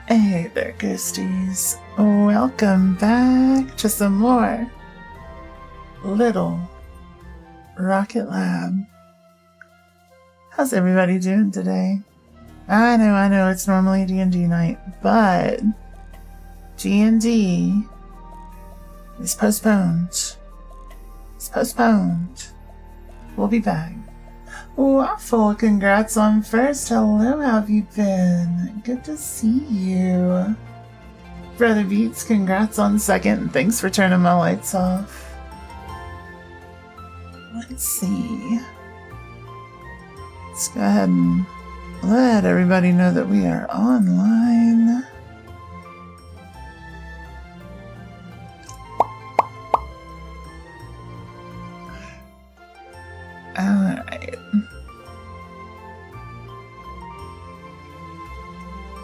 Hey there, ghosties. Welcome back to some more Little Rocket Lab. How's everybody doing today? I know it's normally D&D night, but D&D is postponed. It's postponed. We'll be back. Waffle, congrats on first. Hello, how have you been? Good to see you. Brother Beats, congrats on second. Thanks for turning my lights off. Let's see. Let's go ahead and let everybody know that we are online. Alright.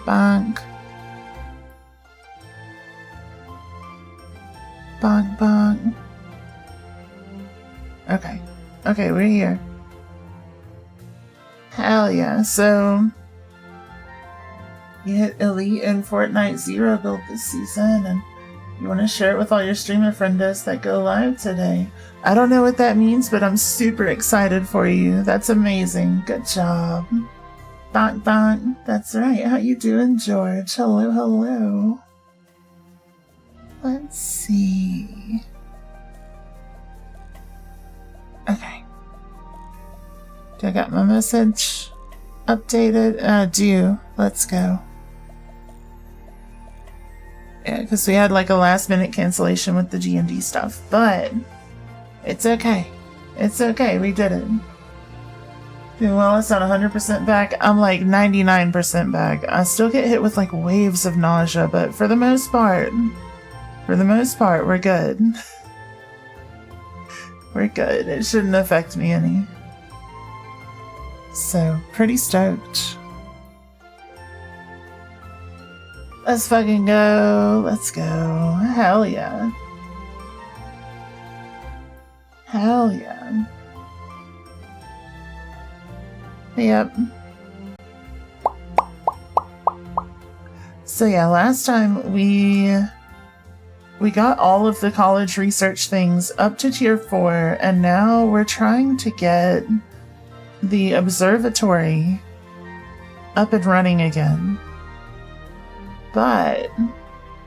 Bonk. Bonk, bonk. Okay, we're here. Hell yeah. So, you hit Elite in Fortnite Zero build this season, and you want to share it with all your streamer friendos that go live today. I don't know what that means, but I'm super excited for you. That's amazing. Good job. Bonk, bonk. That's right. How you doing, George? Hello, hello. Let's see. Okay. Do I got my message updated? Do. Let's go. Yeah, because we had like a last minute cancellation with the G&D stuff, but it's okay. It's okay. We did it. Doing well. It's not 100% back. I'm like 99% back. I still get hit with like waves of nausea, but for the most part, we're good. We're good. It shouldn't affect me any. So, pretty stoked. Let's fucking go. Let's go. Hell yeah. Hell yeah. Yep. So yeah, last time we got all of the college research things up to tier 4, and now we're trying to get the observatory up and running again. But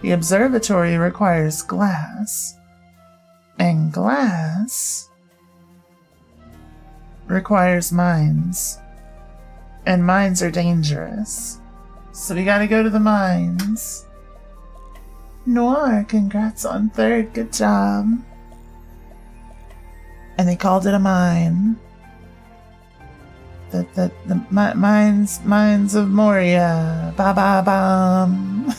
the observatory requires glass, and glass requires mines, and mines are dangerous. So we gotta go to the mines. Noir, congrats on third, good job. And they called it a mine. The mines of Moria. Ba ba bum.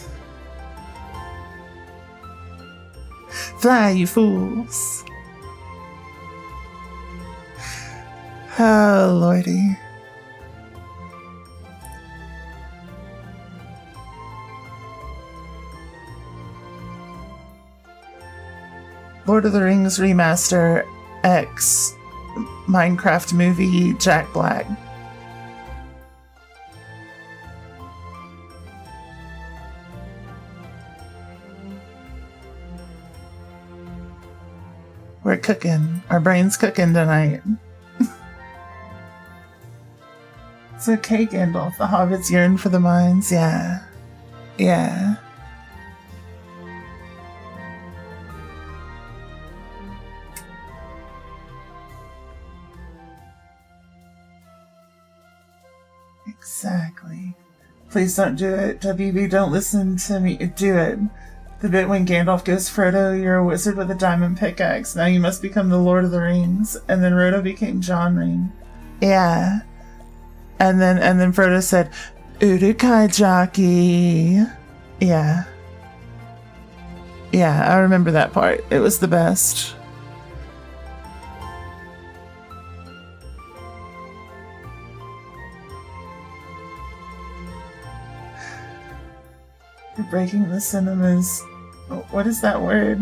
Fly, you fools. Oh, lordy. Lord of the Rings Remaster X Minecraft movie Jack Black. We're cooking. Our brain's cooking tonight. It's okay, Gandalf. The hobbits yearn for the mines. Yeah. Yeah. Exactly. Please don't do it. WB, don't listen to me. Do it. The bit when Gandalf goes, Frodo, you're a wizard with a diamond pickaxe. Now you must become the Lord of the Rings. And then Frodo became John Ring. Yeah. And then Frodo said, Urukai jockey. Yeah. Yeah, I remember that part. It was the best. You're breaking the cinemas. What is that word?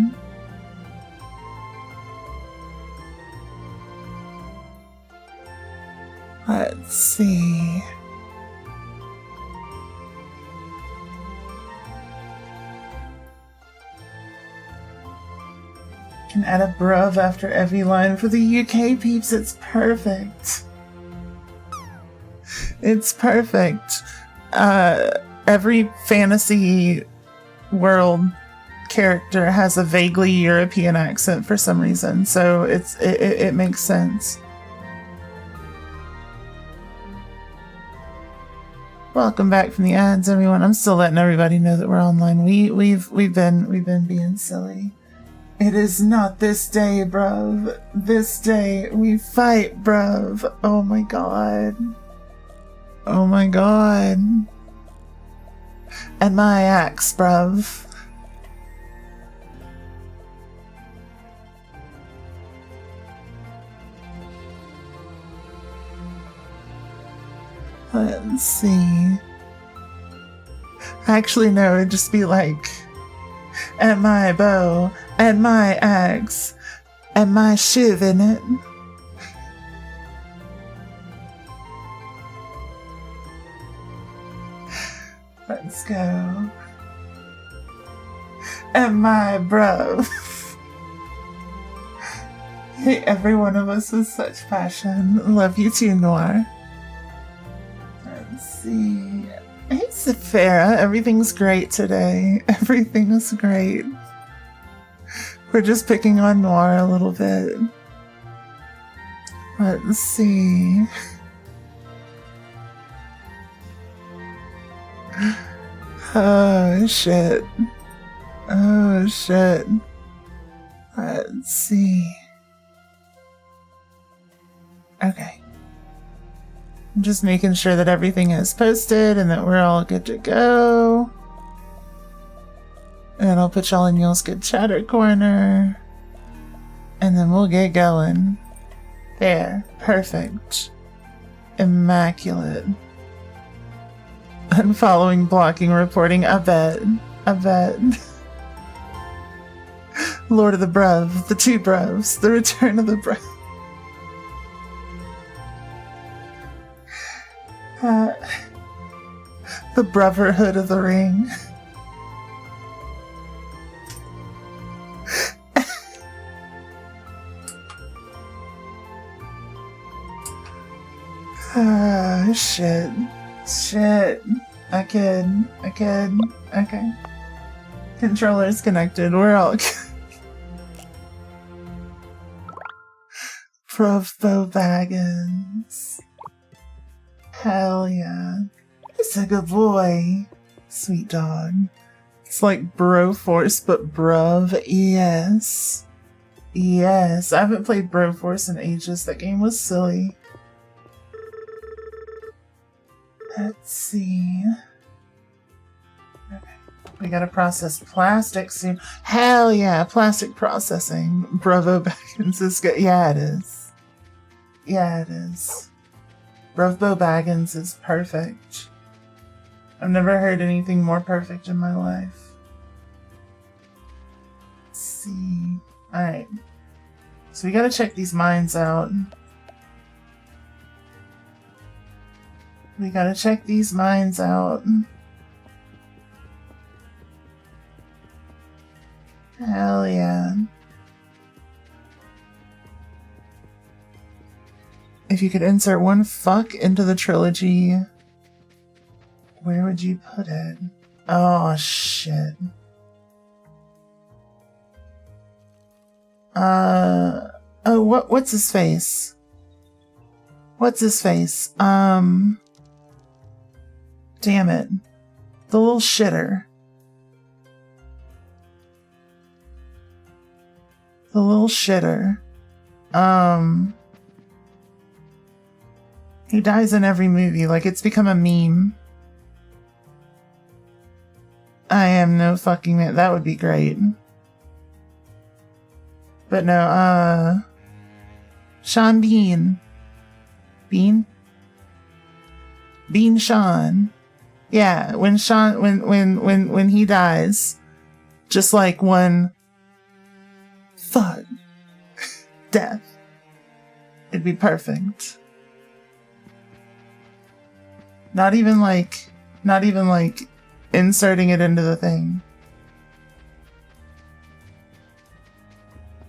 Let's see. can add a bruv after every line for the UK peeps. It's perfect. It's perfect. Every fantasy world character has a vaguely European accent for some reason, so it makes sense. Welcome back from the ads, everyone. I'm still letting everybody know that we're online. We've been being silly. It is not this day, bruv. This day we fight, bruv. Oh my god. Oh my god. And my axe, bruv. Let's see. Actually, no, it'd just be like, and my bow, and my axe, and my shiv in it. Let's go. And my bro. Hey, every one of us with such passion. Love you too, Noir. Let's see. Hey, Sephira. Everything's great today. Everything is great. We're just picking on Noir a little bit. Let's see. Oh, shit. Oh, shit. Let's see. Okay. I'm just making sure that everything is posted and that we're all good to go. And I'll put y'all in y'all's good chatter corner. And then we'll get going. There. Perfect. Immaculate. Unfollowing, blocking, reporting. I bet. I bet. Lord of the Bruv. The two Bruvs. The return of the Bruv. The Brotherhood of the Ring. Ah, shit. Shit. I could. Okay. Controller's connected. We're all Provo Baggins. Hell yeah. It's a good boy. Sweet dog. It's like Broforce, but bruv. Yes. Yes. I haven't played Broforce in ages. That game was silly. Let's see. Okay. We gotta process plastic soon. Hell yeah, plastic processing. Bravo Baggins is good. Yeah, it is. Yeah, it is. Bravo Baggins is perfect. I've never heard anything more perfect in my life. Let's see. Alright. So we gotta check these mines out. We gotta check these mines out. Hell yeah. If you could insert one fuck into the trilogy, where would you put it? Oh shit. What's his face? What's his face? Damn it. The little shitter. The little shitter. He dies in every movie, like it's become a meme. I am no fucking man. That would be great. But no, Sean Bean. Bean Sean. Yeah, when Sean, when he dies, just like one thud, death, it'd be perfect. Not even like inserting it into the thing.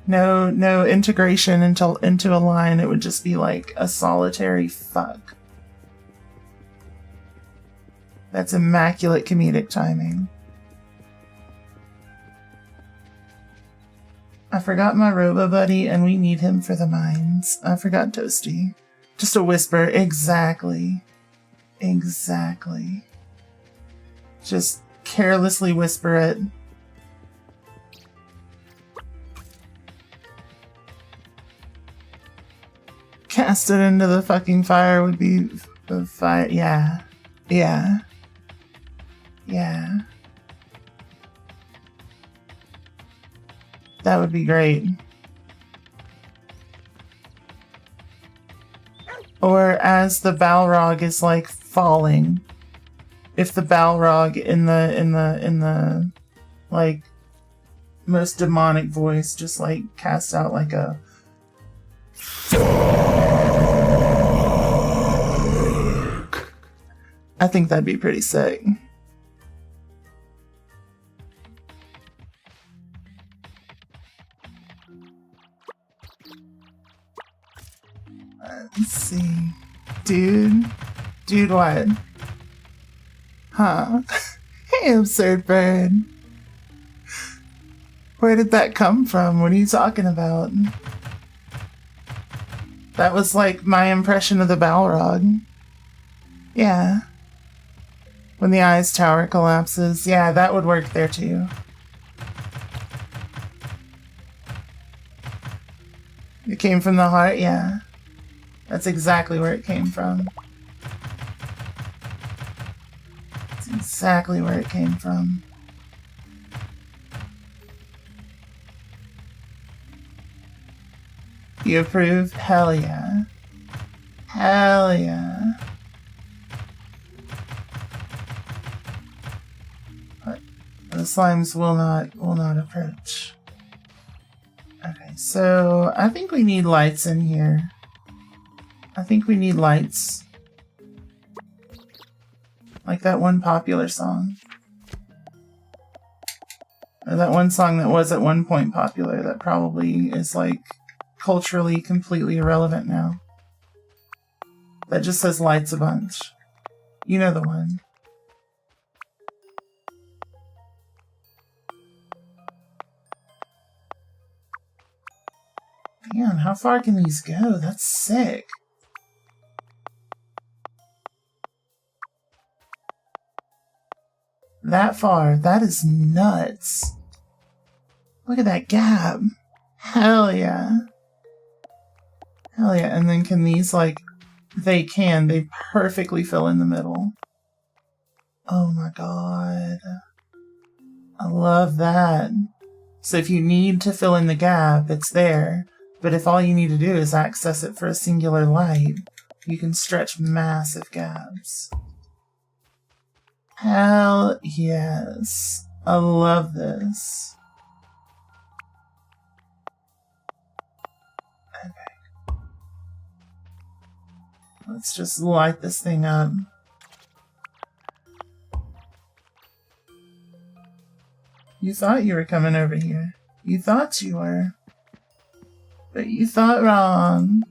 No integration into a line. It would just be like a solitary fuck. That's immaculate comedic timing. I forgot my Robo Buddy and we need him for the mines. I forgot Toasty. Just a whisper. Exactly. Exactly. Just carelessly whisper it. Cast it into the fucking fire would be the fire. Yeah. Yeah. Yeah. That would be great. Or as the Balrog is like falling, if the Balrog in the like most demonic voice just like casts out like a I think that'd be pretty sick. Let's see. Dude, what? Huh? Hey, absurd bird. Where did that come from? What are you talking about? That was like my impression of the Balrog. Yeah. When the Eyes Tower collapses. Yeah, that would work there too. It came from the heart? Yeah. That's exactly where it came from. That's exactly where it came from. You approve? Hell yeah. Hell yeah. But the slimes will not approach. Okay, so I think we need lights in here. I think we need lights. Like that one popular song. Or that one song that was at one point popular that probably is like culturally completely irrelevant now. That just says lights a bunch. You know the one. Man, how far can these go? That's sick. That far. That is nuts. Look at that gap. Hell yeah. Hell yeah. And then can these, like, they perfectly fill in the middle. Oh my god. I love that. So if you need to fill in the gap, it's there. But if all you need to do is access it for a singular light, you can stretch massive gaps. Hell yes. I love this. Okay. Let's just light this thing up. You thought you were coming over here. You thought you were. But you thought wrong.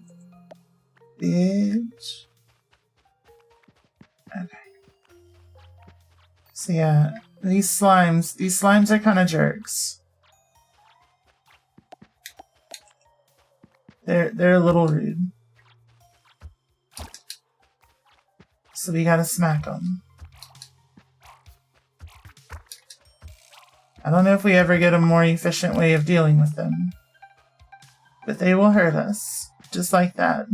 Bitch. Okay. So yeah, these slimes are kind of jerks. They're a little rude. So we gotta smack them. I don't know if we ever get a more efficient way of dealing with them. But they will hurt us. Just like that.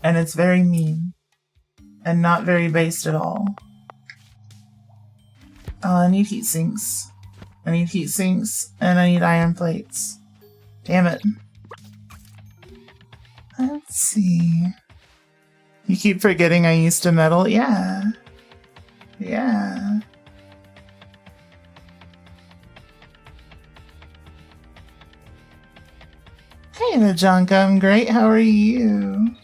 And it's very mean. And not very based at all. Oh, I need heat sinks. I need heat sinks, and I need iron plates. Damn it. Let's see. You keep forgetting I used to metal? Yeah. Yeah. Hey, Najanka, I'm great. How are you?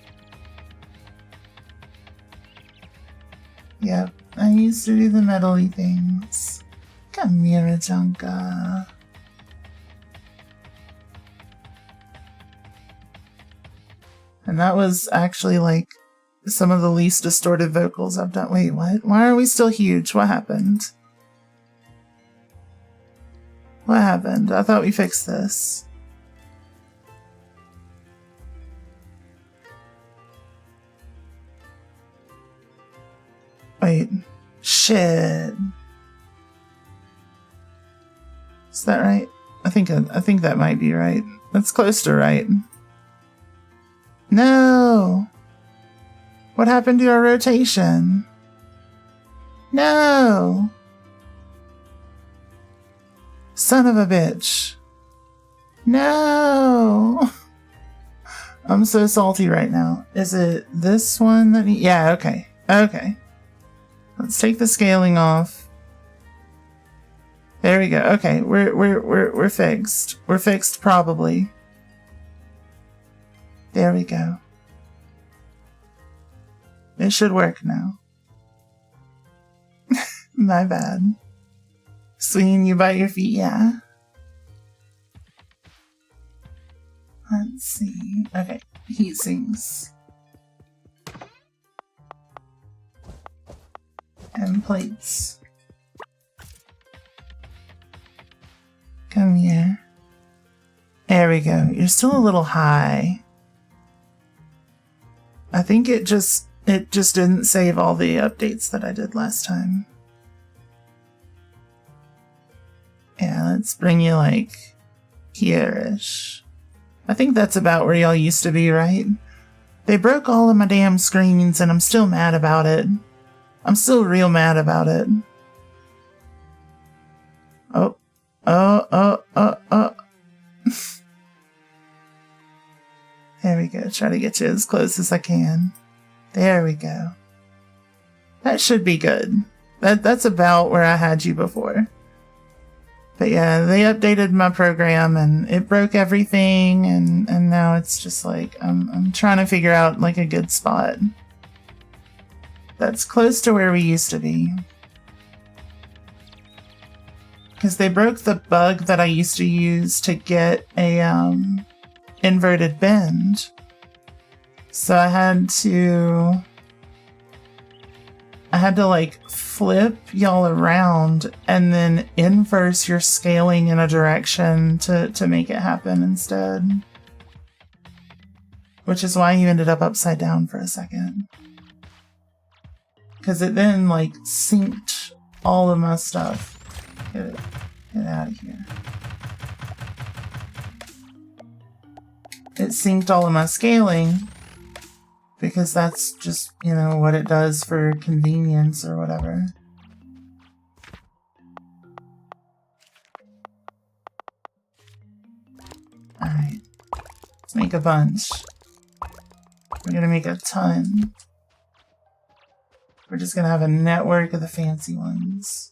Yep, I used to do the metal-y things. Come here, Najanka. And that was actually like some of the least distorted vocals I've done. Wait, what? Why are we still huge? What happened? What happened? I thought we fixed this. Wait. Shit. Is that right? I think that might be right. That's close to right. No! What happened to our rotation? No! Son of a bitch. No! I'm so salty right now. Is it this one that yeah, okay. Okay. Let's take the scaling off. There we go. Okay, we're fixed. We're fixed probably. There we go. It should work now. My bad. Swinging you by your feet, yeah. Let's see. Okay, heat sinks. And plates. Come here. There we go. You're still a little high. I think it just didn't save all the updates that I did last time. Yeah, let's bring you like here-ish. I think that's about where y'all used to be, right? They broke all of my damn screens and I'm still mad about it. I'm still real mad about it. Oh. There we go. Try to get you as close as I can. There we go. That should be good. That's about where I had you before. But yeah, they updated my program and it broke everything and now it's just like I'm trying to figure out like a good spot that's close to where we used to be. Because they broke the bug that I used to use to get a inverted bend. So I had to like flip y'all around and then inverse your scaling in a direction to make it happen instead. Which is why you ended up upside down for a second. Because it then like synced all of my stuff. Get out of here. It synced all of my scaling because that's just, you know, what it does for convenience or whatever. Alright. Let's make a bunch. We're gonna make a ton. We're just gonna have a network of the fancy ones.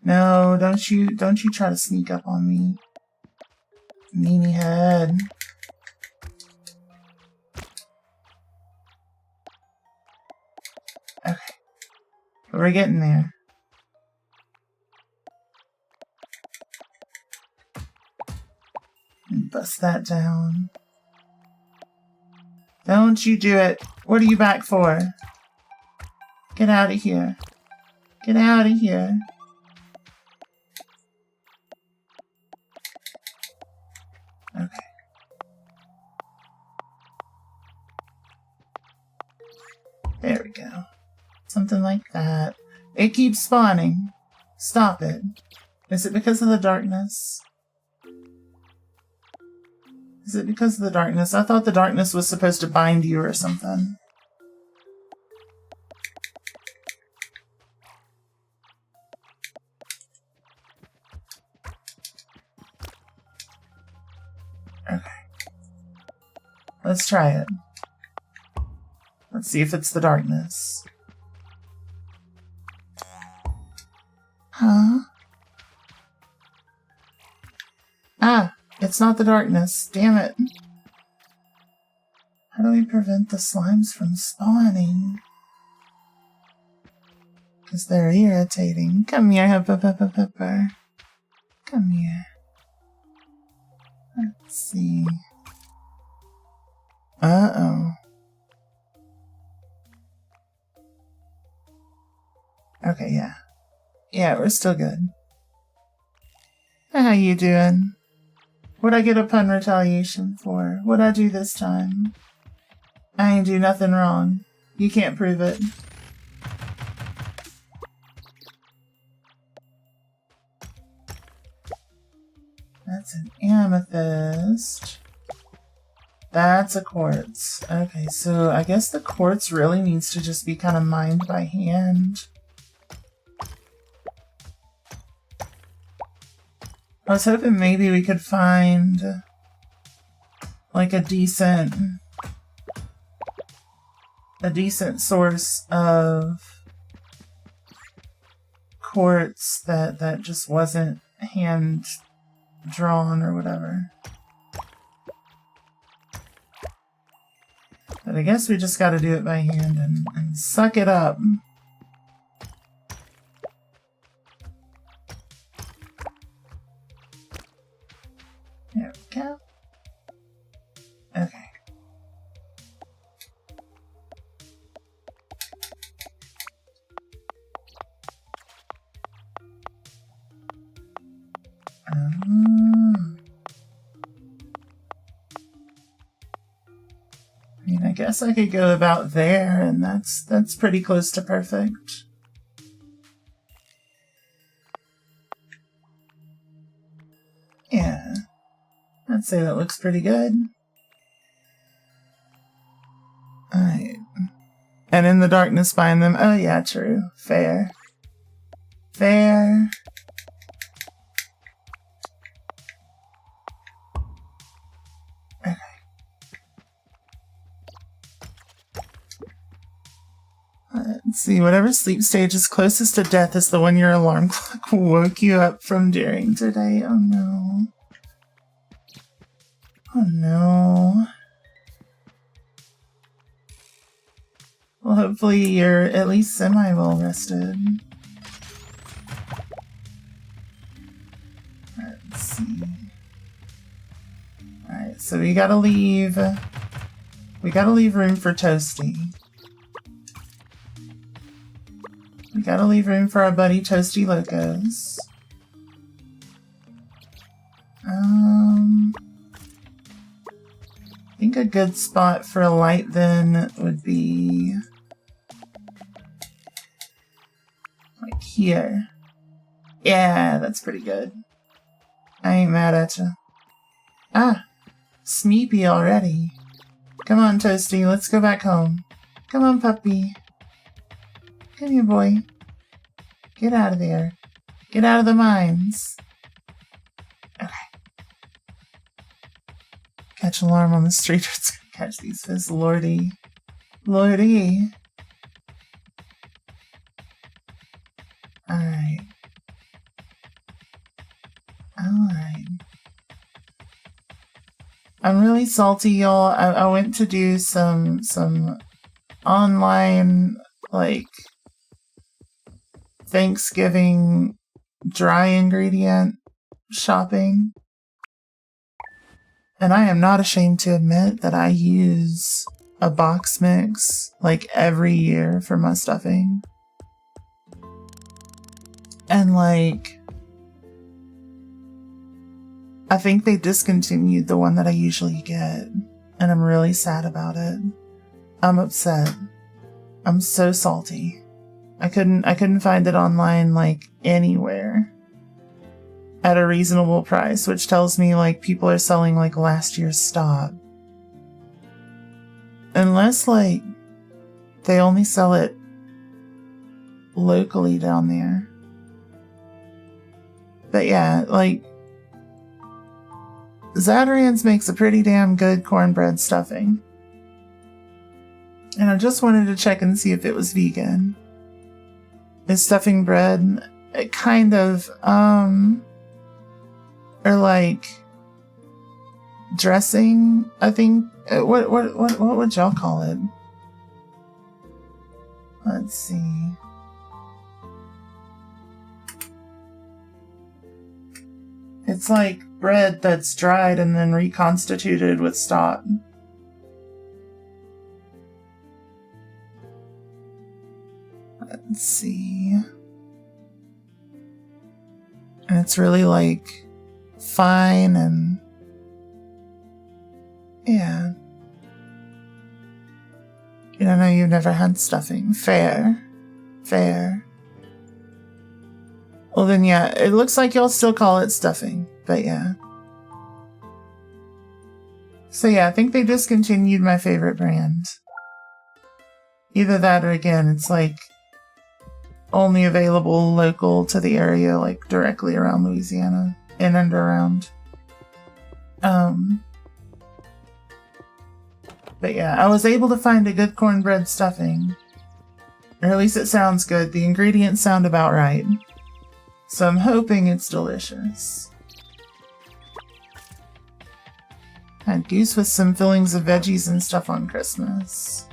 No, don't you try to sneak up on me. Meanie head. Okay. But we're getting there. And bust that down. Don't you do it. What are you back for? Get out of here. Get out of here. Okay. There we go. Something like that. It keeps spawning. Stop it. Is it because of the darkness? Is it because of the darkness? I thought the darkness was supposed to bind you or something. Okay. Let's try it. Let's see if it's the darkness. Huh? Ah, it's not the darkness. Damn it. How do we prevent the slimes from spawning? Because they're irritating. Come here, Pepper. Come here. Let's see. Uh-oh. Okay, yeah. Yeah, we're still good. How you doing? What'd I get a pun retaliation for? What'd I do this time? I ain't do nothing wrong. You can't prove it. That's an amethyst. That's a quartz. Okay, so I guess the quartz really needs to just be kind of mined by hand. I was hoping maybe we could find like a decent source of quartz that just wasn't hand drawn or whatever. But I guess we just gotta do it by hand and suck it up. There we go. Okay. I mean, I guess I could go about there, and that's pretty close to perfect. Yeah. I'd say that looks pretty good. Alright. And in the darkness find them. Oh yeah, true. Fair. Fair. Okay. Let's see. Whatever sleep stage is closest to death is the one your alarm clock woke you up from during today. Oh no. Oh no. Well, hopefully you're at least semi-well rested. Let's see. Alright, so we gotta leave room for Toasty. We gotta leave room for our buddy Toasty Locos. I think a good spot for a light then would be like here. Yeah, that's pretty good. I ain't mad at you. Ah, Smeepy already. Come on, Toasty, let's go back home. Come on, puppy. Come here, boy. Get out of there. Get out of the mines. Okay. Catch an alarm on the street or it's gonna catch these fish. Lordy. Lordy. Alright. Alright. I'm really salty, y'all. I went to do some online, like, Thanksgiving dry ingredient shopping. And I am not ashamed to admit that I use a box mix like every year for my stuffing. And like, I think they discontinued the one that I usually get. And I'm really sad about it. I'm upset. I'm so salty. I couldn't find it online like anywhere at a reasonable price, which tells me like people are selling like last year's stock. Unless like they only sell it locally down there. But yeah, like Zadrian's makes a pretty damn good cornbread stuffing. And I just wanted to check and see if it was vegan. Is stuffing bread kind of or like dressing, I think. What would y'all call it? Let's see. It's like bread that's dried and then reconstituted with stock. Let's see. And it's really like fine and yeah. You don't know, you've never had stuffing. Fair. Fair. Well then yeah, it looks like y'all still call it stuffing, but yeah. So yeah, I think they discontinued my favorite brand. Either that or again, it's like only available local to the area, like directly around Louisiana, in and around. But yeah, I was able to find a good cornbread stuffing. Or at least it sounds good. The ingredients sound about right. So I'm hoping it's delicious. Had goose with some fillings of veggies and stuff on Christmas.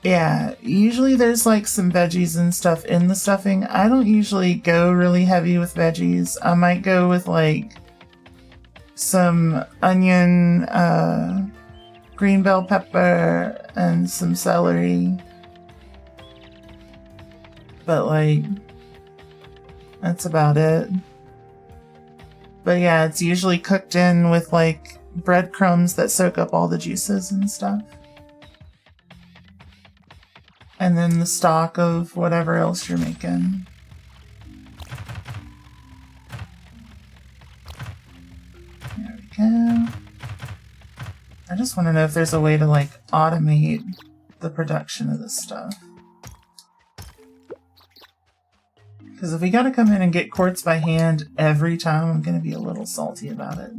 Yeah, usually there's like some veggies and stuff in the stuffing. I don't usually go really heavy with veggies. I might go with like some onion, green bell pepper, and some celery. But like, that's about it. But yeah, it's usually cooked in with like breadcrumbs that soak up all the juices and stuff. And then the stock of whatever else you're making. There we go. I just want to know if there's a way to like automate the production of this stuff. Because if we gotta come in and get quartz by hand every time, I'm gonna be a little salty about it.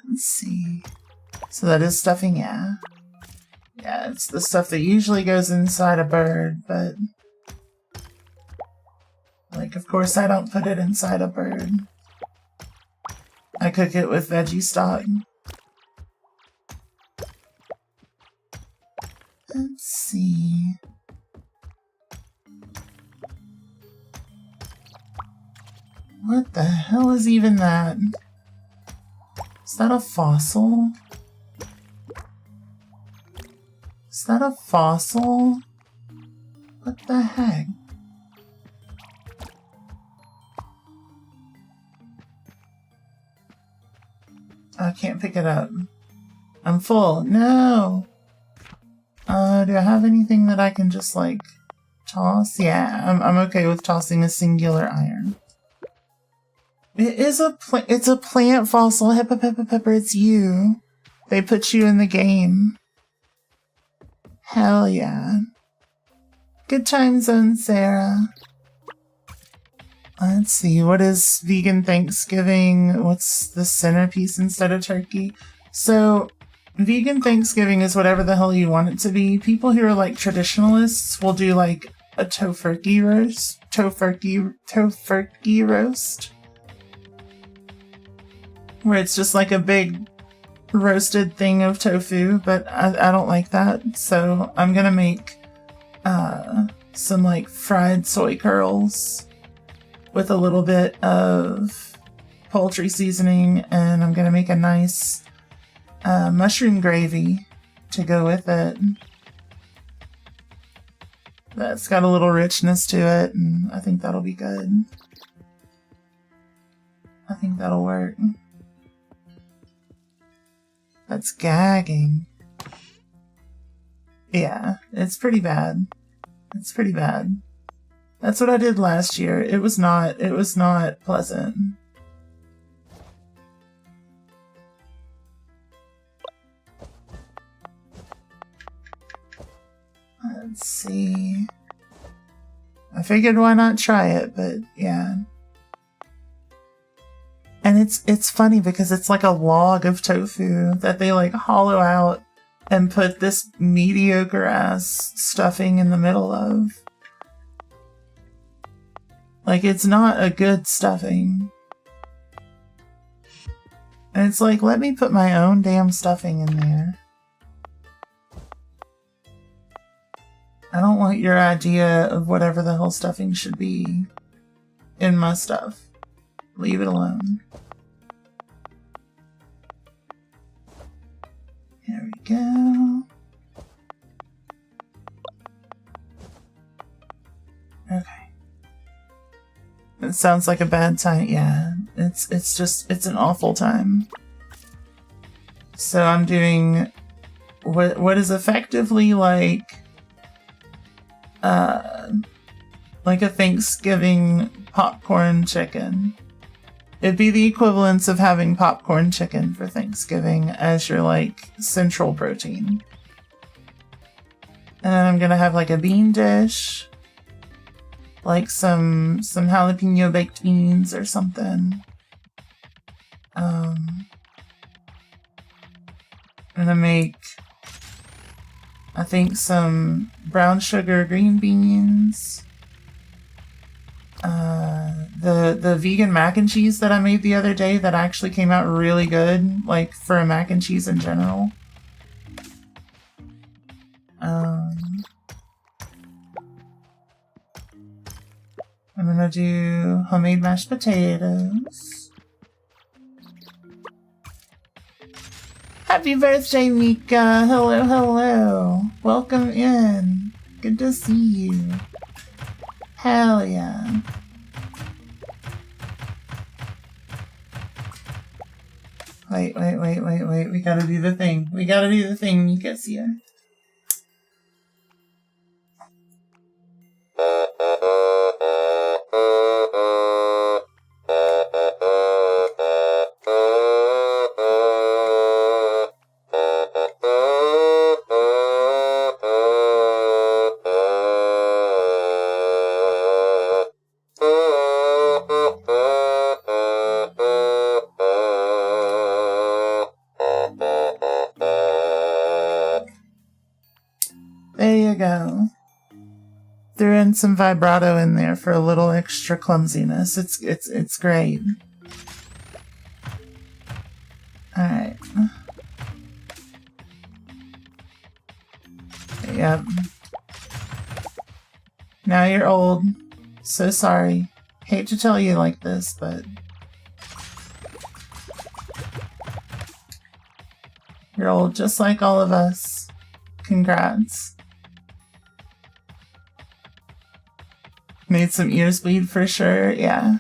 Let's see. So that is stuffing, yeah. Yeah, it's the stuff that usually goes inside a bird, but... like, of course I don't put it inside a bird. I cook it with veggie stock. Let's see. What the hell is even that? Is that a fossil? Is that a fossil? What the heck? I can't pick it up. I'm full. No! Do I have anything that I can just, like, toss? Yeah, I'm okay with tossing a singular iron. It is it's a plant fossil. Pepper, it's you. They put you in the game. Hell yeah. Good time zone, Sarah. Let's see, what is vegan Thanksgiving? What's the centerpiece instead of turkey? So, vegan Thanksgiving is whatever the hell you want it to be. People who are like traditionalists will do like a tofurkey roast. Tofurkey roast. Where it's just like a big roasted thing of tofu, but I don't like that. So I'm gonna make some like fried soy curls with a little bit of poultry seasoning, and I'm gonna make a nice mushroom gravy to go with it. That's got a little richness to it, and I think that'll be good. I think that'll work. That's gagging. Yeah, it's pretty bad. It's pretty bad. That's what I did last year. It was not pleasant. Let's see. I figured why not try it, but yeah. And it's funny because it's like a log of tofu that they like hollow out and put this mediocre ass stuffing in the middle of. Like, it's not a good stuffing. And it's like, let me put my own damn stuffing in there. I don't want your idea of whatever the hell stuffing should be in my stuff. Leave it alone. There we go. Okay. It sounds like a bad time. Yeah, it's an awful time. So I'm doing what is effectively like a Thanksgiving popcorn chicken. It'd be the equivalence of having popcorn chicken for Thanksgiving as your like central protein. And then I'm gonna have like a bean dish, like some jalapeno baked beans or something. I'm gonna make, I think, some brown sugar green beans. The vegan mac and cheese that I made the other day that actually came out really good, like for a mac and cheese in general. I'm gonna do homemade mashed potatoes. Happy birthday, Mika! Hello, hello! Welcome in! Good to see you. Hell yeah. Wait. We gotta do the thing. Mika's here. Threw in some vibrato in there for a little extra clumsiness. It's great. Alright. Yep. Now you're old. So sorry. Hate to tell you like this, but you're old just like all of us. Congrats. Made some ears bleed for sure, yeah.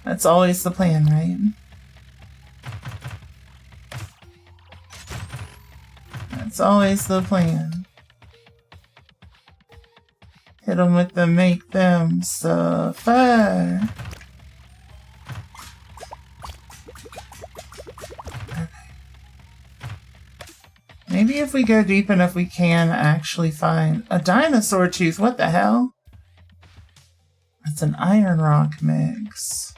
That's always the plan, right? That's always the plan. Hit them with the make them suffer. Okay. Maybe if we go deep enough we can actually find a dinosaur tooth. What the hell? It's an iron rock mix.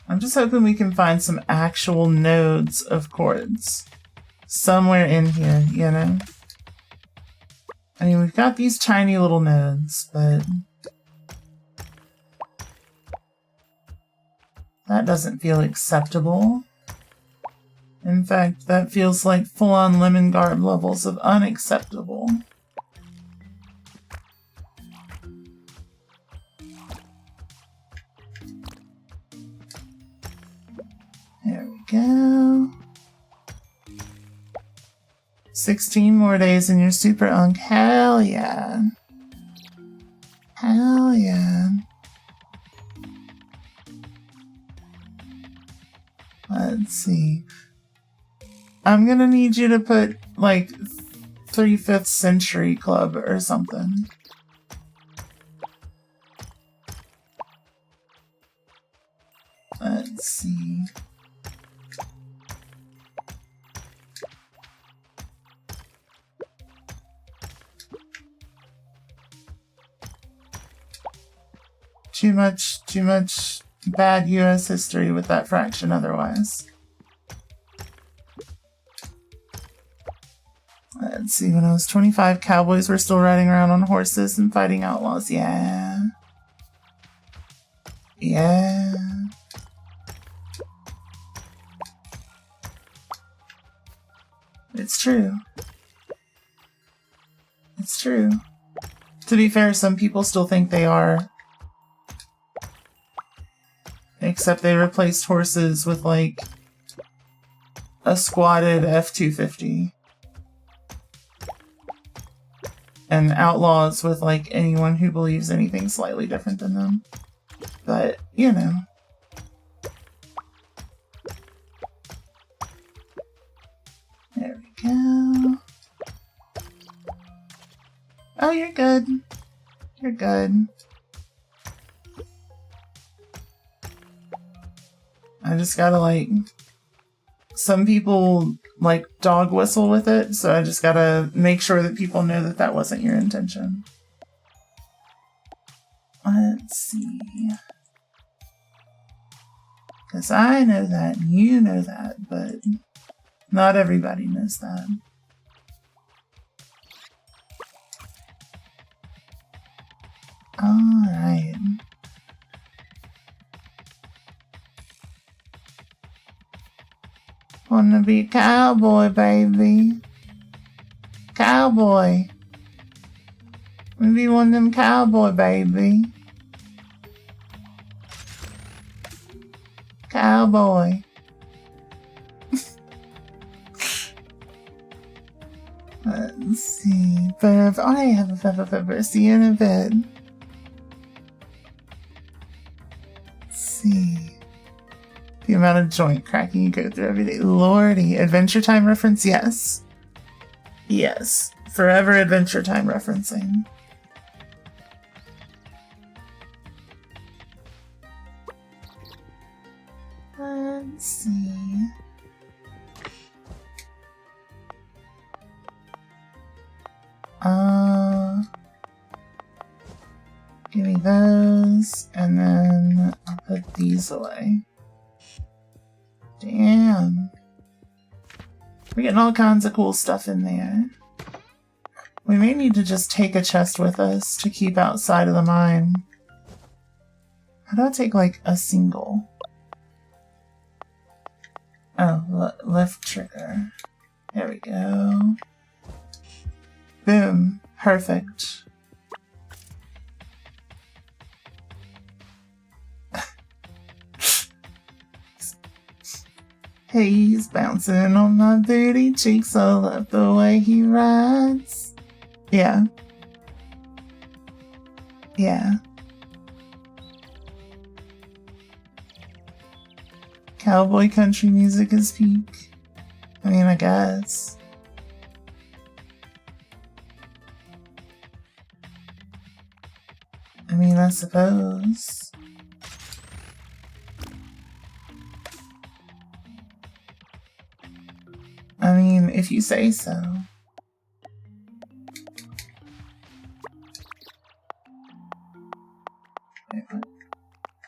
I'm just hoping we can find some actual nodes of quartz somewhere in here, you know? I mean, we've got these tiny little nodes, but that doesn't feel acceptable. In fact, that feels like full-on lemon garb levels of unacceptable. There we go. 16 more days and you're super unk. Hell yeah. Hell yeah. Let's see. I'm gonna need you to put like 3/5 century club or something. Let's see. Too much bad US history with that fraction otherwise. Let's see, when I was 25, cowboys were still riding around on horses and fighting outlaws. Yeah. Yeah. It's true. It's true. To be fair, some people still think they are except they replaced horses with like a squatted F-250. And outlaws with like anyone who believes anything slightly different than them. But, you know. There we go. Oh, you're good. You're good. I just gotta like... Some people like dog whistle with it, so I just gotta make sure that people know that that wasn't your intention. Let's see. Because I know that, and you know that, but not everybody knows that. Alright. Wanna be cowboy, baby. Cowboy. Maybe one of them cowboy, baby. Cowboy. Let's see. But if I have a pepper, see you in a bit. Let's see. The amount of joint cracking you go through every day. Lordy. Adventure Time reference? Yes. Yes. Forever Adventure Time referencing. Let's see. Give me those, and then I'll put these away. Damn. We're getting all kinds of cool stuff in there. We may need to just take a chest with us to keep outside of the mine. How do I take, like, a single? Oh, left trigger. There we go. Boom. Perfect. Hey, he's bouncing on my booty cheeks. I love the way he rides. Yeah. Yeah. Cowboy country music is peak. I mean, I guess. I mean, I suppose. I mean, if you say so. Wait, what?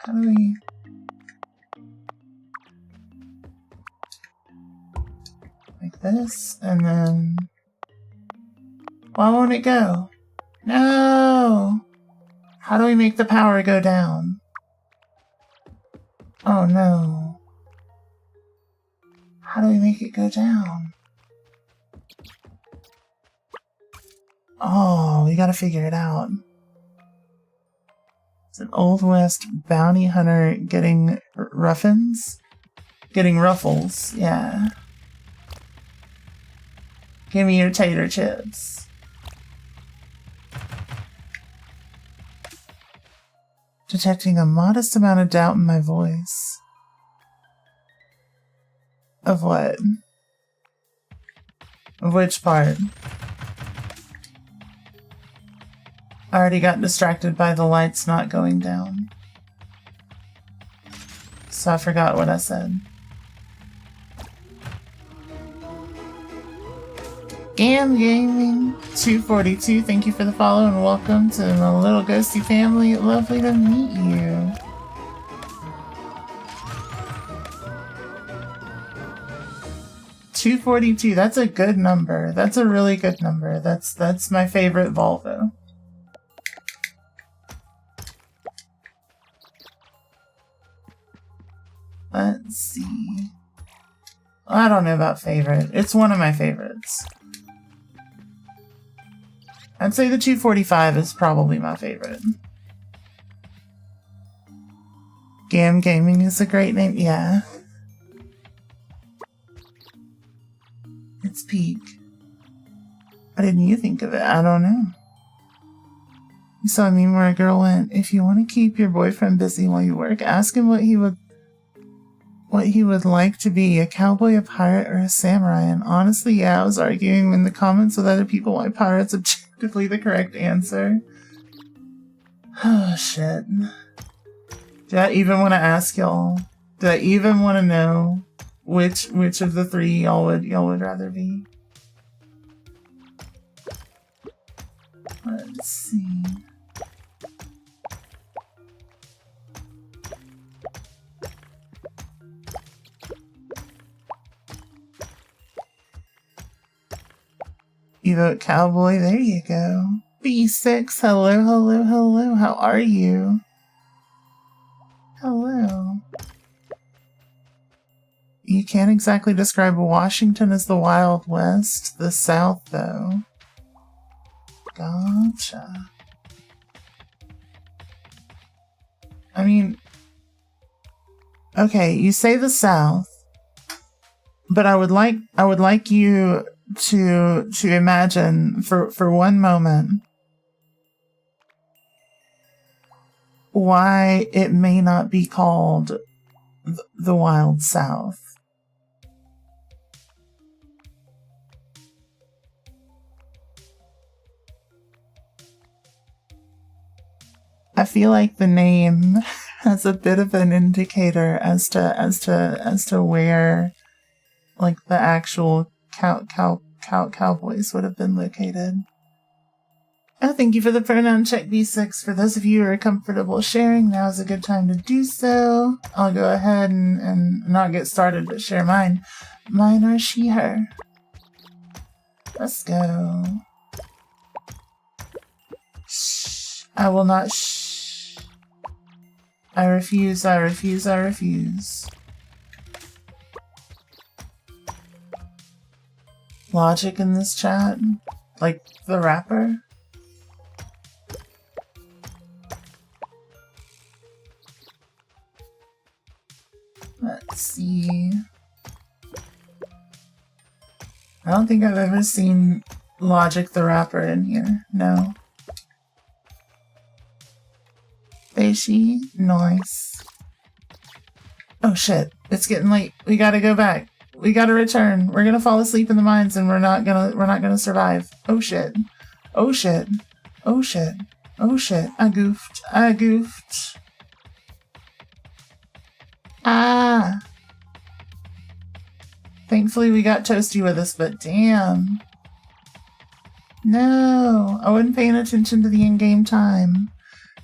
How do we... Like this, and then... Why won't it go? No! How do we make the power go down? Oh no. How do we make it go down? Oh, we gotta figure it out. It's an Old West bounty hunter getting ruffins? Getting ruffles, yeah. Give me your tater chips. Detecting a modest amount of doubt in my voice. Of what? Of which part? I already got distracted by the lights not going down. So I forgot what I said. Gam Gaming 242, thank you for the follow and welcome to the little ghosty family. Lovely to meet you. $242, that's a good number. That's a really good number. That's my favorite Volvo. Let's see. I don't know about favorite. It's one of my favorites. I'd say the 245 is probably my favorite. Gam Gaming is a great name. Yeah. It's peak. Why didn't you think of it? I don't know. You saw a meme where a girl went, if you want to keep your boyfriend busy while you work, ask him what he would like to be, a cowboy, a pirate, or a samurai. And honestly, yeah, I was arguing in the comments with other people why pirate's objectively the correct answer. Oh, shit. Do I even want to ask y'all? Do I even want to know which of the three y'all would rather be? Let's see. You vote cowboy, there you go. B6, hello, hello, hello, how are you? Hello. You can't exactly describe Washington as the Wild West, the South though. Gotcha. I mean, okay, you say the South, but I would like you to imagine for one moment why it may not be called the Wild South. I feel like the name has a bit of an indicator as to where, like, the actual cowboys would have been located. Oh, thank you for the pronoun check, B6. For those of you who are comfortable sharing, now is a good time to do so. I'll go ahead and not get started, but share mine. Mine are she, her. Let's go. Shh. I will not shh. I refuse, I refuse, I refuse. Logic in this chat? Like the rapper? Let's see. I don't think I've ever seen Logic the rapper in here. No. Beishi? Nice. Oh shit. It's getting late. We gotta go back. We gotta return. We're gonna fall asleep in the mines and we're not gonna survive. Oh shit. Oh shit. Oh shit. Oh shit. I goofed. I goofed. Ah. Thankfully we got Toasty with us, but damn. No. I wasn't paying attention to the in-game time.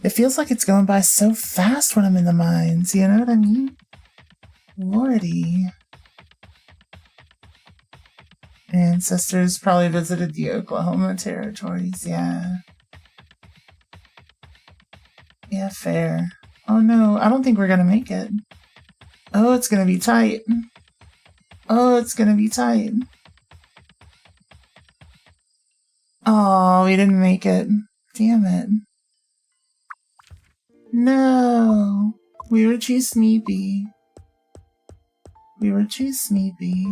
It feels like it's going by so fast when I'm in the mines, you know what I mean? Lordy. Ancestors probably visited the Oklahoma territories, yeah. Yeah, fair. Oh no, I don't think we're gonna make it. Oh, it's gonna be tight. Oh, it's gonna be tight. Oh, we didn't make it. Damn it. No, we were too sleepy. We were too sleepy.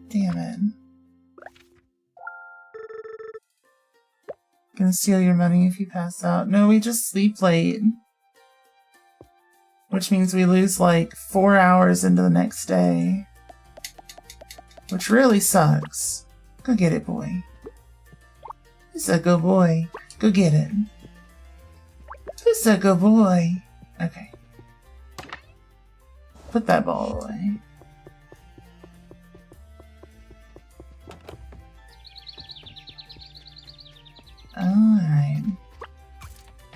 Damn it. Gonna steal your money if you pass out. No, we just sleep late. Which means we lose like 4 hours into the next day. Which really sucks. Go get it, boy. Who's a good boy? Go get it. Who's a good boy? Okay. Put that ball away. Alright.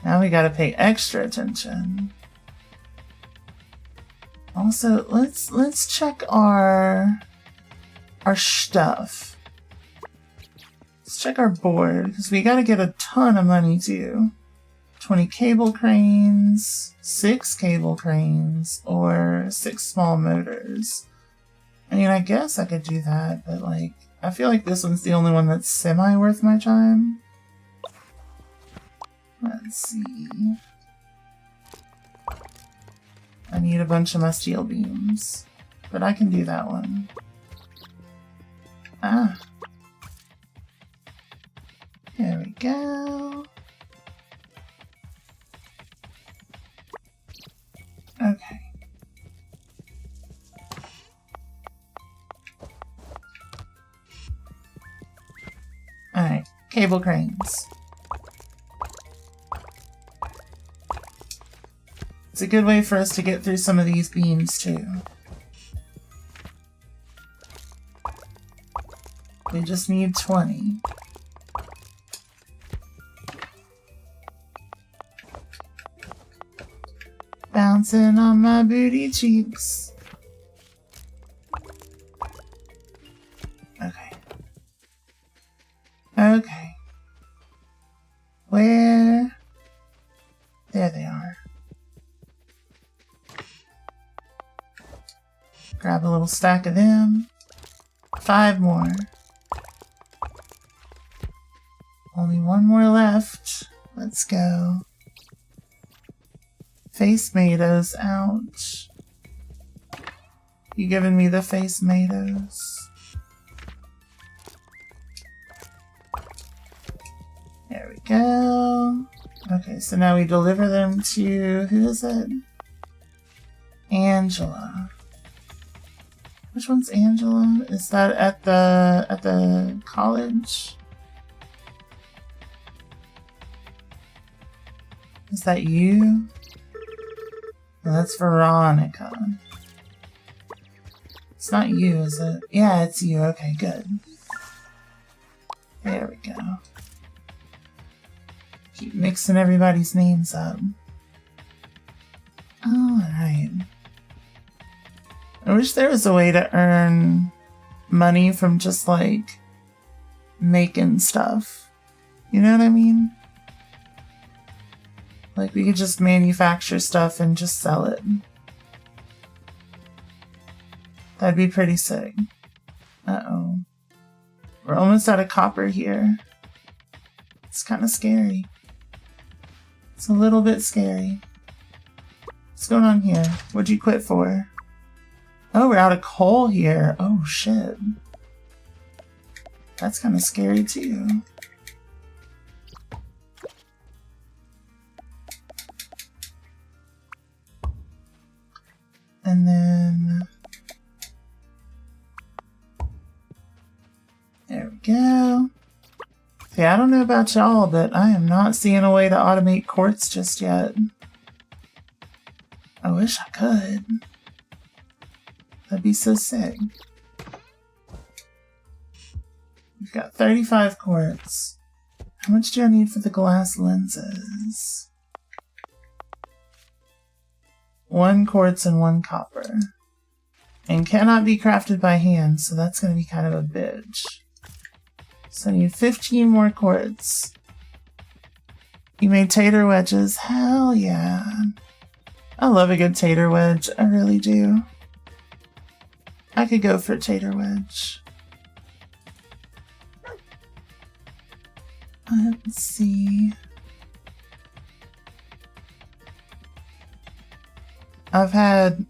Now we gotta pay extra attention. Also, let's check our stuff. Let's check our board, because we gotta get a ton of money too. 20 cable cranes, 6 cable cranes, or 6 small motors. I mean, I guess I could do that, but like, I feel like this one's the only one that's semi worth my time. Let's see. I need a bunch of my steel beams. But I can do that one. Ah. There we go. Okay. Alright, cable cranes. It's a good way for us to get through some of these beams too. We just need 20. Bouncing on my booty cheeks. Okay. Okay. Where? There they are. Grab a little stack of them. 5 more. Only 1 more left. Let's go. Face tomatoes, ouch. You giving me the face tomatoes? There we go. Okay, so now we deliver them to, who is it? Angela. Which one's Angela? Is that at the college? Is that you? No, that's Veronica. It's not you, is it? Yeah, it's you. Okay, good. There we go. Keep mixing everybody's names up. Alright. I wish there was a way to earn money from just, like, making stuff. You know what I mean? Like, we could just manufacture stuff and just sell it. That'd be pretty sick. Uh-oh. We're almost out of copper here. It's kind of scary. It's a little bit scary. What's going on here? What'd you quit for? Oh, we're out of coal here. Oh, shit. That's kind of scary, too. And then... there we go. See, I don't know about y'all, but I am not seeing a way to automate quartz just yet. I wish I could. That'd be so sick. We've got 35 quartz. How much do I need for the glass lenses? 1 quartz and 1 copper. And cannot be crafted by hand, so that's going to be kind of a bitch. So I need 15 more quartz. You made tater wedges? Hell yeah. I love a good tater wedge. I really do. I could go for a tater wedge. Let's see. I've had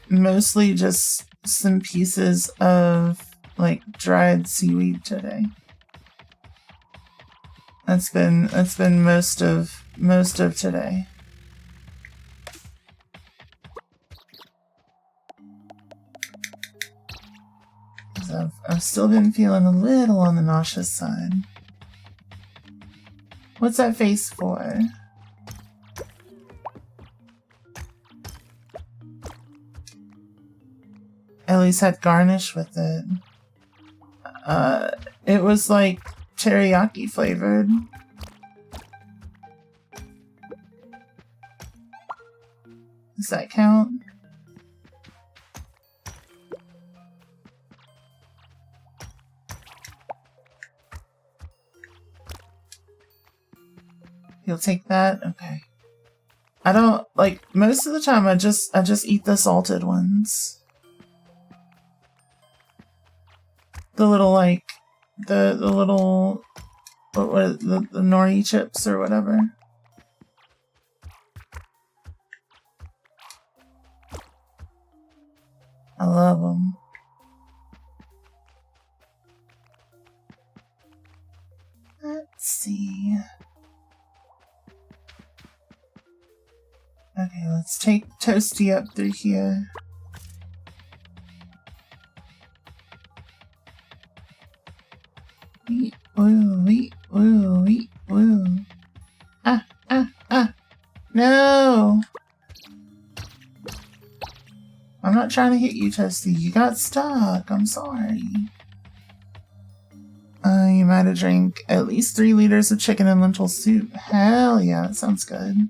mostly just some pieces of like dried seaweed today. That's been most of today. I've still been feeling a little on the nauseous side. What's that face for? At least had garnish with it. It was like teriyaki flavored. Does that count? You'll take that? Okay. I don't like most of the time I just eat the salted ones. The little like the little what the nori chips or whatever. I love them. Let's see. Okay, let's take Toasty up through here. Wee, woo, wee, woo, wee, woo. Ah, ah, ah. No! I'm not trying to hit you, Toasty. You got stuck. I'm sorry. You might have drank at least 3 liters of chicken and lentil soup. Hell yeah, that sounds good.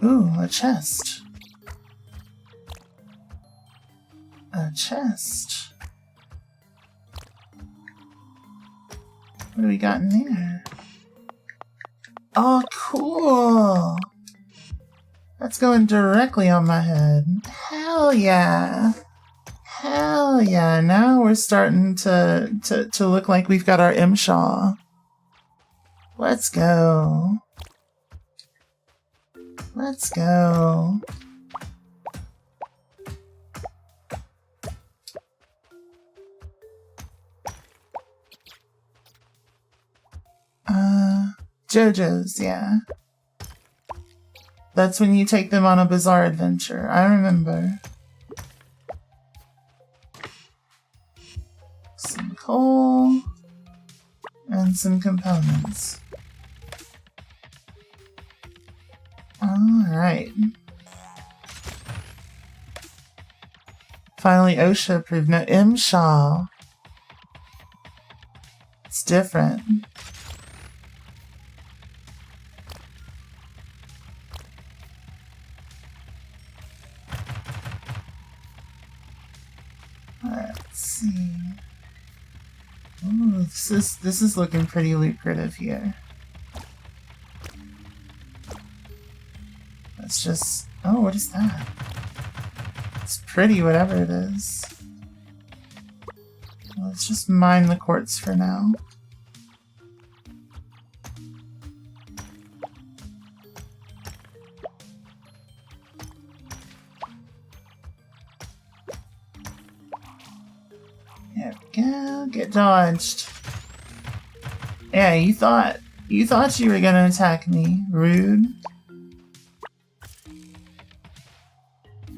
Ooh, a chest. A chest. What do we got in there? Oh, cool! That's going directly on my head. Hell yeah! Hell yeah! Now we're starting to look like we've got our M-Shaw. Let's go. Let's go. JoJo's, yeah. That's when you take them on a bizarre adventure. I remember. Some coal and some components. Alright. Finally, OSHA approved. No, M-Shaw. It's different. Let's see. Ooh, this is looking pretty lucrative here. Let's just... Oh, what is that? It's pretty, whatever it is. Let's just mine the quartz for now. There we go. Get dodged. Yeah, you thought you were gonna attack me. Rude.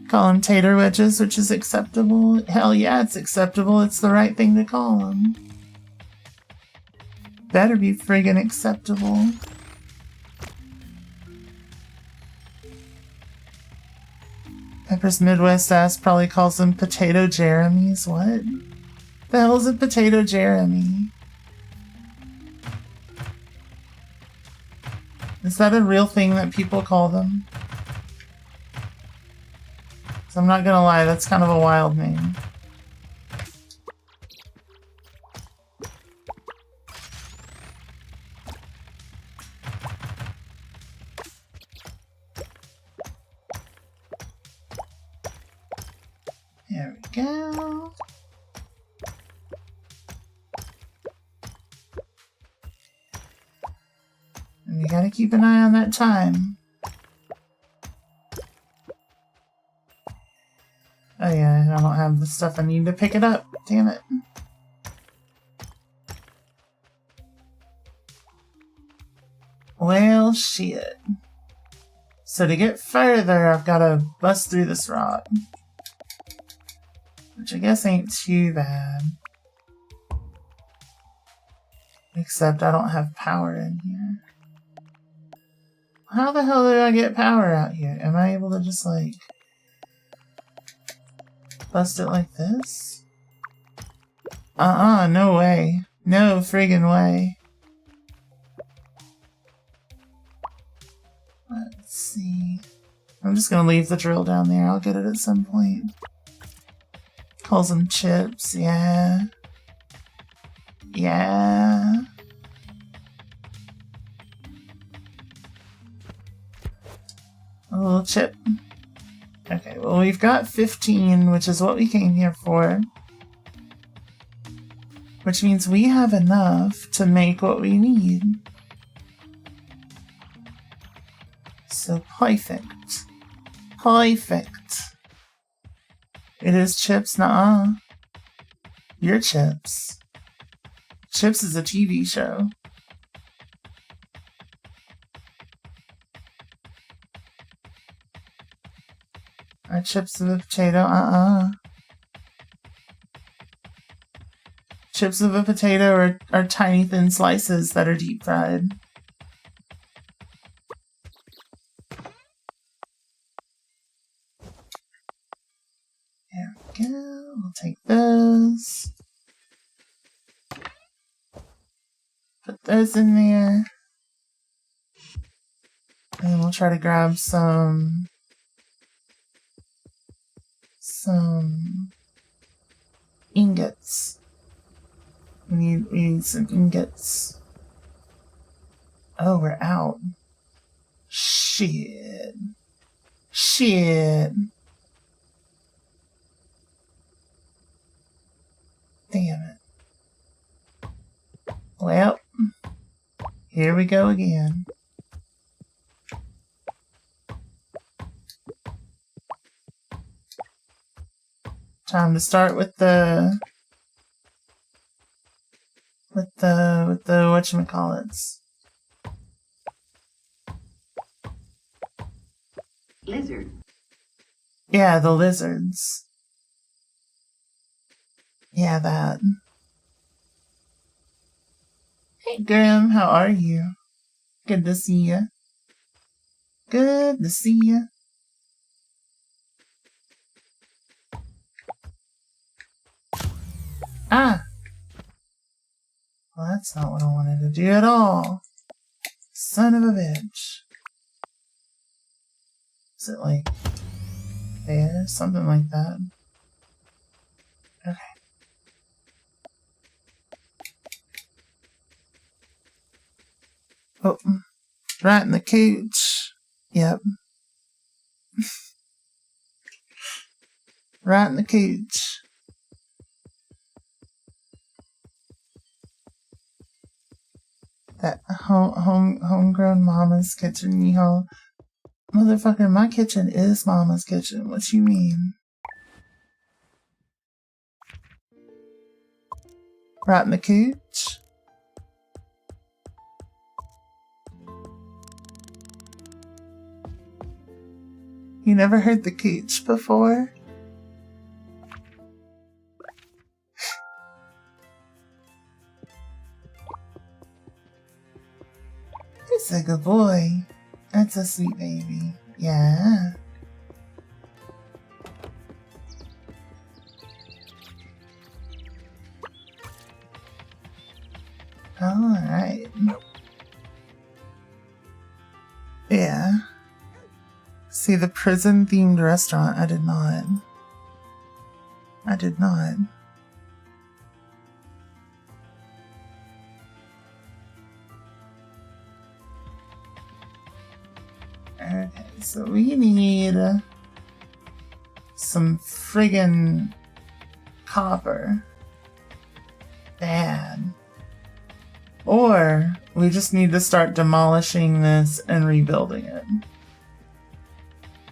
Call them tater wedges, which is acceptable. Hell yeah, it's acceptable. It's the right thing to call them. Better be friggin' acceptable. Pepper's Midwest ass probably calls them potato Jeremies. What? The hell is a potato Jeremy? Is that a real thing that people call them? I'm not gonna lie, that's kind of a wild name. There we go. And we gotta keep an eye on that time. Oh yeah, I don't have the stuff I need to pick it up. Damn it. Well, shit. So to get further, I've got to bust through this rock. Which I guess ain't too bad. Except I don't have power in here. How the hell do I get power out here? Am I able to just like... bust it like this? No way. No friggin' way. Let's see. I'm just gonna leave the drill down there. I'll get it at some point. Calls them chips, yeah. Yeah. A little chip. Okay, well we've got 15, which is what we came here for. Which means we have enough to make what we need. So perfect. Perfect. It is Chips? Nuh-uh. You're Chips. Chips is a TV show. Are chips of a potato? Uh-uh. Chips of a potato are tiny thin slices that are deep fried. There we go. We'll take those. Put those in there. And we'll try to grab some ingots. We need some ingots. Oh, we're out. Shit. Shit. Damn it. Well, here we go again. Time to start with the whatchamacallits. Lizard. Yeah, the lizards. Yeah, that. Hey, Grim, how are you? Good to see you. Good to see you. Ah! Well, that's not what I wanted to do at all. Son of a bitch. Is it like there? Something like that. Okay. Oh, right in the cage. Yep. Right in the cage. That homegrown mama's kitchen, yeehaw. Motherfucker, my kitchen is mama's kitchen. What you mean? Right in the cooch. You never heard the cooch before? He's a good boy. That's a sweet baby. Yeah. Alright. Yeah. See the prison-themed restaurant? I did not. I did not. Okay, so we need some friggin' copper. Bad. Or we just need to start demolishing this and rebuilding it.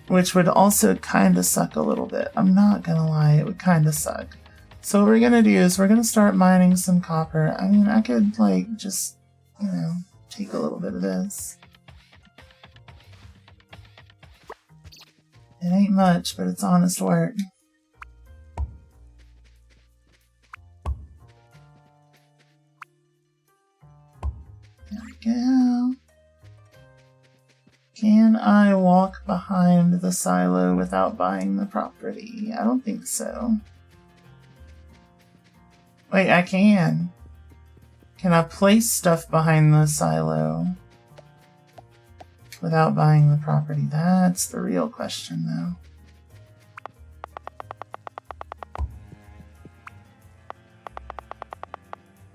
Which would also kind of suck a little bit. I'm not gonna lie, it would kind of suck. So what we're gonna do is we're gonna start mining some copper. I mean, I could like just, you know, take a little bit of this. It ain't much, but it's honest work. There we go. Can I walk behind the silo without buying the property? I don't think so. Wait, I can. Can I place stuff behind the silo without buying the property? That's the real question, though.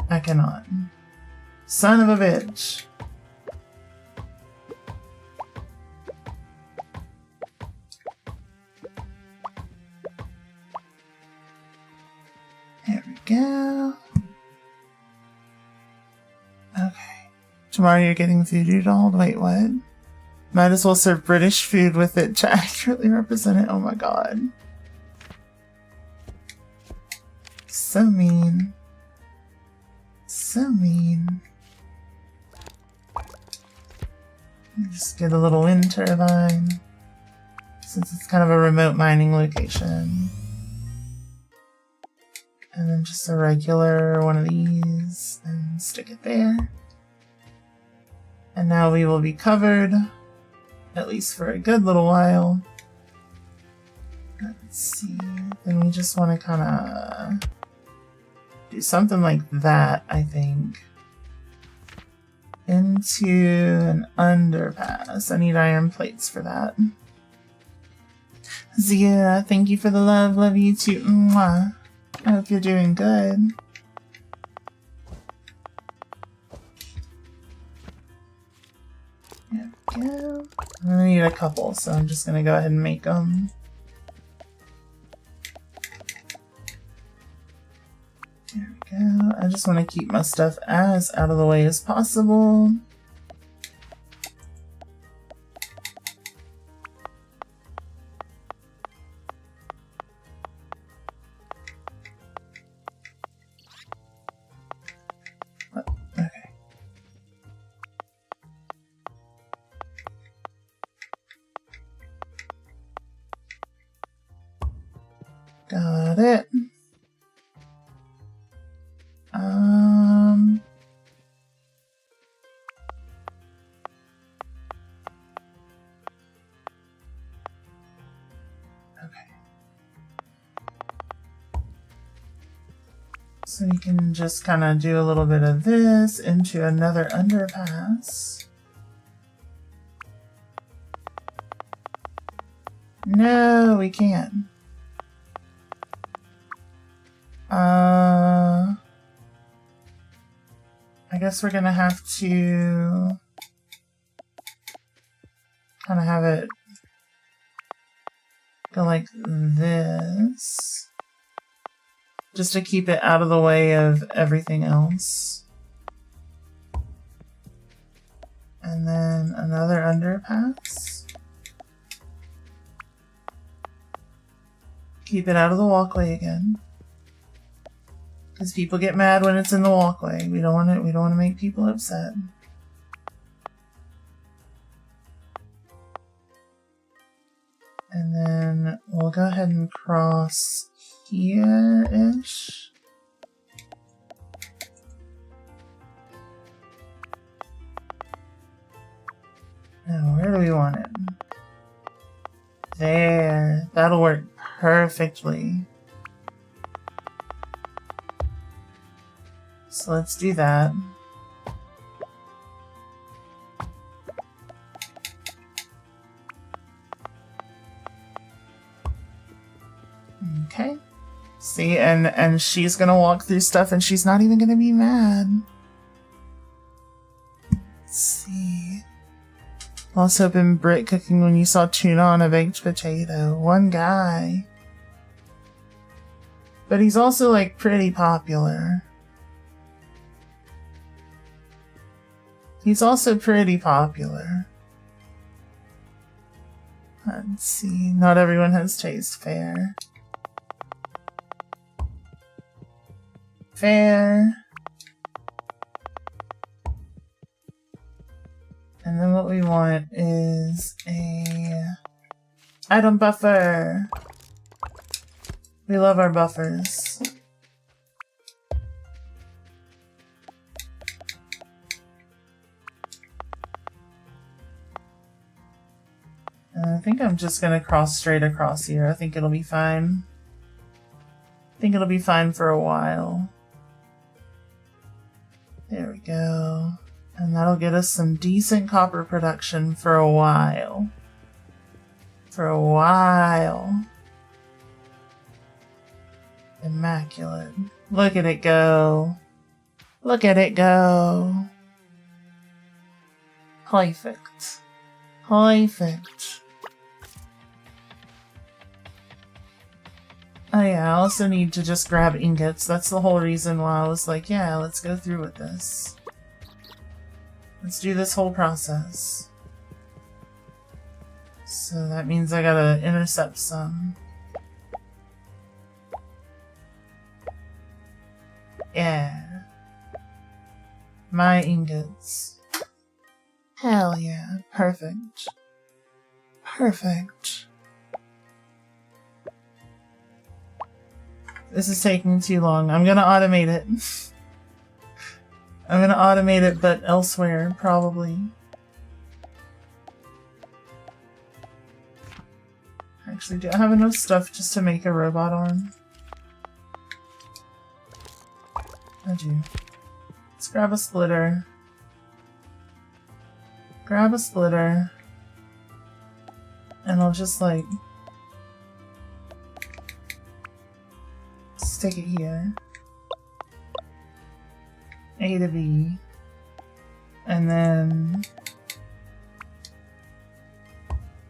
I cannot. Son of a bitch. There we go. Okay. Tomorrow you're getting voodoo dolled? Wait, what? Might as well serve British food with it to accurately represent it. Oh my god. So mean. So mean. Just get a little wind turbine, since it's kind of a remote mining location. And then just a regular one of these, and stick it there. And now we will be covered, at least for a good little while. Let's see, then we just want to kind of do something like that, I think. Into an underpass. I need iron plates for that. Zia, thank you for the love. Love you too. Mwah. I hope you're doing good. There we go. I'm gonna need a couple, so I'm just gonna go ahead and make them. There we go. I just want to keep my stuff as out of the way as possible. Okay. Got it. So we can just kind of do a little bit of this into another underpass. No, we can't. I guess we're gonna have to kind of have it go like this, just to keep it out of the way of everything else. And then another underpass. Keep it out of the walkway again, because people get mad when it's in the walkway. We don't want it. We don't want to make people upset. And then we'll go ahead and cross here-ish. Now, where do we want it? There. That'll work perfectly. So let's do that. Okay. See, and she's gonna walk through stuff and she's not even gonna be mad. Let's see. Lost hope in Brit cooking when you saw tuna on a baked potato. One guy. But he's also, like, pretty popular. He's also pretty popular. Let's see. Not everyone has taste. Fair. Fair. And then what we want is a item buffer. We love our buffers. And I think I'm just gonna cross straight across here. I think it'll be fine. I think it'll be fine for a while. There we go. And that'll get us some decent copper production for a while. For a while. Immaculate. Look at it go. Look at it go. Perfect. Perfect. Oh yeah, I also need to just grab ingots. That's the whole reason why I was like, yeah, let's go through with this. Let's do this whole process. So that means I gotta intercept some. Yeah. My ingots. Hell yeah. Perfect. Perfect. This is taking too long. I'm gonna automate it. I'm gonna automate it, but elsewhere, probably. Actually, do I have enough stuff just to make a robot arm? I do. Let's grab a splitter. Grab a splitter. And I'll just, like, stick it here. A to B. And then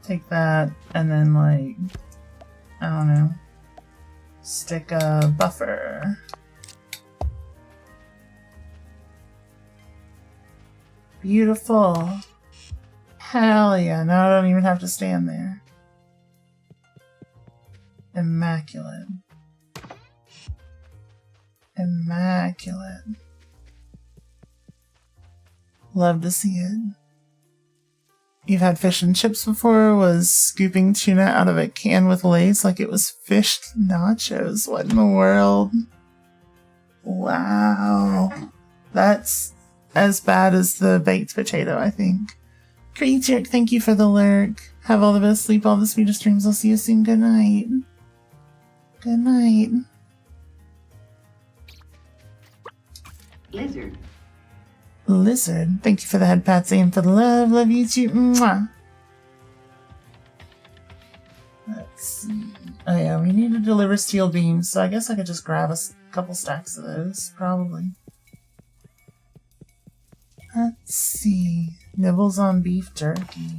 take that and then, like, I don't know, stick a buffer. Beautiful. Hell yeah, now I don't even have to stand there. Immaculate. Immaculate. Love to see it. You've had fish and chips before? Was scooping tuna out of a can with Lay's like it was fish nachos. What in the world? Wow. That's as bad as the baked potato, I think. Creature, thank you for the lurk. Have all the best sleep, all the sweetest dreams. I'll see you soon. Good night. Good night. Lizard. Lizard. Thank you for the head pats and for the love. Love you too. Mwah. Let's see. Oh yeah, we need to deliver steel beams, so I guess I could just grab a couple stacks of those, probably. Let's see. Nibbles on beef jerky.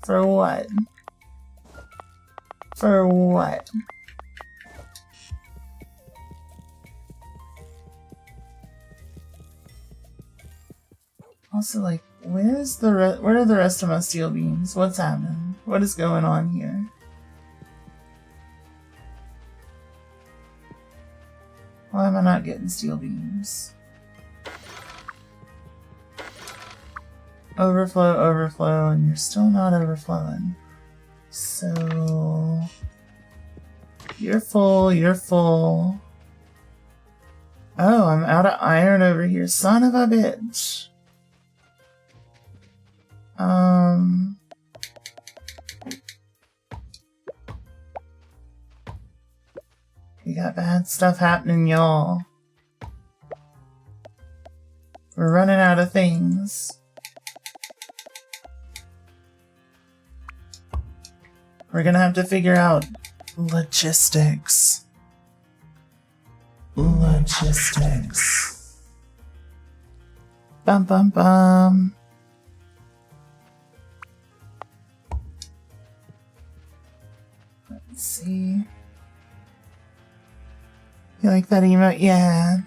For what? For what? Also, like, where are the rest of my steel beams? What's happening? What is going on here? Why am I not getting steel beams? Overflow, overflow, and you're still not overflowing. So... You're full, you're full. Oh, I'm out of iron over here. Son of a bitch. We got bad stuff happening, y'all. We're running out of things. We're gonna have to figure out logistics. Logistics. Bum bum bum. Let's see. You like that emote? Yeah.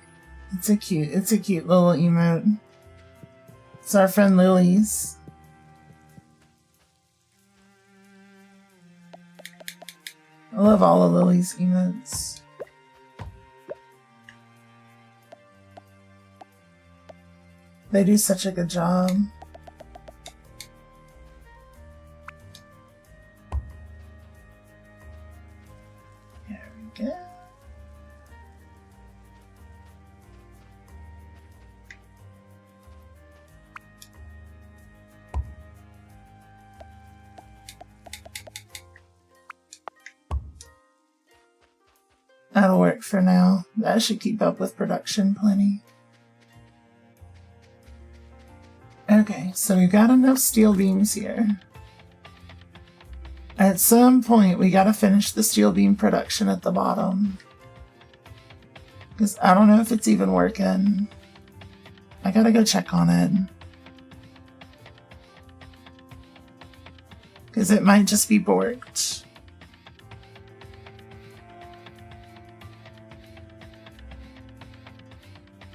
It's a cute little emote. It's our friend Lily's. I love all of Lily's emotes. They do such a good job. There we go. That'll work for now. That should keep up with production plenty. Okay, so we've got enough steel beams here. At some point, we gotta finish the steel beam production at the bottom. Because I don't know if it's even working. I gotta go check on it. Because it might just be borked.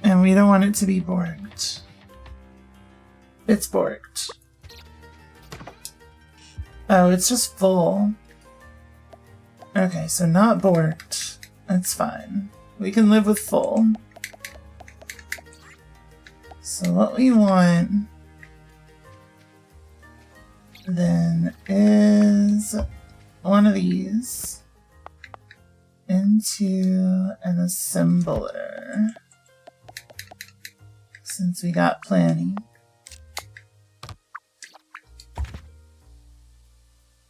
And we don't want it to be borked. It's borked. Oh, it's just full. Okay, so not borked. That's fine. We can live with full. So what we want then is one of these into an assembler, since we got plenty.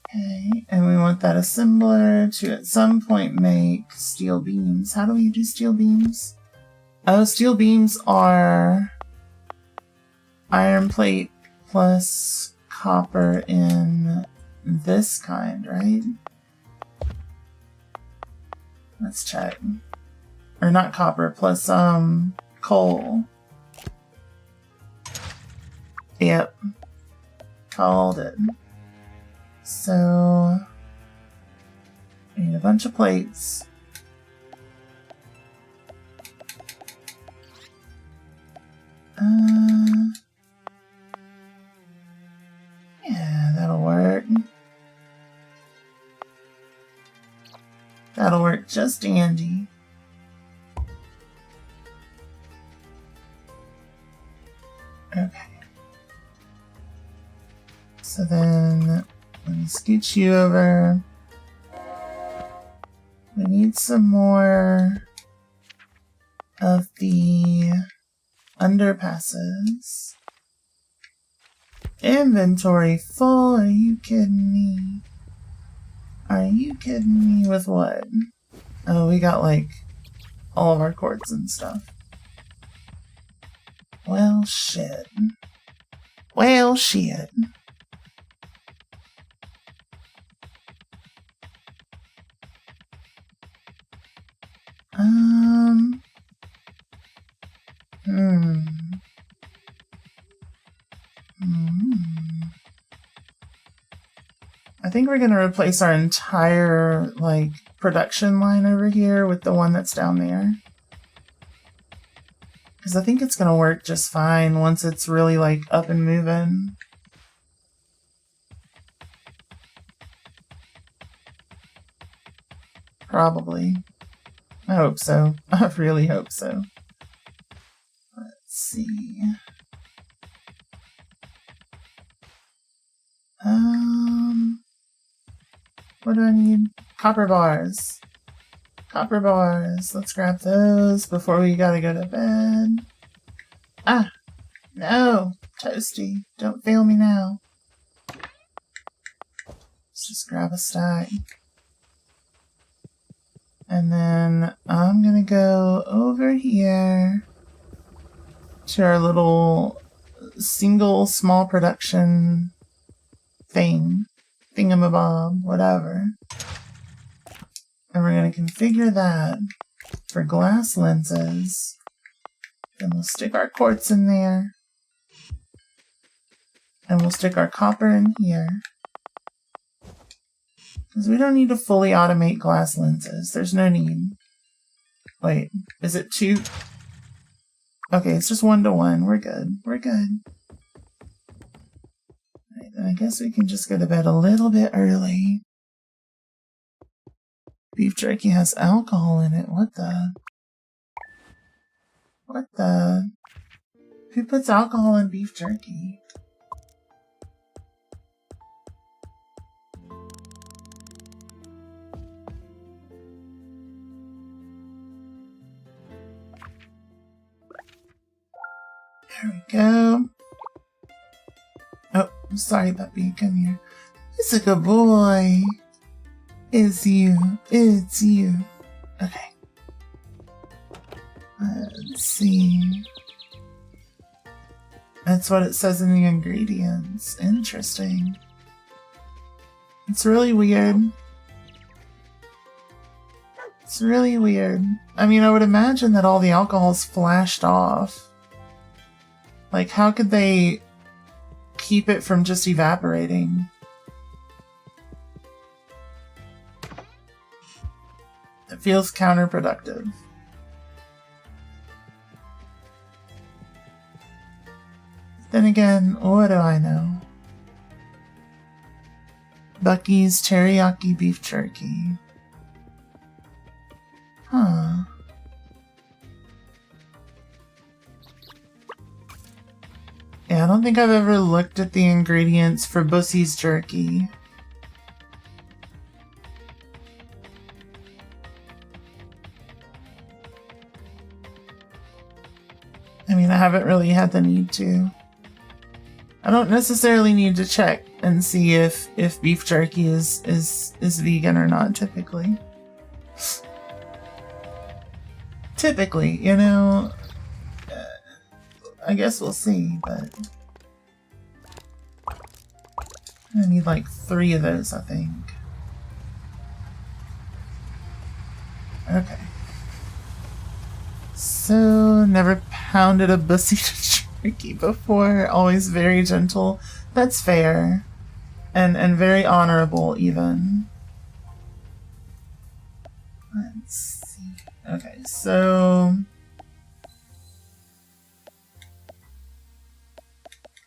Okay, and we want that assembler to at some point make steel beams. How do we do steel beams? Oh, steel beams are iron plate plus copper in this kind, right? Let's check. Or not copper, plus coal. Yep. Called it. So we need a bunch of plates. Yeah, that'll work. That'll work just dandy. Okay. So then, let me scooch you over. We need some more of the underpasses. Inventory full? Are you kidding me? Are you kidding me with what? Oh, we got like all of our quartz and stuff. Well, shit. Well, shit. I think we're gonna replace our entire, like, production line over here with the one that's down there. Because I think it's gonna work just fine once it's really, like, up and moving. Probably. I hope so. I really hope so. Let's see. What do I need? Copper bars. Copper bars. Let's grab those before we gotta go to bed. Ah! No! Toasty. Don't fail me now. Let's just grab a stack. And then I'm gonna go over here to our little single small production thing. Thingamabob, whatever. And we're going to configure that for glass lenses. Then we'll stick our quartz in there. And we'll stick our copper in here. Because we don't need to fully automate glass lenses. There's no need. Wait, is it 2? Okay, it's just 1-to-1. We're good. We're good. Right, then I guess we can just go to bed a little bit early. Beef jerky has alcohol in it. What the? What the? Who puts alcohol in beef jerky? There we go. Oh, I'm sorry, puppy. Come here. It's a good boy. It's you. It's you. Okay. Let's see. That's what it says in the ingredients. Interesting. It's really weird. It's really weird. I mean, I would imagine that all the alcohol's flashed off. Like, how could they keep it from just evaporating? It feels counterproductive. Then again, what do I know? Bucky's teriyaki beef jerky. Huh. Yeah, I don't think I've ever looked at the ingredients for Bussy's jerky. I mean, I haven't really had the need to. I don't necessarily need to check and see if beef jerky is vegan or not, typically. Typically, you know, I guess we'll see, but I need like 3 of those, I think. Okay. So, never pounded a Bussy jerky before. Always very gentle. That's fair. And very honorable, even. Let's see. Okay, so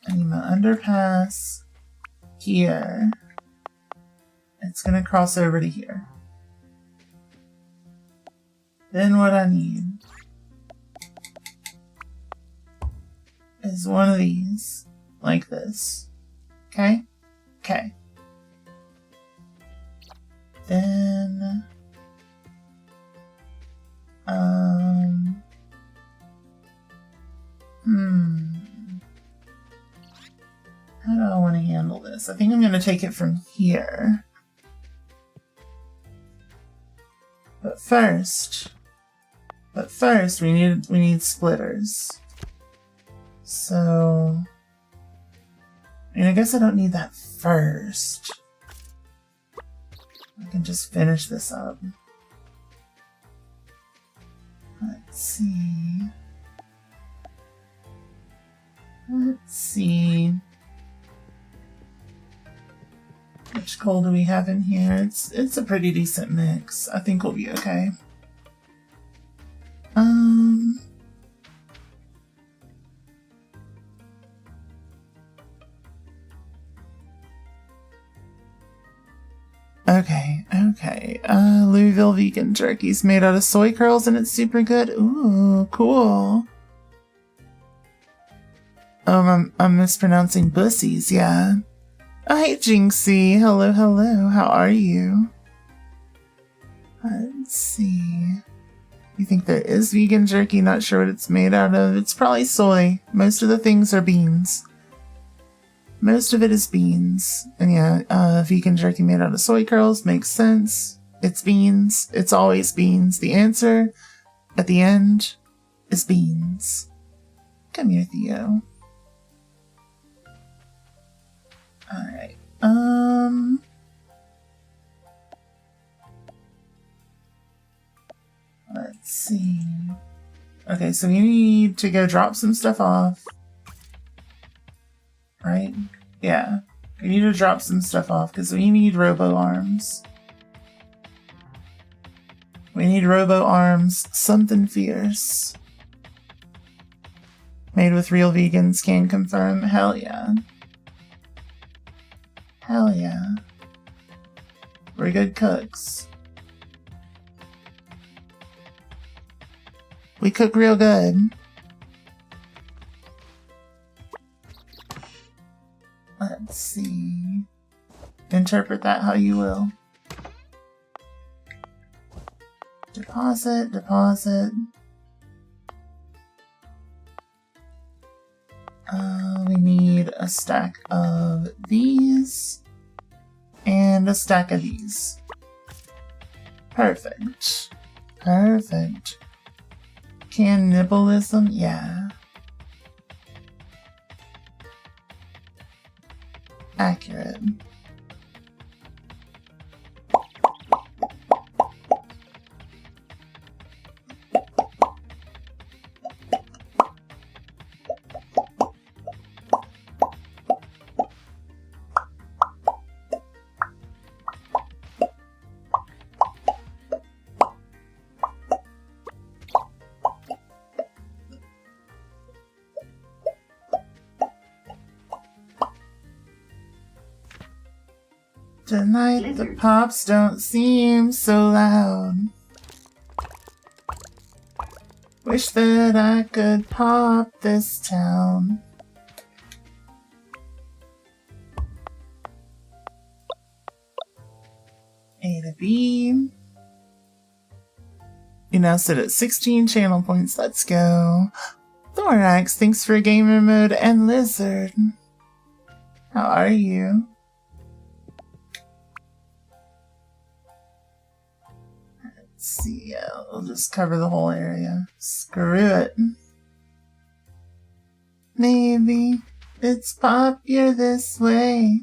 I need my underpass here. It's gonna cross over to here. Then what I need is one of these, like this. Okay? Okay. Then how do I want to handle this? I think I'm going to take it from here. But first we need splitters. So, I mean, I guess I don't need that first. I can just finish this up. Let's see. Let's see. Which coal do we have in here? It's a pretty decent mix. I think we'll be okay. Okay. Louisville vegan jerky's made out of soy curls and it's super good. Ooh, cool. I'm mispronouncing Bussies, yeah. Oh, hey, Jinxie. Hello. How are you? Let's see. You think there is vegan jerky? Not sure what it's made out of. It's probably soy. Most of the things are beans. Most of it is beans. And yeah, vegan jerky made out of soy curls makes sense. It's beans. It's always beans. The answer at the end is beans. Come here, Theo. Alright. Let's see. Okay, so you need to go drop some stuff off. Right? Yeah. You need to drop some stuff off because we need robo arms. We need robo arms. Something fierce. Made with real vegans, can confirm. Hell yeah. Hell yeah. We're good cooks. We cook real good. Let's see. Interpret that how you will. Deposit. We need a stack of these and a stack of these. Perfect. Cannibalism? Yeah. Accurate. Tonight the pops don't seem so loud. Wish that I could pop this town. to be. You now sit at 16 channel points. Let's go. Thorax, thanks for gamer mode. And Lizard, how are you? Let's see. We'll just cover the whole area. Screw it. Maybe it's poppier this way.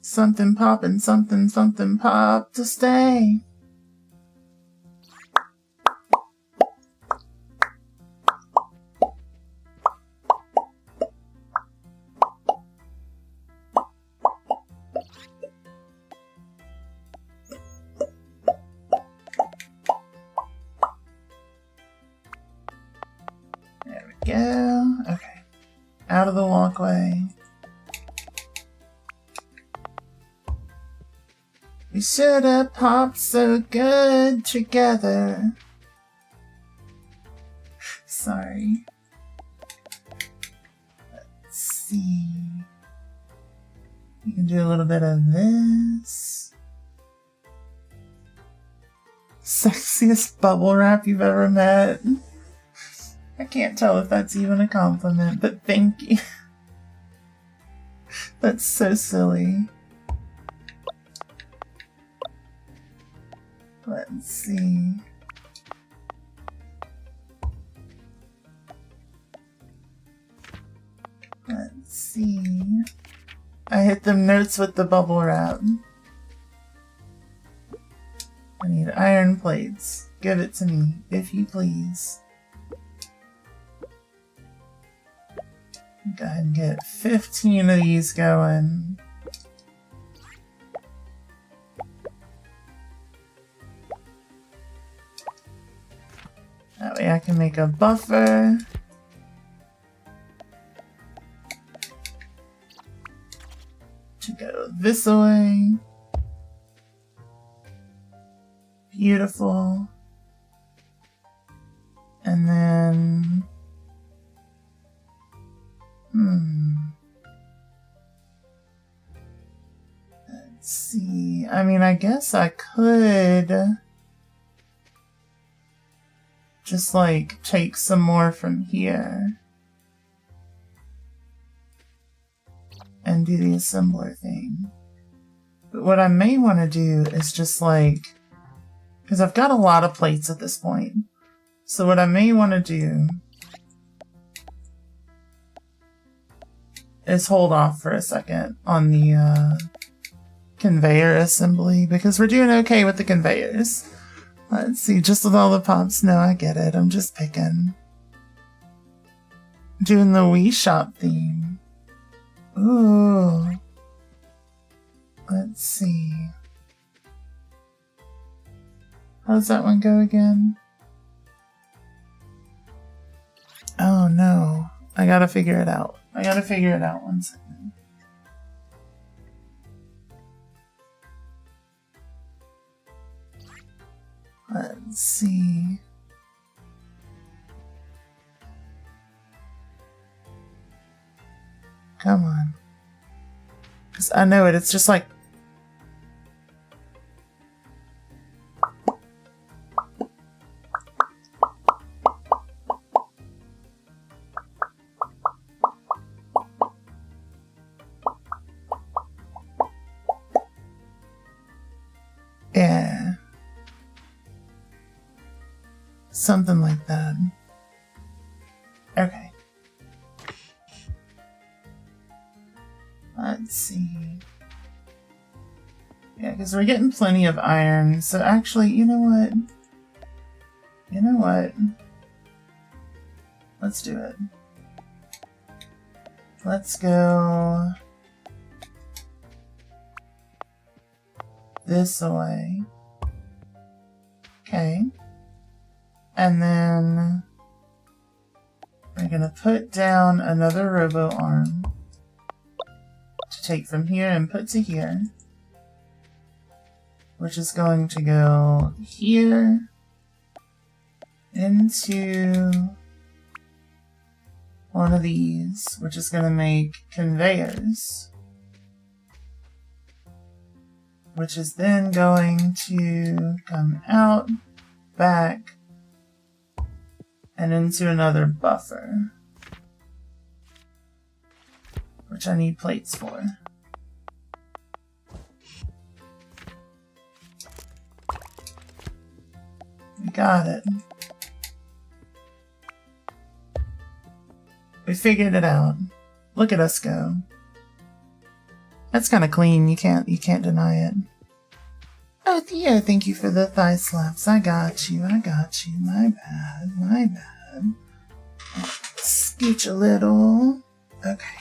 Something poppin', something, something pop to stay. There we go. Okay. Out of the walkway. We should have popped so good together. Sorry. Let's see. You can do a little bit of this. Sexiest bubble wrap you've ever met. I can't tell if that's even a compliment, but thank you. That's so silly. Let's see. Let's see. I hit them notes with the bubble wrap. I need iron plates. Give it to me, if you please. Go ahead and get 15 of these going. That way I can make a buffer. To go this way. Beautiful. And then... Let's see. I mean, I guess I could... just like take some more from here and do the assembler thing. But what I may want to do is just like, because I've got a lot of plates at this point. So what I may want to do is hold off for a second on the conveyor assembly, because we're doing okay with the conveyors. Let's see, just with all the pops. No, I get it. I'm just picking. Doing the Wii Shop theme. Ooh. Let's see. How's that one go again? Oh no. I gotta figure it out. I gotta figure it out 1 second. Let's see. Come on. Because I know it. It's just like... yeah. Something like that. Okay. Let's see. Yeah, because we're getting plenty of iron. So actually, you know what? You know what? Let's do it. Let's go this way. Okay. And then we're going to put down another robo arm to take from here and put to here, which is going to go here into one of these, which is going to make conveyors. which is then going to come out, back, and into another buffer, which I need plates for. We got it. We figured it out. Look at us go. That's kind of clean. You can't deny it. Oh, Theo, thank you for the thigh slaps. I got you. My bad. Scooch a little. Okay.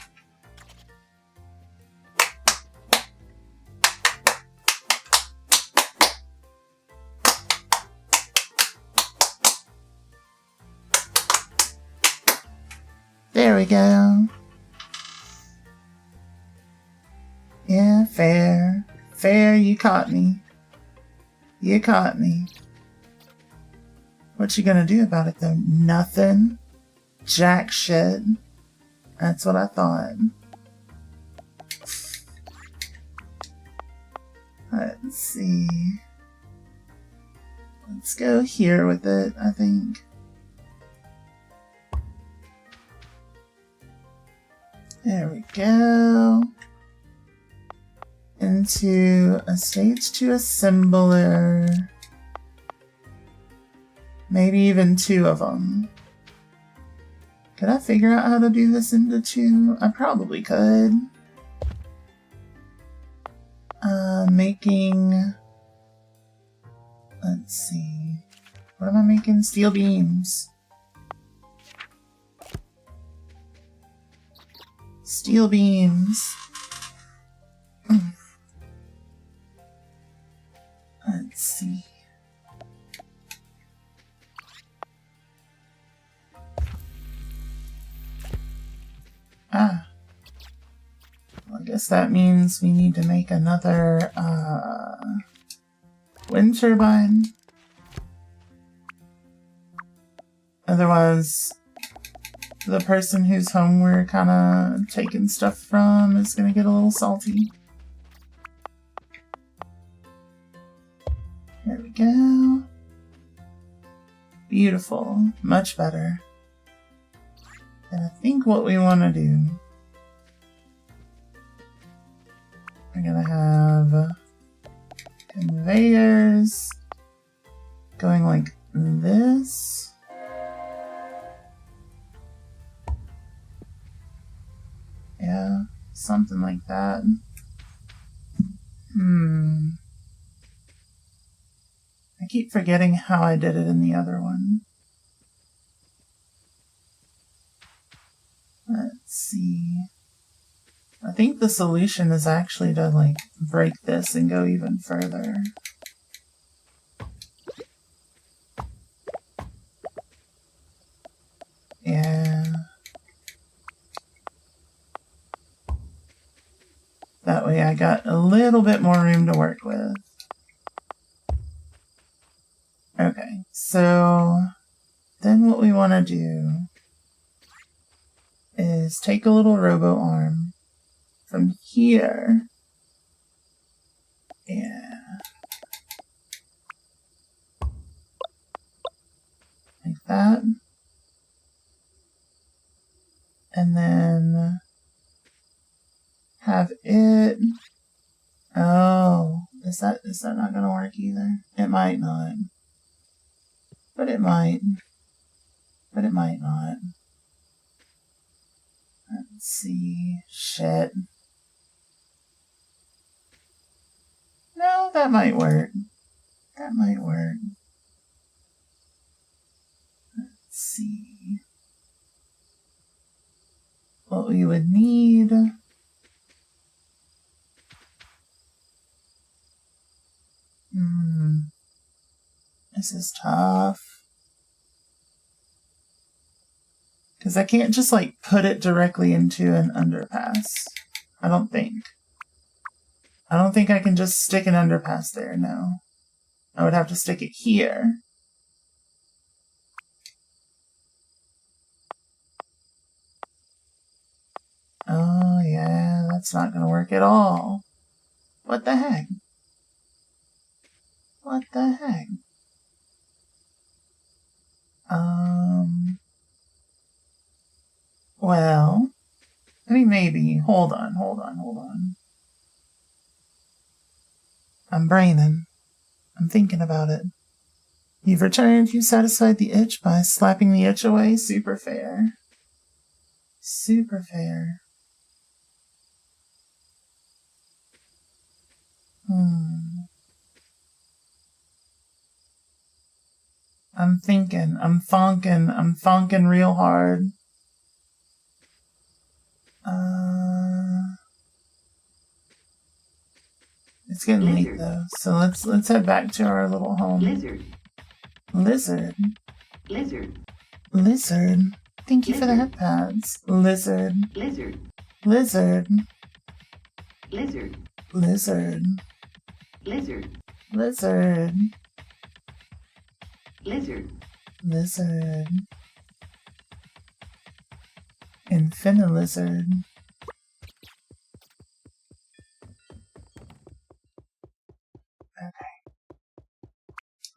There we go. Yeah, fair. Fair, you caught me. You caught me. What you gonna do about it though? Nothing. Jack shit. That's what I thought. Let's see. Let's go here with it, I think. There we go. Into a stage 2 assembler. Maybe even 2 of them. Could I figure out how to do this into 2? I probably could. Making... Let's see. What am I making? Steel beams. Steel beams. Let's see. Ah. Well, I guess that means we need to make another wind turbine. Otherwise, the person whose home we're kind of taking stuff from is going to get a little salty. There we go. Beautiful. Much better. And I think what we want to do, we're going to have conveyors going like this. Yeah, something like that. I keep forgetting how I did it in the other one. Let's see. I think the solution is actually to like break this and go even further. Yeah. That way I got a little bit more room to work with. Okay, so then what we want to do is take a little robo arm from here. Yeah. Like that. And then have it... Oh, is that not going to work either? It might not. But it might. But it might not. Let's see. Shit. No, that might work. That might work. Let's see. What we would need... This is tough. Because I can't just like put it directly into an underpass. I don't think I can just stick an underpass there, no. I would have to stick it here. Oh yeah, that's not gonna work at all. What the heck? What the heck? Well, I mean, maybe. Hold on. I'm braining. I'm thinking about it. You've returned. You satisfied the itch by slapping the itch away. Super fair. Super fair. I'm thinking. I'm thonking real hard. It's getting late though, so let's head back to our little home. Lizard. Thank you for the head pads. Lizard. Lizard. Infinilizard.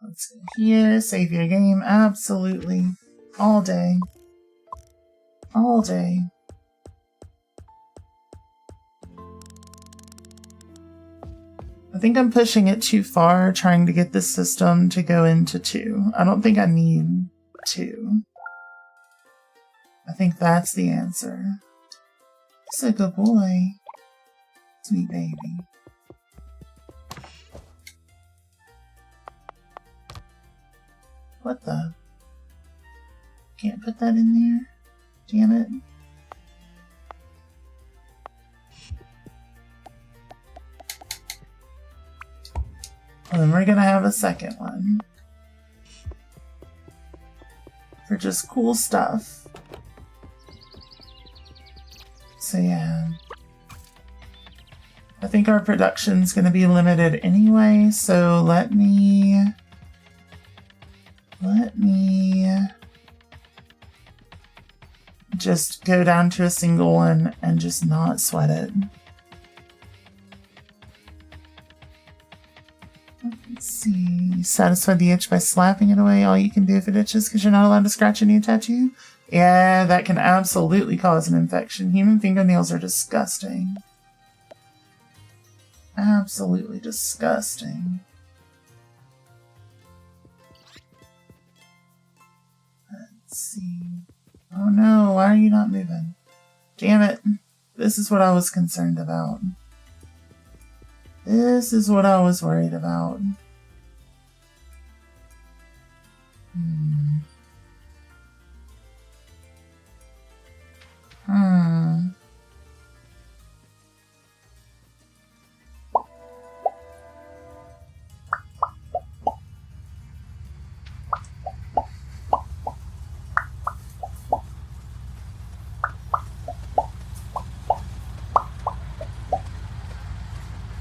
Let's go here, save your game, absolutely. All day. All day. I think I'm pushing it too far, trying to get this system to go into 2. I don't think I need 2. I think that's the answer. He's a good boy. Sweet baby. What the? Can't put that in there? Damn it. Well, then we're gonna have a second one. For just cool stuff. So yeah. I think our production's gonna be limited anyway, so let me just go down to a single one and just not sweat it. Let's see. Satisfy the itch by slapping it away. All you can do if it itches because you're not allowed to scratch a new tattoo. Yeah, that can absolutely cause an infection. Human fingernails are disgusting. Absolutely disgusting. Let's see. Oh no, why are you not moving? Damn it. This is what I was concerned about. This is what I was worried about.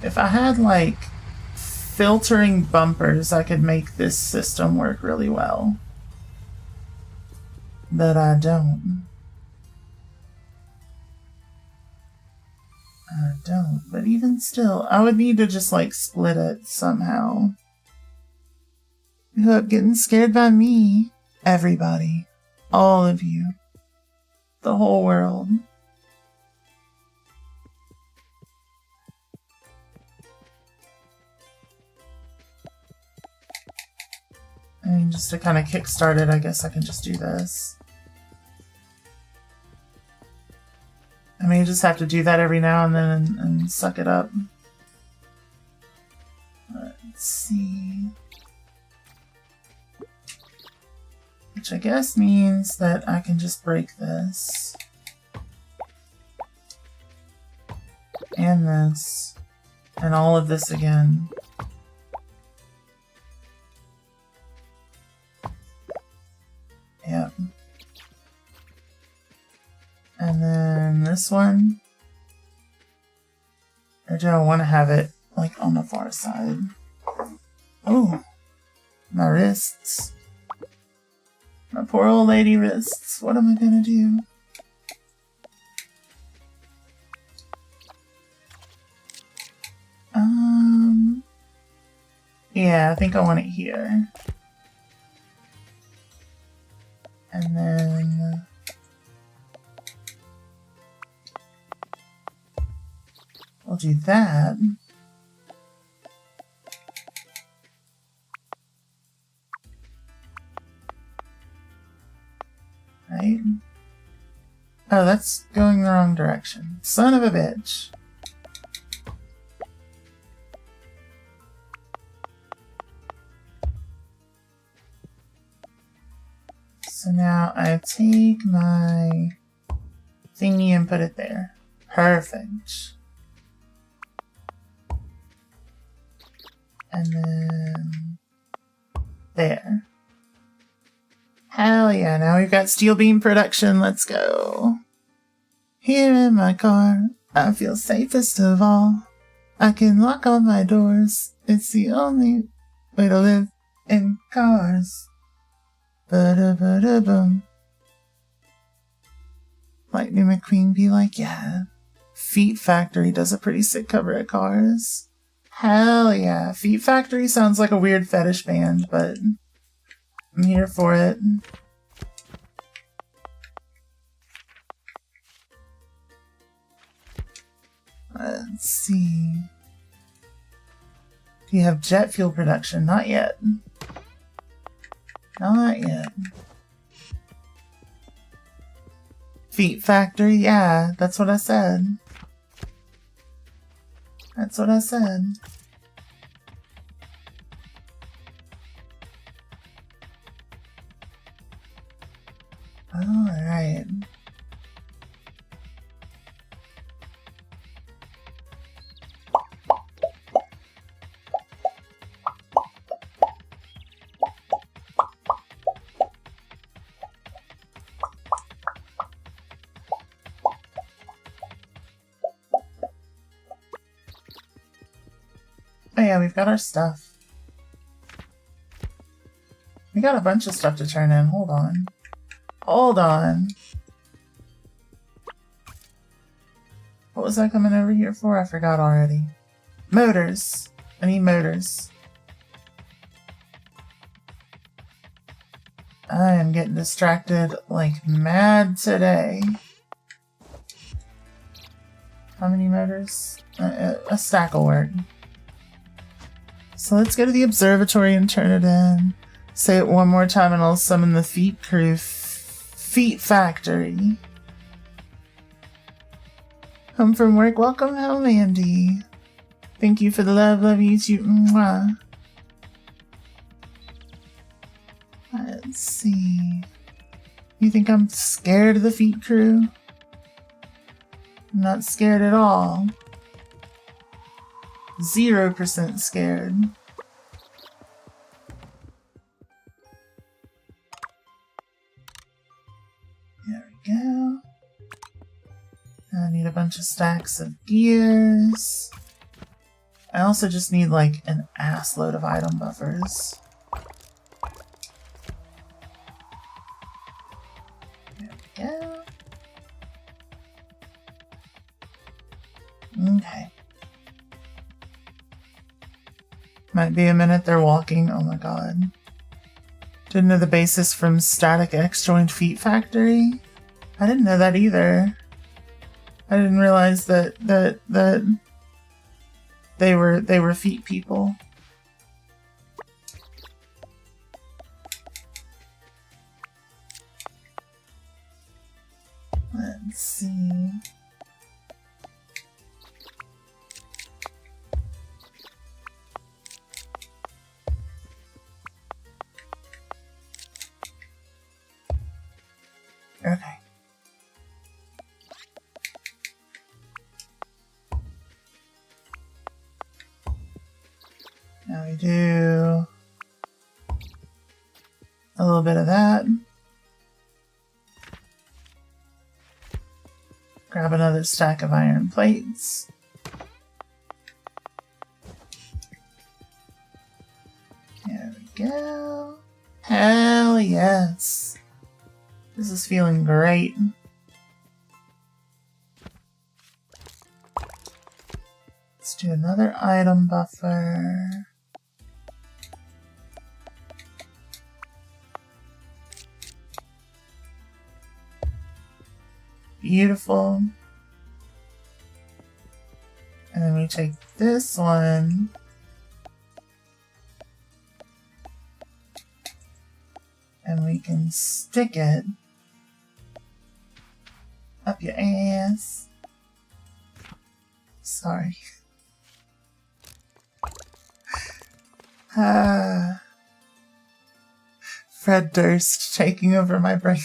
If I had, like, filtering bumpers, I could make this system work really well. But I don't. But even still, I would need to just, like, split it somehow. Look, getting scared by me. Everybody. All of you. The whole world. I mean, just to kind of kickstart it, I guess I can just do this. I mean, you just have to do that every now and then and suck it up. Let's see. Which I guess means that I can just break this. And this. And all of this again. Yep. And then this one. Or do I want to have it like on the far side? Oh, my wrists. My poor old lady wrists. What am I gonna do? Yeah, I think I want it here. And then we'll do that. Right? Oh, that's going the wrong direction. Son of a bitch. So now I take my thingy and put it there. Perfect. And then there. Hell yeah, now we've got steel beam production. Let's go. Here in my car, I feel safest of all. I can lock all my doors. It's the only way to live in cars. Ba-da-ba-da-bum. Lightning McQueen be like, yeah. Feet Factory does a pretty sick cover of Cars. Hell yeah. Feet Factory sounds like a weird fetish band, but I'm here for it. Let's see. Do you have jet fuel production? Not yet. Not yet. Feet Factory? Yeah, that's what I said. That's what I said. Alright. Oh yeah, we've got our stuff. We got a bunch of stuff to turn in. Hold on. Hold on. What was I coming over here for? I forgot already. Motors. I need motors. I am getting distracted like mad today. How many motors? A stack will work. So let's go to the observatory and turn it in. Say it one more time and I'll summon the Feet Crew. Feet Factory. Home from work. Welcome home, Andy. Thank you for the love. Love you too. Mwah. Let's see. You think I'm scared of the Feet Crew? I'm not scared at all. 0% scared. There we go. I need a bunch of stacks of gears. I also just need like an ass load of item buffers. There we go. Okay. Might be a minute they're walking. Oh my god. Didn't know the basis from Static X joined Feet Factory. I didn't know that either. I didn't realize that they were feet people. Let's see. Okay. Now we do a little bit of that. Grab another stack of iron plates. There we go. Hell yes. This is feeling great. Let's do another item buffer. Beautiful. And then we take this one. And we can stick it up your ass. Sorry. Fred Durst taking over my brain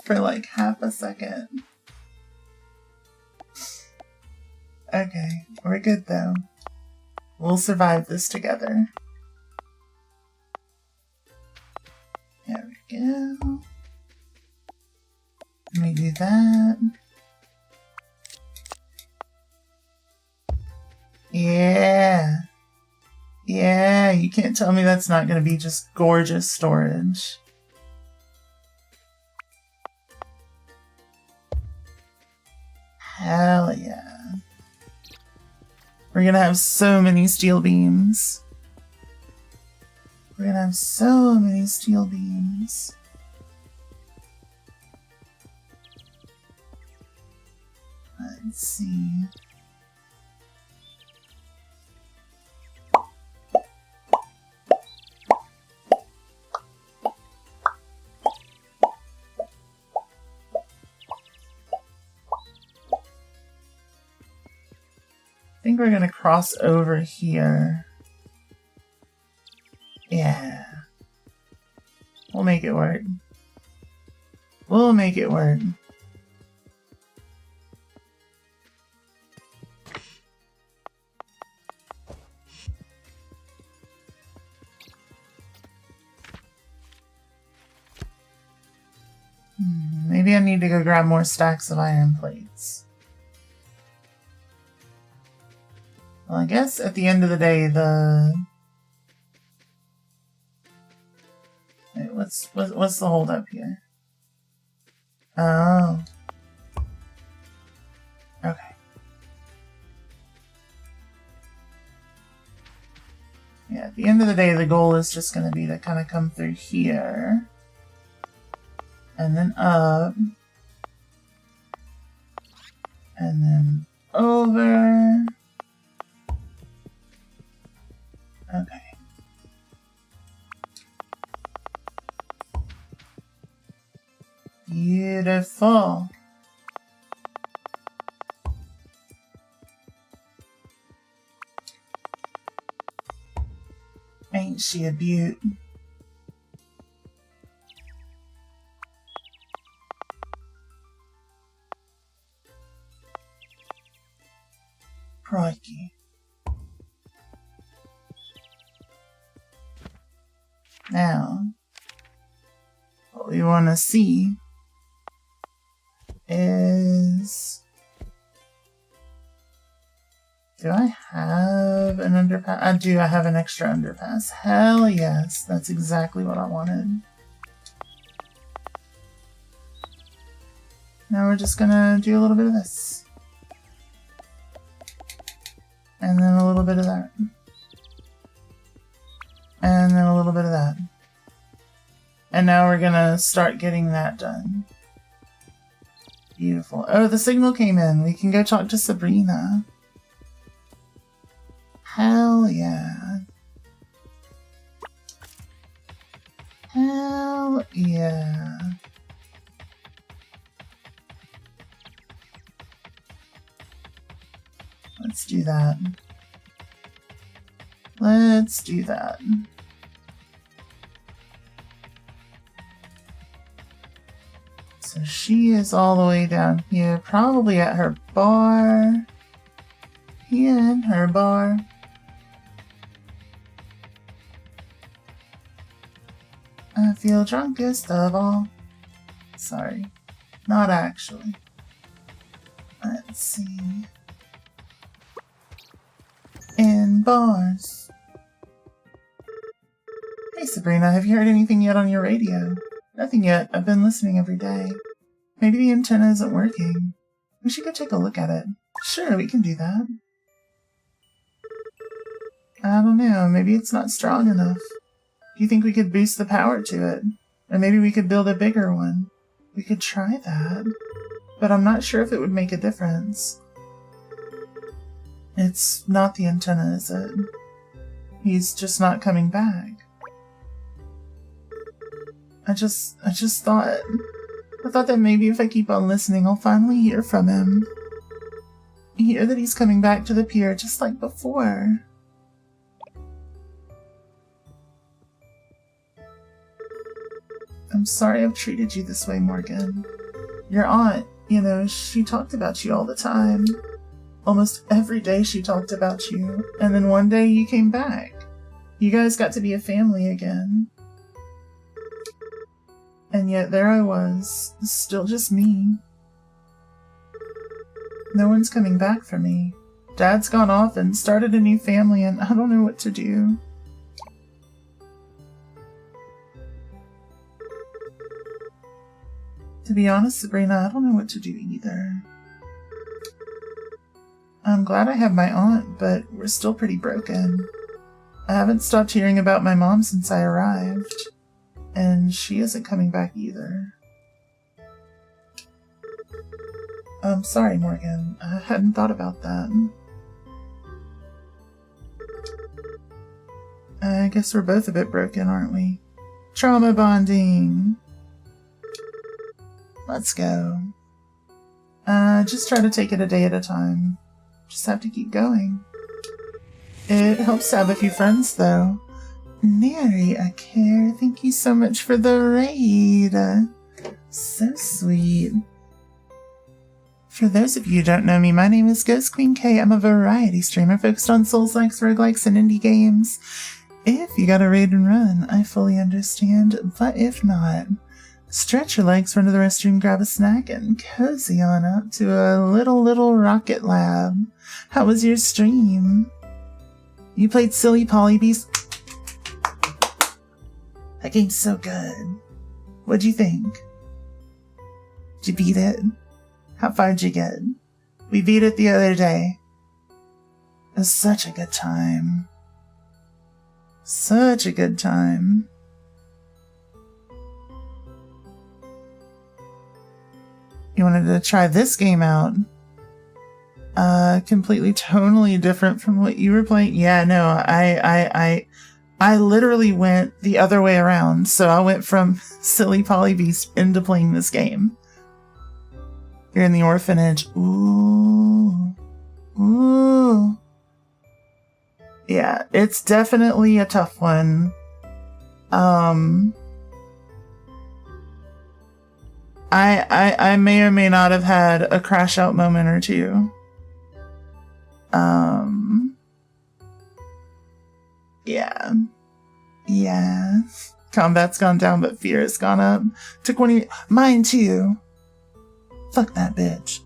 for like half a second. Okay, we're good though. We'll survive this together. There we go. Let me do that. Yeah. Yeah, you can't tell me that's not going to be just gorgeous storage. Hell yeah. We're going to have so many steel beams. We're going to have so many steel beams. Let's see. I think we're going to cross over here. Yeah. We'll make it work. We'll make it work. Maybe I need to go grab more stacks of iron plates. Well, I guess at the end of the day, Wait, what's the hold up here? Oh. Okay. Yeah, at the end of the day, the goal is just going to be to kind of come through here. And then up. And then over. Okay. Beautiful. Ain't she a beaut? Crikey. Now, what we want to see is... Do I have an underpass? I do, I have an extra underpass. Hell yes, that's exactly what I wanted. Now we're just gonna do a little bit of this. And then a little bit of that. And then a little bit of that. And now we're gonna start getting that done. Beautiful. Oh, the signal came in. We can go talk to Sabrina. Hell yeah. Hell yeah. Let's do that. Let's do that. So she is all the way down here, probably at her bar. Here in her bar. I feel drunkest of all. Sorry, not actually. Let's see. In bars. Hey Sabrina, have you heard anything yet on your radio? Nothing yet. I've been listening every day. Maybe the antenna isn't working. We should go take a look at it. Sure, we can do that. I don't know, maybe it's not strong enough. Do you think we could boost the power to it? Or maybe we could build a bigger one. We could try that. but I'm not sure if it would make a difference. It's not the antenna, is it? He's just not coming back. I thought that maybe if I keep on listening, I'll finally hear from him. Hear that he's coming back to the pier just like before. I'm sorry I've treated you this way, Morgan. Your aunt, you know, she talked about you all the time. Almost every day she talked about you. And then one day you came back. You guys got to be a family again. And yet there I was, still just me. No one's coming back for me. Dad's gone off and started a new family and I don't know what to do. To be honest, Sabrina, I don't know what to do either. I'm glad I have my aunt, but we're still pretty broken. I haven't stopped hearing about my mom since I arrived. And she isn't coming back either. I'm sorry, Morgan. I hadn't thought about that. I guess we're both a bit broken, aren't we? Trauma bonding! Let's go. Just try to take it a day at a time. Just have to keep going. It helps to have a few friends, though. Nary a care. Thank you so much for the raid. So sweet. For those of you who don't know me, my name is Ghost Queen K. I'm a variety streamer focused on Souls-likes, roguelikes, and indie games. If you got a raid and run, I fully understand, but if not, stretch your legs, run to the restroom, grab a snack, and cozy on up to a little rocket lab. How was your stream? You played Silly Polybeast? That game's so good. What'd you think? Did you beat it? How far did you get? We beat it the other day. It was such a good time. Such a good time. You wanted to try this game out. Completely totally different from what you were playing. Yeah, no, I literally went the other way around. So I went from Silly Polybeast into playing this game. You're in the orphanage. Ooh. Ooh. Yeah, it's definitely a tough one. I may or may not have had a crash out moment or two. Yeah. Yeah. Combat's gone down, but fear has gone up. Took one of mine too. Fuck that bitch.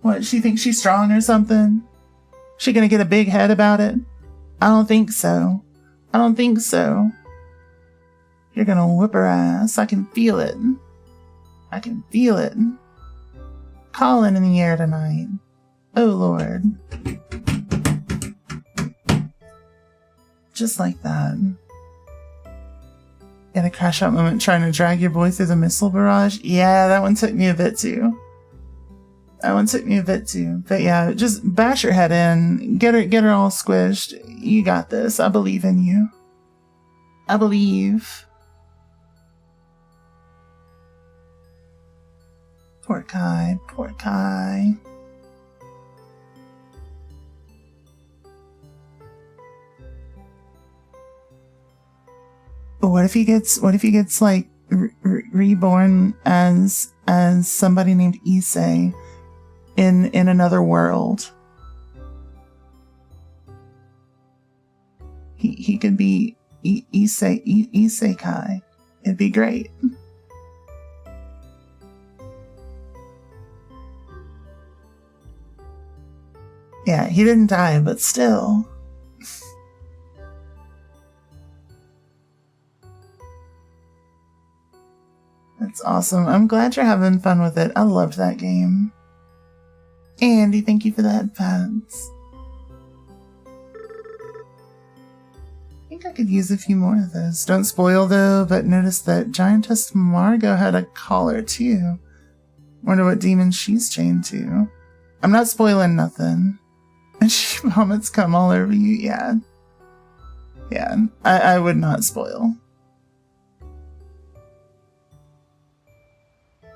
What, she thinks she's strong or something? She gonna get a big head about it? I don't think so. I don't think so. You're gonna whip her ass. I can feel it. I can feel it. Calling in the air tonight. Oh Lord. Just like that. In a crash out moment trying to drag your boy through the missile barrage. Yeah, that one took me a bit too. That one took me a bit too. But yeah, just bash her head in. Get her all squished. You got this. I believe in you. I believe. Poor Kai. Poor Kai. But what if he gets like reborn as somebody named Issei in another world? He could be Issei Kai. It'd be great. Yeah, he didn't die, but still. That's awesome. I'm glad you're having fun with it. I loved that game. Andy, thank you for the headphones. think I could use a few more of those. Don't spoil though, but notice that Giantess Margot had a collar too. Wonder what demon she's chained to. I'm not spoiling nothing. And she vomits cum all over you, yeah. Yeah, I would not spoil.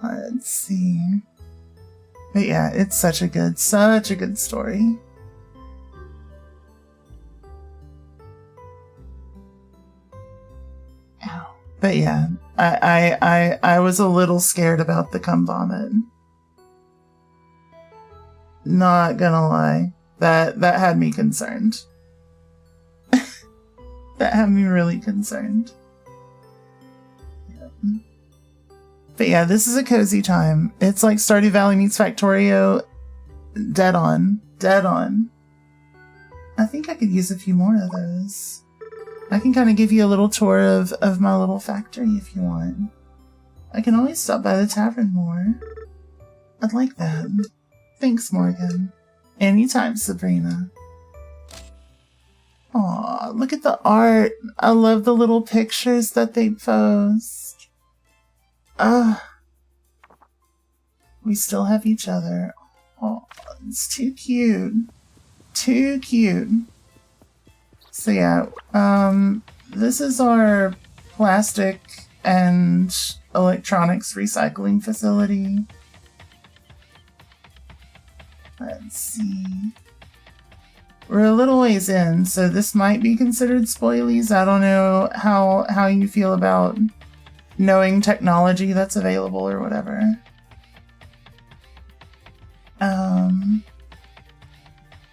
Let's see. But yeah, it's such a good story. Ow. But yeah, I was a little scared about the cum vomit. Not gonna lie. That had me concerned. That had me really concerned. Yeah. But yeah, this is a cozy time. It's like Stardew Valley meets Factorio. Dead on. Dead on. I think I could use a few more of those. I can kind of give you a little tour of my little factory if you want. I can always stop by the tavern more. I'd like that. Thanks, Morgan. Anytime, Sabrina. Aw, look at the art. I love the little pictures that they post. We still have each other. Oh, it's too cute. Too cute. So yeah, this is our plastic and electronics recycling facility. Let's see. We're a little ways in, so this might be considered spoilies. I don't know how you feel about knowing technology that's available or whatever.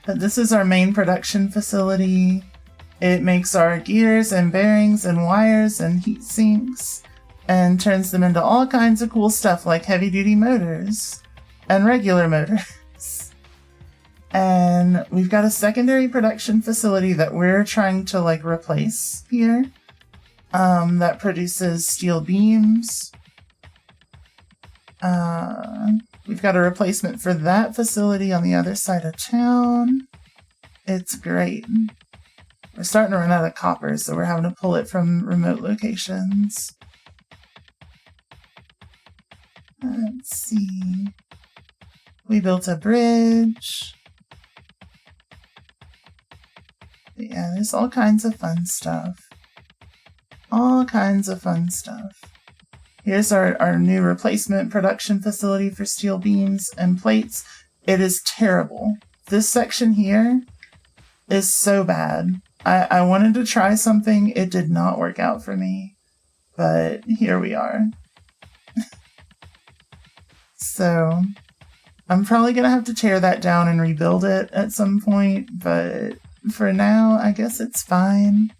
But this is our main production facility. It makes our gears and bearings and wires and heat sinks and turns them into all kinds of cool stuff like heavy-duty motors and regular motors. And we've got a secondary production facility that we're trying to like replace here that produces steel beams. We've got a replacement for that facility on the other side of town. It's great. We're starting to run out of copper, so we're having to pull it from remote locations. Let's see. We built a bridge. But yeah, there's all kinds of fun stuff. All kinds of fun stuff. Here's our new replacement production facility for steel beams and plates. It is terrible. This section here is so bad. I wanted to try something. It did not work out for me. But here we are. So I'm probably going to have to tear that down and rebuild it at some point. But for now, I guess it's fine.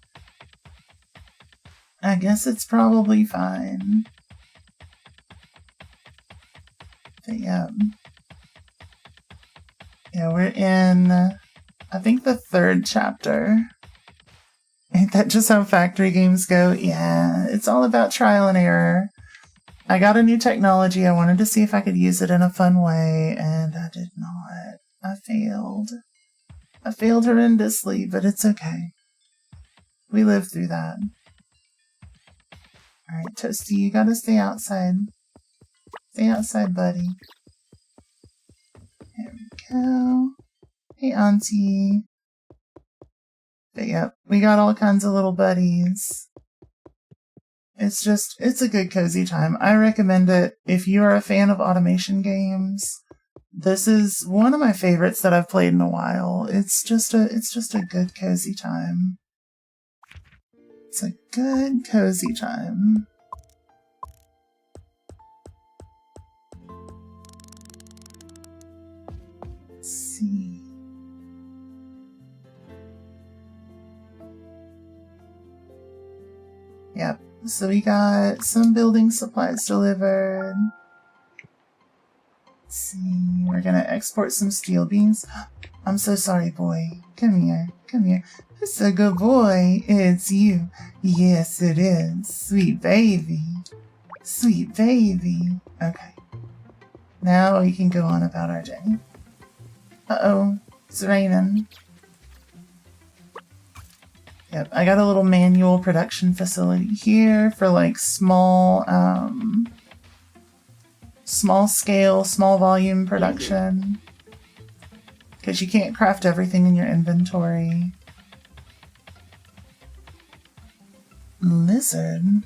I guess it's probably fine. But yeah. Yeah, we're in, I think, the 3rd chapter. Ain't that just how factory games go? Yeah, it's all about trial and error. I got a new technology. I wanted to see if I could use it in a fun way, and I did not. I failed. I failed horrendously, but it's okay. We lived through that. Alright, Toasty, you gotta stay outside. Stay outside, buddy. There we go. Hey, Auntie. But yep, we got all kinds of little buddies. It's a good cozy time. I recommend it if you are a fan of automation games. This is one of my favorites that I've played in a while. It's just a good cozy time. It's a good cozy time. Let's see. Yep, so we got some building supplies delivered. Let's see, we're gonna export some steel beams. I'm so sorry, boy. Come here, come here. It's a good boy. It's you. Yes, it is. Sweet baby. Sweet baby. Okay. Now we can go on about our day. Uh-oh, it's raining. Yep, I got a little manual production facility here for like small scale, small volume production. Because you can't craft everything in your inventory. Lizard.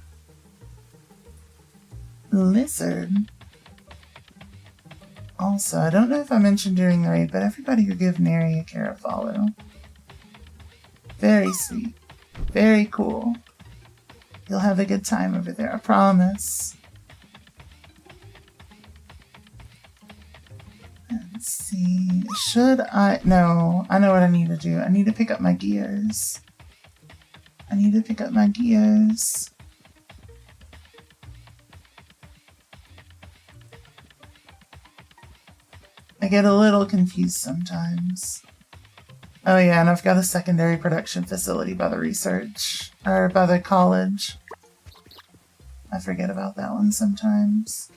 Also, I don't know if I mentioned during the raid, but everybody who give Neri a care follow. Very sweet. Very cool. You'll have a good time over there, I promise. Let's see. Should I? No, I know what I need to do. I need to pick up my gears. I get a little confused sometimes. Oh yeah, and I've got a secondary production facility by the research, or by the college. I forget about that one sometimes.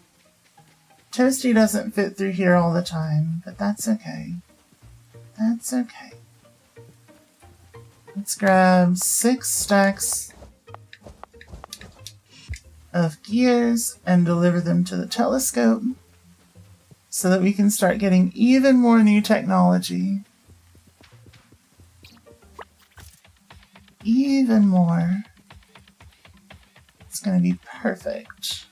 Toasty doesn't fit through here all the time, but that's okay. That's okay. Let's grab 6 stacks of gears and deliver them to the telescope so that we can start getting even more new technology. Even more. It's going to be perfect.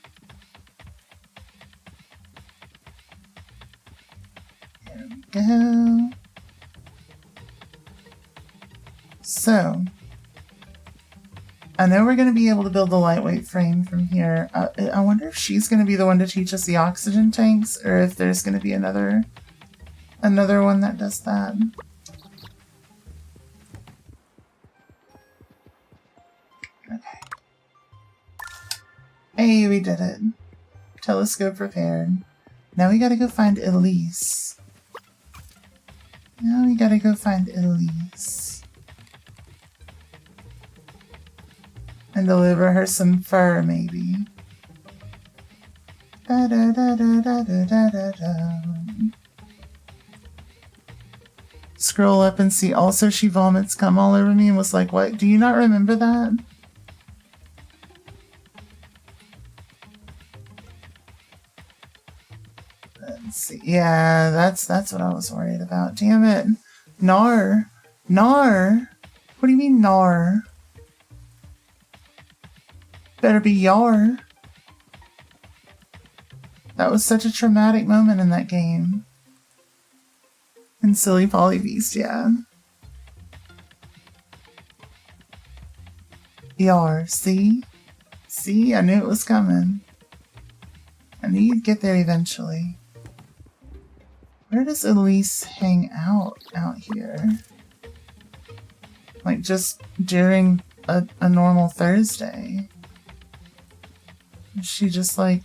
There we go. So, I know we're going to be able to build the lightweight frame from here. I wonder if she's going to be the one to teach us the oxygen tanks, or if there's going to be another one that does that. Okay. Hey, we did it. Telescope repaired. Now we gotta go find Elise. And deliver her some fur, maybe. Scroll up and see. Also, she vomits cum all over me and was like, what? Do you not remember that? Let's see. Yeah, that's what I was worried about. Damn it. Nar. What do you mean, Nar? Better be Yar. That was such a traumatic moment in that game. And Silly Polybeast, yeah. Yar, see? See? I knew it was coming. I knew you'd get there eventually. Where does Elise hang out here? Like, just during a normal Thursday? Is she just, like,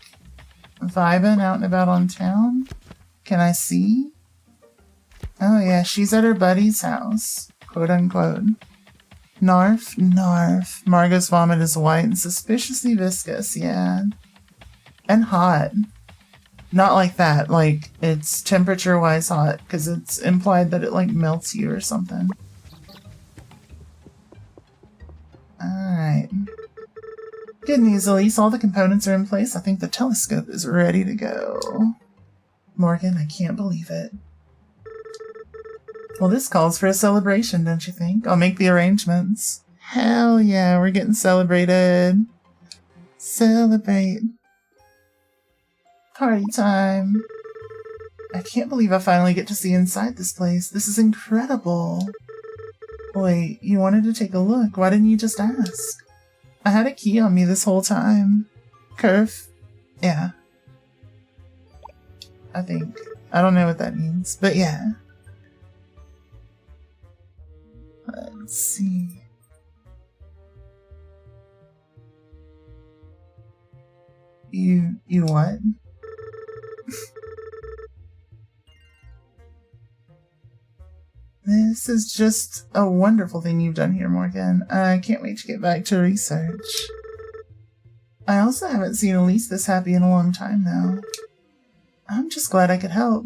vibing out and about on town? Can I see? Oh, yeah, she's at her buddy's house. Quote, unquote. Narf? Margot's vomit is white and suspiciously viscous, yeah. And hot. Not like that, like, it's temperature-wise hot, because it's implied that it, like, melts you or something. Alright. Good news, Elise. All the components are in place. I think the telescope is ready to go. Morgan, I can't believe it. Well, this calls for a celebration, don't you think? I'll make the arrangements. Hell yeah, we're getting celebrated. Celebrate. Party time. I can't believe I finally get to see inside this place. This is incredible. Wait, you wanted to take a look. Why didn't you just ask? I had a key on me this whole time. Curve? Yeah. I think. I don't know what that means, but yeah. Let's see. You what? This is just a wonderful thing you've done here, Morgan. I can't wait to get back to research. I also haven't seen Elise this happy in a long time now. I'm just glad I could help.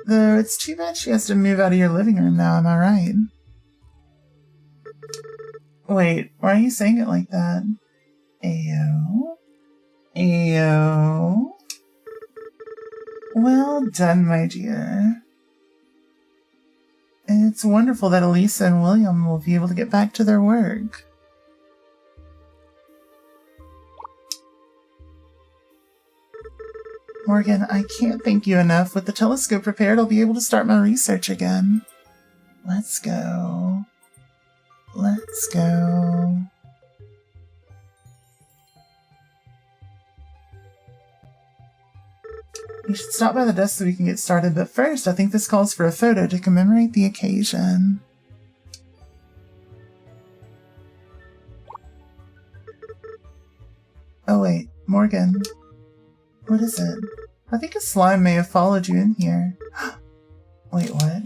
Though it's too bad she has to move out of your living room now, am I right? Wait, why are you saying it like that? Ayo. Ayo. Well done, my dear. It's wonderful that Elisa and William will be able to get back to their work. Morgan, I can't thank you enough. With the telescope prepared, I'll be able to start my research again. Let's go. Let's go. You should stop by the desk so we can get started, but first, I think this calls for a photo to commemorate the occasion. Oh wait, Morgan. What is it? I think a slime may have followed you in here. Wait, what?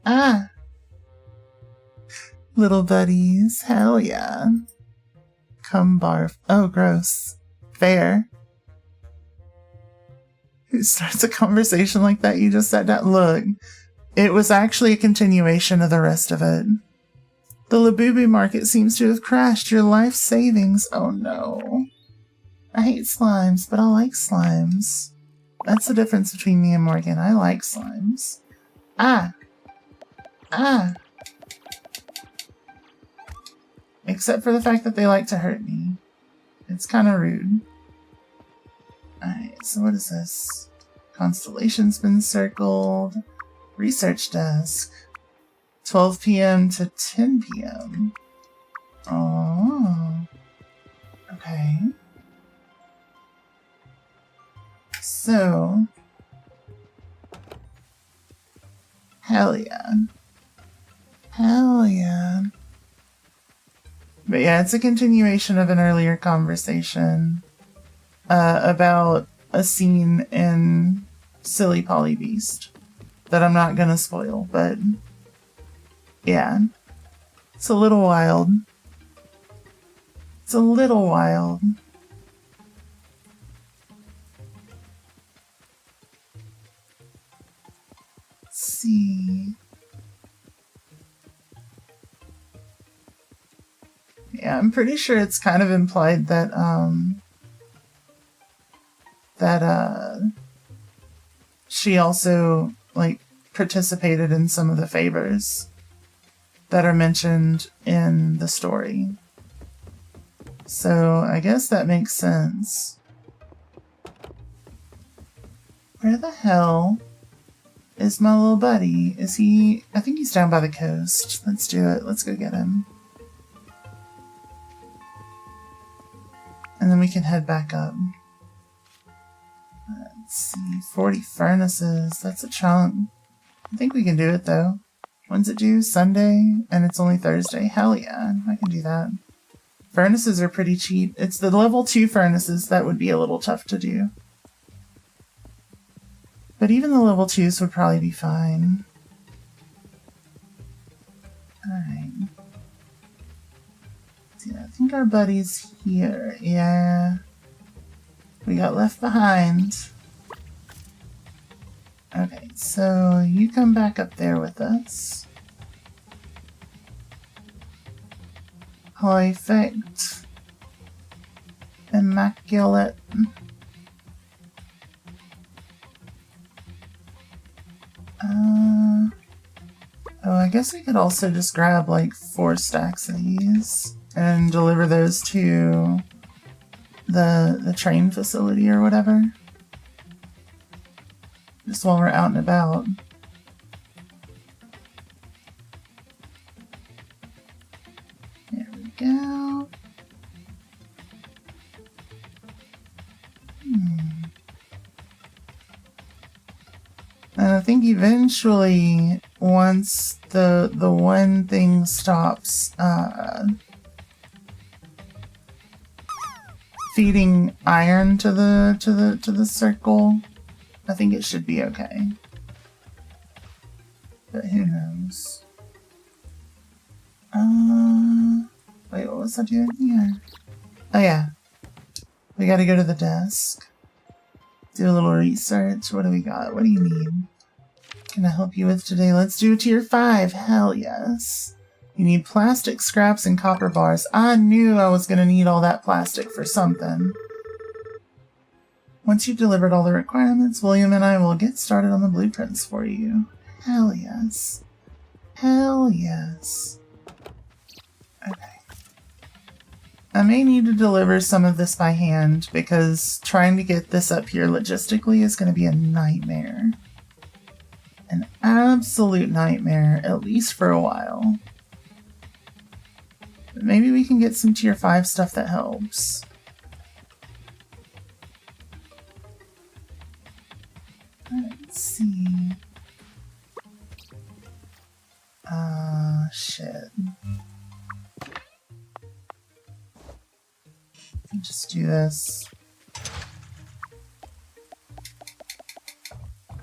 Ah! Little buddies, hell yeah. Come barf. Oh, gross. Fair. Who starts a conversation like that? You just sat down. Look, it was actually a continuation of the rest of it. The Labubu market seems to have crashed. Your life savings. Oh no. I hate slimes, but I like slimes. That's the difference between me and Morgan. I like slimes. Ah! Ah! Except for the fact that they like to hurt me. It's kind of rude. Alright, so what is this? Constellation's been circled. Research desk. 12 p.m. to 10 p.m. Oh. Okay. So. Hell yeah. Hell yeah. But yeah, it's a continuation of an earlier conversation about a scene in Silly Polly Beast that I'm not gonna spoil, but yeah, it's a little wild. It's a little wild. Let's see. Yeah, I'm pretty sure it's kind of implied that, she also, like, participated in some of the favors that are mentioned in the story. So, I guess that makes sense. Where the hell is my little buddy? Is he... I think he's down by the coast. Let's do it. Let's go get him. And then we can head back up. Let's see, 40 furnaces. That's a chunk. I think we can do it though. When's it due? Sunday? And it's only Thursday? Hell yeah, I can do that. Furnaces are pretty cheap. It's the level 2 furnaces that would be a little tough to do. But even the level 2s would probably be fine. Alright. Yeah, I think our buddy's here. Yeah. We got left behind. Okay, so you come back up there with us. Perfect. Immaculate. Oh, I guess we could also just grab like 4 stacks of these and deliver those to the train facility or whatever. Just while we're out and about. There we go. And I think eventually, once the one thing stops feeding iron to the circle, I think it should be okay. But who knows? Wait, what was I doing here? Oh yeah. We gotta go to the desk. Do a little research. What do we got? What do you need? Can I help you with today? Let's do tier 5. Hell yes. You need plastic scraps and copper bars. I knew I was going to need all that plastic for something. Once you've delivered all the requirements, William and I will get started on the blueprints for you. Hell yes. Hell yes. Okay. I may need to deliver some of this by hand because trying to get this up here logistically is going to be a nightmare. An absolute nightmare, at least for a while. But maybe we can get some tier 5 stuff that helps. Let's see. Shit. Just do this.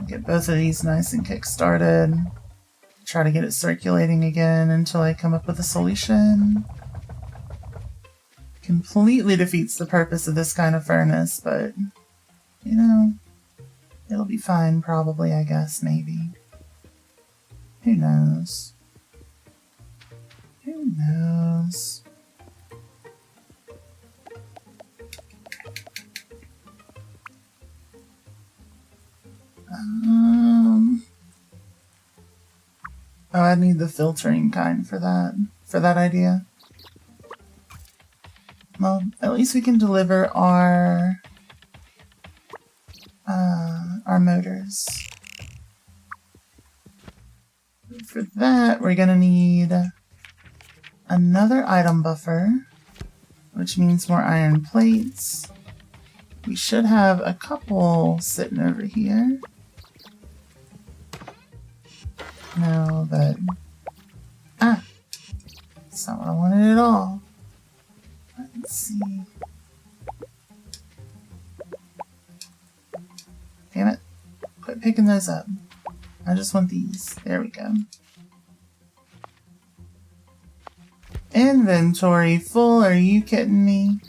Get both of these nice and kick-started. Try to get it circulating again until I come up with a solution. Completely defeats the purpose of this kind of furnace, but, you know, it'll be fine probably, I guess, maybe. Who knows? Who knows? Oh, I need the filtering kind for that idea. Well, at least we can deliver our motors. For that, we're gonna need another item buffer, which means more iron plates. We should have a couple sitting over here. No, but... Ah! That's not what I wanted at all. Let's see. Damn it. Quit picking those up. I just want these. There we go. Inventory full? Are you kidding me?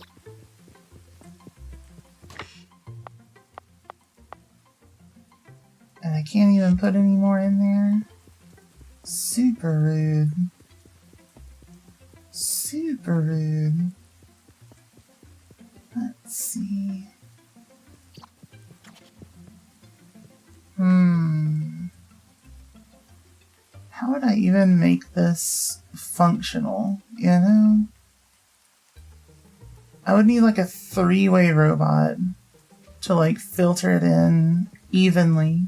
And I can't even put any more in there? Super rude. Super rude. Let's see. How would I even make this functional, you know? I would need like a 3-way robot to like filter it in evenly.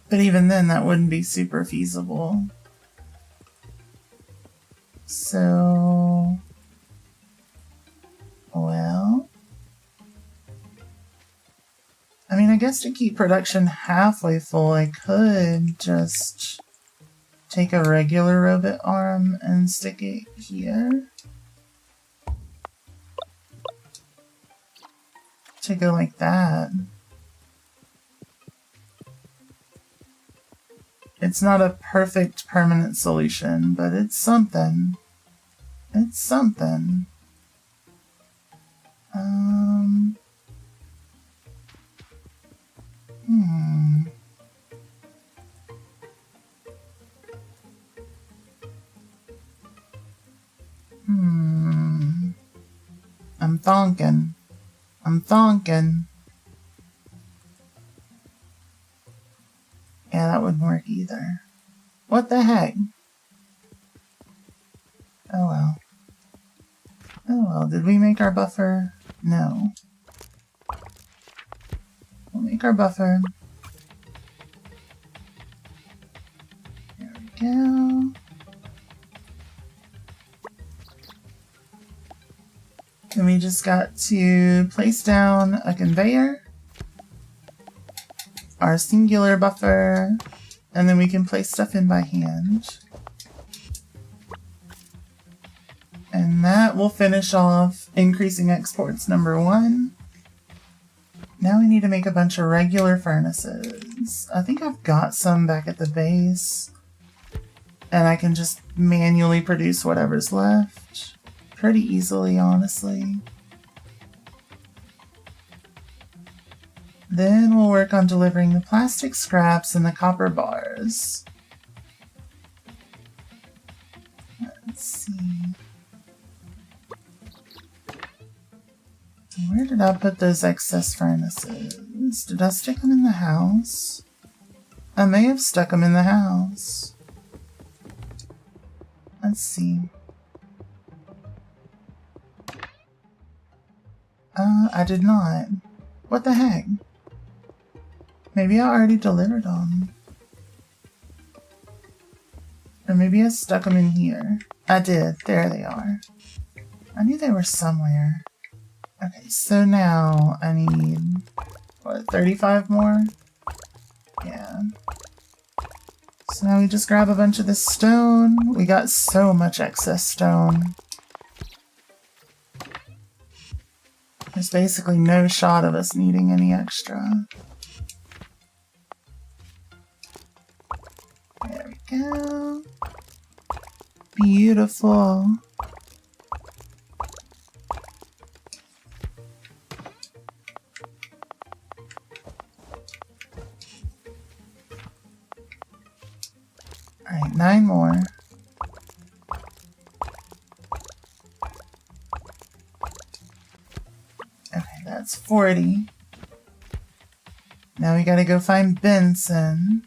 But even then, that wouldn't be super feasible. So... well... I mean, I guess to keep production halfway full, I could just take a regular robot arm and stick it here. To go like that. It's not a perfect permanent solution, but it's something. It's something. I'm thonking. I'm thonking. Yeah, that wouldn't work either. What the heck? Oh well. Oh well, did we make our buffer? No. We'll make our buffer. There we go. And we just got to place down a conveyor, our singular buffer, and then we can place stuff in by hand. And that will finish off increasing exports number 1. Now we need to make a bunch of regular furnaces. I think I've got some back at the base, and I can just manually produce whatever's left. Pretty easily, honestly. Then we'll work on delivering the plastic scraps and the copper bars. see. Where did I put those excess furnaces? Did I stick them in the house? I may have stuck them in the house. Let's see. I did not. What the heck? Maybe I already delivered them. Or maybe I stuck them in here. I did. There they are. I knew they were somewhere. Okay, so now I need, what, 35 more? Yeah. So now we just grab a bunch of this stone. We got so much excess stone. There's basically no shot of us needing any extra. There we go. Beautiful. Alright, 9 more. Okay, that's 40. Now we gotta go find Benson.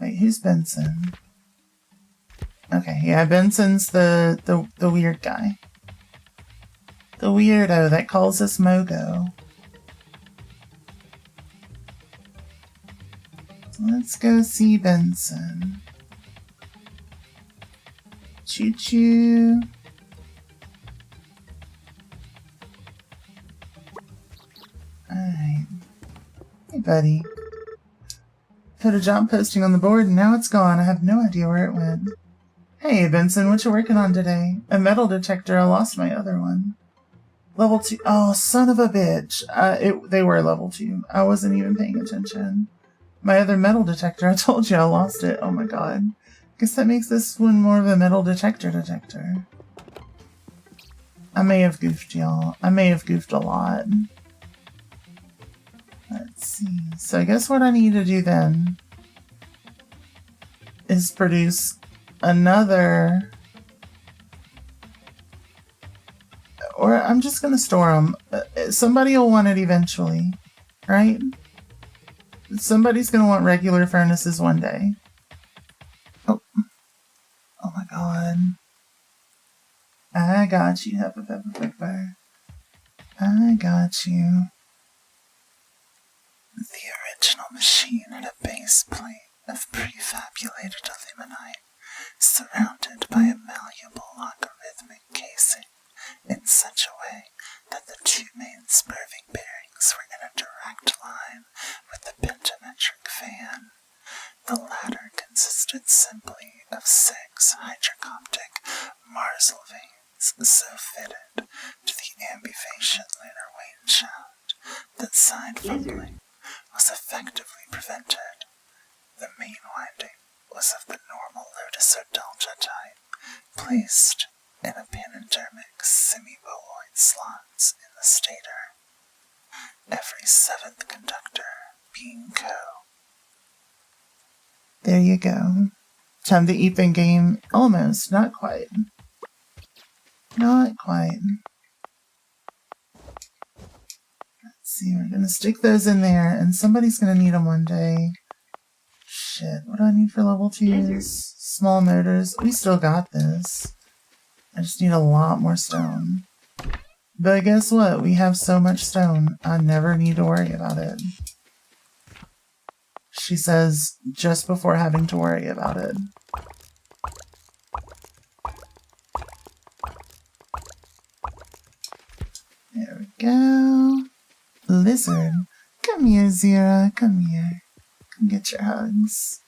Wait, who's Benson? Okay, yeah, Benson's the weird guy. The weirdo that calls us Mogo. Let's go see Benson. Choo-choo. Alright. Hey, buddy. Put a job posting on the board and now it's gone. I have no idea where it went. Hey, Benson, what you working on today? A metal detector. I lost my other one. Level 2. Oh, son of a bitch. They were level 2. I wasn't even paying attention. My other metal detector. I told you I lost it. Oh my god. Guess that makes this one more of a metal detector. I may have goofed, y'all. I may have goofed a lot. Let's see. So I guess what I need to do then is produce another... Or I'm just going to store them. Somebody will want it eventually, right? Somebody's going to want regular furnaces one day. Oh. Oh my god. I got you, Pepper Pepper Pepper. I got you. The original machine had a base plate of prefabulated aluminite surrounded by a malleable logarithmic casing in such a way that the two main spurving bearings were in a direct line with the pentametric fan. The latter consisted simply of 6 hydrocoptic Marsal vanes so fitted to the ambivation lunar wane shaft that side fumbling was effectively prevented. The main winding was of the normal Lotus or Delta type, placed in a panendermic semi-boloid slots in the stator, every 7th conductor being co. There you go. Time to eat in game. Almost. Not quite. Not quite. Let's see. We're going to stick those in there, and somebody's going to need them one day. Shit. What do I need for level 2s? Small motors. We still got this. I just need a lot more stone. But guess what? We have so much stone. I never need to worry about it. She says just before having to worry about it. There we go. Lizard. Come here, Zira. Come here. Come get your hugs.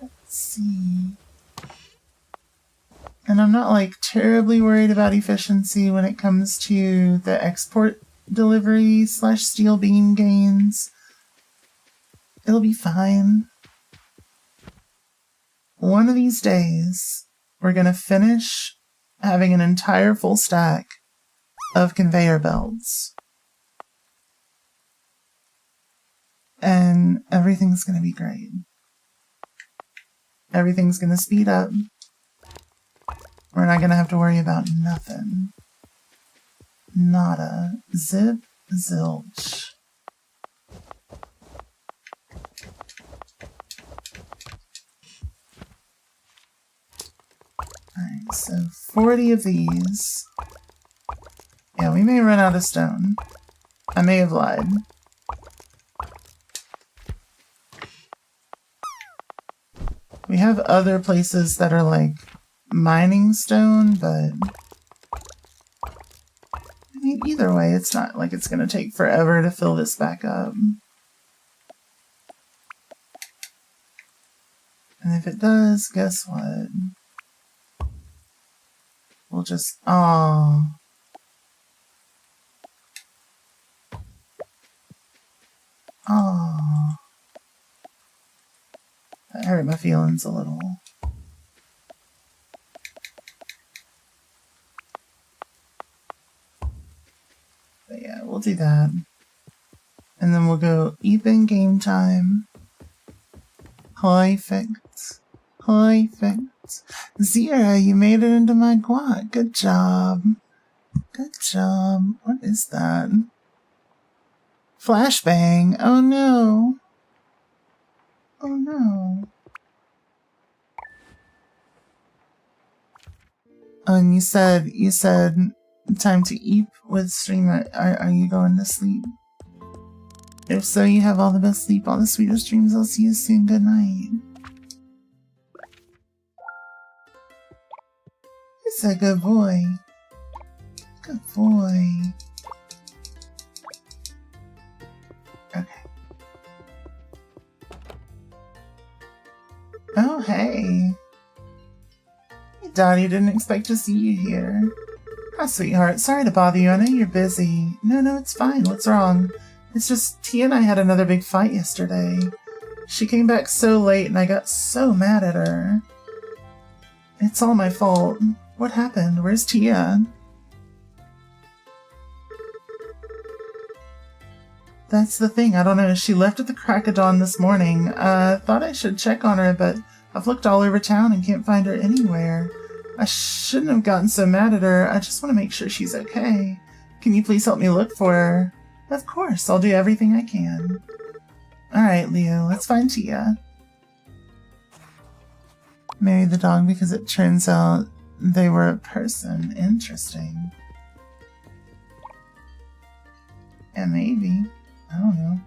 Let's see. And I'm not like terribly worried about efficiency when it comes to the export delivery / steel beam gains. It'll be fine. One of these days, we're gonna finish having an entire full stack of conveyor belts. And everything's gonna be great. Everything's gonna speed up. We're not gonna have to worry about nothing. Nada. Zip. Zilch. Alright, so 40 of these. Yeah, we may run out of stone. I may have lied. We have other places that are like mining stone, but I mean, either way, it's not like it's going to take forever to fill this back up. And if it does, guess what? We'll just, oh. Oh. That hurt my feelings a little. But yeah, we'll do that. And then we'll go even game time. Perfect. Perfect. Zira, you made it into my quad. Good job. Good job. What is that? Flashbang. Oh no. Oh no. Oh, and you said time to eat with stream. Are you going to sleep? If so, you have all the best sleep, all the sweetest dreams. I'll see you soon. Good night. It's a good boy. Good boy. Okay. Oh, hey. Hey, Dottie, didn't expect to see you here. Hi, sweetheart. Sorry to bother you. I know you're busy. No, it's fine. What's wrong? It's just Tia and I had another big fight yesterday. She came back so late and I got so mad at her. It's all my fault. What happened? Where's Tia? That's the thing. I don't know. She left at the crack of dawn this morning. Thought I should check on her, but I've looked all over town and can't find her anywhere. I shouldn't have gotten so mad at her. I just want to make sure she's okay. Can you please help me look for her? Of course. I'll do everything I can. Alright, Leo. Let's find Tia. Marry the dog because it turns out they were a person. Interesting. And maybe. I don't know.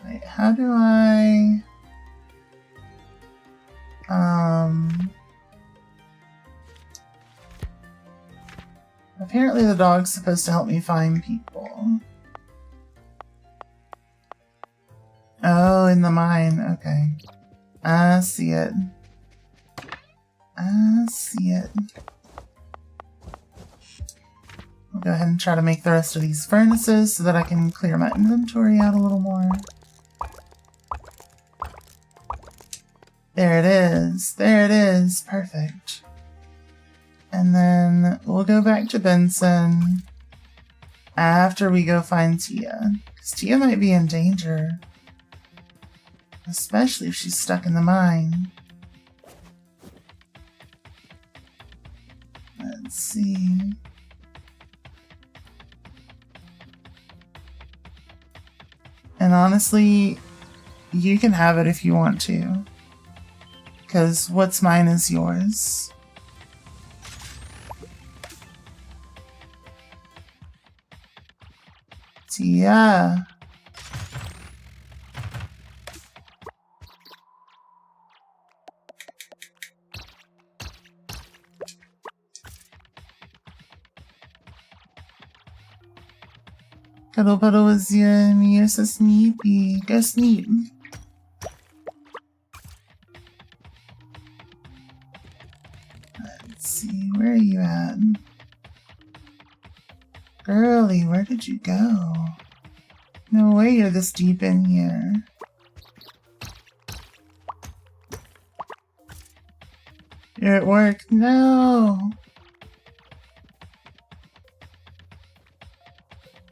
Wait, how do I... Apparently the dog's supposed to help me find people. Oh, in the mine. Okay. I see it. I see it. I'll go ahead and try to make the rest of these furnaces so that I can clear my inventory out a little more. There it is. There it is. Perfect. And then we'll go back to Benson after we go find Tia. Because Tia might be in danger. Especially if she's stuck in the mine. Let's see. And honestly, you can have it if you want to. Because what's mine is yours. Tia. Cuddle Puddle was yummy. You're so sleepy. Go sleep. Let's see. Where are you at? Girlie, where did you go? No way you're this deep in here. You're at work. No.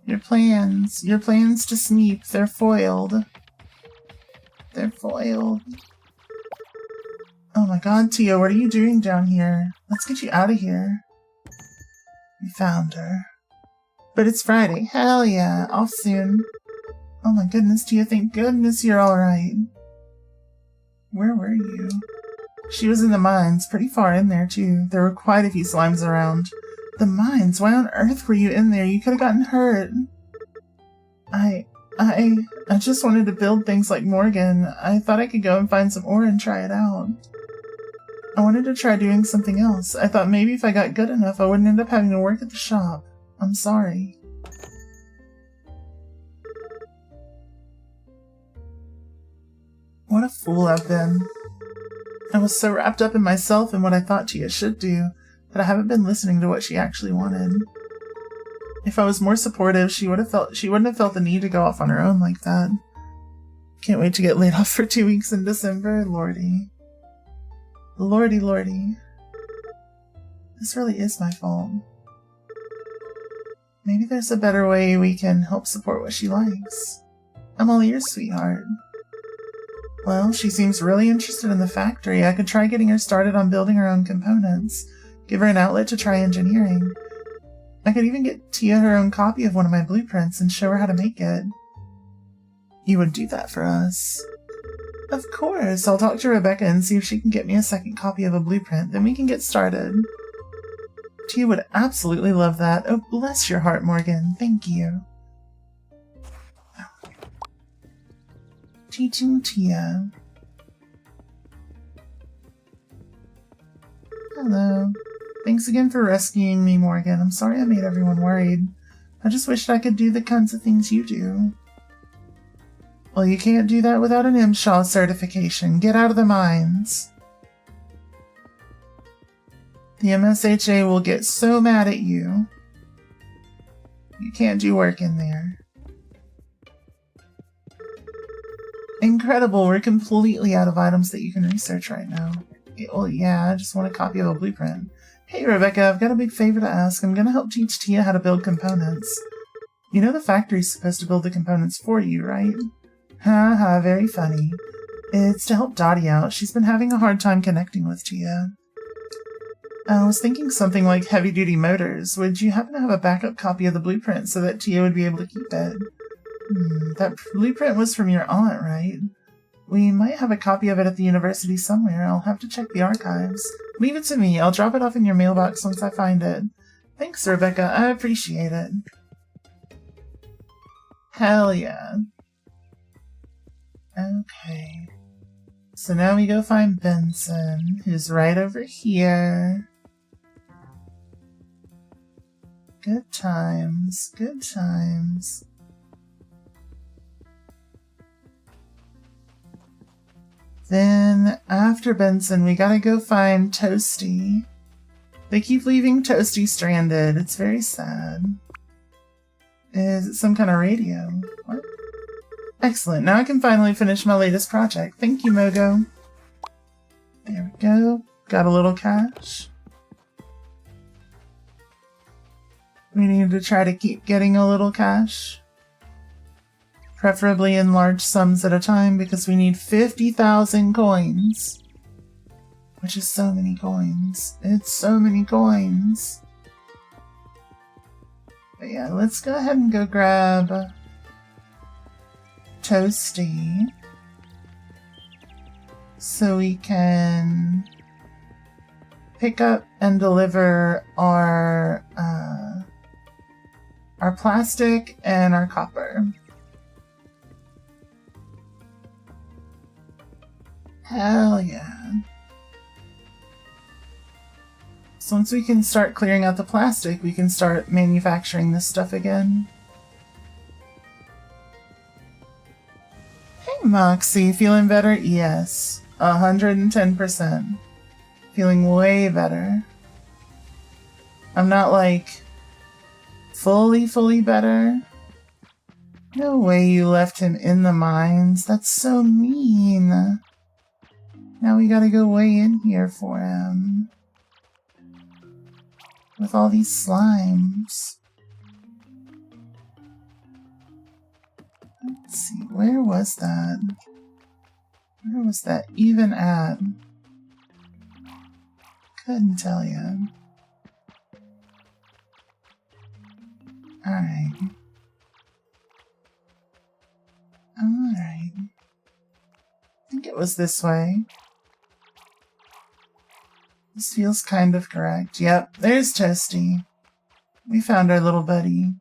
Your plans to sneak, they're foiled. They're foiled. Oh my god, Tia, what are you doing down here? Let's get you out of here. We found her. But it's Friday. Hell yeah, off soon. Oh my goodness, Tia, thank goodness you're alright. Where were you? She was in the mines, pretty far in there too. There were quite a few slimes around. The mines? Why on earth were you in there? You could have gotten hurt. I just wanted to build things like Morgan. I thought I could go and find some ore and try it out. I wanted to try doing something else. I thought maybe if I got good enough, I wouldn't end up having to work at the shop. I'm sorry. What a fool I've been. I was so wrapped up in myself and what I thought Tia should do that I haven't been listening to what she actually wanted. If I was more supportive, she wouldn't have felt the need to go off on her own like that. Can't wait to get laid off for 2 weeks in December, lordy. Lordy, lordy. This really is my fault. Maybe there's a better way we can help support what she likes. I'm all ears, sweetheart. Well, she seems really interested in the factory. I could try getting her started on building her own components. Give her an outlet to try engineering. I could even get Tia her own copy of one of my blueprints and show her how to make it. You would do that for us? Of course. I'll talk to Rebecca and see if she can get me a second copy of a blueprint. Then we can get started. Tia would absolutely love that. Oh, bless your heart, Morgan. Thank you. Teaching Tia. Hello. Thanks again for rescuing me, Morgan. I'm sorry I made everyone worried. I just wished I could do the kinds of things you do. Well, you can't do that without an MSHA certification. Get out of the mines. The MSHA will get so mad at you. You can't do work in there. Incredible, we're completely out of items that you can research right now. Well, yeah, I just want a copy of a blueprint. Hey, Rebecca, I've got a big favor to ask. I'm gonna help teach Tia how to build components. You know the factory's supposed to build the components for you, right? Haha, very funny. It's to help Dottie out. She's been having a hard time connecting with Tia. I was thinking something like heavy-duty motors. Would you happen to have a backup copy of the blueprint so that Tia would be able to keep it? That blueprint was from your aunt, right? We might have a copy of it at the university somewhere. I'll have to check the archives. Leave it to me. I'll drop it off in your mailbox once I find it. Thanks, Rebecca. I appreciate it. Hell yeah. Okay. So now we go find Benson, who's right over here. Good times. Good times. Then, after Benson, we gotta go find Toasty. They keep leaving Toasty stranded. It's very sad. Is it some kind of radio? What? Excellent. Now I can finally finish my latest project. Thank you, Mogo. There we go. Got a little cash. We need to try to keep getting a little cash. Preferably in large sums at a time because we need 50,000 coins. Which is so many coins. It's so many coins. But yeah, let's go ahead and go grab Toasty. So we can pick up and deliver our plastic and our copper. Hell yeah. So once we can start clearing out the plastic, we can start manufacturing this stuff again. Hey Moxie, feeling better? Yes, 110%. Feeling way better. I'm not like fully better. No way you left him in the mines. That's so mean. Now we gotta go way in here for him. With all these slimes. Let's see, where was that? Where was that even at? Couldn't tell you. Alright. Alright. I think it was this way. This feels kind of correct. Yep, there's Toasty. We found our little buddy.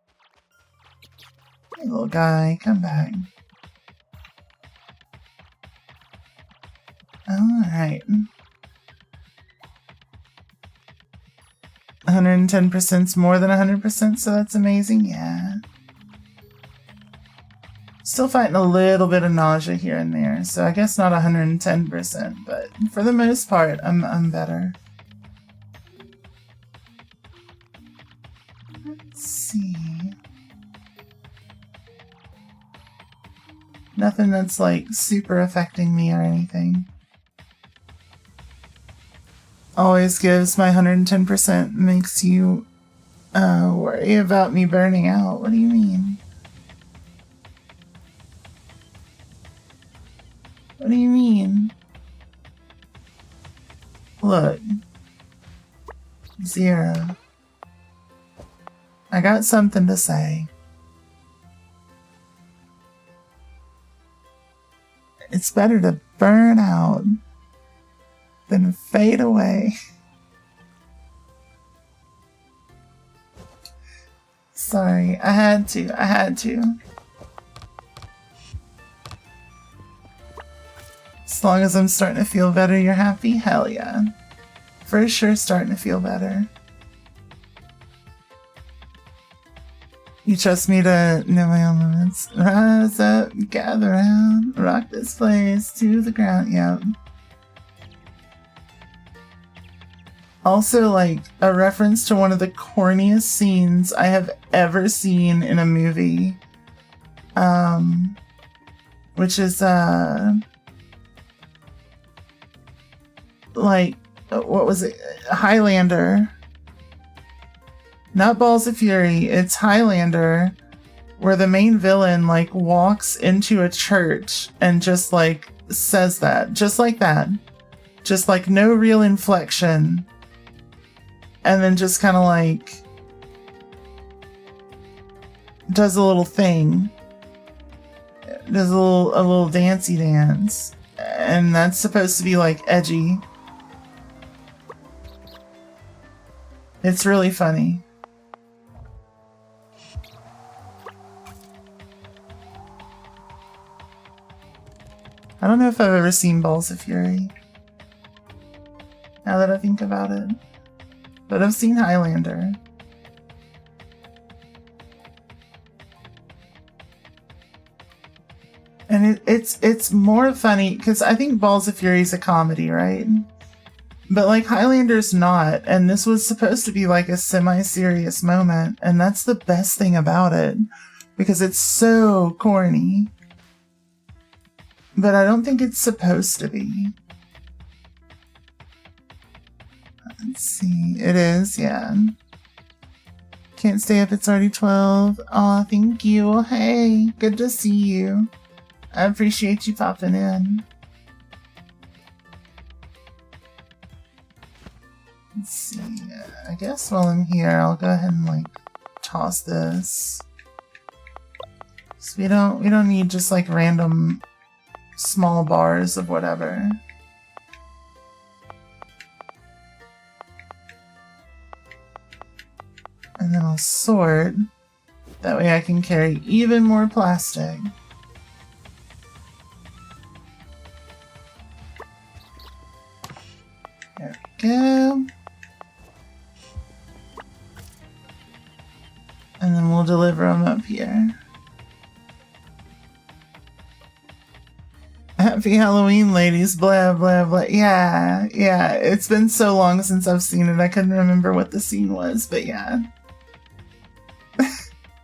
Hey, little guy, come back. Alright. 110%'s more than 100%, so that's amazing, yeah. Still fighting a little bit of nausea here and there, so I guess not 110%, but for the most part, I'm better. Let's see. Nothing that's like super affecting me or anything. Always gives my 110%, makes you worry about me burning out. What do you mean? What do you mean? Look. 0. I got something to say. It's better to burn out than fade away. Sorry, I had to. As long as I'm starting to feel better, you're happy? Hell yeah. For sure starting to feel better. You trust me to know my own limits. Rise up, gather round, rock this place to the ground. Yep. Also, like, a reference to one of the corniest scenes I have ever seen in a movie. Which is, like, what was it? Highlander. Not Balls of Fury, it's Highlander, where the main villain, like, walks into a church and just, like, says that. Just like that. Just, like, no real inflection. And then just kind of, like, does a little thing. Does a little dancey dance. And that's supposed to be, like, edgy. It's really funny. I don't know if I've ever seen Balls of Fury, now that I think about it. But I've seen Highlander. And it's more funny, because I think Balls of Fury is a comedy, right? But, like, Highlander's not, and this was supposed to be, like, a semi-serious moment, and that's the best thing about it, because it's so corny. But I don't think it's supposed to be. Let's see. It is, yeah. Can't stay up, it's already 12. Aw, thank you. Hey, good to see you. I appreciate you popping in. Let's see. I guess while I'm here, I'll go ahead and, like, toss this. So we don't need just, like, random small bars of whatever. And then I'll sort. That way I can carry even more plastic. There we go. And then we'll deliver them up here. Happy Halloween, ladies, blah, blah, blah. Yeah, it's been so long since I've seen it, I couldn't remember what the scene was, but yeah.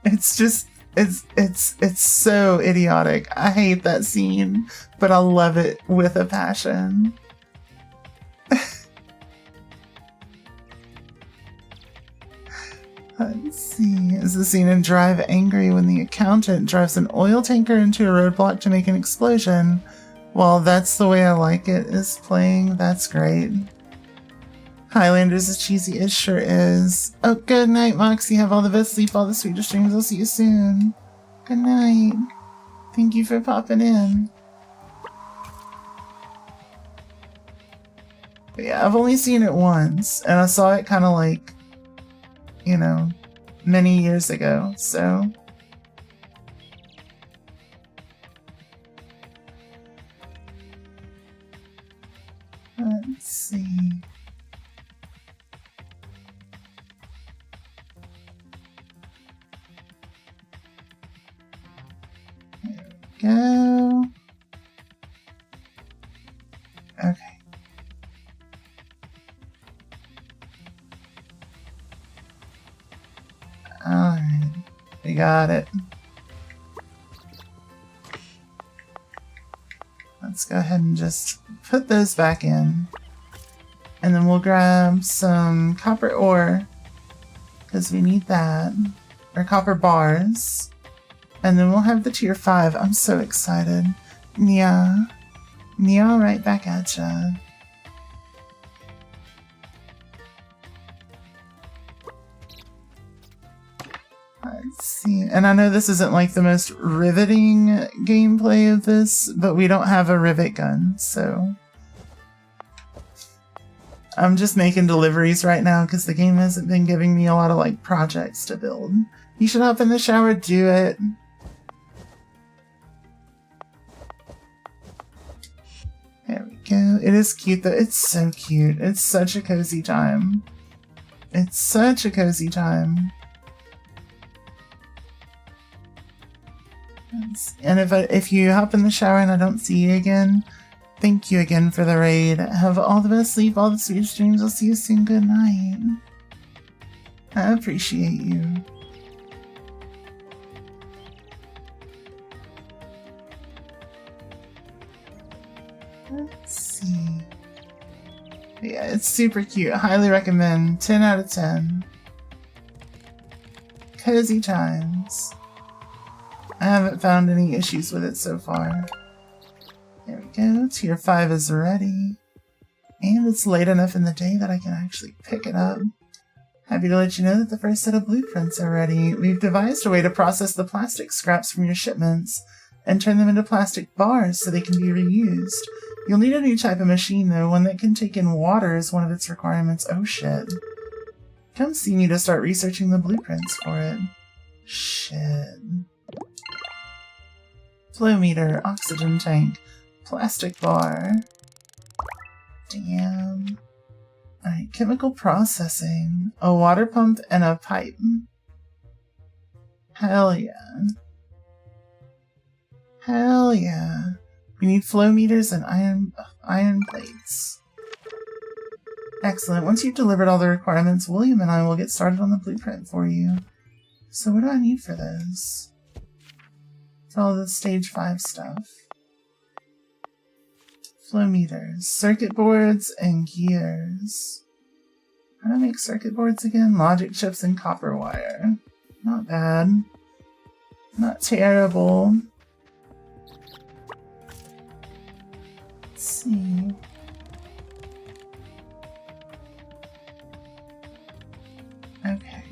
It's just, it's so idiotic. I hate that scene, but I love it with a passion. Let's see. Is the scene in Drive angry when the accountant drives an oil tanker into a roadblock to make an explosion? Well, that's the way I like it is playing. That's great. Highlanders is cheesy. It sure is. Oh, good night, Moxie. Have all the best sleep, all the sweetest dreams. I'll see you soon. Good night. Thank you for popping in. But yeah, I've only seen it once, and I saw it kind of like, you know, many years ago, so. Let's see. Go. Okay. Alright. We got it. Let's go ahead and just put those back in. And then we'll grab some copper ore, because we need that. Or copper bars. And then we'll have the tier 5. I'm so excited. Yeah. Yeah, right back at ya. Let's see. And I know this isn't like the most riveting gameplay of this, but we don't have a rivet gun, so. I'm just making deliveries right now because the game hasn't been giving me a lot of like projects to build. You should hop in the shower, do it. There we go. It is cute though. It's so cute. It's such a cozy time. It's such a cozy time. And if you hop in the shower and I don't see you again, thank you again for the raid. Have all the best sleep, all the sweetest dreams. I'll see you soon. Good night. I appreciate you. Let's see. Yeah, it's super cute. Highly recommend. 10 out of 10. Cozy times. I haven't found any issues with it so far. There we go. Tier 5 is ready. And it's late enough in the day that I can actually pick it up. Happy to let you know that the first set of blueprints are ready. We've devised a way to process the plastic scraps from your shipments and turn them into plastic bars so they can be reused. You'll need a new type of machine though, one that can take in water is one of its requirements. Oh shit. Come see me to start researching the blueprints for it. Shit. Flow meter, oxygen tank, plastic bar. Damn. Alright, chemical processing, a water pump, and a pipe. Hell yeah. Hell yeah. We need flow meters and iron plates. Excellent. Once you've delivered all the requirements, William and I will get started on the blueprint for you. So what do I need for this? It's all the stage 5 stuff. Flow meters, circuit boards, and gears. How do I make circuit boards again? Logic chips and copper wire. Not bad. Not terrible. Let's see. Okay.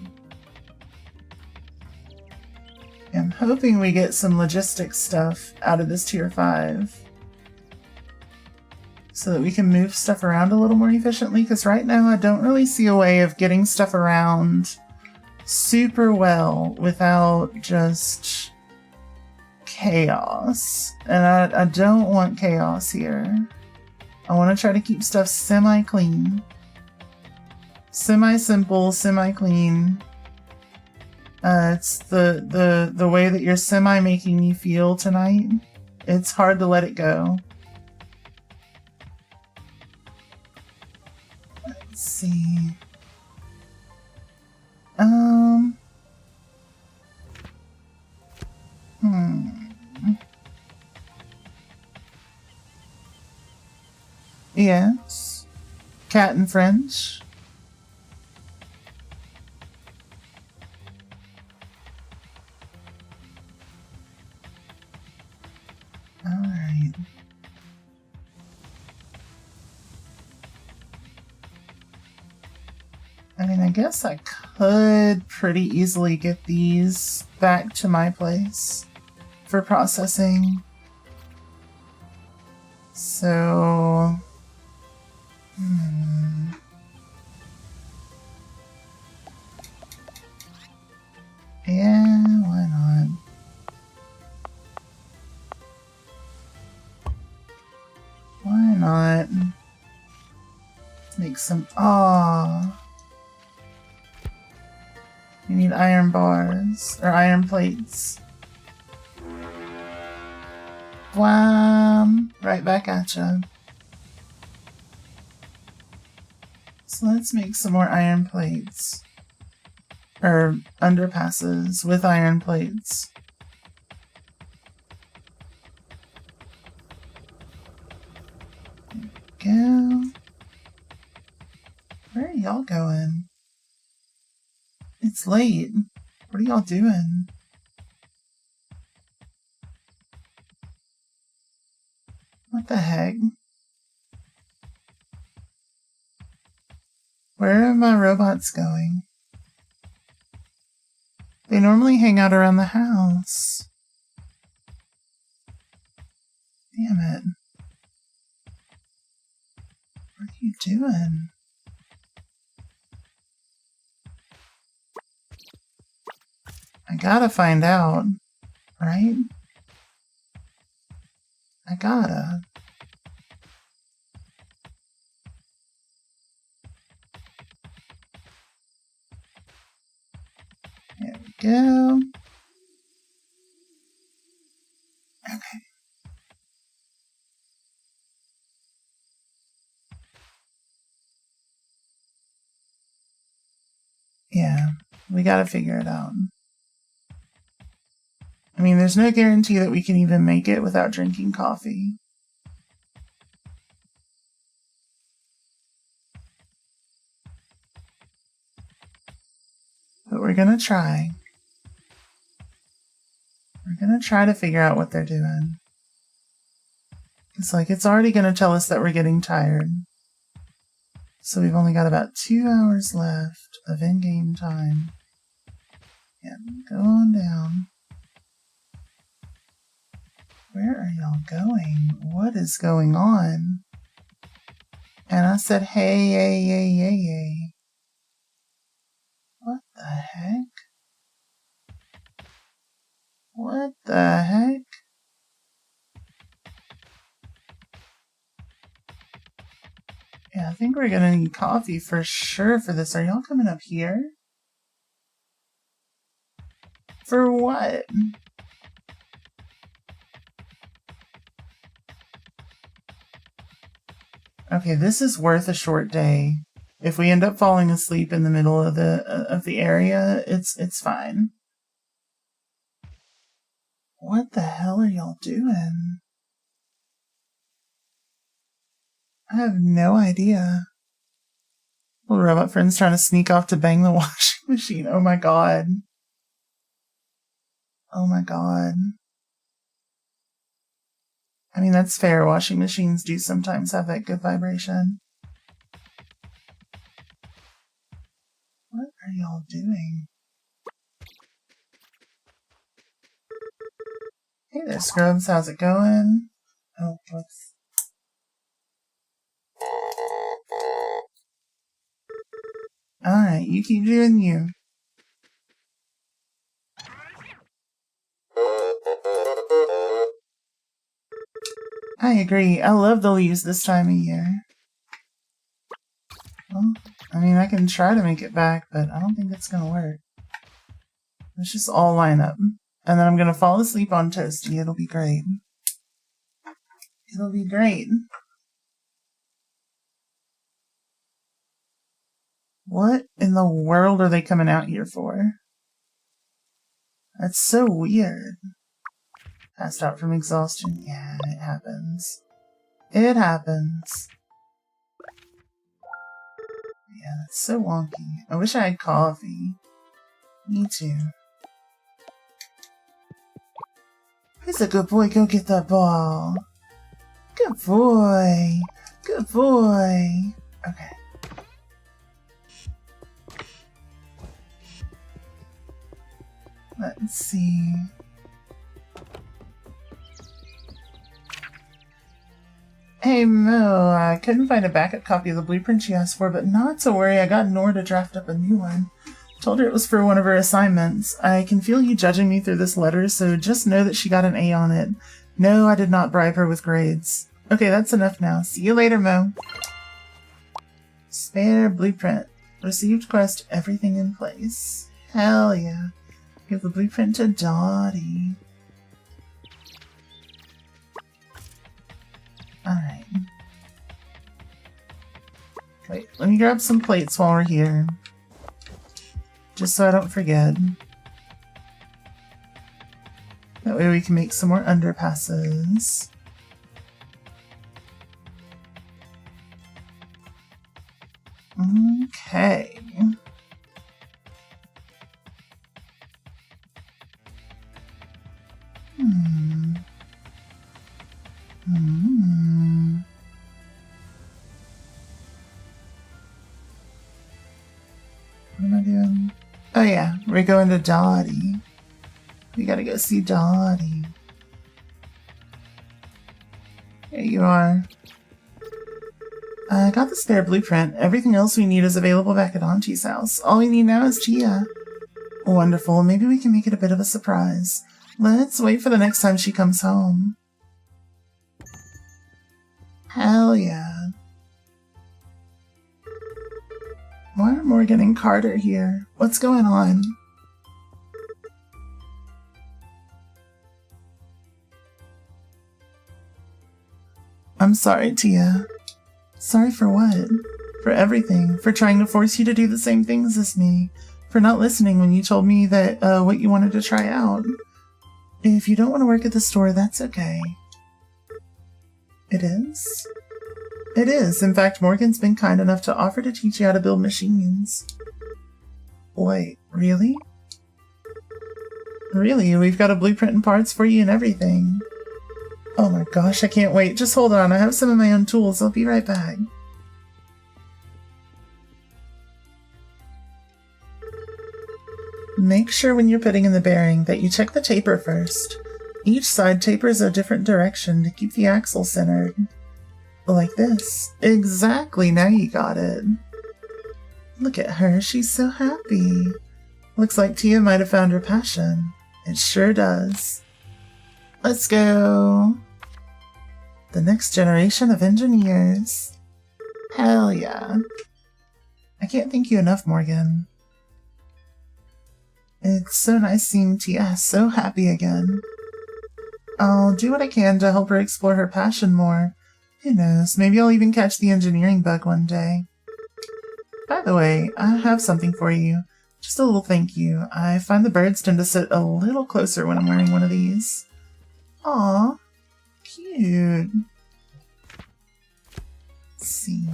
I'm hoping we get some logistics stuff out of this tier 5. So that we can move stuff around a little more efficiently, because right now I don't really see a way of getting stuff around super well without just chaos. And I don't want chaos here. I want to try to keep stuff semi-clean. Semi-simple, semi-clean. It's the way that you're semi-making me feel tonight. It's hard to let it go. Let's see. Yes. Cat and French. I guess I could pretty easily get these back to my place for processing. So... Yeah, why not? Why not? Let's make some... Aww. We need iron bars, or iron plates. Wham! Right back at ya. So let's make some more iron plates. Or underpasses with iron plates. There we go. Where are y'all going? It's late. What are y'all doing? What the heck? Where are my robots going? They normally hang out around the house. Damn it. What are you doing? I gotta find out, right? I gotta. There we go. Okay. Yeah, we gotta figure it out. I mean, there's no guarantee that we can even make it without drinking coffee. But we're gonna try. We're gonna try to figure out what they're doing. It's like, it's already gonna tell us that we're getting tired. So we've only got about 2 hours left of in-game time. Yeah, go on down. Where are y'all going? What is going on? And I said, hey, hey, hey, hey, hey. What the heck? What the heck? Yeah, I think we're gonna need coffee for sure for this. Are y'all coming up here? For what? Okay, this is worth a short day. If we end up falling asleep in the middle of the area, it's fine. What the hell are y'all doing? I have no idea. Little robot friend's trying to sneak off to bang the washing machine. Oh my god. Oh my god. I mean, that's fair. Washing machines do sometimes have that good vibration. What are y'all doing? Hey there, Scrubs. How's it going? Oh, whoops. Alright, you keep doing you. I agree. I love the leaves this time of year. Well, I mean, I can try to make it back, but I don't think it's gonna work. Let's just all line up. And then I'm gonna fall asleep on Toasty. It'll be great. It'll be great. What in the world are they coming out here for? That's so weird. Passed out from exhaustion. Yeah, it happens. It happens. Yeah, that's so wonky. I wish I had coffee. Me too. Who's a good boy? Go get that ball. Good boy. Good boy. Okay. Let's see. Hey Mo, I couldn't find a backup copy of the blueprint she asked for, but not to worry, I got Nora to draft up a new one. Told her it was for one of her assignments. I can feel you judging me through this letter, so just know that she got an A on it. No, I did not bribe her with grades. Okay, that's enough now. See you later, Mo. Spare blueprint. Received quest, everything in place. Hell yeah. Give the blueprint to Dottie. Alright. Wait, let me grab some plates while we're here. Just so I don't forget. That way we can make some more underpasses. Okay. What am I doing? Oh yeah, we're going to Dottie. We gotta go see Dottie. Here you are. I got the spare blueprint. Everything else we need is available back at Auntie's house. All we need now is Gia. Wonderful. Maybe we can make it a bit of a surprise. Let's wait for the next time she comes home. Hell yeah. Why are Morgan and Carter here? What's going on? I'm sorry, Tia. Sorry for what? For everything. For trying to force you to do the same things as me. For not listening when you told me that what you wanted to try out. If you don't want to work at the store, that's okay. It is? It is. In fact, Morgan's been kind enough to offer to teach you how to build machines. Wait, really? Really? We've got a blueprint and parts for you and everything. Oh my gosh, I can't wait. Just hold on, I have some of my own tools. I'll be right back. Make sure when you're putting in the bearing that you check the taper first. Each side tapers a different direction to keep the axle centered. Like this. Exactly, now you got it. Look at her, she's so happy. Looks like Tia might have found her passion. It sure does. Let's go. The next generation of engineers. Hell yeah. I can't thank you enough, Morgan. It's so nice seeing Tia so happy again. I'll do what I can to help her explore her passion more. Who knows, maybe I'll even catch the engineering bug one day. By the way, I have something for you. Just a little thank you. I find the birds tend to sit a little closer when I'm wearing one of these. Aw, cute. Let's see.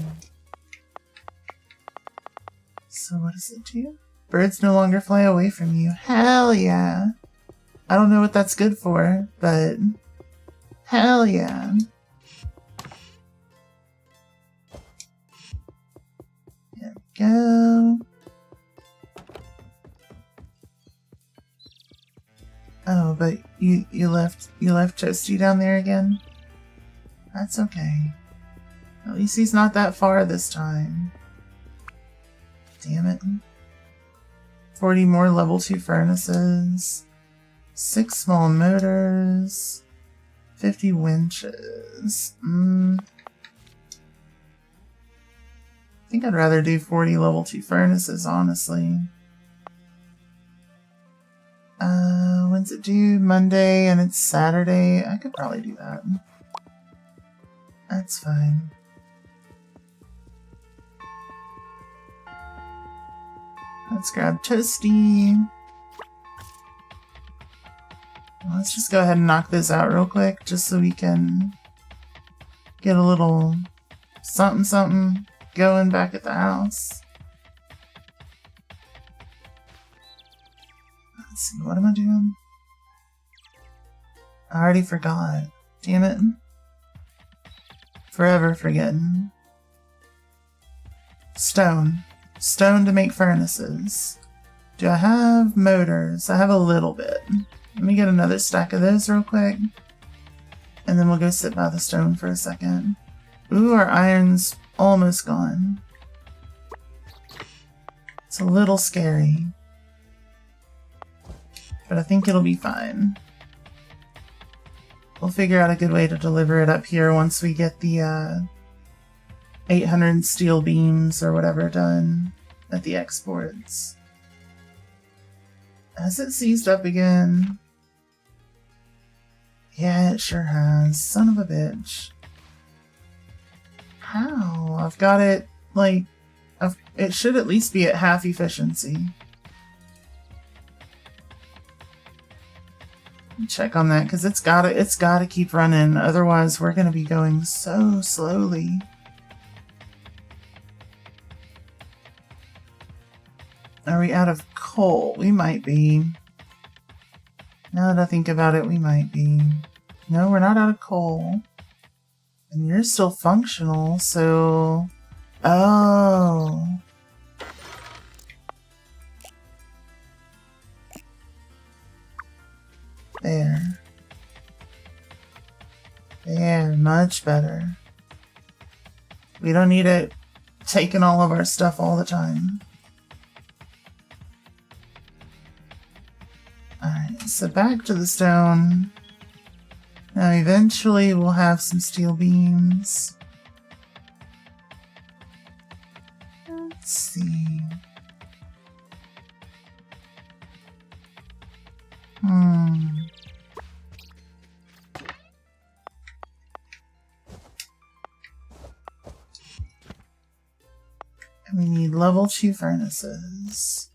So what does it do? Birds no longer fly away from you. Hell yeah. I don't know what that's good for, but hell yeah. There we go. Oh, but you left Toasty down there again? That's okay. At least he's not that far this time. Damn it. 40 more level 2 furnaces. 6 small motors. 50 winches. I think I'd rather do 40 level 2 furnaces, honestly. When's it due? Monday, and it's Saturday. I could probably do that. That's fine. Let's grab Toasty. Let's just go ahead and knock this out real quick, just so we can get a little something going back at the house. Let's see, what am I doing? I already forgot. Damn it. Forever forgetting. Stone. Stone to make furnaces. Do I have motors? I have a little bit. Let me get another stack of those real quick. And then we'll go sit by the stone for a second. Ooh, our iron's almost gone. It's a little scary. But I think it'll be fine. We'll figure out a good way to deliver it up here once we get the 800 steel beams or whatever done at the exports. Has it seized up again? Yeah, it sure has. Son of a bitch. How? I've got it, like, it should at least be at half efficiency. Check on that, because it's gotta keep running, otherwise we're gonna be going so slowly. Are we out of coal? We might be. Now that I think about it, we might be. No, we're not out of coal. And you're still functional, so... Oh. There. There, much better. We don't need it taking all of our stuff all the time. Alright, so back to the stone. Now eventually we'll have some steel beams. Let's see. And we need level 2 furnaces.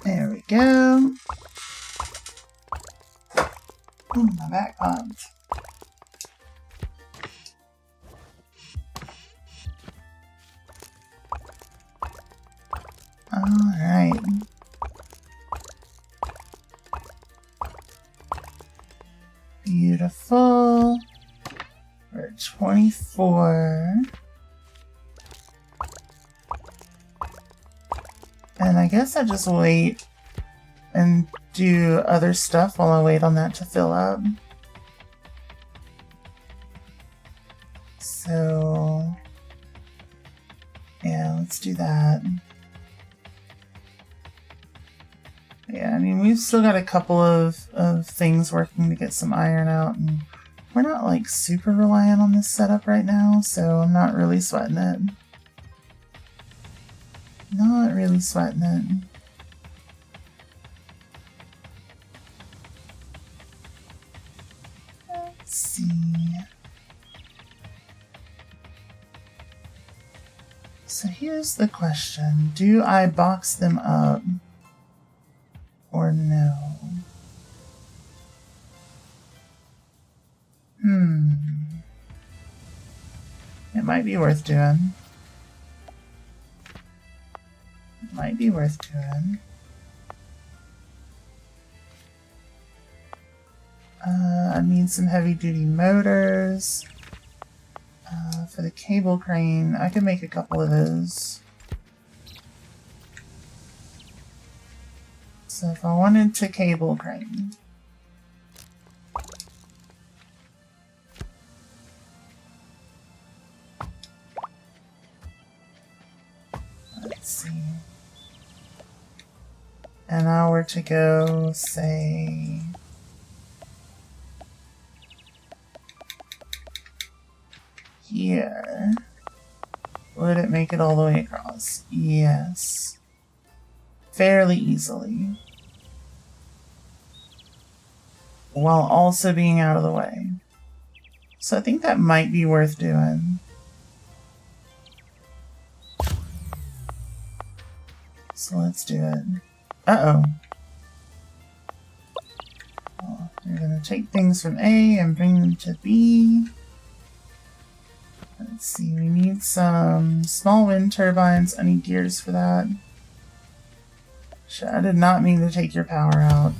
There we go. Ooh, my back popped. Alright. Beautiful. We're at 24. And I guess I just wait and do other stuff while I wait on that to fill up. So, yeah, let's do that. Yeah, I mean, we've still got a couple of things working to get some iron out, and we're not like super reliant on this setup right now, so I'm not really sweating it. Not really sweating it. Let's see. So here's the question. Do I box them up or no? It might be worth doing. Might be worth doing. I need some heavy duty motors. For the cable crane, I could make a couple of those. So if I wanted to cable crane. Let's see. And I were to go, say, here, would it make it all the way across? Yes. Fairly easily. While also being out of the way. So I think that might be worth doing. So let's do it. Uh-oh. Well, we're going to take things from A and bring them to B. Let's see, we need some small wind turbines. I need gears for that. Shit, I did not mean to take your power out.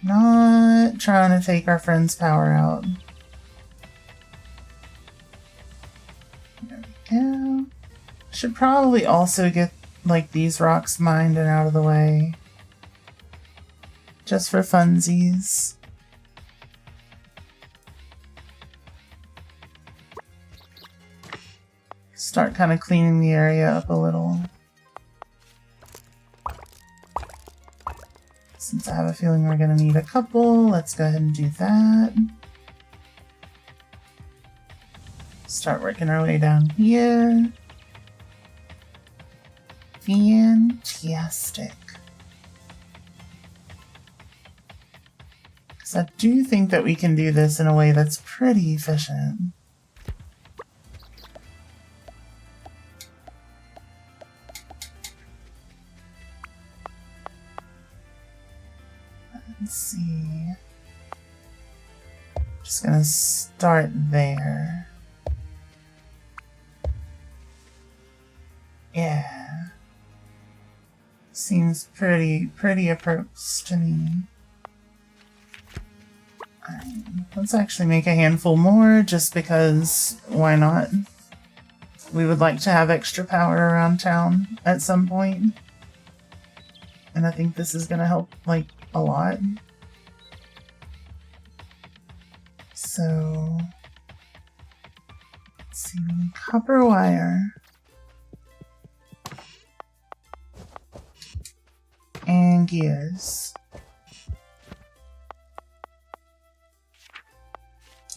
Not trying to take our friend's power out. There we go. Should probably also get, like, these rocks mined and out of the way. Just for funsies. Start kind of cleaning the area up a little. Since I have a feeling we're going to need a couple, let's go ahead and do that. Start working our way down here. Fantastic. Because I do think that we can do this in a way that's pretty efficient. Let's see. Just gonna start there. Yeah. Seems pretty approach to me. Alright, let's actually make a handful more just because why not? We would like to have extra power around town at some point. And I think this is gonna help like a lot. So let's see, we need copper wire and gears.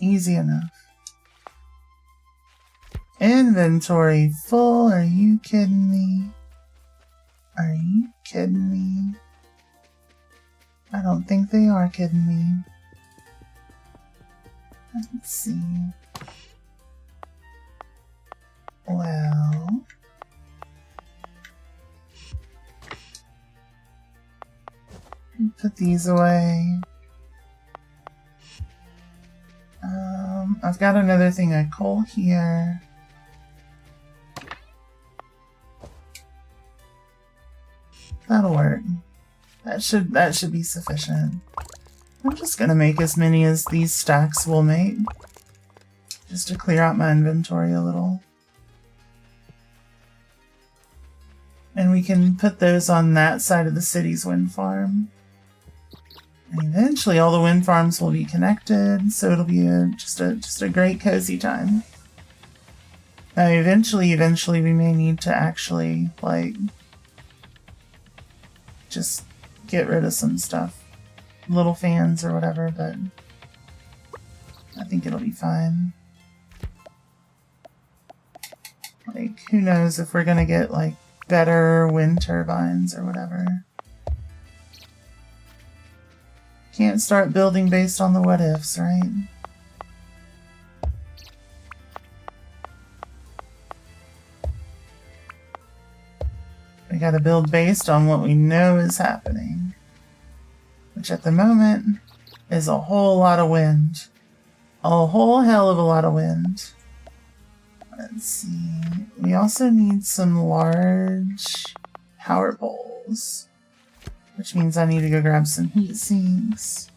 Easy enough. Inventory full? Are you kidding me? Are you kidding me? I don't think they are kidding me. Let's see. Well, put these away. I've got another thing of coal here. That'll work. That should be sufficient. I'm just gonna make as many as these stacks will make, just to clear out my inventory a little. And we can put those on that side of the city's wind farm. And eventually all the wind farms will be connected, so it'll be just a great cozy time. Now eventually we may need to actually, like, just get rid of some stuff. Little fans or whatever, but I think it'll be fine. Like, who knows if we're gonna get, like, better wind turbines or whatever. Can't start building based on the what ifs, right? We gotta build based on what we know is happening. Which at the moment is a whole lot of wind. A whole hell of a lot of wind. Let's see. We also need some large power poles. Which means I need to go grab some heat sinks.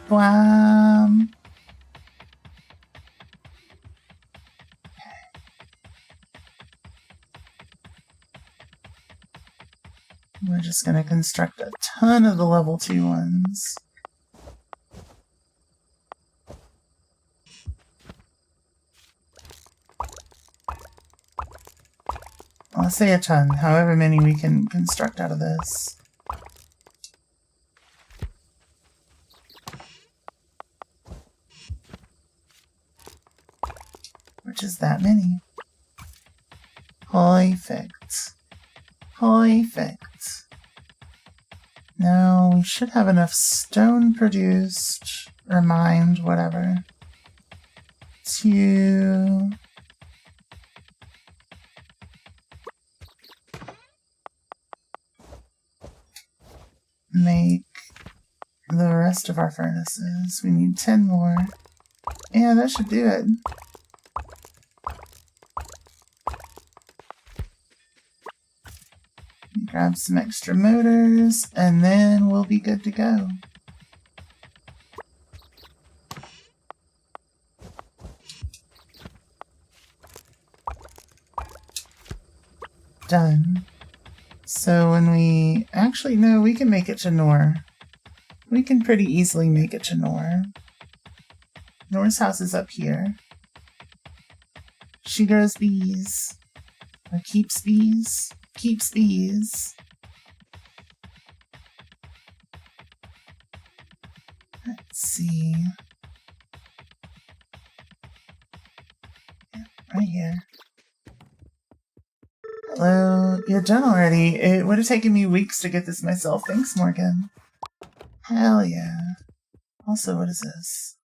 Blam. We're just going to construct a ton of the level 2 ones. I'll say a ton, however many we can construct out of this. Which is that many. Perfect. Perfect. Now, we should have enough stone produced, or mined, whatever, to make the rest of our furnaces. We need 10 more. Yeah, that should do it. Grab some extra motors, and then we'll be good to go. Done. So when we... Actually, no, we can make it to Nor. We can pretty easily make it to Nor. Nor's house is up here. She grows bees. Or keeps bees. Keeps bees. Let's see. Yeah, right here. Hello. You're done already. It would have taken me weeks to get this myself. Thanks, Morgan. Hell yeah. Also, what is this?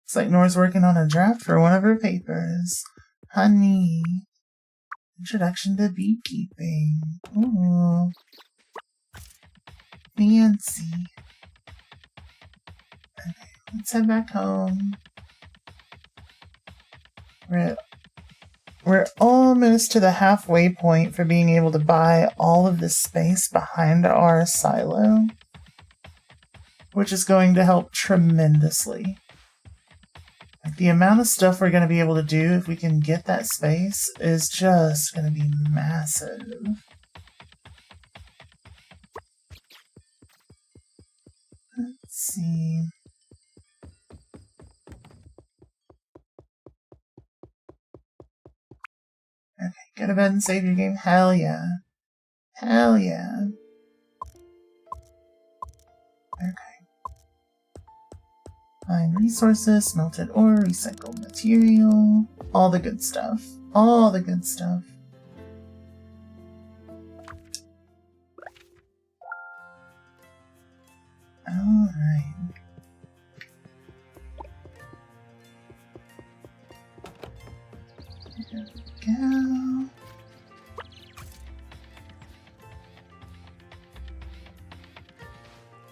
Looks like Nora's working on a draft for one of her papers. Honey. Introduction to beekeeping. Ooh. Fancy. Okay, let's head back home. We're almost to the halfway point for being able to buy all of this space behind our silo, which is going to help tremendously. Like, the amount of stuff we're going to be able to do if we can get that space is just going to be massive. Let's see. Okay, go to bed and save your game. Hell yeah. Hell yeah. Okay. Find resources, smelted ore, recycled material, all the good stuff. All the good stuff. Alright. There we go.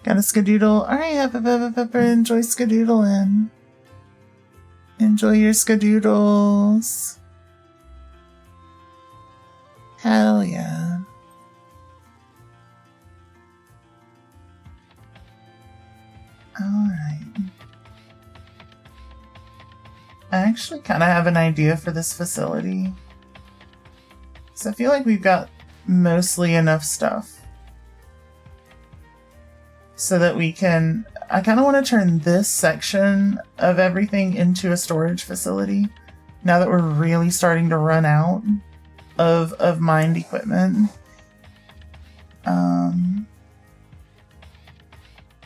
Got a skadoodle. Alright, enjoy skadoodling. Enjoy your skadoodles. Hell yeah. Alright. I actually kind of have an idea for this facility. So I feel like we've got mostly enough stuff. So that we can... I kind of want to turn this section of everything into a storage facility. Now that we're really starting to run out of mined equipment. And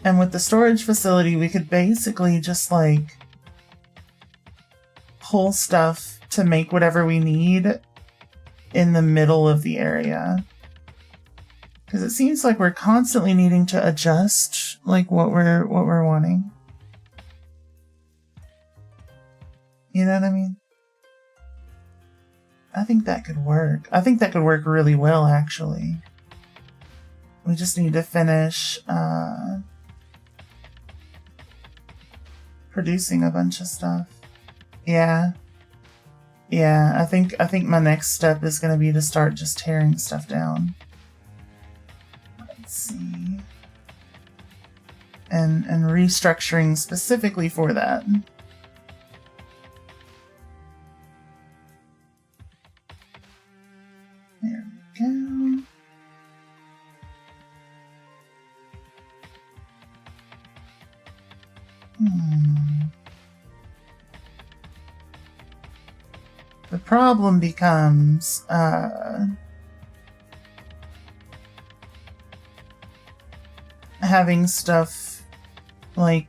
with the storage facility, we could basically just like pull stuff to make whatever we need in the middle of the area. Because it seems like we're constantly needing to adjust like what we're wanting. You know what I mean? I think that could work. I think that could work really well, actually. We just need to finish producing a bunch of stuff. Yeah. Yeah, I think my next step is going to be to start just tearing stuff down. Let's see. And restructuring specifically for that. There we go. The problem becomes having stuff like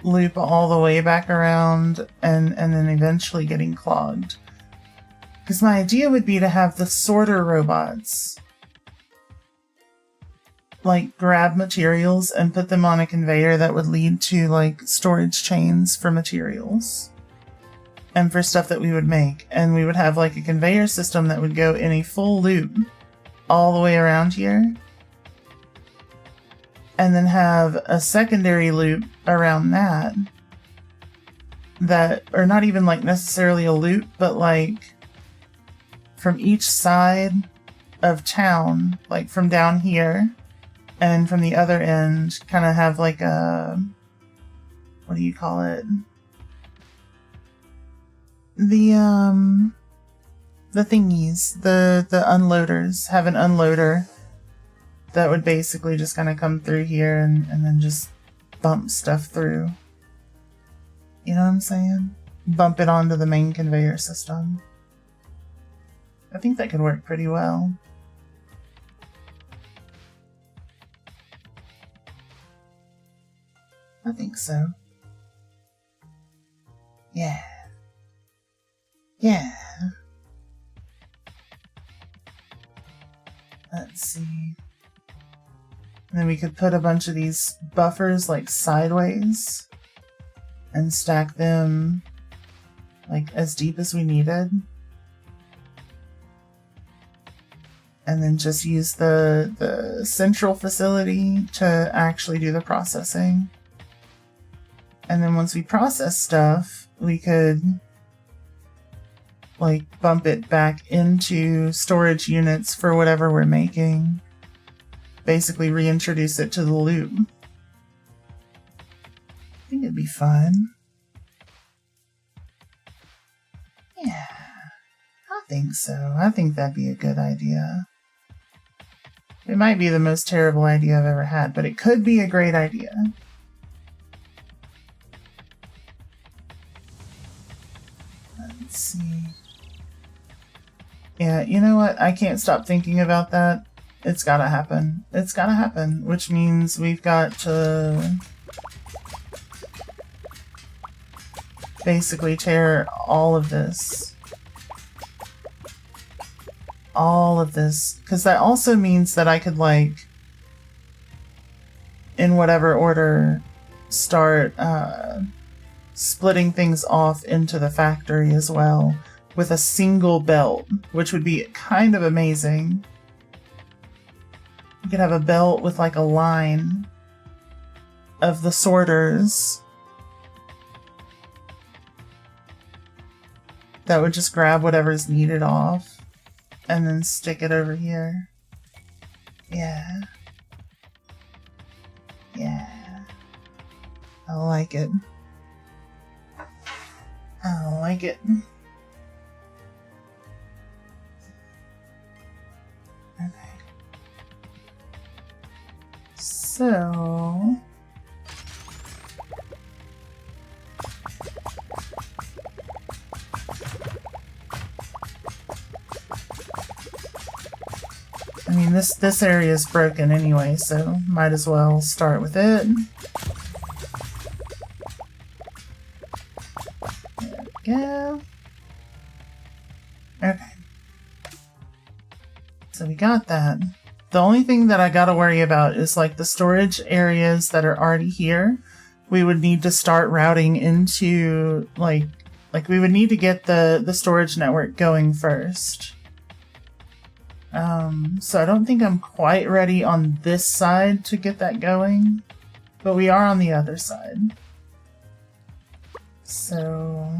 loop all the way back around and then eventually getting clogged. Because my idea would be to have the sorter robots like grab materials and put them on a conveyor that would lead to like storage chains for materials and for stuff that we would make. And we would have like a conveyor system that would go in a full loop all the way around here. And then have a secondary loop around that, or not even like necessarily a loop, but like from each side of town, like from down here, and from the other end, kind of have like a, what do you call it? The thingies, the unloaders, have an unloader that would basically just kind of come through here and then just bump stuff through. You know what I'm saying? Bump it onto the main conveyor system. I think that could work pretty well. I think so. Yeah. Yeah. Let's see. And then we could put a bunch of these buffers like sideways and stack them like as deep as we needed. And then just use the central facility to actually do the processing. And then once we process stuff, we could like bump it back into storage units for whatever we're making. Basically reintroduce it to the loop. I think it'd be fun. Yeah, I think so. I think that'd be a good idea. It might be the most terrible idea I've ever had, but it could be a great idea. Let's see. Yeah, you know what? I can't stop thinking about that. It's gotta happen. It's gotta happen, which means we've got to basically tear all of this. All of this. Because that also means that I could, like, in whatever order, start splitting things off into the factory as well with a single belt, which would be kind of amazing. You could have a belt with like a line of the sorters that would just grab whatever's needed off and then stick it over here. Yeah. Yeah. I like it. I like it. Okay. So... I mean, this area is broken anyway, so might as well start with it. There we go. Okay. So we got that. The only thing that I gotta worry about is like the storage areas that are already here. We would need to start routing into like we would need to get the storage network going first. So I don't think I'm quite ready on this side to get that going, but we are on the other side. So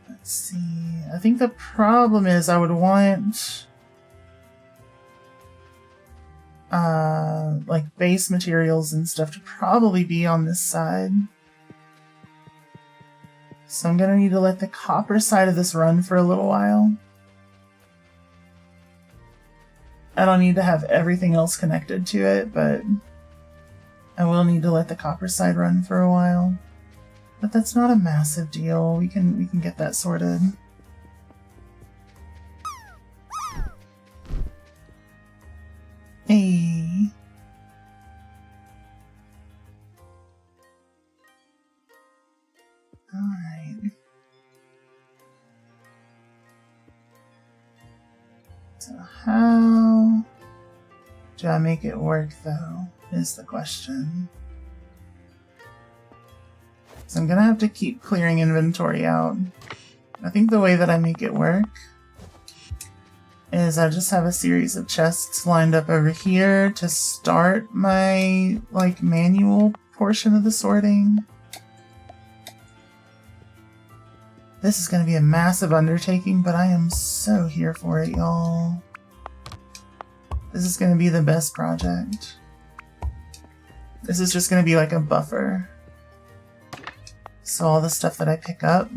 let's see. I think the problem is I would want like base materials and stuff to probably be on this side. So I'm gonna need to let the copper side of this run for a little while. I don't need to have everything else connected to it, but I will need to let the copper side run for a while. But that's not a massive deal. We can get that sorted. Hey. Alright. So how do I make it work, though, is the question. So I'm gonna have to keep clearing inventory out. I think the way that I make it work is I just have a series of chests lined up over here to start my, like, manual portion of the sorting. This is going to be a massive undertaking, but I am so here for it, y'all. This is going to be the best project. This is just going to be like a buffer. So all the stuff that I pick up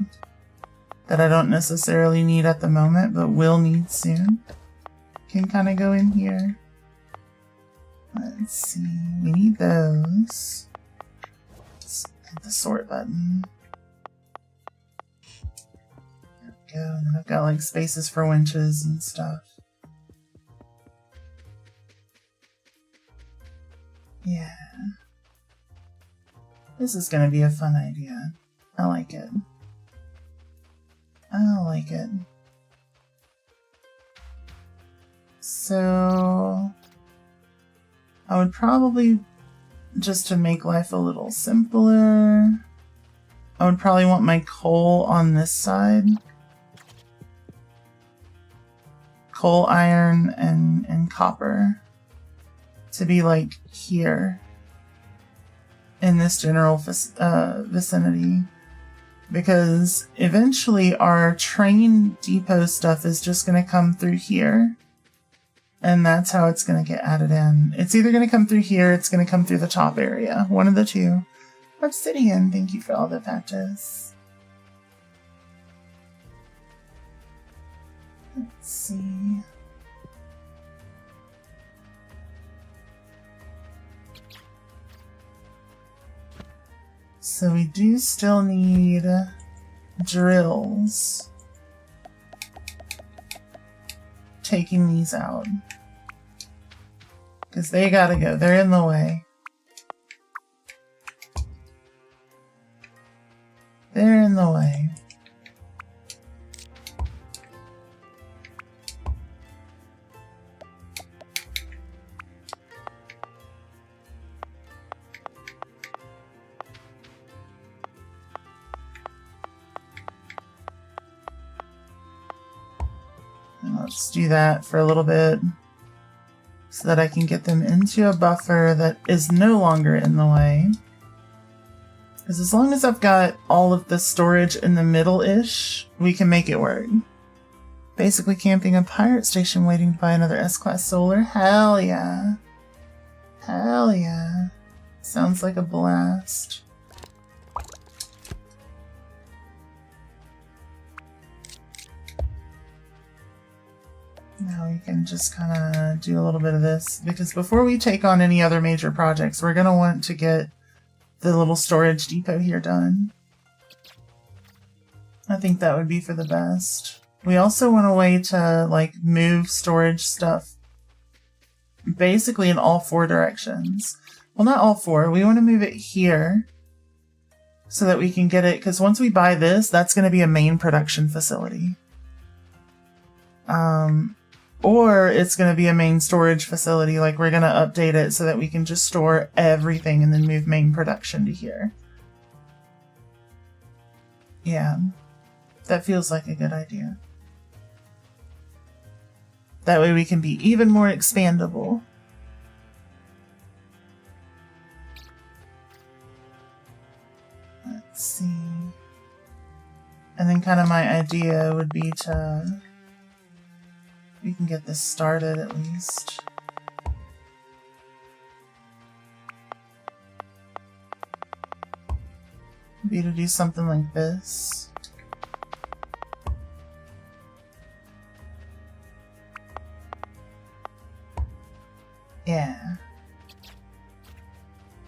that I don't necessarily need at the moment, but will need soon, can kind of go in here. Let's see, we need those. Let's hit the sort button. There we go, and then I've got like spaces for winches and stuff. Yeah. This is gonna be a fun idea. I like it. I like it. So I would probably, just to make life a little simpler, I would probably want my coal on this side. Coal, iron, and copper to be like here in this general vicinity. Because eventually our train depot stuff is just going to come through here. And that's how it's going to get added in. It's either going to come through here, it's going to come through the top area. One of the two. Obsidian, thank you for all the patches. Let's see. So we do still need drills. Taking these out. Because they gotta go. They're in the way. They're in the way. Let's do that for a little bit so that I can get them into a buffer that is no longer in the way. Because as long as I've got all of the storage in the middle-ish, we can make it work. Basically camping a pirate station waiting to buy another S-Class solar. Hell yeah. Hell yeah. Sounds like a blast. Now we can just kind of do a little bit of this, because before we take on any other major projects, we're going to want to get the little storage depot here done. I think that would be for the best. We also want a way to like move storage stuff basically in all four directions. Well, not all four. We want to move it here so that we can get it, because once we buy this, that's going to be a main production facility. Or it's going to be a main storage facility, like we're going to update it so that we can just store everything and then move main production to here. Yeah, that feels like a good idea. That way we can be even more expandable. Let's see. And then kind of my idea would be to... we can get this started at least. Be to do something like this. Yeah.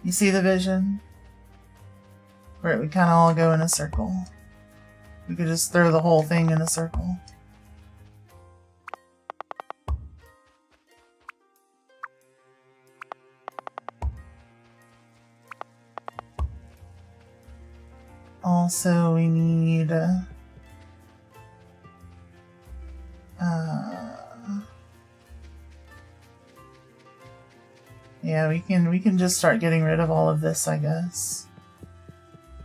You see the vision? Where it would kind of all go in a circle. We could just throw the whole thing in a circle. Also, we need yeah, we can just start getting rid of all of this, I guess.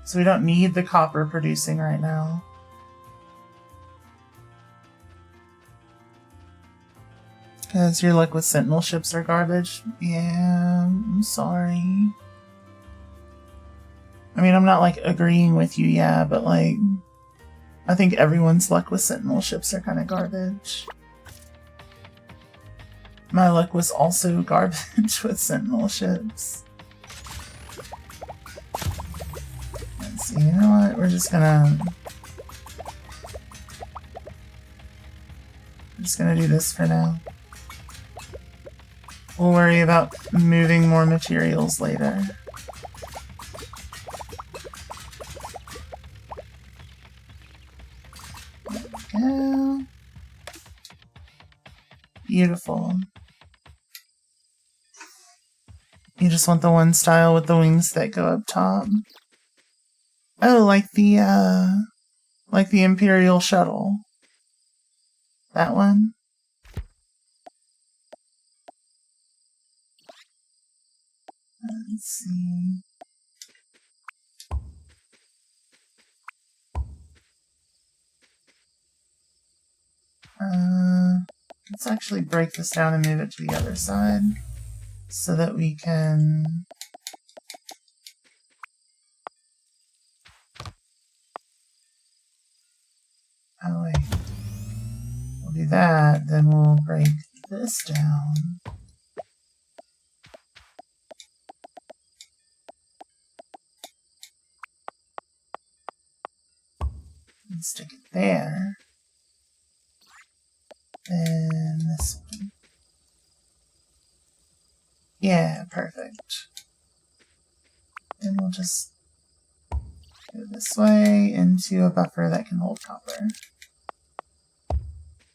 So we don't need the copper producing right now. Because your luck with Sentinel ships are garbage. Yeah, I'm sorry. I mean, I'm not, like, agreeing with you, yeah, but, like... I think everyone's luck with Sentinel ships are kind of garbage. My luck was also garbage with Sentinel ships. Let's see, you know what? We're just gonna do this for now. We'll worry about moving more materials later. There we go. Beautiful. You just want the one style with the wings that go up top. Oh, like the Imperial shuttle. That one. Let's see. Let's actually break this down and move it to the other side so that we can oh wait. We'll do that, then we'll break this down. And stick it there. Then this one. Yeah, perfect. And we'll just go this way into a buffer that can hold copper.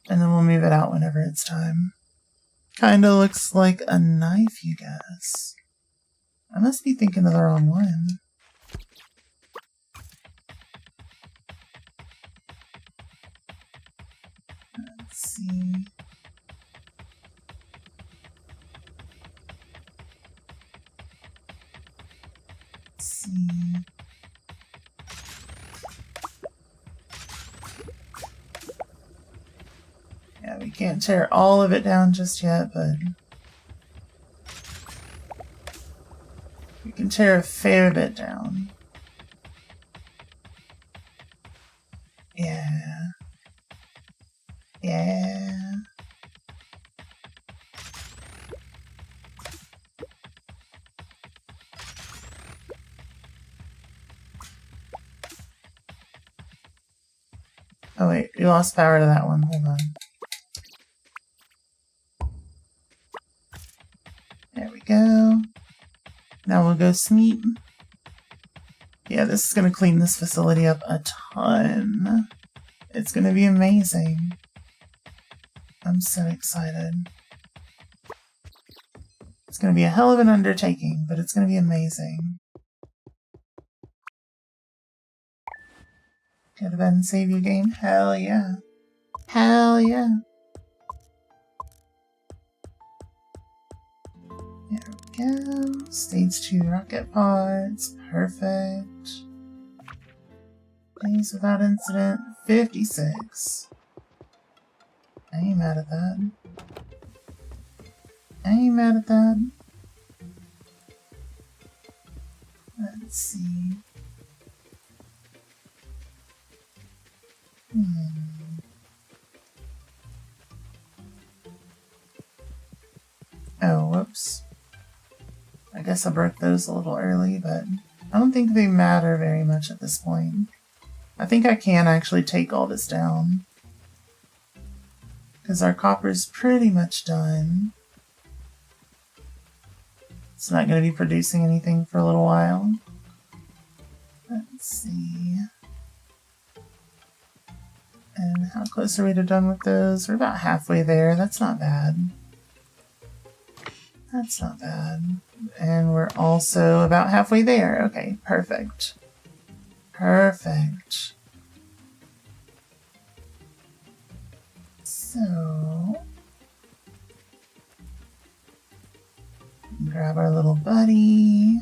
And then we'll move it out whenever it's time. Kinda looks like a knife, you guess. I must be thinking of the wrong one. Let's see. Let's see. Yeah, we can't tear all of it down just yet, but we can tear a fair bit down. Yeah. Yeah. Oh wait, we lost power to that one. Hold on. There we go. Now we'll go sleep. Yeah, this is going to clean this facility up a ton. It's going to be amazing. I'm so excited. It's going to be a hell of an undertaking, but it's going to be amazing. Go to bed and save your game? Hell yeah. Hell yeah. There we go. Stage 2 rocket pods. Perfect. Days without incident. 56. I ain't mad at that. I ain't mad at that. Let's see. Oh, whoops. I guess I broke those a little early, but I don't think they matter very much at this point. I think I can actually take all this down, because our copper's pretty much done. It's not going to be producing anything for a little while. Let's see. And how close are we to done with those? We're about halfway there. That's not bad. That's not bad. And we're also about halfway there. Okay, perfect. Perfect. So, grab our little buddy.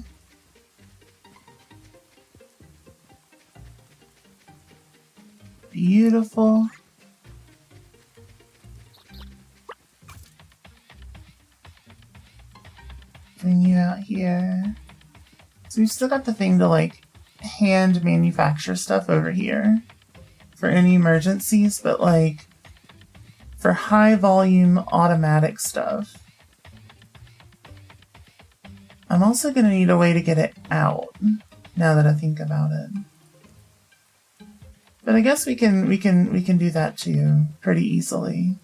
Beautiful. Bring you out here. So we've still got the thing to like hand manufacture stuff over here. for any emergencies, but like for high volume automatic stuff. I'm also gonna need a way to get it out, now that I think about it. But I guess we can do that too pretty easily.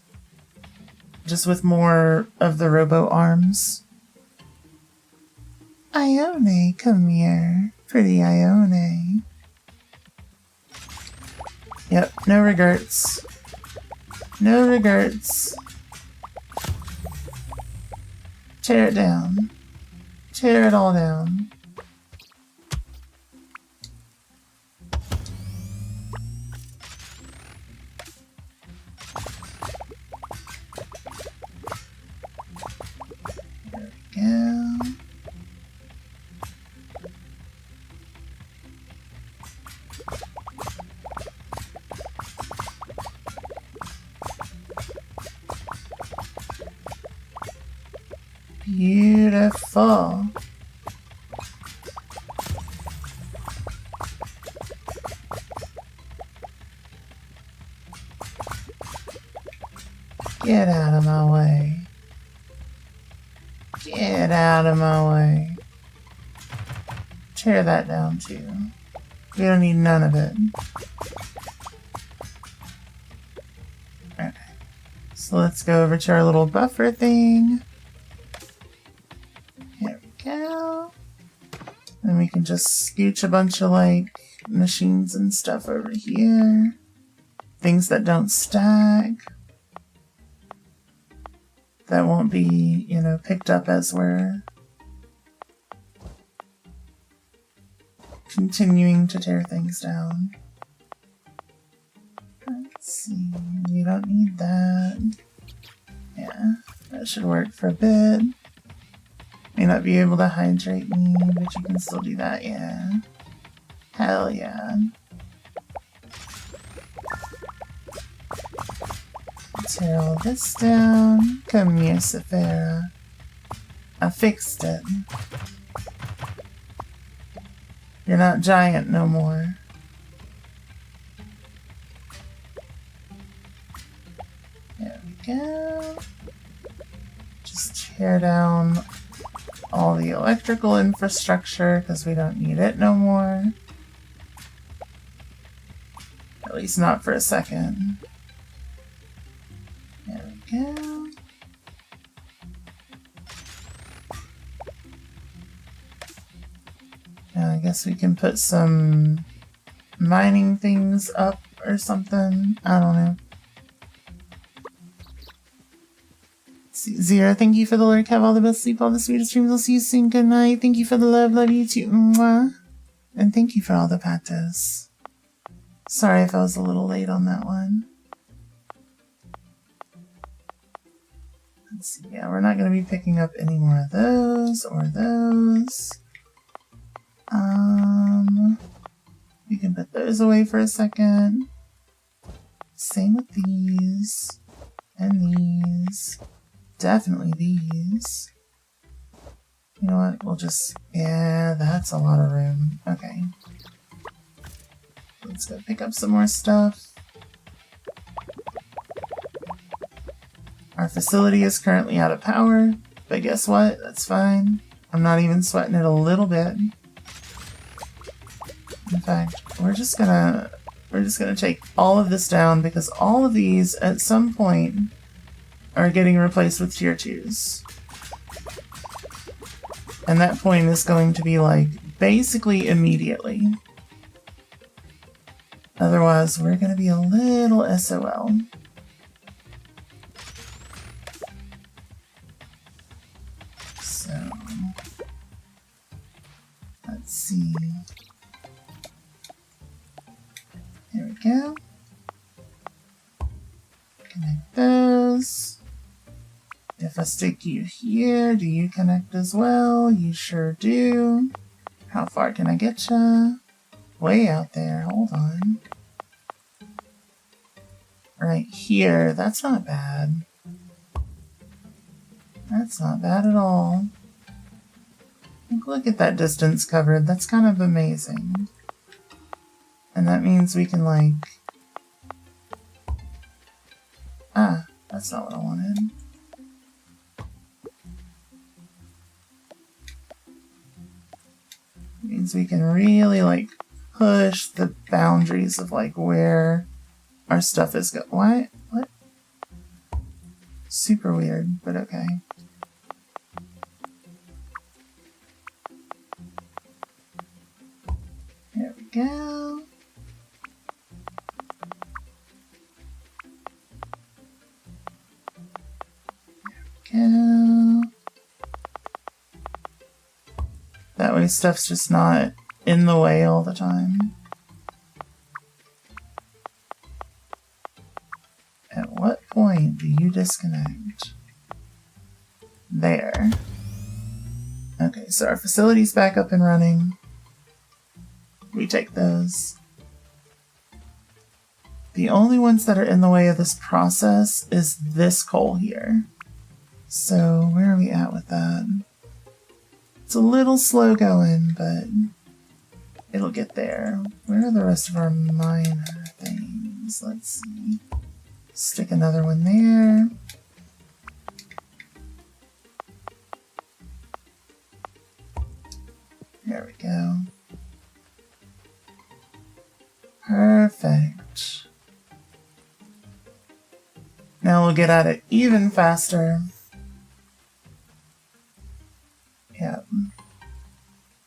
Just with more of the robo arms. Ione, come here. Pretty Ione. Yep, no regrets. No regrets. Tear it down. Tear it all down. There we go. Beautiful. Get out of my way. Get out of my way. Tear that down too. We don't need none of it. Okay. So let's go over to our little buffer thing. Here we go. And we can just scooch a bunch of like machines and stuff over here. Things that don't stack. That won't be, you know, picked up as we're continuing to tear things down. Let's see, we don't need that. Yeah, that should work for a bit. May not be able to hydrate me, but you can still do that, yeah. Hell yeah. Tear all this down. Come here, Saphira. I fixed it. You're not giant no more. There we go. Just tear down all the electrical infrastructure because we don't need it no more. At least not for a second. There we go. Now I guess we can put some mining things up or something. I don't know. Zero, thank you for the lurk. Have all the best sleep, all the sweetest dreams. I'll see you soon. Good night. Thank you for the love. Love you too. Mwah. And thank you for all the patos. Sorry if I was a little late on that one. Let's see. Yeah, we're not going to be picking up any more of those or those. We can put those away for a second. Same with these. And these. Definitely these. You know what? We'll just... Yeah, that's a lot of room. Okay. Let's go pick up some more stuff. Our facility is currently out of power, but guess what? That's fine. I'm not even sweating it a little bit. In fact, we're just gonna take all of this down because all of these at some point are getting replaced with tier 2s. And that point is going to be like basically immediately. Otherwise, we're gonna be a little SOL. So let's see. There we go. Connect those. If I stick you here, do you connect as well? You sure do. How far can I get ya? Way out there. Hold on. Right here. That's not bad. That's not bad at all. Look at that distance covered. That's kind of amazing. And that means we can, like, Ah, that's not what I wanted. Means we can really like push the boundaries of like where our stuff is What? Super weird, but okay. There we go. Go. That way stuff's just not in the way all the time. At what point do you disconnect? There. Okay, so our facility's back up and running. We take those. The only ones that are in the way of this process is this coal here. So where are we at with that? It's a little slow going, but it'll get there. Where are the rest of our minor things? Let's see. Stick another one there. There we go. Perfect. Now we'll get at it even faster. Yep.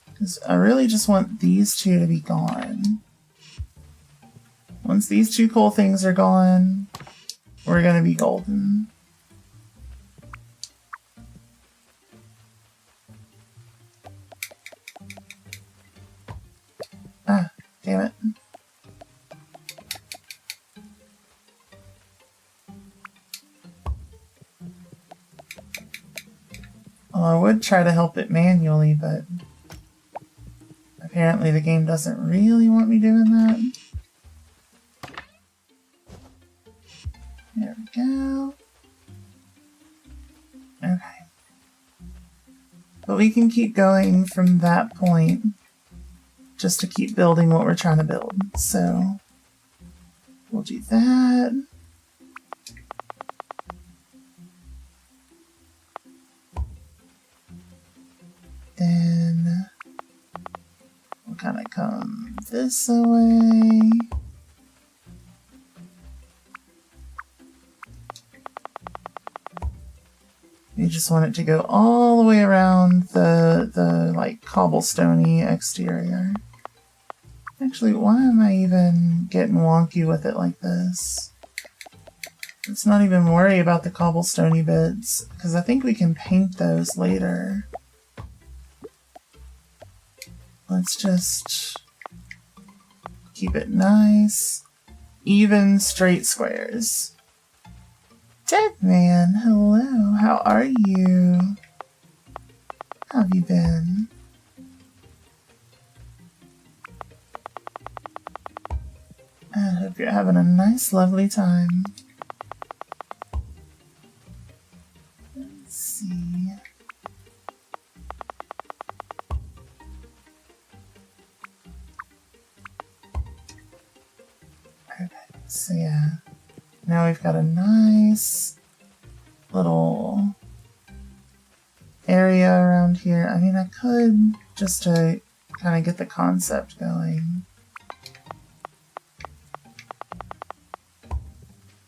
Because I really just want these two to be gone. Once these two cool things are gone, we're gonna be golden. Ah, damn it. Well, I would try to help it manually, but apparently the game doesn't really want me doing that. There we go. Okay. But we can keep going from that point just to keep building what we're trying to build. So we'll do that. Then we'll kind of come this way. You just want it to go all the way around the like cobblestone-y exterior. Actually, why am I even getting wonky with it like this? Let's not even worry about the cobblestone-y bits, because I think we can paint those later. Let's just keep it nice, even straight squares. Dead man, hello, how are you? How have you been? I hope you're having a nice, lovely time. Let's see. Okay, so yeah. Now we've got a nice little area around here. I mean, I could, just to kind of get the concept going,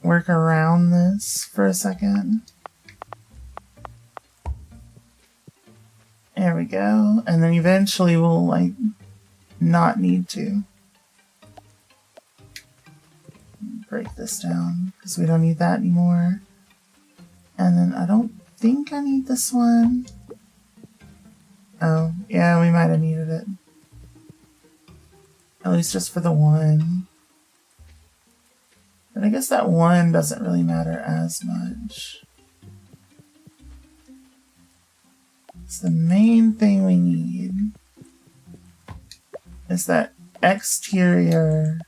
work around this for a second. There we go. And then eventually we'll, like, not need to. Break this down because we don't need that anymore. And then I don't think I need this one. Oh, yeah, we might have needed it. At least just for the one. But I guess that one doesn't really matter as much. So the main thing we need is that exterior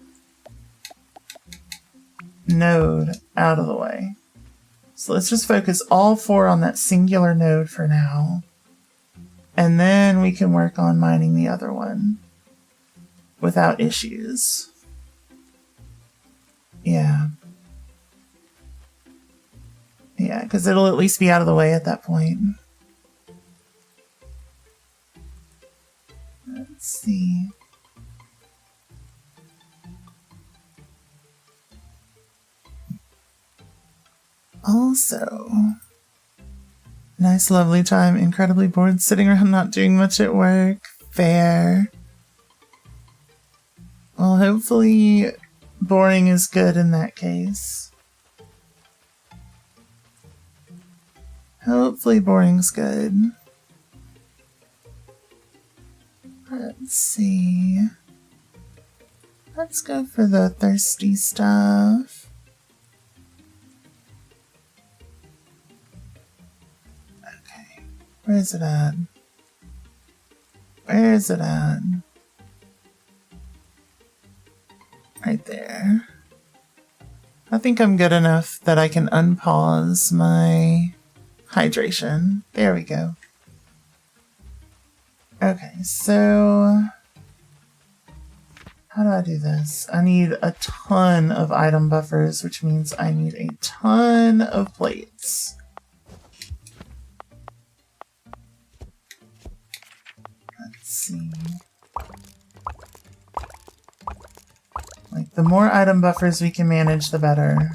node out of the way. So let's just focus all four on that singular node for now. And then we can work on mining the other one without issues. Yeah. Yeah, because it'll at least be out of the way at that point. Let's see. Also, nice lovely time, incredibly bored, sitting around not doing much at work. Fair. Well, hopefully boring is good in that case. Hopefully boring's good. Let's see. Let's go for the thirsty stuff. Okay. Where is it at? Where is it at? Right there. I think I'm good enough that I can unpause my hydration. There we go. Okay, so how do I do this? I need a ton of item buffers, which means I need a ton of plates. Let's see. Like, the more item buffers we can manage, the better.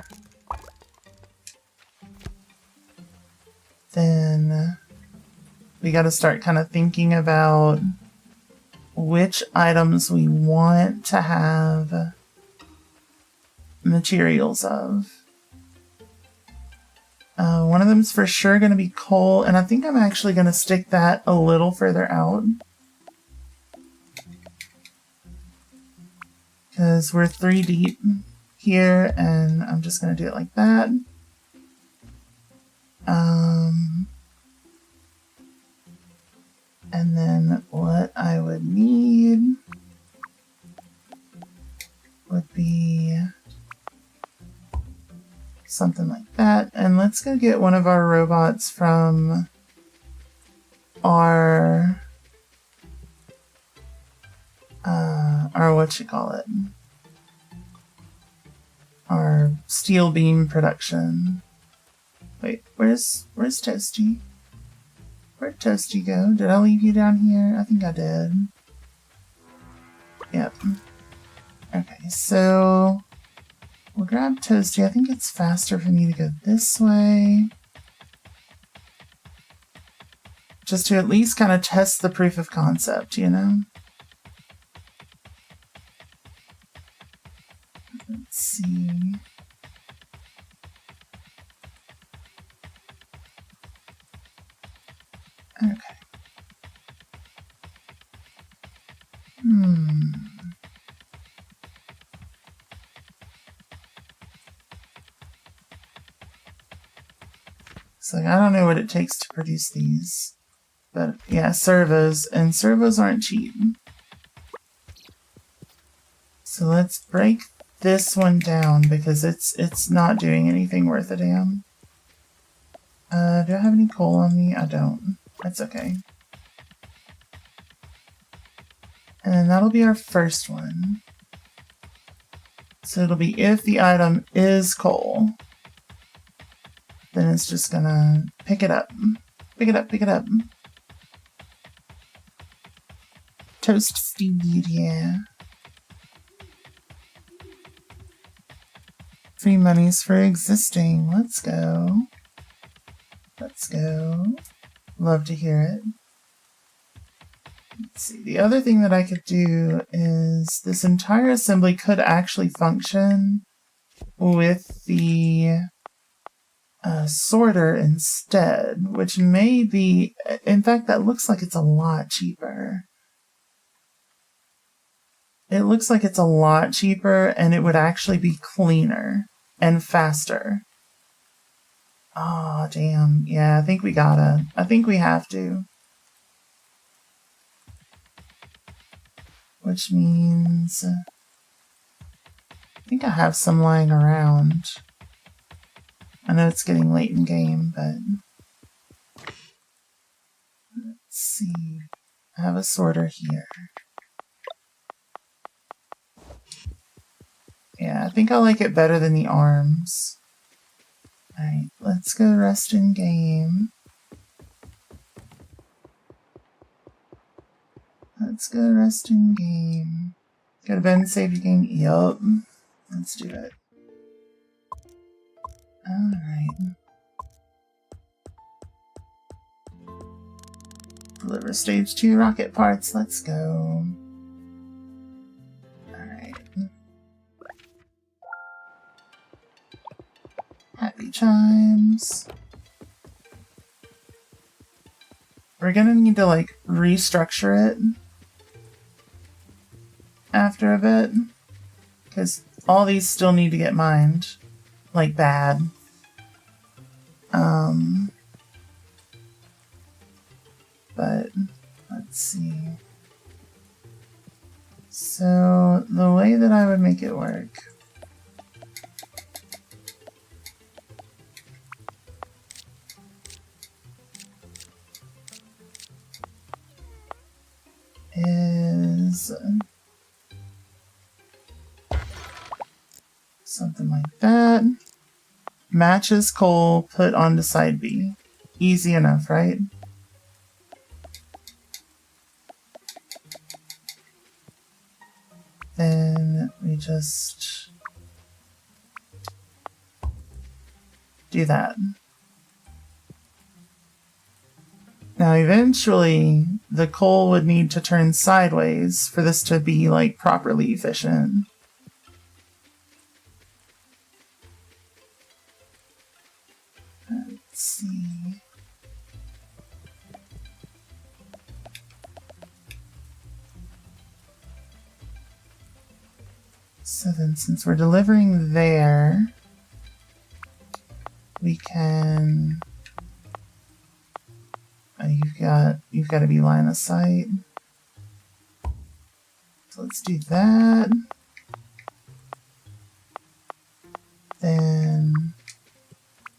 Then we gotta start kind of thinking about which items we want to have materials of. One of them's for sure going to be coal, and I think I'm actually going to stick that a little further out. Because we're 3 deep here, and I'm just going to do it like that. And then what I would need would be something like that. And let's go get one of our robots from our our steel beam production. Wait, where's Toasty? Where'd Toasty go? Did I leave you down here? I think I did. Yep. Okay, so we'll grab Toasty. I think it's faster for me to go this way. Just to at least kind of test the proof of concept, you know? Let's see. Okay. So I don't know what it takes to produce these. But yeah, servos. And servos aren't cheap. So let's break this one down because it's not doing anything worth a damn. Do I have any coal on me? I don't. That's okay. And then that'll be our first one. So it'll be if the item is coal, then it's just gonna pick it up. Pick it up, pick it up. Toast steed, yeah. Free monies for existing. Let's go. Let's go. Love to hear it. Let's see. The other thing that I could do is this entire assembly could actually function with the sorter instead, which may be, in fact, that looks like it's a lot cheaper. It looks like it's a lot cheaper and it would actually be cleaner and faster. Oh, damn. Yeah, I think we have to. Which means I think I have some lying around. I know it's getting late in game, but let's see. I have a sorter here. Yeah, I think I like it better than the arms. Alright, let's go rest in game. Let's go rest in game. Go to bed and save your game. Yup. Let's do it. Alright. Deliver stage 2 rocket parts. Let's go. Alright. Happy chimes. We're gonna need to like restructure it after a bit, because all these still need to get mined, like bad. But let's see. So the way that I would make it work is something like that. Matches coal put onto side B. Easy enough, right? Then we just do that. Now eventually the coal would need to turn sideways for this to be like properly efficient. Let's see. So then since we're delivering there, we can... you've got to be line of sight. So let's do that. Then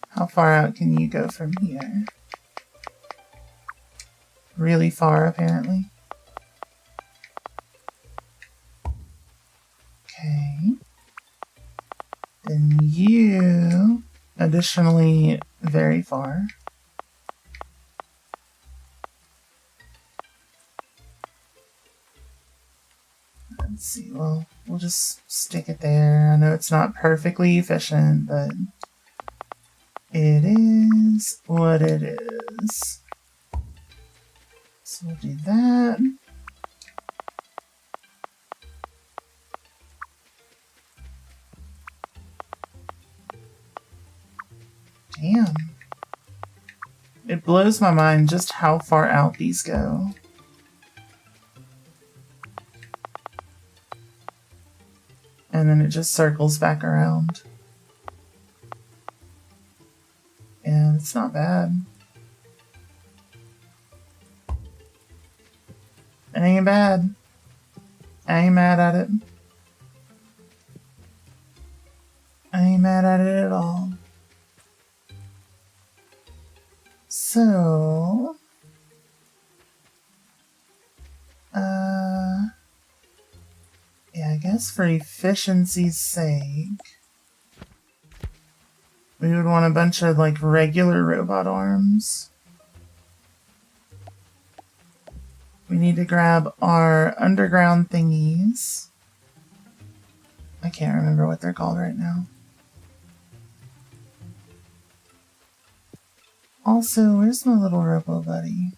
how far out can you go from here? Really far, apparently. Okay. Then you, additionally, very far. Let's see, well, we'll just stick it there. I know it's not perfectly efficient, but it is what it is. So we'll do that. Damn. It blows my mind just how far out these go. And then it just circles back around. And it's not bad. It ain't bad. I ain't mad at it. I ain't mad at it at all. So, yeah, I guess for efficiency's sake, we would want a bunch of like regular robot arms. We need to grab our underground thingies. I can't remember what they're called right now. Also, where's my little robo buddy?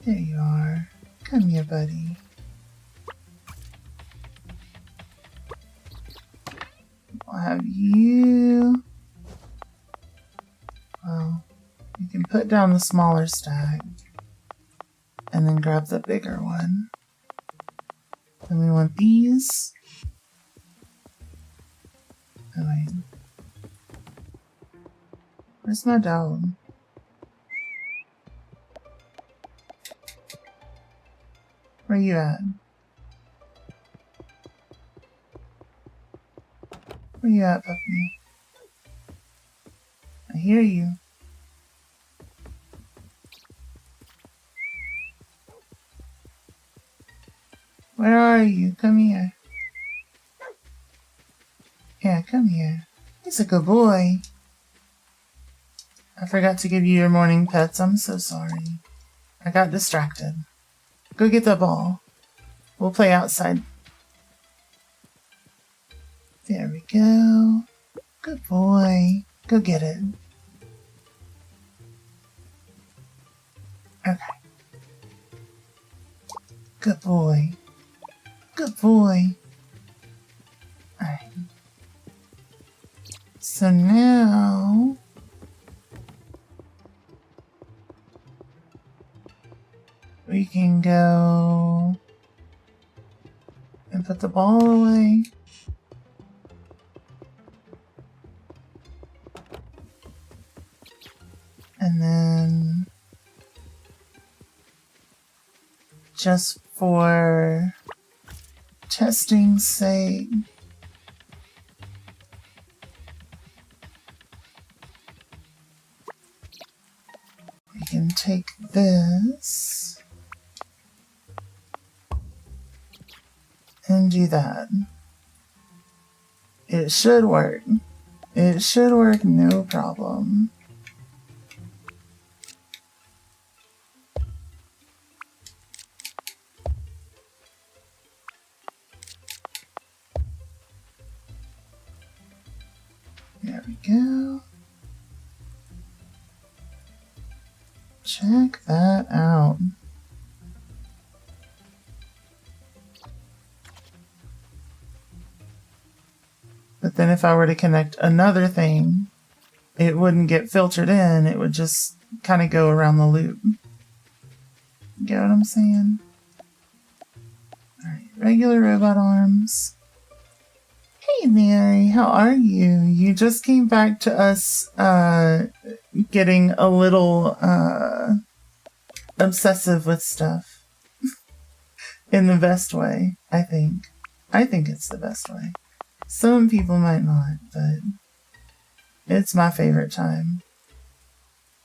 There you are. Come here, buddy. I'll have you... Well, you can put down the smaller stack and then grab the bigger one. Then we want these. Oh wait. Where's my dog? Where you at? Where you at, puppy? I hear you. Where are you? Come here. come here. He's a good boy. I forgot to give you your morning pets. I'm so sorry. I got distracted. Go get the ball. We'll play outside. There we go. Good boy. Go get it. Okay. Good boy. Good boy. Alright. So now... we can go... and put the ball away. And then... just for testing's sake, we can take this and do that. It should work. It should work, no problem. There we go. Check that out. But then if I were to connect another thing, it wouldn't get filtered in. It would just kind of go around the loop. Get what I'm saying? Alright, regular robot arms. Hey Mary, how are you? You just came back to us getting a little obsessive with stuff. In the best way, I think. I think it's the best way. Some people might not, but it's my favorite time.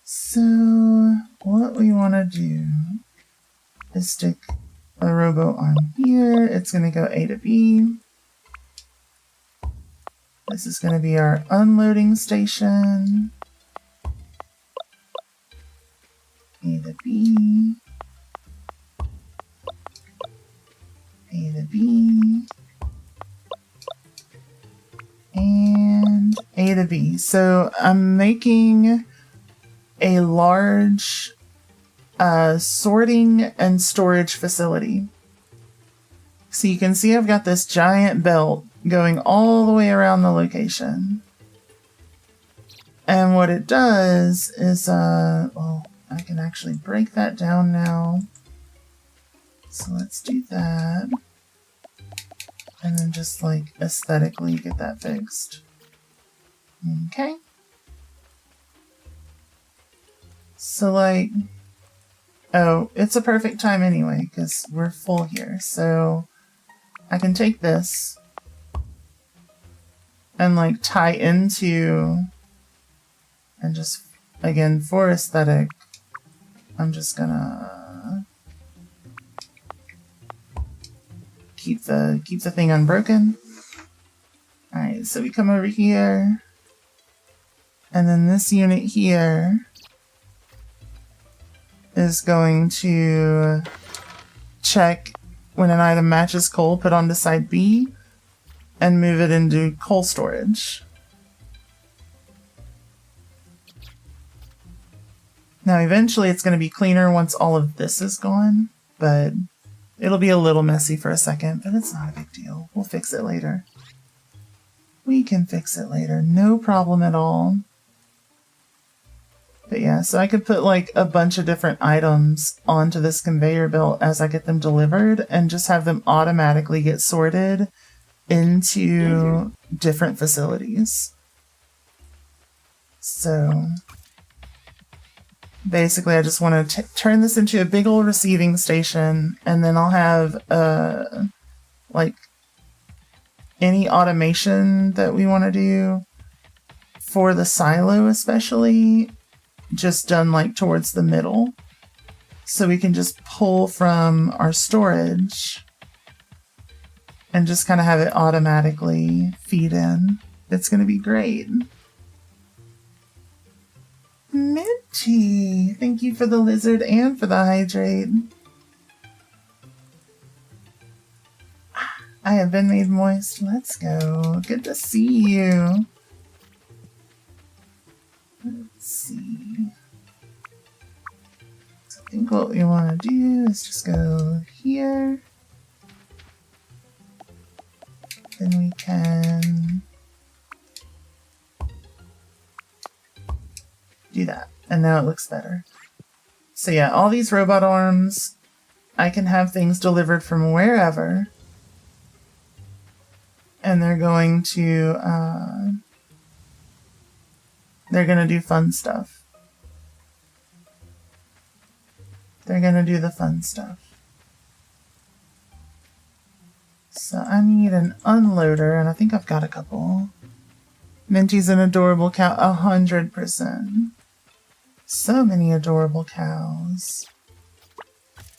So, what we want to do is stick a robo arm here. It's going to go A to B. This is going to be our unloading station. A to B. A to B. And A to B. So I'm making a large sorting and storage facility. So you can see I've got this giant belt going all the way around the location. And what it does is, well, I can actually break that down now. So let's do that. And then just like aesthetically get that fixed. Okay. So like, oh, it's a perfect time anyway, because we're full here. So I can take this and like tie into, and just, again, for aesthetic, I'm just gonna keep the thing unbroken. Alright, so we come over here, and then this unit here is going to check when an item matches coal, put onto side B, and move it into coal storage. Now eventually it's going to be cleaner once all of this is gone, but it'll be a little messy for a second, but it's not a big deal. We'll fix it later. We can fix it later, no problem at all. But yeah, so I could put like a bunch of different items onto this conveyor belt as I get them delivered and just have them automatically get sorted into different facilities. So basically I just want to turn this into a big old receiving station, and then I'll have like any automation that we want to do for the silo especially just done like towards the middle, so we can just pull from our storage and just kind of have it automatically feed in It's gonna be great. Minty, thank you for the lizard and for the hydrate. I have been made moist. Let's go. Good to see you. Let's see. So I think what we want to do is just go here. Then we can do that. And now it looks better. So yeah, all these robot arms, I can have things delivered from wherever. And they're going to do fun stuff. They're gonna do the fun stuff. So I need an unloader, and I think I've got a couple. Minty's an adorable cow, 100%. So many adorable cows.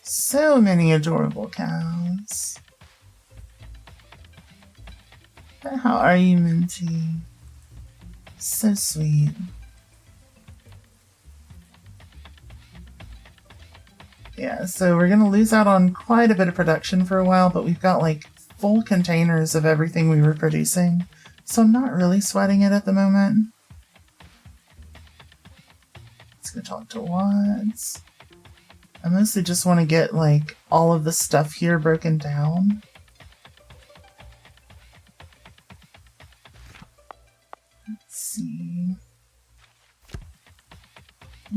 So many adorable cows. How are you, Minty? So sweet. Yeah, so we're gonna lose out on quite a bit of production for a while, but we've got like full containers of everything we were producing. So I'm not really sweating it at the moment. Let's go talk to Watts. I mostly just want to get like all of the stuff here broken down. Let's see.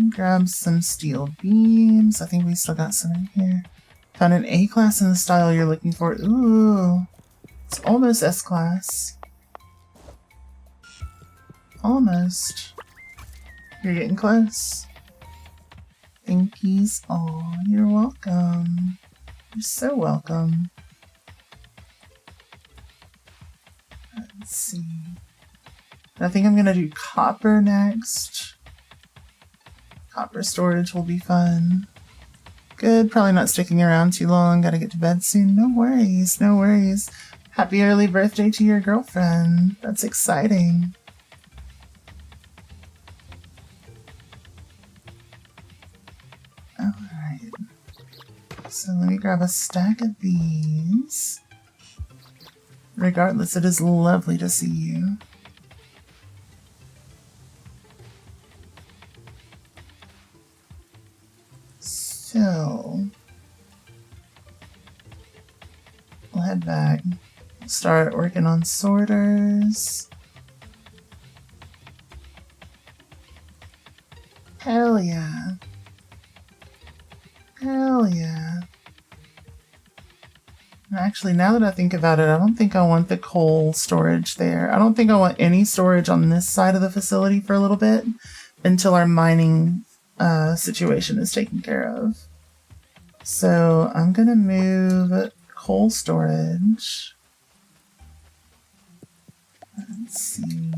Grab some steel beams. I think we still got some in here. Found an A-class in the style you're looking for. Ooh. It's almost S-class. Almost. You're getting close. Thankies. Oh, you're welcome. You're so welcome. Let's see. I think I'm gonna do copper next. Copper storage will be fun. Good, probably not sticking around too long. Gotta get to bed soon. No worries, no worries. Happy early birthday to your girlfriend. That's exciting. Alright. So let me grab a stack of these. Regardless, it is lovely to see you. So, we'll head back, start working on sorters. Hell yeah. Hell yeah. Actually, now that I think about it, I don't think I want the coal storage there. I don't think I want any storage on this side of the facility for a little bit until our mining situation is taken care of. So I'm gonna move coal storage. Let's see.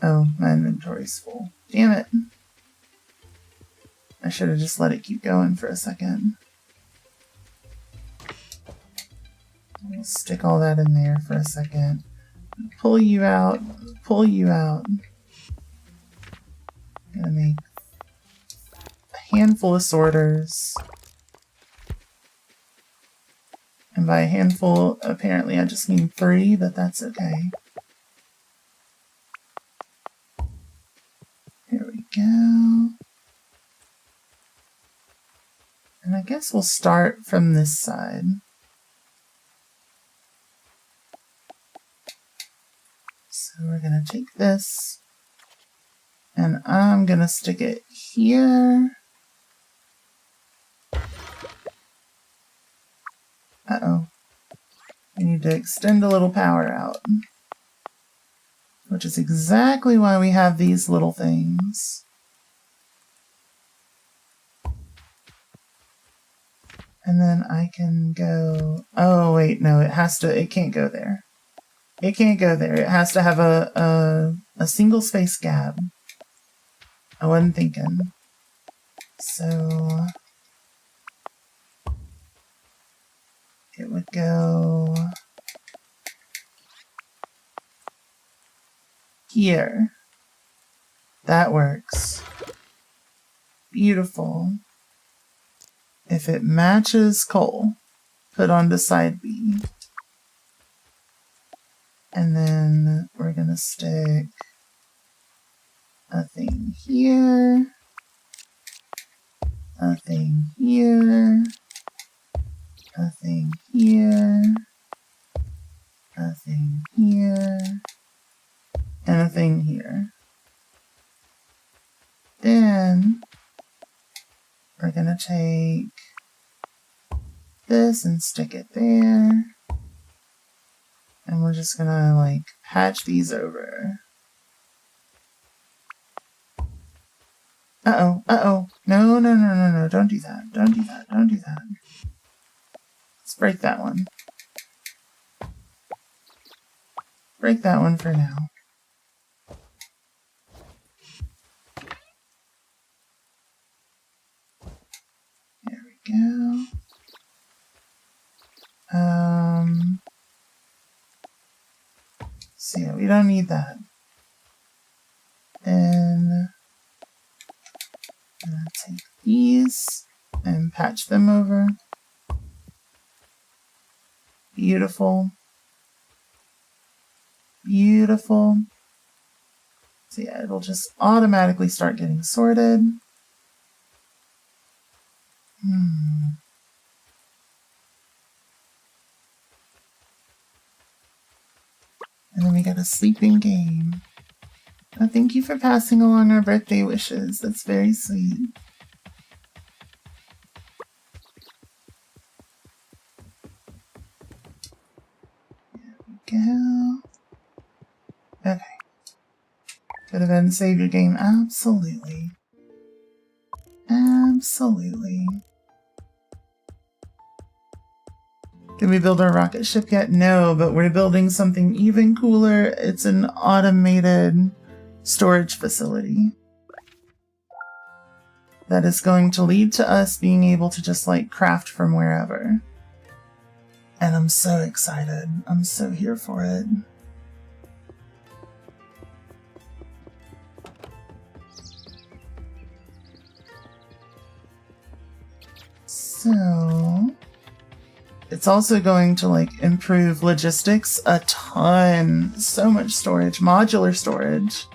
Oh, my inventory's full. Damn it. I should have just let it keep going for a second. We'll stick all that in there for a second. Pull you out. Pull you out. Gonna make a handful of sorters. And by a handful, apparently I just mean 3, but that's okay. Here we go. And I guess we'll start from this side. So we're gonna take this, and I'm gonna stick it here. Uh-oh. We need to extend a little power out. Which is exactly why we have these little things. And then I can go... Oh, wait, no, it can't go there. It can't go there. It has to have a single space gap. I wasn't thinking. So... it would go here. That works. Beautiful. If it matches coal, put on to side B. And then we're gonna stick a thing here, a thing here, a thing here, a thing here, and a thing here. Then we're gonna take this and stick it there. And we're just gonna like patch these over. Uh-oh, uh-oh. No, no, no, no, no, don't do that. Don't do that, don't do that. Let's break that one. Break that one for now. There we go. So yeah, we don't need that. And I'm gonna take these and patch them over. Beautiful. Beautiful. So yeah, it'll just automatically start getting sorted. And then we got a sleeping game. Oh, thank you for passing along our birthday wishes. That's very sweet. There we go. Okay. Could have been save your game. Absolutely. Absolutely. Did we build our rocket ship yet? No, but we're building something even cooler. It's an automated storage facility that is going to lead to us being able to just like craft from wherever. And I'm so excited. I'm so here for it. So it's also going to like improve logistics a ton. So much storage, modular storage.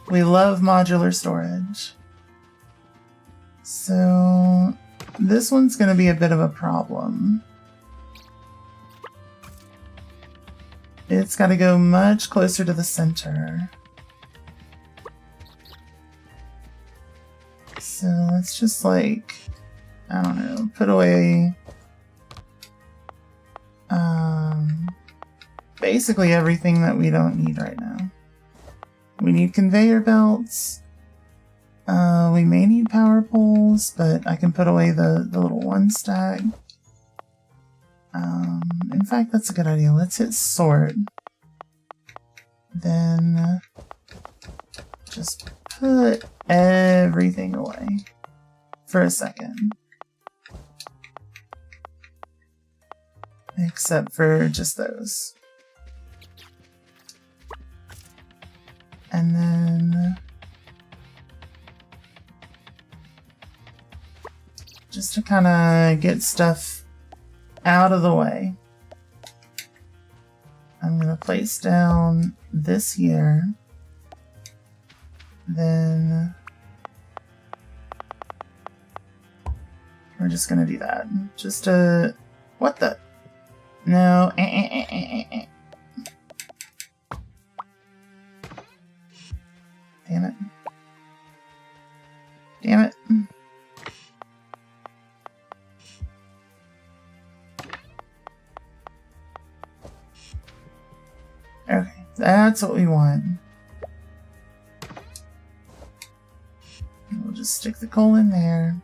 We love modular storage. So this one's going to be a bit of a problem. It's got to go much closer to the center. So let's just like, I don't know, put away basically everything that we don't need right now. We need conveyor belts. We may need power poles, but I can put away the little one stack. In fact, that's a good idea. Let's hit sort. Then just put everything away for a second. Except for just those. And then just to kind of get stuff out of the way, I'm going to place down this here. Then we're just going to do that. Just to... What the... No. Damn it. Damn it. Okay, that's what we want. We'll just stick the coal in there.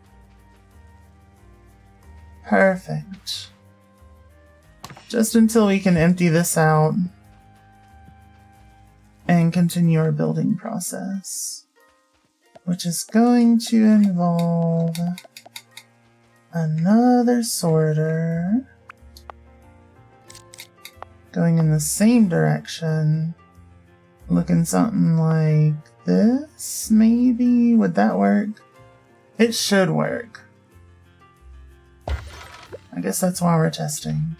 Perfect. Just until we can empty this out and continue our building process, which is going to involve another sorter going in the same direction, looking something like this, maybe? Would that work? It should work. I guess that's why we're testing.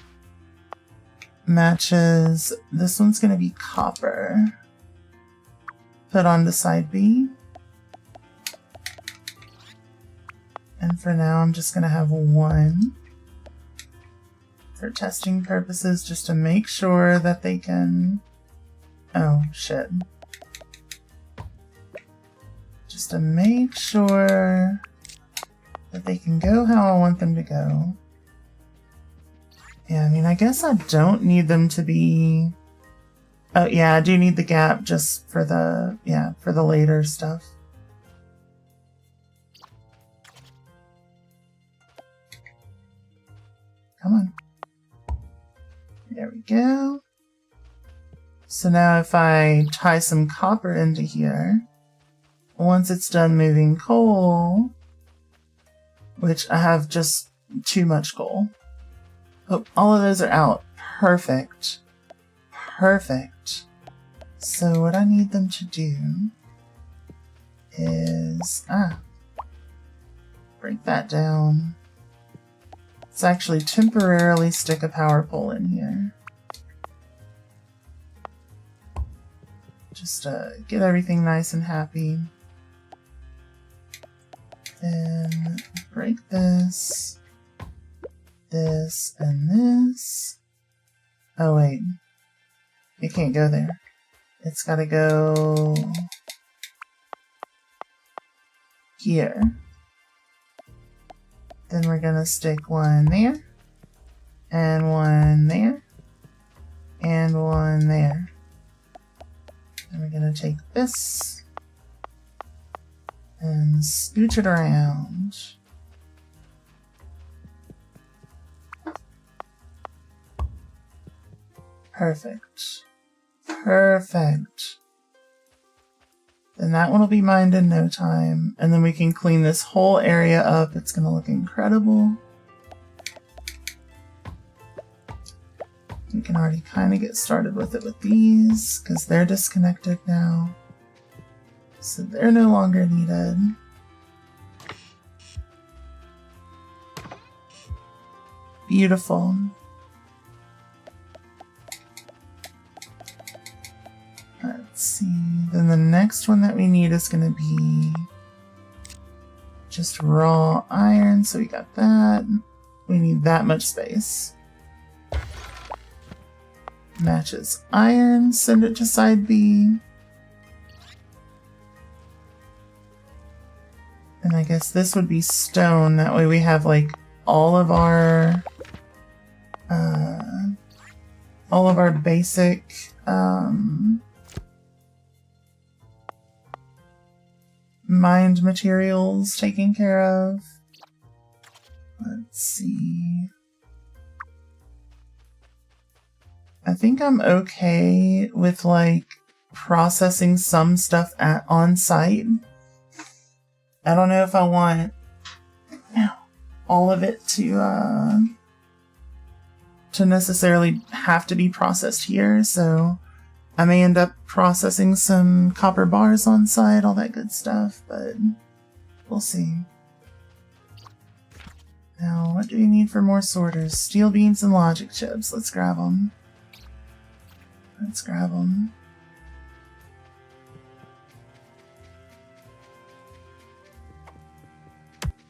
Matches. This one's going to be copper. Put on to side B. And for now, I'm just going to have one for testing purposes, just to make sure that they can... Oh, shit. Just to make sure that they can go how I want them to go. Yeah, I mean, I guess I don't need them to be... Oh, yeah, I do need the gap just for the, yeah, for the later stuff. Come on. There we go. So now if I tie some copper into here, once it's done moving coal, which I have just too much coal. Oh, all of those are out. Perfect. Perfect. So what I need them to do is, break that down. Let's actually temporarily stick a power pole in here. Just to get everything nice and happy. Then break this, this, and this. Oh wait, it can't go there. It's gotta go here. Then we're gonna stick one there, and one there, and one there. And we're gonna take this and scooch it around. Perfect. Perfect. Then that one will be mined in no time. And then we can clean this whole area up. It's gonna look incredible. We can already kind of get started with it with these, because they're disconnected now. So they're no longer needed. Beautiful. Let's see. Then the next one that we need is going to be just raw iron. So we got that. We need that much space. Matches iron. Send it to side B. And I guess this would be stone. That way we have like all of our basic mined materials taken care of. Let's see. I think I'm okay with like processing some stuff on site. I don't know if I want all of it to necessarily have to be processed here, so I may end up processing some copper bars on site, all that good stuff, but we'll see. Now, what do we need for more sorters? Steel beams and logic chips. Let's grab them. Let's grab them.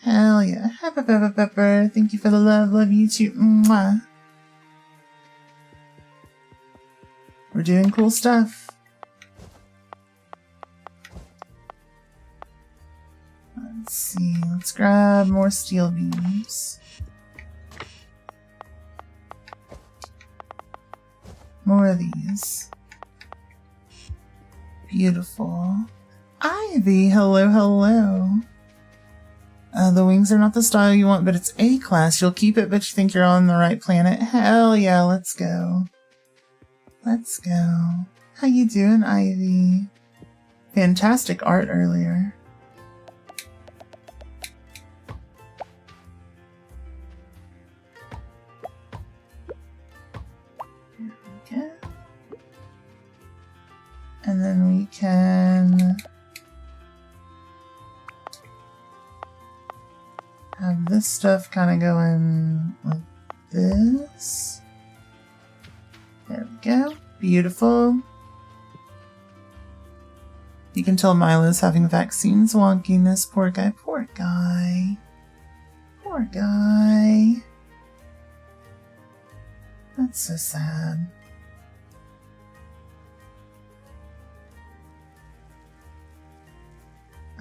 Hell yeah. Pepper. Thank you for the love. Love you too. Mwah. We're doing cool stuff. Let's see. Let's grab more steel beams. More of these. Beautiful. Ivy, hello, hello. The wings are not the style you want, but it's A-class. You'll keep it, but you think you're on the right planet. Hell yeah, let's go. Let's go. How you doing, Ivy? Fantastic art earlier. There we this stuff kind of going like this. There we go. Beautiful. You can tell Milo's having vaccines wonkiness. Poor guy. Poor guy. Poor guy. That's so sad.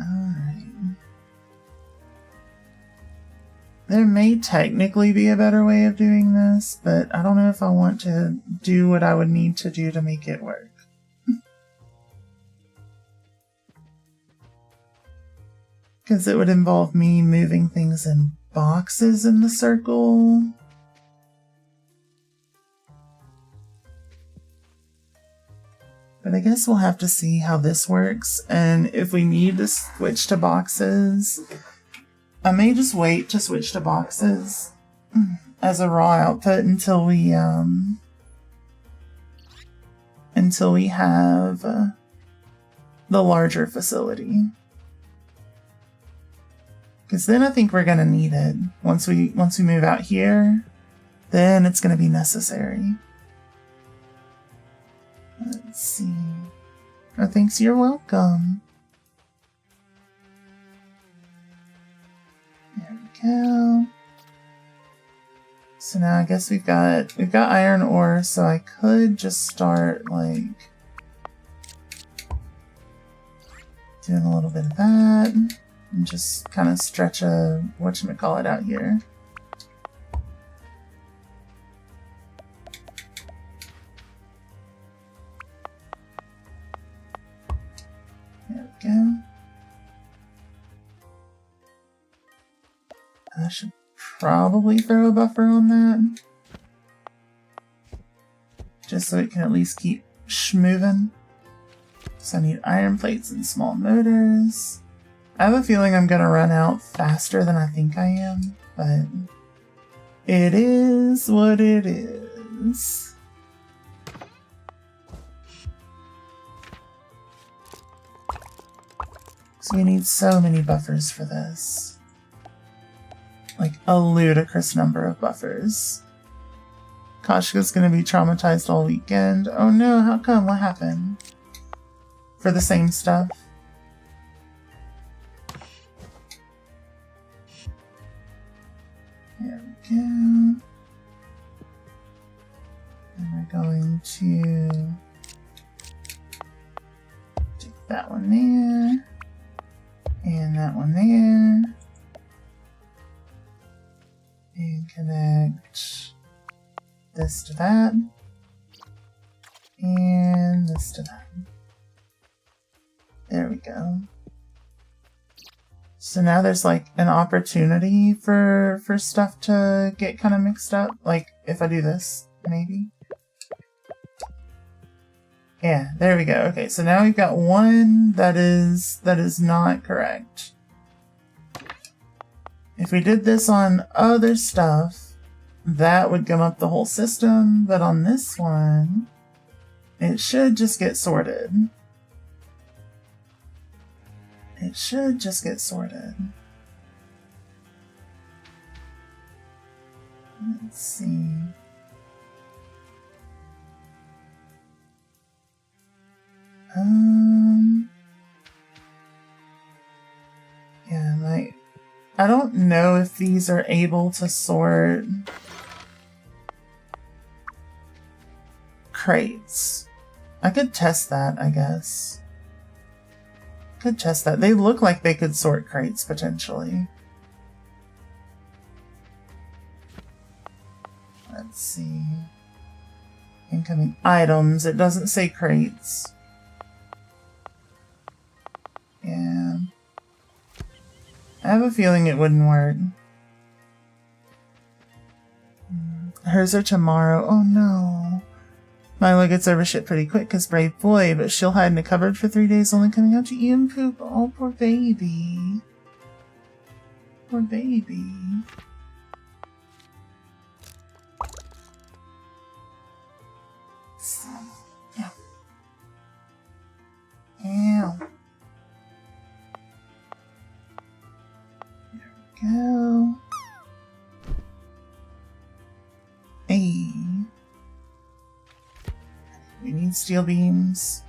Alright. There may technically be a better way of doing this, but I don't know if I want to do what I would need to do to make it work. Because it would involve me moving things in boxes in the circle. But I guess we'll have to see how this works, and if we need to switch to boxes, I may just wait to switch to boxes as a raw output until we have the larger facility. Because then I think we're gonna need it. Once we move out here, then it's gonna be necessary. Let's see. Oh, thanks, you're welcome. There we go. So now I guess we've got iron ore, so I could just start like doing a little bit of that and just kind of stretch a whatchamacallit out here. There we go. I should probably throw a buffer on that. Just so it can at least keep moving. So I need iron plates and small motors. I have a feeling I'm gonna run out faster than I think I am, but it is what it is. So we need so many buffers for this. Like a ludicrous number of buffers. Koshka's gonna be traumatized all weekend. Oh no, how come? What happened? For the same stuff? There we go. And we're going to take that one there. And that one there. And connect this to that. And this to that. There we go. So now there's like an opportunity for stuff to get kind of mixed up. Like if I do this, maybe. Yeah, there we go. Okay, so now we've got one that is not correct. If we did this on other stuff, that would gum up the whole system, but on this one, it should just get sorted. It should just get sorted. Let's see. Yeah, I don't know if these are able to sort crates. I could test that, I guess. Could test that. They look like they could sort crates, potentially. Let's see. Incoming items. It doesn't say crates. Yeah. I have a feeling it wouldn't work. Hers are tomorrow. Oh no. Milo gets over shit pretty quick because brave boy, but she'll hide in a cupboard for 3 days only coming out to eat and poop. Oh, poor baby. Poor baby. Yeah. Ow. There we go. need steel beams.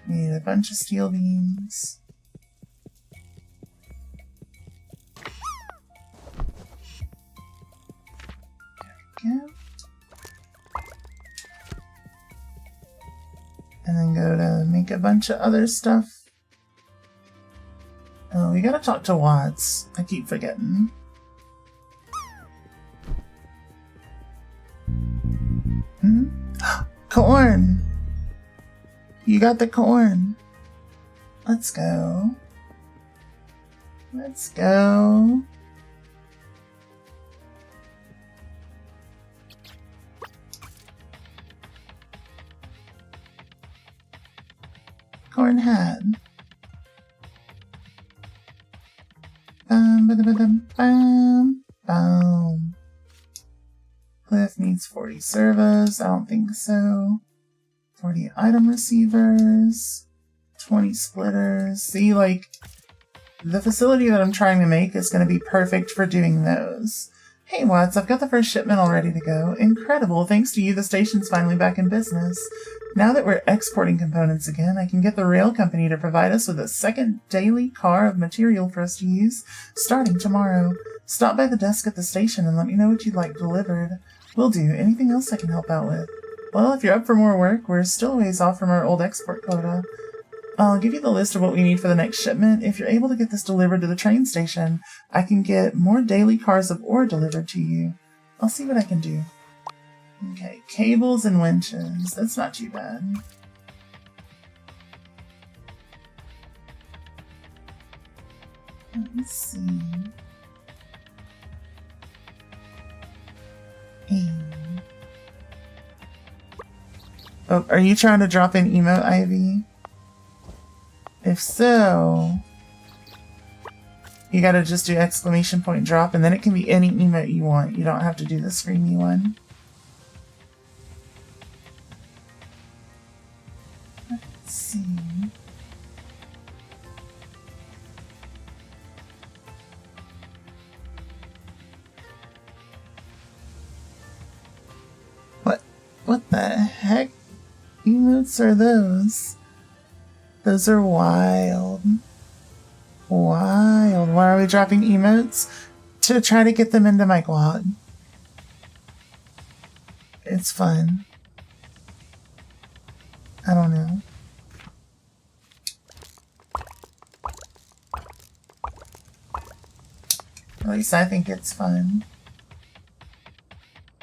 We need a bunch of steel beams. There we go. And then go to make a bunch of other stuff. Oh, we gotta talk to Watts. I keep forgetting. Corn! You got the corn. Let's go. Let's go. Corn hat. Bam, bam, bam, bam. Cliff needs 40 servos. I don't think so. 40 item receivers. 20 splitters. See, like, the facility that I'm trying to make is going to be perfect for doing those. Hey Watts, I've got the first shipment all ready to go. Incredible. Thanks to you, the station's finally back in business. Now that we're exporting components again, I can get the rail company to provide us with a second daily car of material for us to use, starting tomorrow. Stop by the desk at the station and let me know what you'd like delivered. Will do. Anything else I can help out with? Well, if you're up for more work, we're still a ways off from our old export quota. I'll give you the list of what we need for the next shipment. If you're able to get this delivered to the train station, I can get more daily cars of ore delivered to you. I'll see what I can do. Okay, cables and winches. That's not too bad. Let's see. Oh, are you trying to drop in emote, Ivy? If so, you gotta just do exclamation point drop, and then it can be any emote you want. You don't have to do the screamy one. Let's see. What the heck emotes are those? Those are wild. Wild. Why are we dropping emotes? To try to get them into my quad. It's fun. I don't know. At least I think it's fun.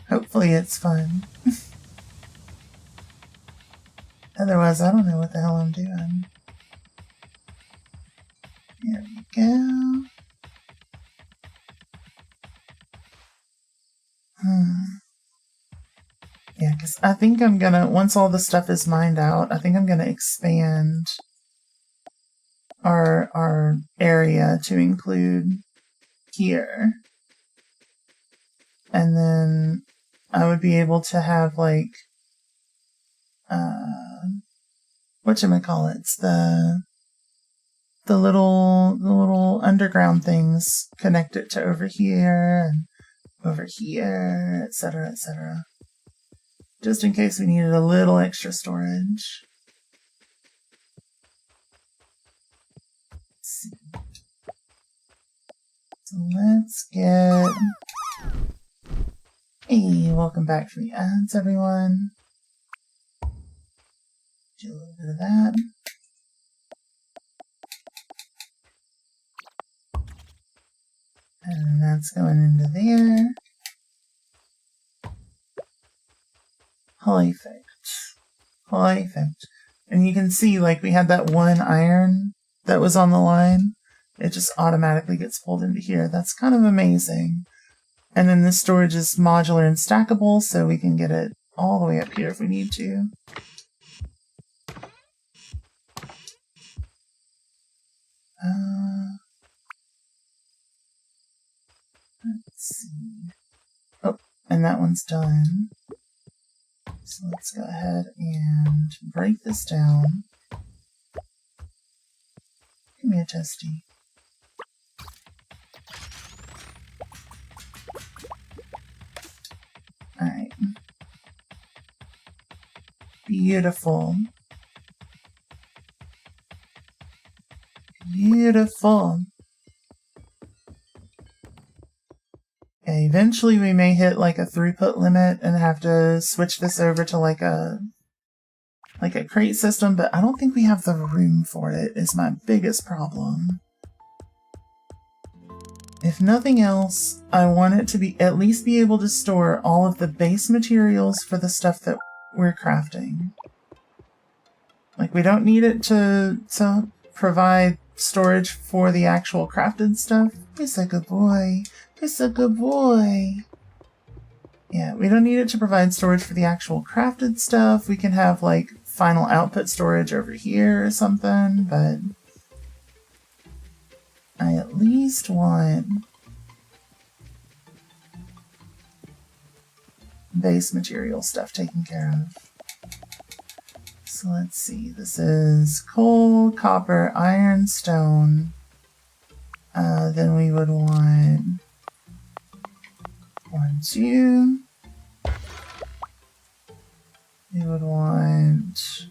Hopefully it's fun. Otherwise, I don't know what the hell I'm doing. There we go. Yeah, because I think I'm gonna, once all the stuff is mined out, I think I'm gonna expand our area to include here. And then I would be able to have, like, whatchamacallits, the little underground things, connect it to over here and over here, etc., etc. Just in case we needed a little extra storage. Let's see. So let's get... Hey, welcome back from the ads, everyone. Do a little bit of that. And that's going into there. Perfect. Perfect. And you can see, like, we had that one iron that was on the line. It just automatically gets pulled into here. That's kind of amazing. And then this storage is modular and stackable, so we can get it all the way up here if we need to. Let's see. Oh, and that one's done. So let's go ahead and break this down. Give me a testy. Alright, Beautiful. Beautiful. Okay, eventually we may hit like a throughput limit and have to switch this over to like a crate system, but I don't think we have the room for it is my biggest problem. If nothing else, I want it to be at least be able to store all of the base materials for the stuff that we're crafting. Like, we don't need it to provide storage for the actual crafted stuff. He's a good boy. He's a good boy. Yeah, we don't need it to provide storage for the actual crafted stuff. We can have, like, final output storage over here or something, but I at least want base material stuff taken care of. So let's see, this is coal, copper, iron, stone. Then we would want 1, 2. We would want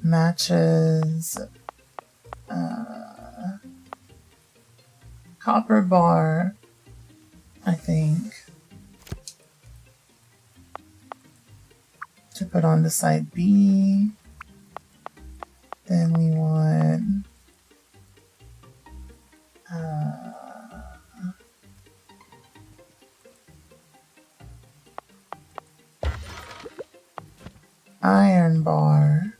matches, copper bar, I think, to put on to side B. Then we want iron bar.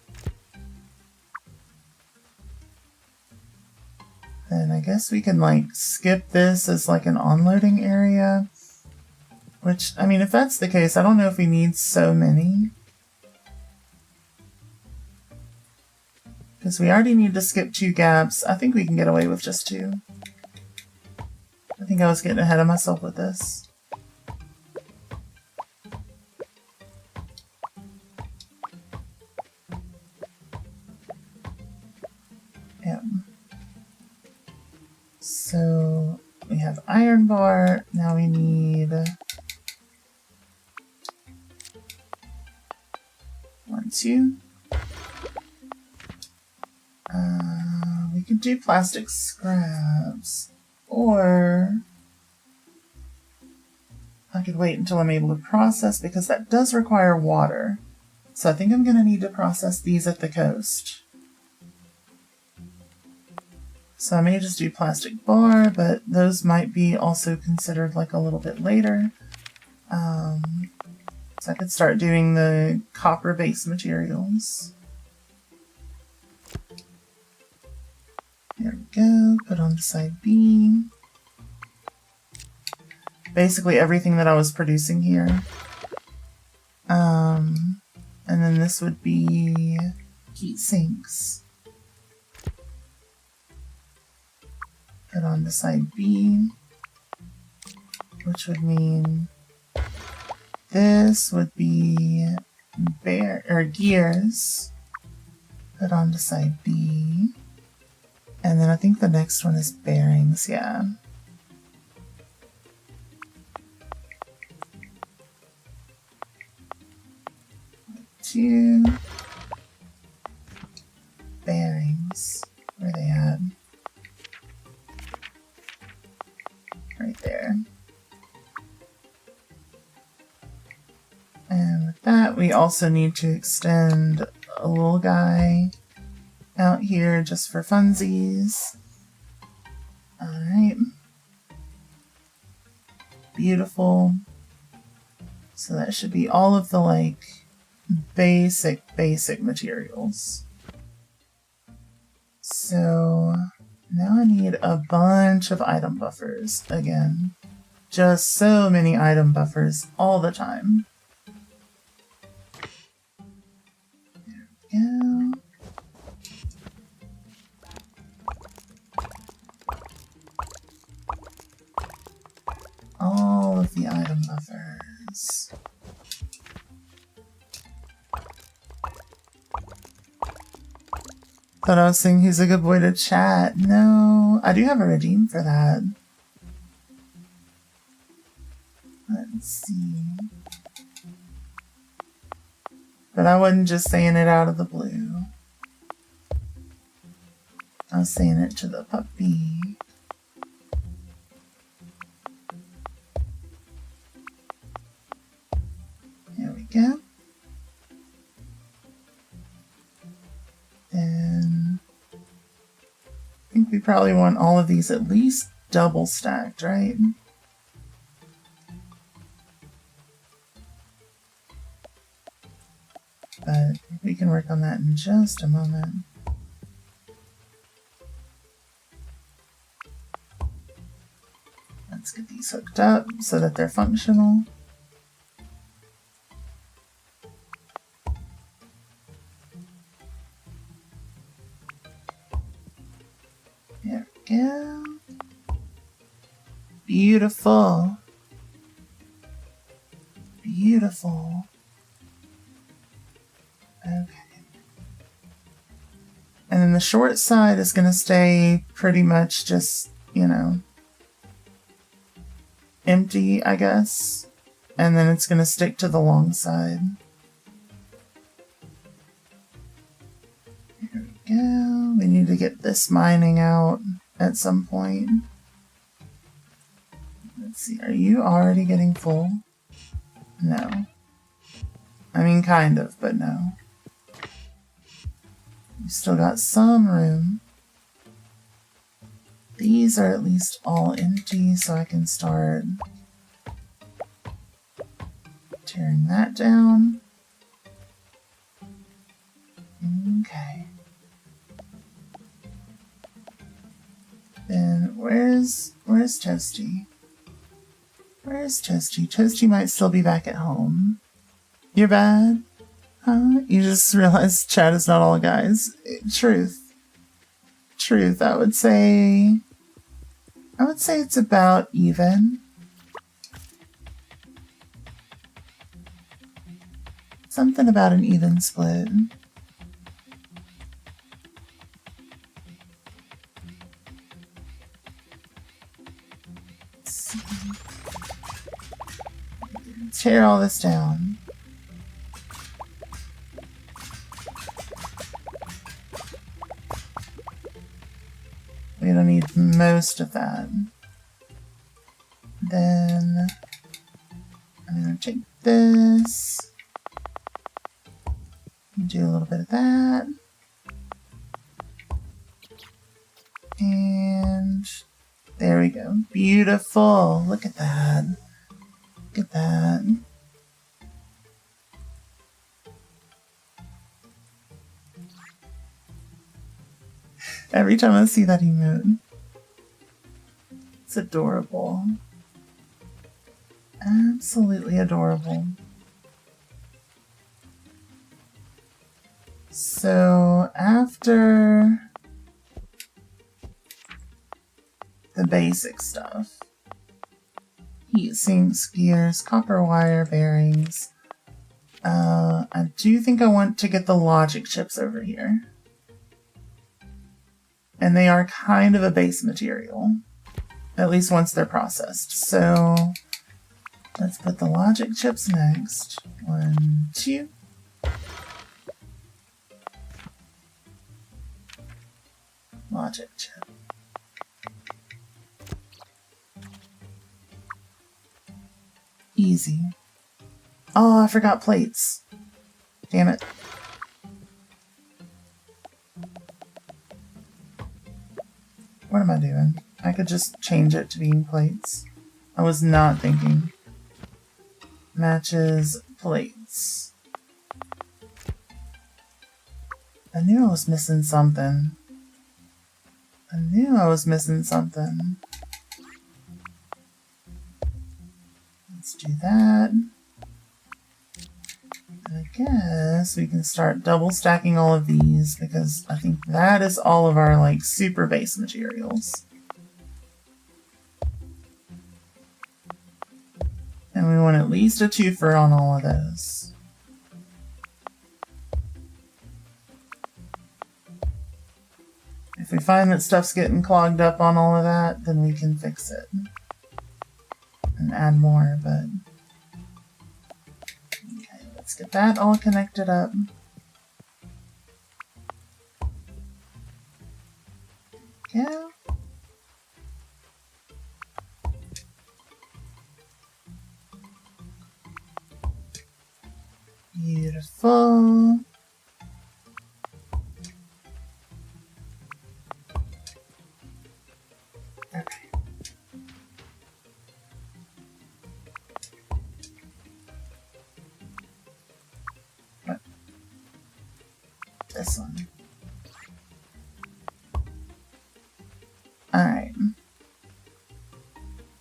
Then I guess we can like skip this as like an onloading area. Which, I mean, if that's the case, I don't know if we need so many. Because we already need to skip 2 gaps. I think we can get away with just 2. I think I was getting ahead of myself with this. Yeah. So we have iron bar. Now we need 1, 2. We could do plastic scraps, or I could wait until I'm able to process, because that does require water. So I think I'm going to need to process these at the coast. So I may just do plastic bar, but those might be also considered like a little bit later. So I could start doing the copper base materials. There we go, put on to side B. Basically everything that I was producing here. And then this would be heat sinks. Put on to side B, which would mean this would be gears. Put on to side B. And then I think the next one is bearings, yeah. Two bearings. Where are they at? Right there. And with that, we also need to extend a little guy out here just for funsies. Alright. Beautiful. So that should be all of the like basic materials. So now I need a bunch of item buffers again. Just so many item buffers all the time. There we go. All of the item buffers. Thought I was saying he's a good boy to chat. No, I do have a redeem for that. Let's see. But I wasn't just saying it out of the blue. I was saying it to the puppy. There we go. And I think we probably want all of these at least double stacked, right? But we can work on that in just a moment. Let's get these hooked up so that they're functional. There we go. Beautiful. Beautiful. Okay. And then the short side is going to stay pretty much just, you know, empty, I guess. And then it's going to stick to the long side. There we go. We need to get this mining out at some point. Let's see. Are you already getting full? No. I mean, kind of, but no. We've still got some room. These are at least all empty, so I can start tearing that down. Okay. Then where's Toasty? Where's Toasty? Toasty might still be back at home. You're bad? Huh? You just realized chat is not all guys. Truth. Truth. I would say it's about even. Something about an even split. Let's see. Tear all this down. We don't need most of that. Then I'm going to take this, do a little bit of that, and there we go. Beautiful. Look at that. Look at that. Every time I see that emote, it's adorable. Absolutely adorable. So after the basic stuff, heat sinks, gears, copper wire, bearings, I do think I want to get the logic chips over here. And they are kind of a base material, at least once they're processed. So let's put the logic chips next. 1, 2. Logic chip. Easy. Oh, I forgot plates. Damn it. What am I doing? I could just change it to being plates. I was not thinking. Matches plates. I knew I was missing something. I knew I was missing something. Let's do that. I guess we can start double stacking all of these because I think that is all of our like super base materials. And we want at least a twofer on all of those. If we find that stuff's getting clogged up on all of that, then we can fix it and add more, but Let's get that all connected up. Go. Beautiful. Okay. What? This one. Alright.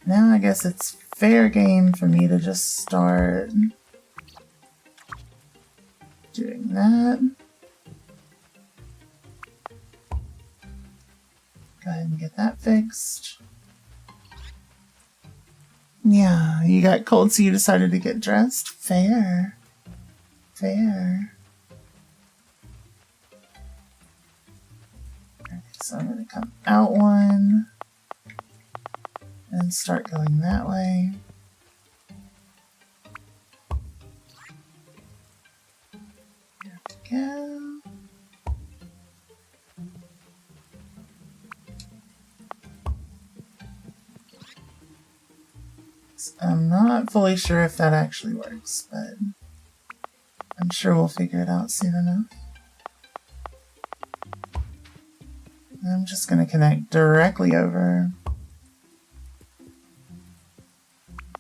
Now I guess it's fair game for me to just start doing that. Go ahead and get that fixed. Yeah, you got cold, so you decided to get dressed? Fair. Fair. Okay, so I'm going to come out one and start going that way. There we go. I'm not fully sure if that actually works, but I'm sure we'll figure it out soon enough. I'm just going to connect directly over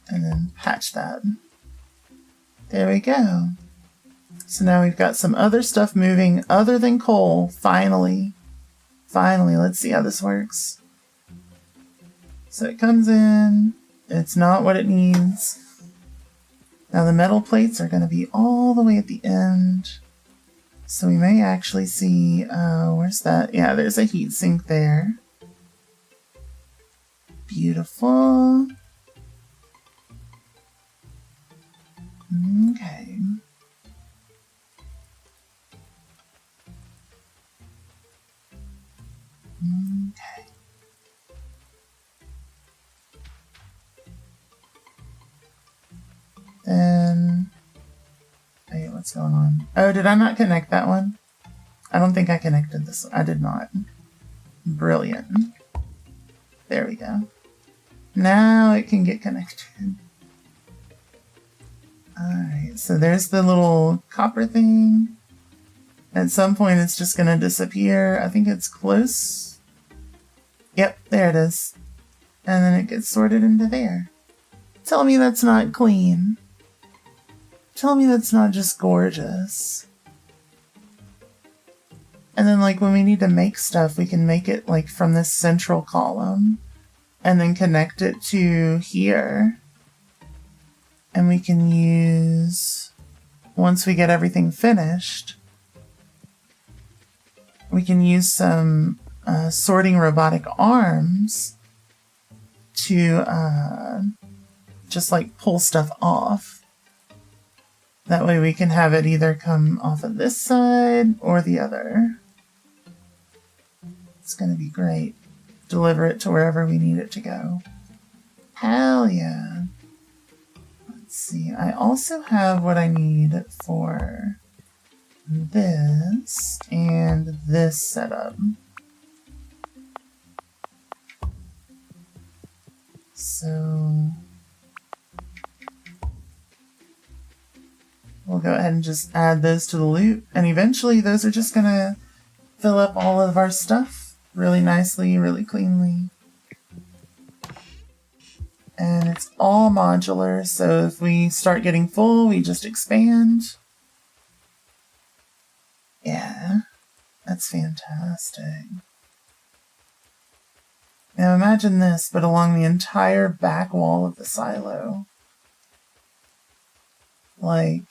and then patch that. There we go. So now we've got some other stuff moving other than coal. Finally. Finally, let's see how this works. So it comes in. It's not what it needs. Now the metal plates are going to be all the way at the end. So we may actually see, where's that? Yeah, there's a heat sink there. Beautiful. Okay. Okay. Then, wait, what's going on? Oh, did I not connect that one? I don't think I connected this. I did not. Brilliant. There we go. Now it can get connected. Alright, so there's the little copper thing. At some point it's just going to disappear. I think it's close. Yep, there it is. And then it gets sorted into there. Tell me that's not clean. Tell me that's not just gorgeous. And then like when we need to make stuff, we can make it like from this central column and then connect it to here. And we can use, once we get everything finished, we can use some sorting robotic arms to just like pull stuff off. That way we can have it either come off of this side or the other. It's going to be great. Deliver it to wherever we need it to go. Hell yeah. Let's see. I also have what I need for this and this setup. So we'll go ahead and just add those to the loop, and eventually those are just gonna fill up all of our stuff really nicely, really cleanly. And it's all modular, so if we start getting full, we just expand. Yeah, that's fantastic. Now imagine this, but along the entire back wall of the silo. Like,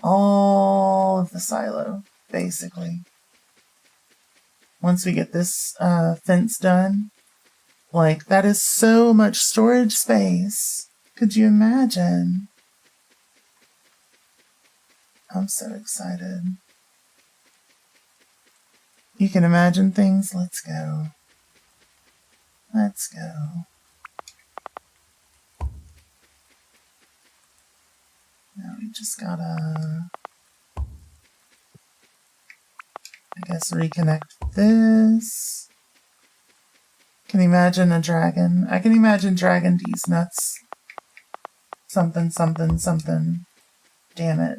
all of the silo, basically. Once we get this fence done, like, that is so much storage space. Could you imagine? I'm so excited. You can imagine things? Let's go. Let's go. just gotta, I guess, reconnect this. Can you imagine a dragon? I can imagine Dragon D's nuts. Something, something, something. Damn it.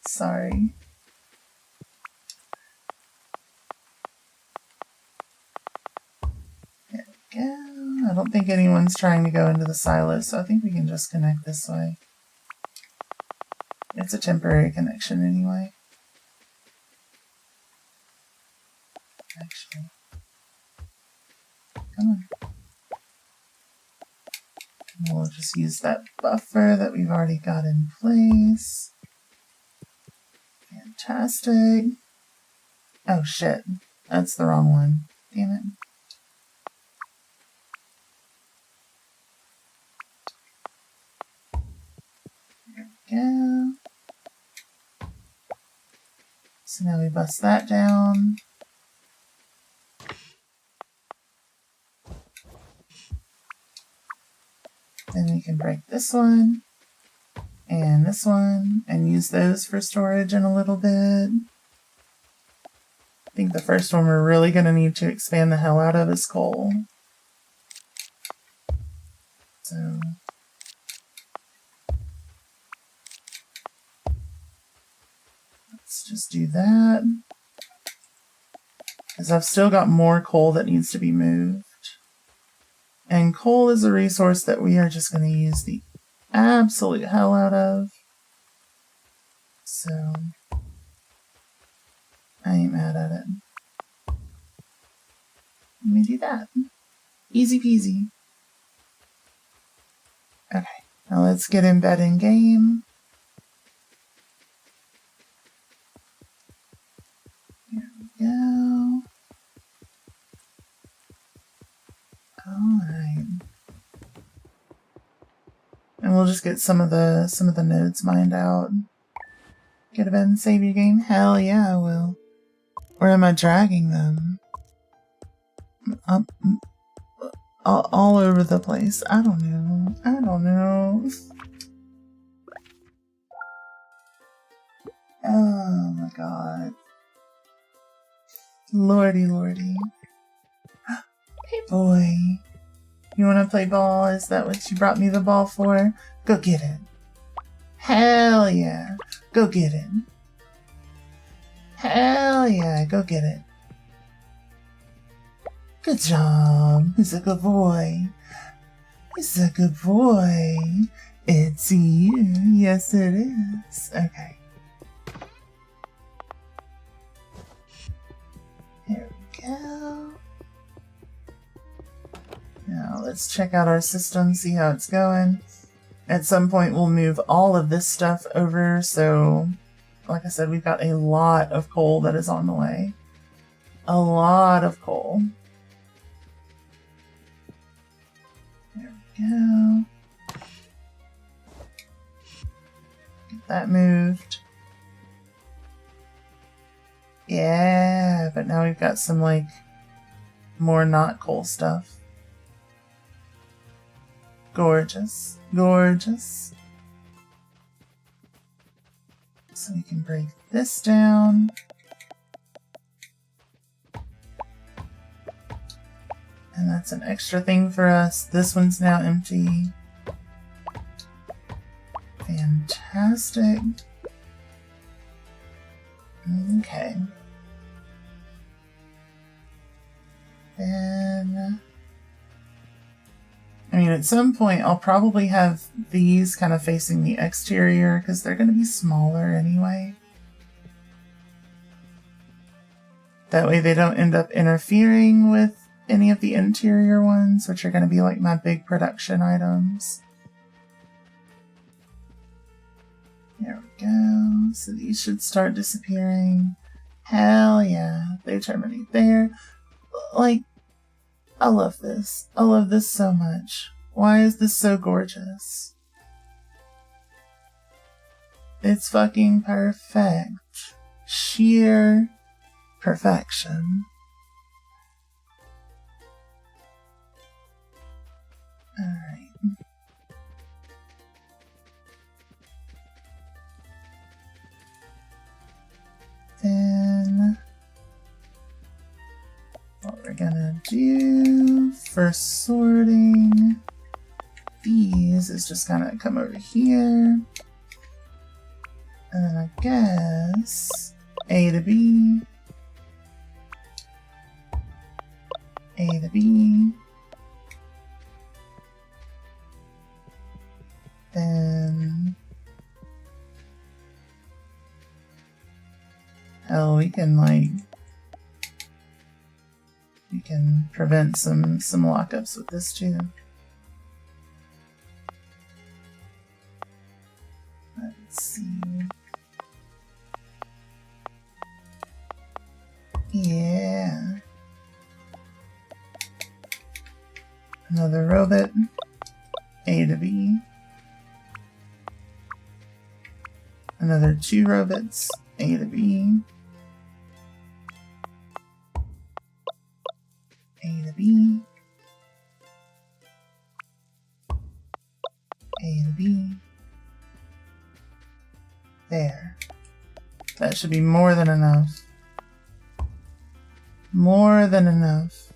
Sorry. There we go. I don't think anyone's trying to go into the silo, so I think we can just connect this way. It's a temporary connection anyway. Actually. Come on. And we'll just use that buffer that we've already got in place. Fantastic. Oh shit. That's the wrong one. Damn it. There we go. So now we bust that down. Then we can break this one and this one and use those for storage in a little bit. I think the first one we're really going to need to expand the hell out of is coal. So let's just do that. Because I've still got more coal that needs to be moved. And coal is a resource that we are just going to use the absolute hell out of. So I ain't mad at it. Let me do that. Easy peasy. Okay, now let's get in bed in game. Here we go. Alright. And we'll just get some of the nodes mined out. Get a bed and save your game? Hell yeah, I will. Where am I dragging them? Up, all over the place. I don't know. I don't know. Oh my god. Lordy, lordy. Hey boy. You wanna play ball? Is that what you brought me the ball for? Go get it. Hell yeah. Go get it. Hell yeah. Go get it. Good job. He's a good boy. He's a good boy. It's you. Yes, it is. Okay. There we go. Now let's check out our system, see how it's going. At some point we'll move all of this stuff over, so like I said, we've got a lot of coal that is on the way. A lot of coal. There we go. Get that moved. Yeah, but now we've got some like more not coal stuff. Gorgeous, gorgeous. So we can break this down. And that's an extra thing for us. This one's now empty. Fantastic. Okay. Then, I mean, at some point I'll probably have these kind of facing the exterior because they're going to be smaller anyway. That way they don't end up interfering with any of the interior ones, which are going to be like my big production items. There we go. So these should start disappearing. Hell yeah. They terminate there. Like, I love this. I love this so much. Why is this so gorgeous? It's fucking perfect. Sheer perfection. Alright. Then what we're gonna do for sorting these is just kind of come over here. And then I guess A to B, A to B, then hell, we can prevent some lockups with this too. Let's see. Yeah. Another robot. A to B. Another 2 robots. A to B. A to B. A to B. There. That should be more than enough. More than enough.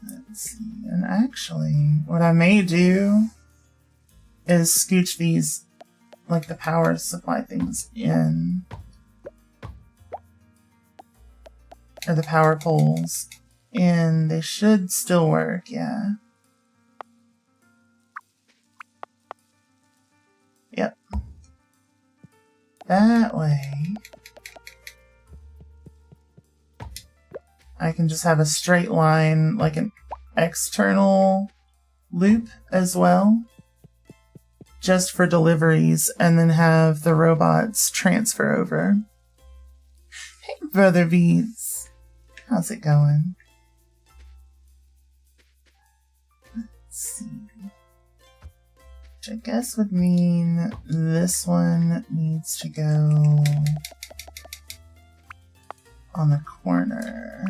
Let's see. And actually, what I may do is scooch these, like the power supply things in. Or the power poles. And they should still work, yeah. Yep. That way, I can just have a straight line, like an external loop as well, just for deliveries, and then have the robots transfer over. Hey, Brother Beats. How's it going? Let's see. Which I guess would mean this one needs to go on the corner.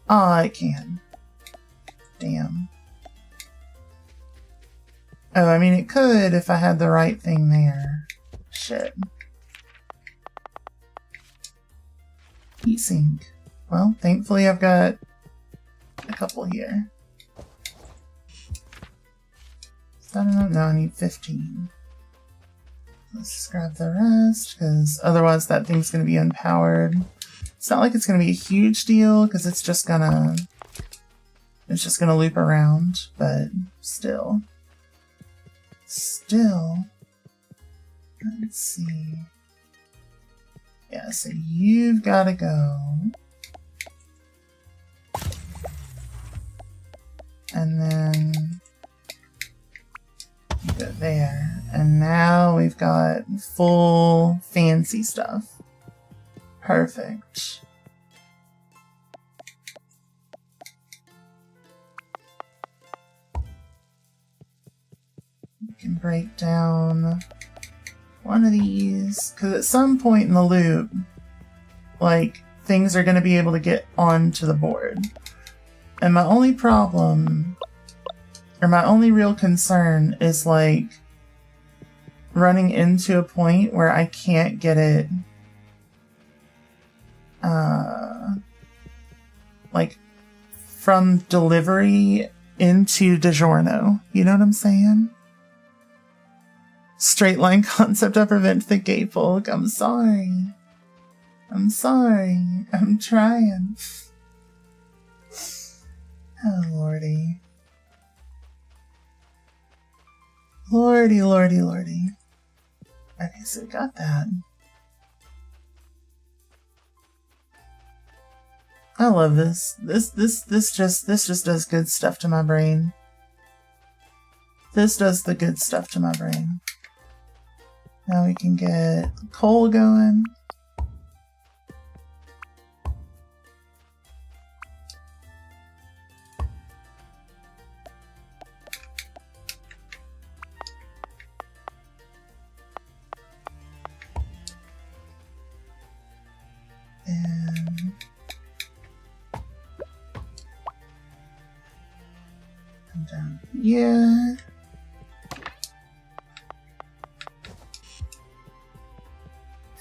Oh, it can. Damn. Oh, I mean, it could if I had the right thing there. Shit. Heatsink. Well, thankfully I've got a couple here. I don't know. No, I need 15. Let's just grab the rest, because otherwise that thing's going to be unpowered. It's not like it's going to be a huge deal, because it's just gonna loop around, but still. Let's see. Yeah, so you've got to go. And then you go there. And now we've got full fancy stuff. Perfect. You can break down one of these, because at some point in the loop, like, things are going to be able to get onto the board. And my only problem, or my only real concern, is like running into a point where I can't get it like from delivery into DiGiorno. You know what I'm saying? Straight line concept to prevent the gatefold. I'm sorry. I'm trying. Oh, lordy. Lordy. Okay, so we got that. I love this. This just does good stuff to my brain. This does the good stuff to my brain. Now we can get coal going. And Down here.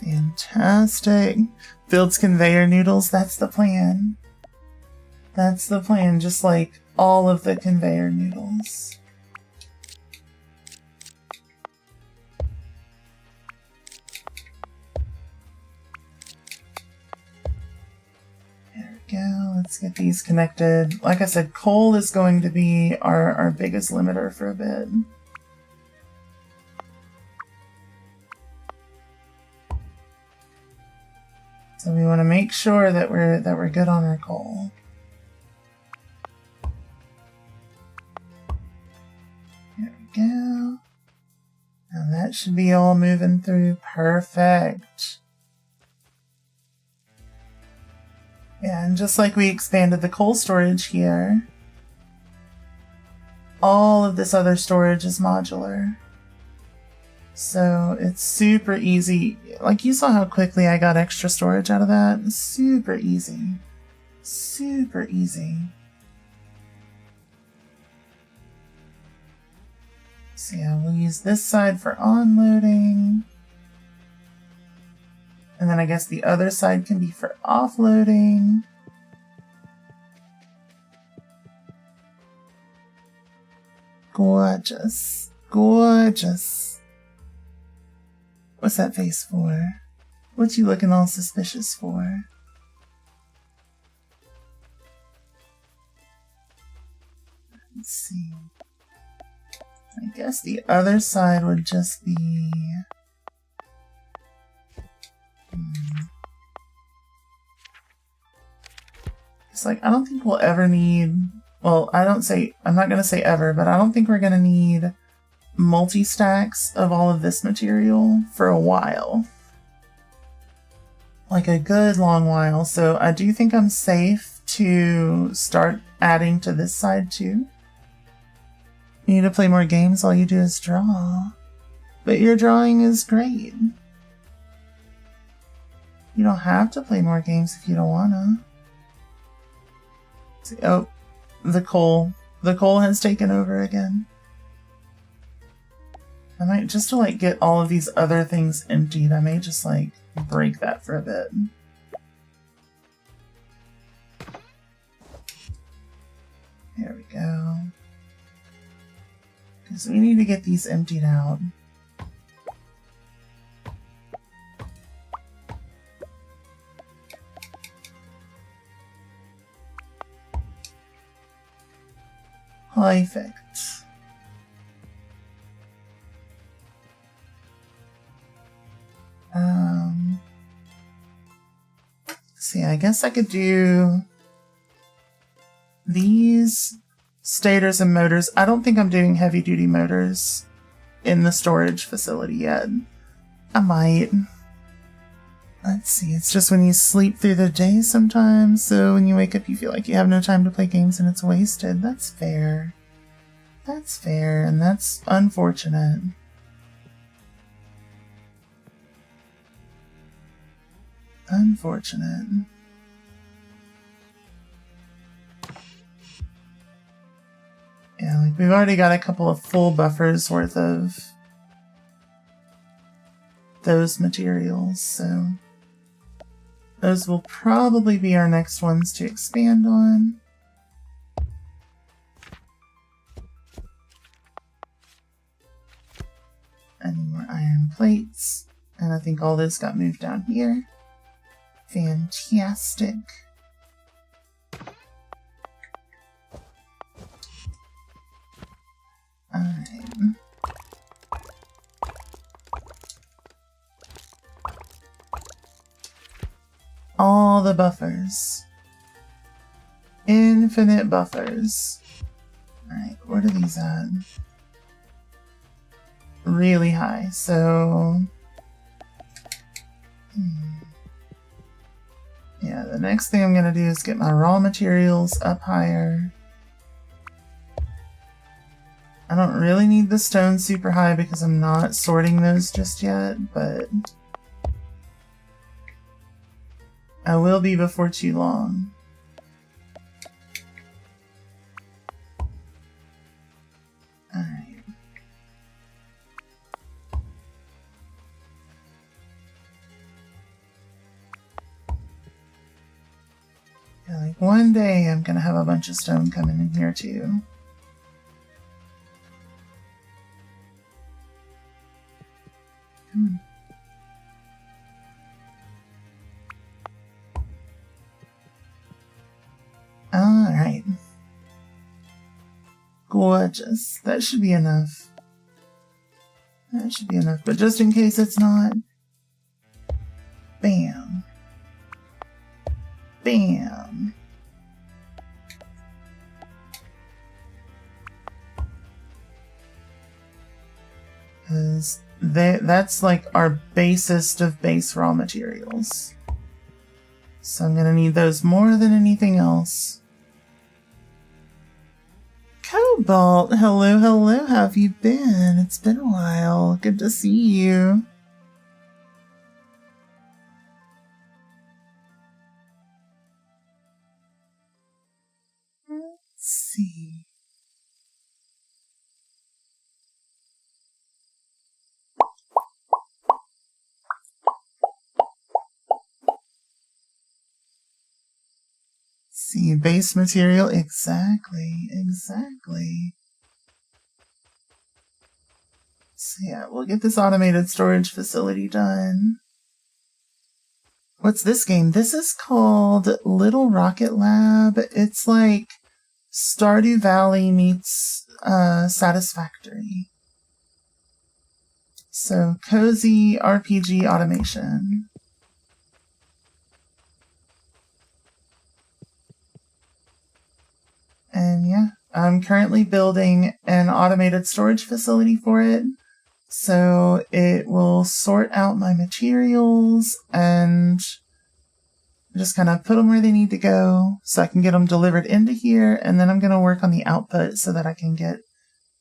Fantastic. Builds conveyor noodles. That's the plan. That's the plan. Just like all of the conveyor noodles. There we go. Let's get these connected. Like I said, coal is going to be our biggest limiter for a bit. So we want to make sure that we're good on our coal. There we go. Now that should be all moving through. Perfect. Yeah, and just like we expanded the coal storage here, all of this other storage is modular. So it's super easy. Like, you saw how quickly I got extra storage out of that. Super easy. Super easy. So yeah, we'll use this side for onloading. And then I guess the other side can be for offloading. Gorgeous. Gorgeous. What's that face for? What you looking all suspicious for? Let's see. I guess the other side would just be... It's like, I don't think we'll ever need... Well, I'm not going to say ever, but I don't think we're going to need multi-stacks of all of this material for a while. Like a good long while. So I do think I'm safe to start adding to this side too. You need to play more games, all you do is draw. But your drawing is great. You don't have to play more games if you don't wanna. See, oh, the coal. The coal has taken over again. I might, just to like get all of these other things emptied, I may just like break that for a bit. There we go. Because we need to get these emptied out. Perfect. See, I guess I could do these stators and motors. I don't think I'm doing heavy duty motors in the storage facility yet. I might. Let's see, it's just when you sleep through the day sometimes, so when you wake up you feel like you have no time to play games and it's wasted. That's fair. That's fair, and that's unfortunate. Unfortunate. Yeah, like we've already got a couple of full buffers worth of those materials, so those will probably be our next ones to expand on. Any more iron plates, and I think all this got moved down here. Fantastic. Alright. All the buffers. Infinite buffers. Alright, what are these at? Really high, so... Yeah, the next thing I'm going to do is get my raw materials up higher. I don't really need the stone super high because I'm not sorting those just yet, but I will be before too long. One day I'm gonna have a bunch of stone coming in here too. Come on. Alright. Gorgeous. That should be enough. That should be enough, but just in case it's not, bam. Bam. Because that's like our basest of base raw materials. So I'm gonna need those more than anything else. Cobalt, hello, hello, how have you been? It's been a while. Good to see you. Let's see. See, base material, exactly. So yeah, we'll get this automated storage facility done. What's this game? This is called Little Rocket Lab. It's like Stardew Valley meets Satisfactory. So, cozy RPG automation. And yeah, I'm currently building an automated storage facility for it. So it will sort out my materials and just kind of put them where they need to go so I can get them delivered into here. And then I'm going to work on the output so that I can get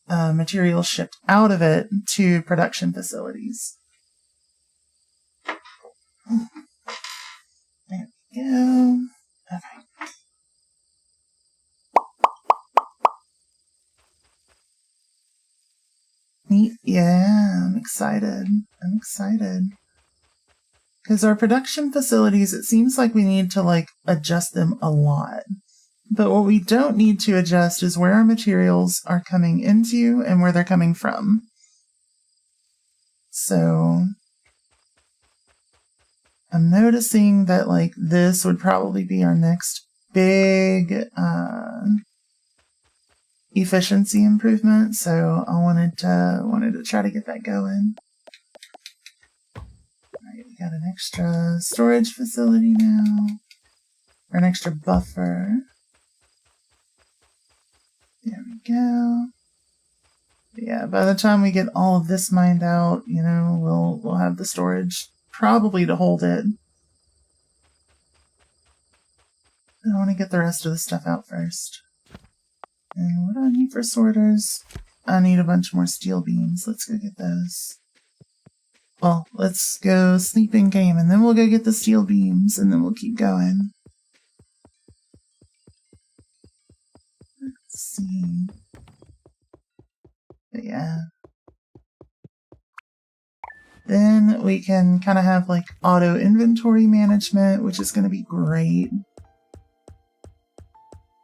materials shipped out of it to production facilities. There we go. Okay. Neat. Yeah, I'm excited. Because our production facilities, it seems like we need to like adjust them a lot. But what we don't need to adjust is where our materials are coming into and where they're coming from. So I'm noticing that like this would probably be our next big efficiency improvement. So I wanted to try to get that going. Alright, we got an extra storage facility now. Or an extra buffer. There we go. But yeah, by the time we get all of this mined out, you know, we'll have the storage probably to hold it. I want to get the rest of the stuff out first. And what do I need for sorters? I need a bunch more steel beams. Let's go get those. Well, let's go sleep in game, and then we'll go get the steel beams, and then we'll keep going. Let's see. But yeah. Then we can kind of have like auto inventory management, which is going to be great.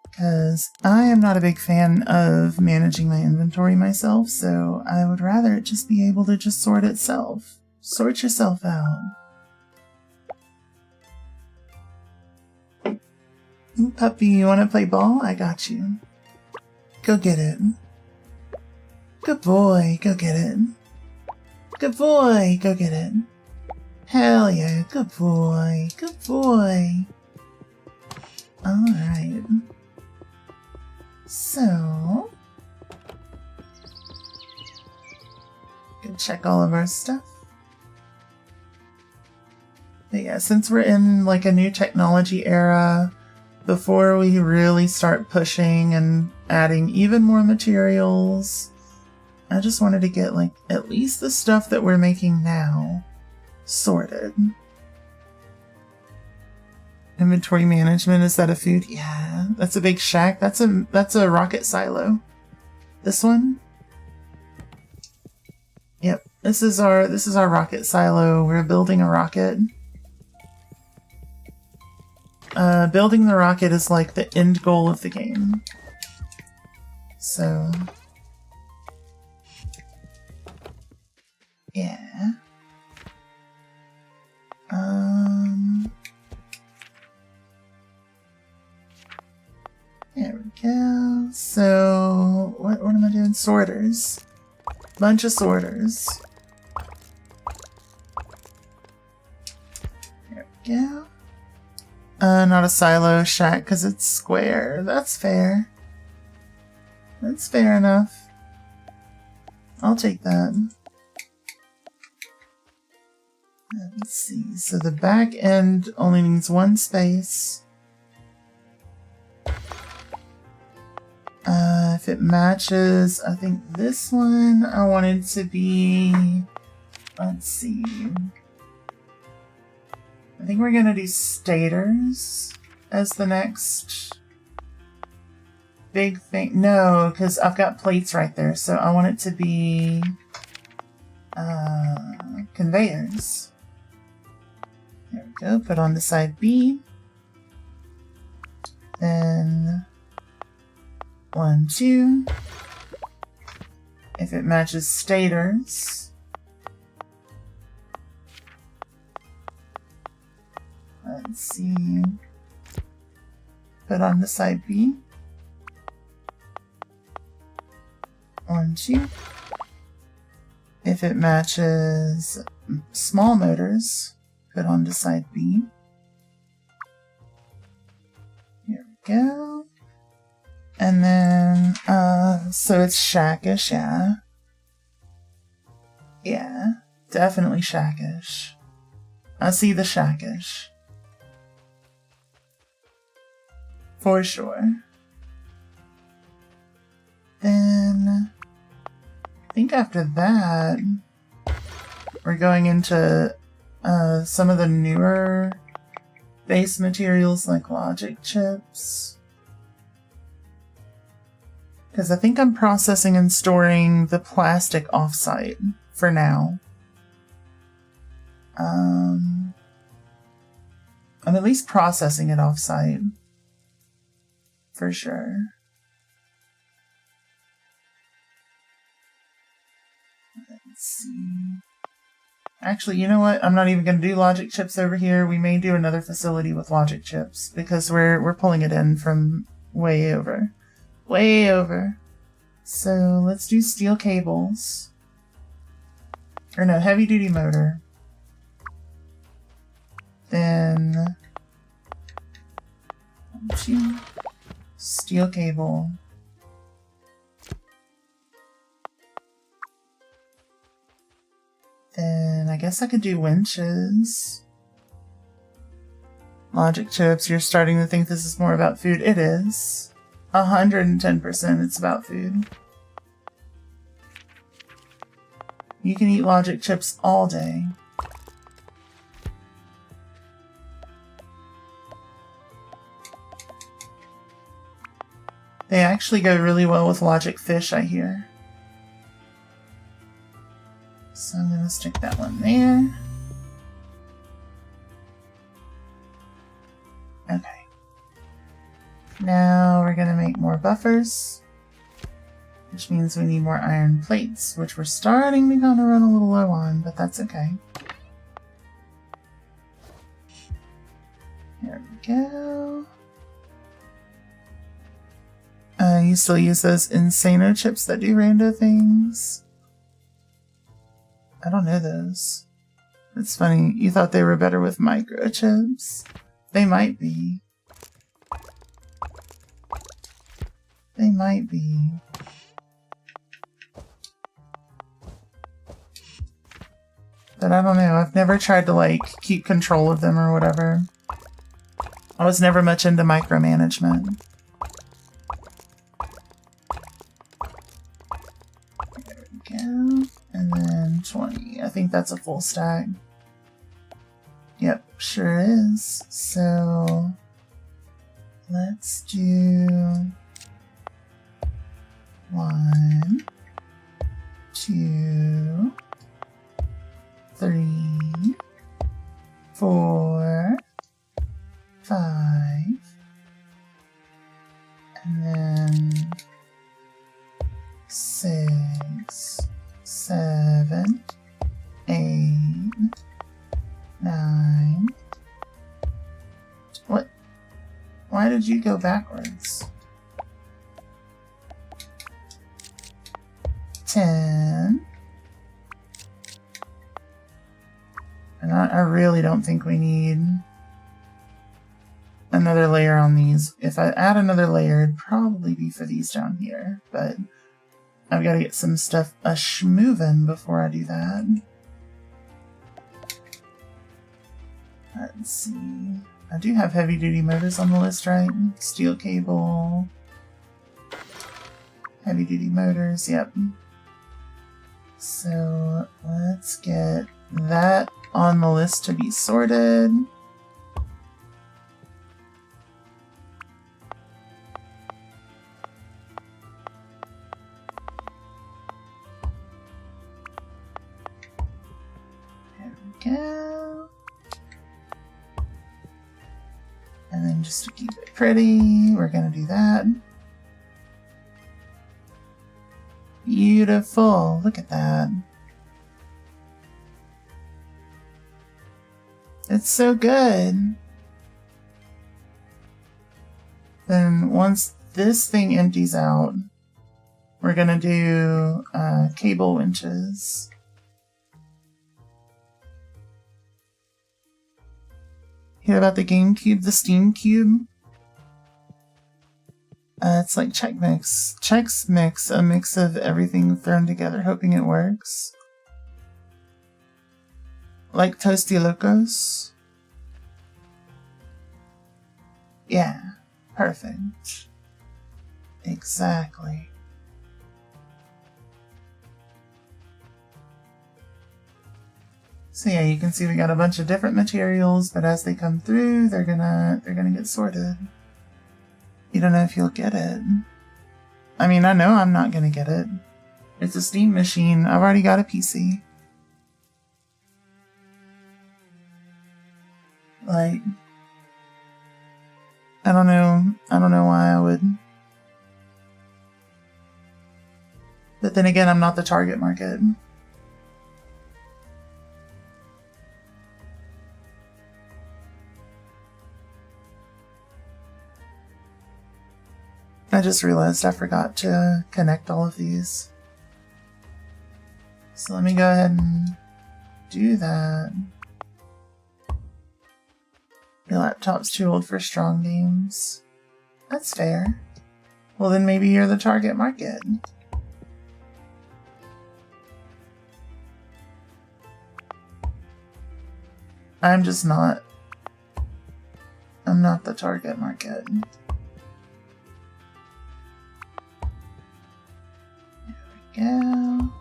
Because I am not a big fan of managing my inventory myself, so I would rather it just be able to just sort itself. Sort yourself out. Ooh, puppy, you want to play ball? I got you. Go get it. Good boy, go get it. Good boy, go get it. Hell yeah, good boy, good boy. Alright. So, go check all of our stuff. But yeah, since we're in like a new technology era, before we really start pushing and adding even more materials, I just wanted to get like at least the stuff that we're making now sorted. Inventory management, is that a food? Yeah, that's a big shack. That's a rocket silo. This one? Yep, this is our rocket silo. We're building a rocket. building the rocket is like the end goal of the game. So, yeah. There we go. So, what am I doing? Sorters. Bunch of sorters. There we go. Not a silo shack because it's square. That's fair. That's fair enough. I'll take that. Let's see. So the back end only needs one space. If it matches, I think this one I wanted to be, let's see. I think we're going to do stators as the next big thing. No, because I've got plates right there. So I want it to be conveyors. There we go. Put on the side B. Then 1, 2. If it matches stators. Let's see. Put on the side B. 1, 2. If it matches small motors, put on the side B. Here we go. And then, so it's shackish, yeah. Yeah, definitely shackish. I see the shackish. For sure. Then, I think after that, we're going into some of the newer base materials like logic chips. Because I think I'm processing and storing the plastic offsite for now. I'm at least processing it offsite. For sure. Let's see. Actually, you know what? I'm not even going to do logic chips over here. We may do another facility with logic chips because we're pulling it in from way over. Way over. So let's do steel cables. Or no, heavy duty motor. Then 2 steel cable. Then I guess I could do winches. Logic chips, you're starting to think this is more about food. It is. 110% it's about food. You can eat logic chips all day. They actually go really well with logic fish, I hear. So I'm going to stick that one there. Okay. Now we're going to make more buffers, which means we need more iron plates, which we're starting to kind of run a little low on, but that's okay. There we go. You still use those Insano chips that do rando things? I don't know those. It's funny, you thought they were better with microchips? They might be. They might be. But I don't know, I've never tried to like keep control of them or whatever. I was never much into micromanagement. There we go. And then 20. I think that's a full stack. Yep, sure is. So let's do 1, 2, 3, 4, 5, And then 6, 7, 8, 9. What? Why did you go backwards? 10. And I really don't think we need another layer on these. If I add another layer, it'd probably be for these down here, but I've got to get some stuff a-schmovin' before I do that. Let's see. I do have heavy duty motors on the list, right? Steel cable. Heavy duty motors, yep. So let's get that on the list to be sorted. There we go. And then just to keep it pretty, we're gonna do that. Beautiful, look at that. It's so good. Then once this thing empties out, we're gonna do cable winches. Hear about the GameCube, the Steam Cube? It's like Chex Mix. Chex Mix, a mix of everything thrown together, hoping it works. Like Toasty Locos? Yeah, perfect. Exactly. So yeah, you can see we got a bunch of different materials, but as they come through, they're gonna get sorted. You don't know if you'll get it. I mean, I know I'm not gonna get it. It's a Steam machine. I've already got a PC. Like, I don't know why I would. But then again, I'm not the target market. I just realized I forgot to connect all of these. So let me go ahead and do that. Your laptop's too old for strong games. That's fair. Well, then maybe you're the target market. I'm just not. I'm not the target market. Go.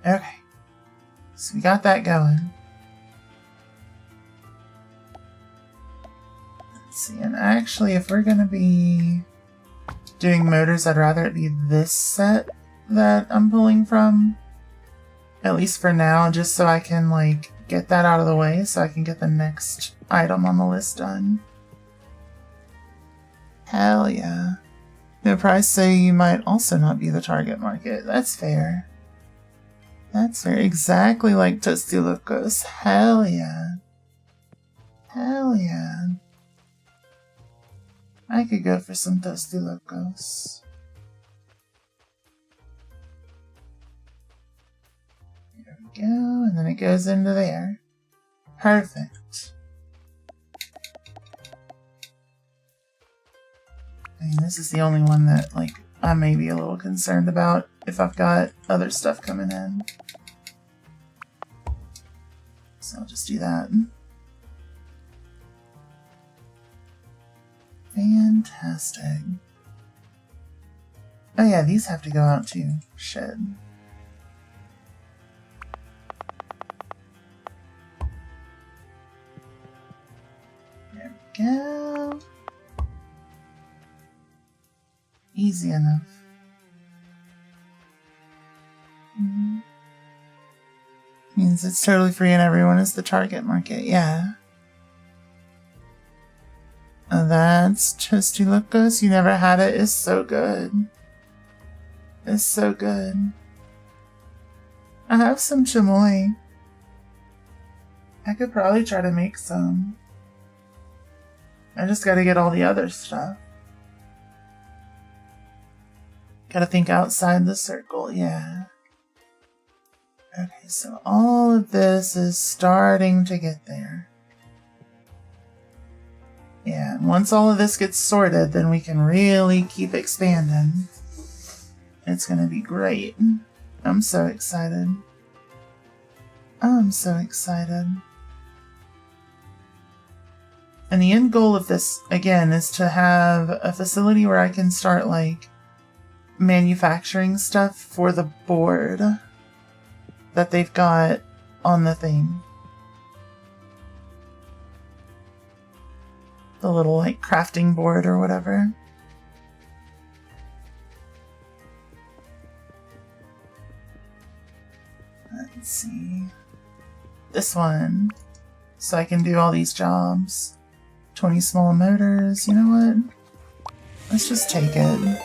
Okay. So we got that going. Let's see, and actually if we're gonna be doing motors, I'd rather it be this set that I'm pulling from. At least for now, just so I can like get that out of the way so I can get the next item on the list done. Hell yeah. The price say you might also not be the target market. That's fair. That's fair. Exactly like Toasty Locos. Hell yeah. Hell yeah. I could go for some Toasty Locos. There we go. And then it goes into there. Perfect. I mean, this is the only one that, like, I may be a little concerned about if I've got other stuff coming in. So I'll just do that. Fantastic. Oh yeah, these have to go out too. Shit. There we go. Easy enough. Means it's totally free and everyone is the target market, yeah. That's Toasty Locos. You never had it. It's so good. It's so good. I have some chamoy. I could probably try to make some. I just gotta get all the other stuff. Gotta think outside the circle, yeah. Okay, so all of this is starting to get there. Yeah, and once all of this gets sorted, then we can really keep expanding. It's gonna be great. I'm so excited. I'm so excited. And the end goal of this, again, is to have a facility where I can start, like, manufacturing stuff for the board that they've got on the thing. The little, like, crafting board or whatever. Let's see. This one. So I can do all these jobs. 20 small motors. You know what? Let's just take it.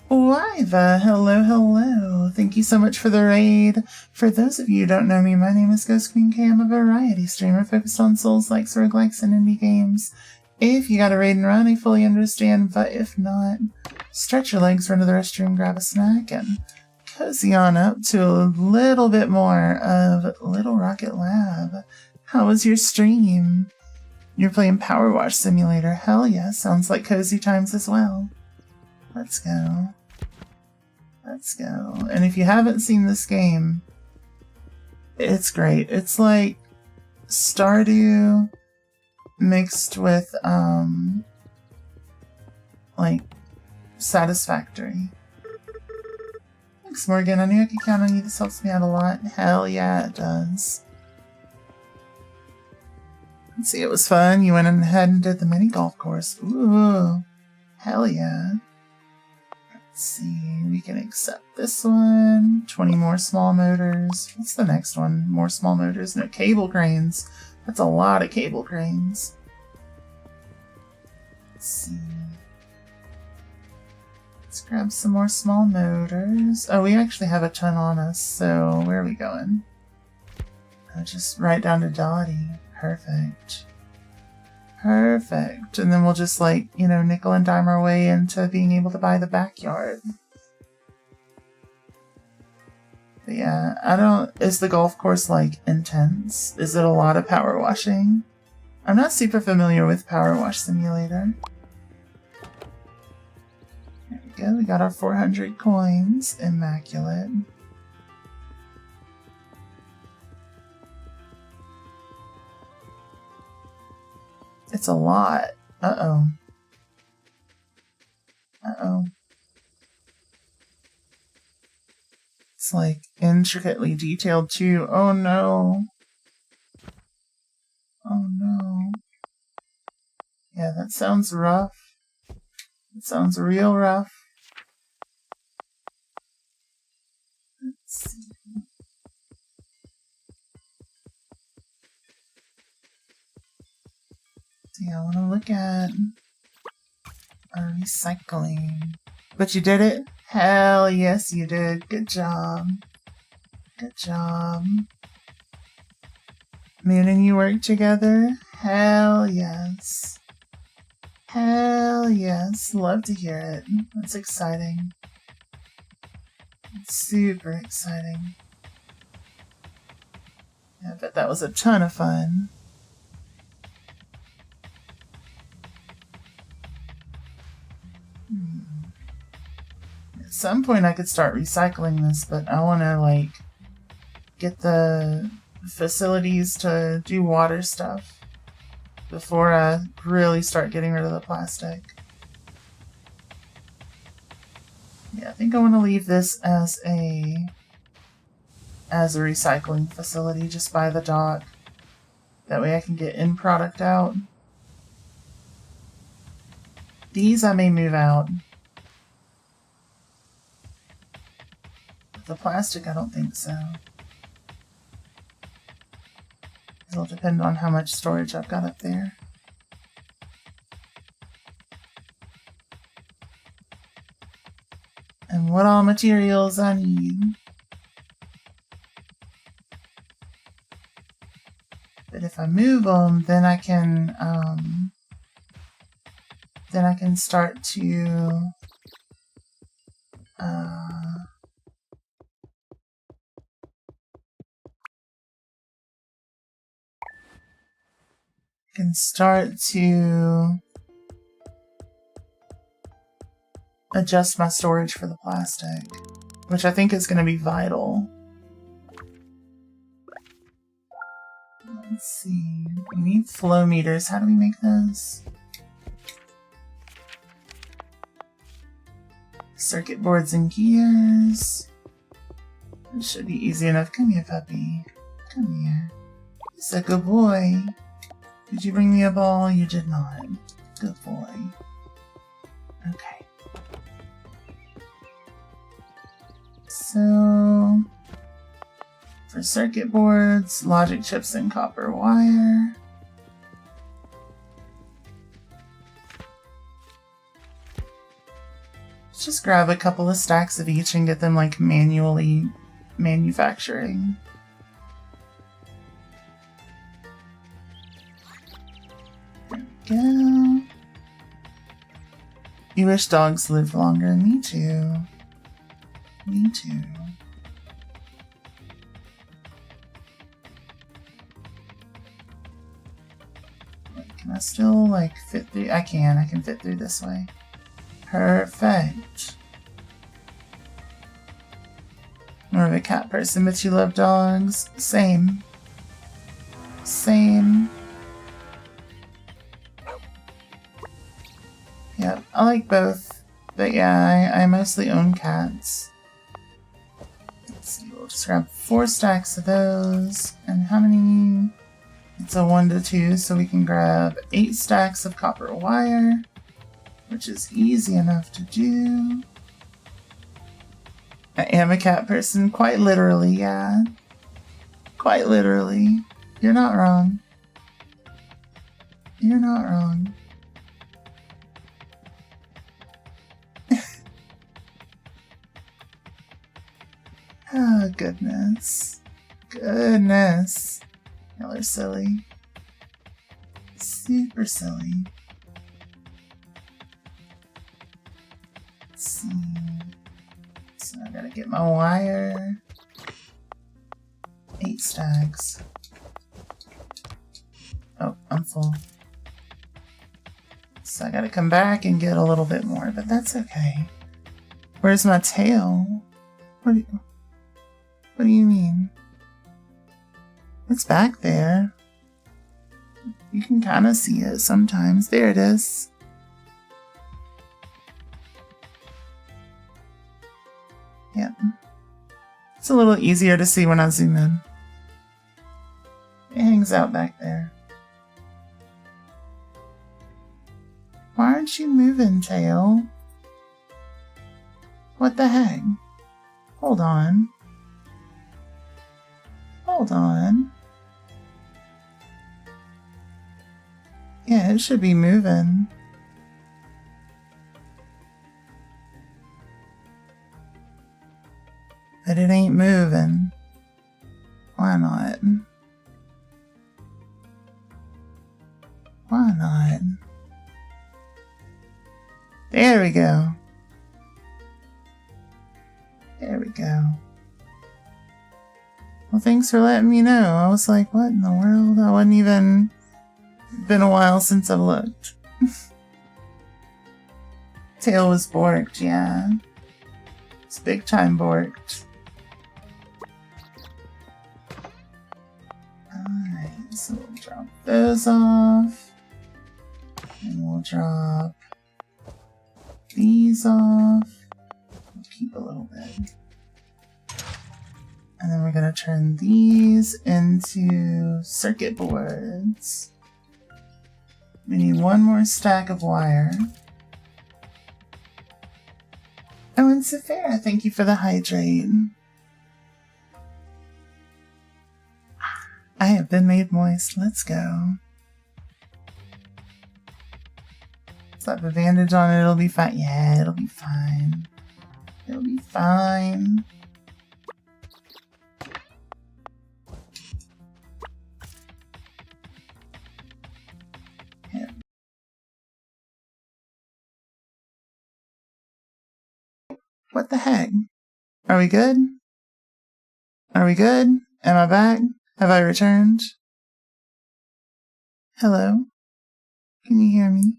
Wiva, hello, hello. Thank you so much for the raid. For those of you who don't know me, my name is Ghost Queen K. I'm a variety streamer focused on Souls-likes, roguelikes, and indie games. If you got a raid and run, I fully understand, but if not, stretch your legs, run to the restroom, grab a snack, and cozy on up to a little bit more of Little Rocket Lab. How was your stream? You're playing Power Wash Simulator. Hell yeah, sounds like cozy times as well. Let's go. Let's go. And if you haven't seen this game, it's great. It's like Stardew mixed with, like, Satisfactory. Thanks, Morgan. I knew I could count on you. This helps me out a lot. Hell yeah, it does. Let's see, it was fun. You went ahead and did the mini golf course. Ooh. Hell yeah. Let's see, we can accept this one. 20 more small motors. What's the next one? More small motors. No, cable cranes. That's a lot of cable cranes. Let's see. Let's grab some more small motors. Oh, we actually have a ton on us, so where are we going? Just right down to Dottie. Perfect. Perfect. And then we'll just, like, you know, nickel and dime our way into being able to buy the backyard. But yeah, I don't... Is the golf course, like, intense? Is it a lot of power washing? I'm not super familiar with Power Wash Simulator. There we go. We got our 400 coins. Immaculate. It's a lot. Uh-oh. Uh-oh. It's like intricately detailed too. Oh no. Oh no. Yeah, that sounds rough. It sounds real rough. Let's see. Yeah, I want to look at our recycling. But you did it? Hell yes, you did. Good job. Good job. Moon and you work together? Hell yes. Hell yes. Love to hear it. That's exciting. It's super exciting. Yeah, I bet that was a ton of fun. At some point I could start recycling this, but I want to, like, get the facilities to do water stuff before I really start getting rid of the plastic. Yeah, I think I want to leave this as a recycling facility just by the dock. That way I can get in product out. These I may move out. But the plastic, I don't think so. It'll depend on how much storage I've got up there. and what all materials I need. But if I move them, then I can start to adjust my storage for the plastic, which I think is going to be vital. Let's see. We need flow meters. How do we make those? Circuit boards and gears. It should be easy enough. Come here, puppy. Come here. He's a good boy. Did you bring me a ball? You did not. Good boy. Okay. So, for circuit boards, logic chips and copper wire. Let's just grab a couple of stacks of each and get them like manually manufacturing. There we go. You wish dogs lived longer. Me too. Me too. Wait, can I still like fit through? I can fit through this way. Perfect. More of a cat person, but you love dogs. Same. Same. Yep, I like both. But yeah, I mostly own cats. Let's see, we'll just grab 4 stacks of those. And how many? It's a 1 to 2, so we can grab 8 stacks of copper wire, which is easy enough to do. I am a cat person, quite literally, yeah. Quite literally. You're not wrong. You're not wrong. Oh, goodness. Goodness. Y'all are silly. Super silly. Let's see. So I gotta get my wire. 8 stacks. Oh, I'm full. So I gotta come back and get a little bit more, but that's okay. Where's my tail? What do you mean? It's back there. You can kind of see it sometimes. There it is. Yep. It's a little easier to see when I zoom in. It hangs out back there. Why aren't you moving, tail? What the heck? Hold on. Hold on. Yeah, it should be moving. But it ain't moving. Why not? Why not? There we go. There we go. Well, thanks for letting me know. I was like, what in the world? I wasn't even... Been a while since I've looked. Tail was borked, yeah. It's big time borked. Alright, so we'll drop those off. And we'll drop these off. We'll keep a little bit. And then we're going to turn these into circuit boards. We need 1 more stack of wire. Oh, and Saphira, thank you for the hydrate. I have been made moist. Let's go. Slap a bandage on it, it'll be fine. Yeah, it'll be fine. He'll be fine. Yeah. What the heck? Are we good? Are we good? Am I back? Have I returned? Hello? Can you hear me?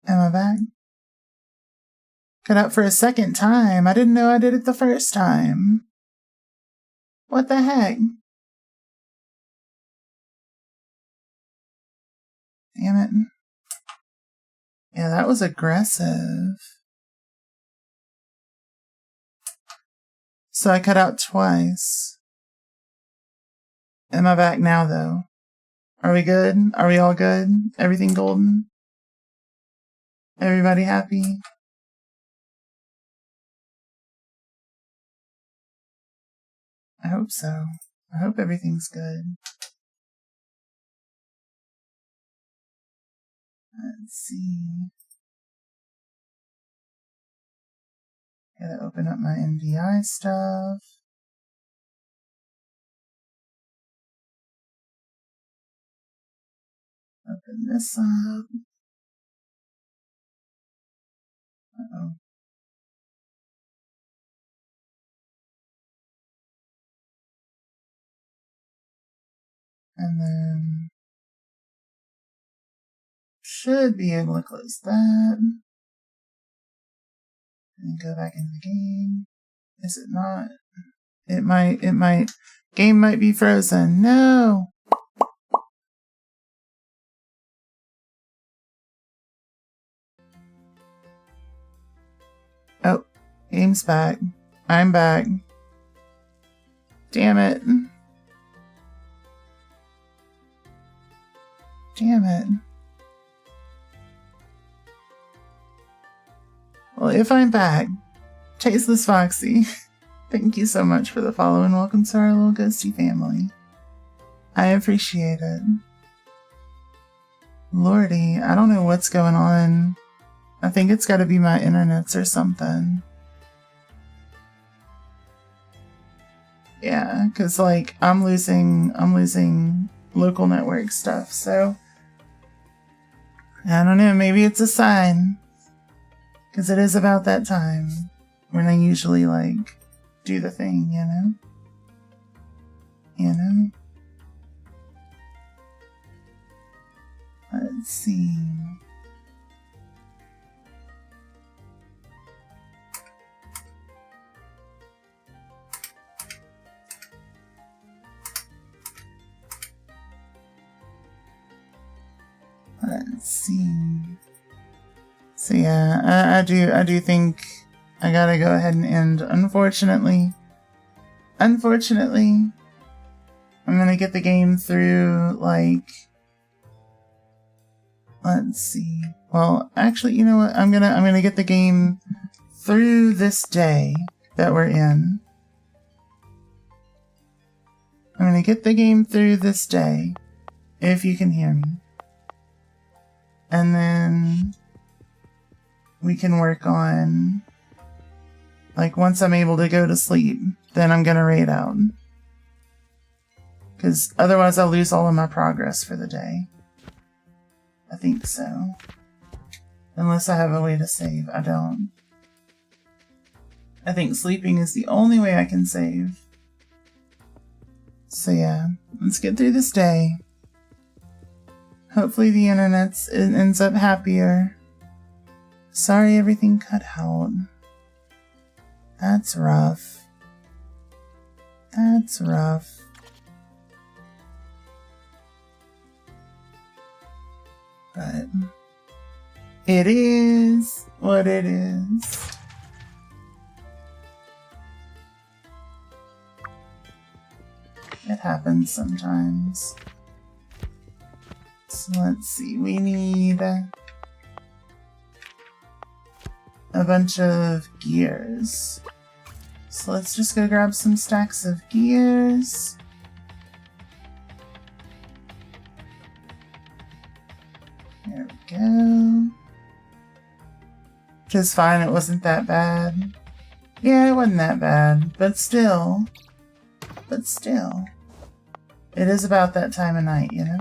Am I back? Cut out for a second time. I didn't know I did it the first time. What the heck? Damn it. Yeah, that was aggressive. So I cut out twice. Am I back now, though? Are we good? Are we all good? Everything golden? Everybody happy? I hope so. I hope everything's good. Let's see. Gotta open up my NVI stuff. Open this up. Uh-oh. And then should be able to close that. And go back into the game. Is it not? It might. Game might be frozen. No! Oh, game's back. I'm back. Damn it. Damn it. Well, if I'm back, Tasteless Foxy, thank you so much for the follow and welcome to our little ghosty family. I appreciate it. Lordy, I don't know what's going on. I think it's gotta be my internets or something. Yeah, cause like I'm losing local network stuff, so I don't know, maybe it's a sign. Cause it is about that time when I usually like do the thing, you know? You know? Let's see. Let's see. So yeah, I do think I gotta go ahead and end. Unfortunately, I'm gonna get the game through, like, let's see. Well, actually, you know what? I'm gonna get the game through this day that we're in. I'm gonna get the game through this day, if you can hear me. And then we can work on, like, once I'm able to go to sleep, then I'm gonna raid out. Because otherwise I'll lose all of my progress for the day. I think so. Unless I have a way to save. I don't. I think sleeping is the only way I can save. So yeah, let's get through this day. Hopefully the internet ends up happier. Sorry everything cut out. That's rough. That's rough. But it is what it is. It happens sometimes. So let's see, we need a bunch of gears. So let's just go grab some stacks of gears. There we go. Which is fine, it wasn't that bad. Yeah, it wasn't that bad, but still. But still. It is about that time of night, you know?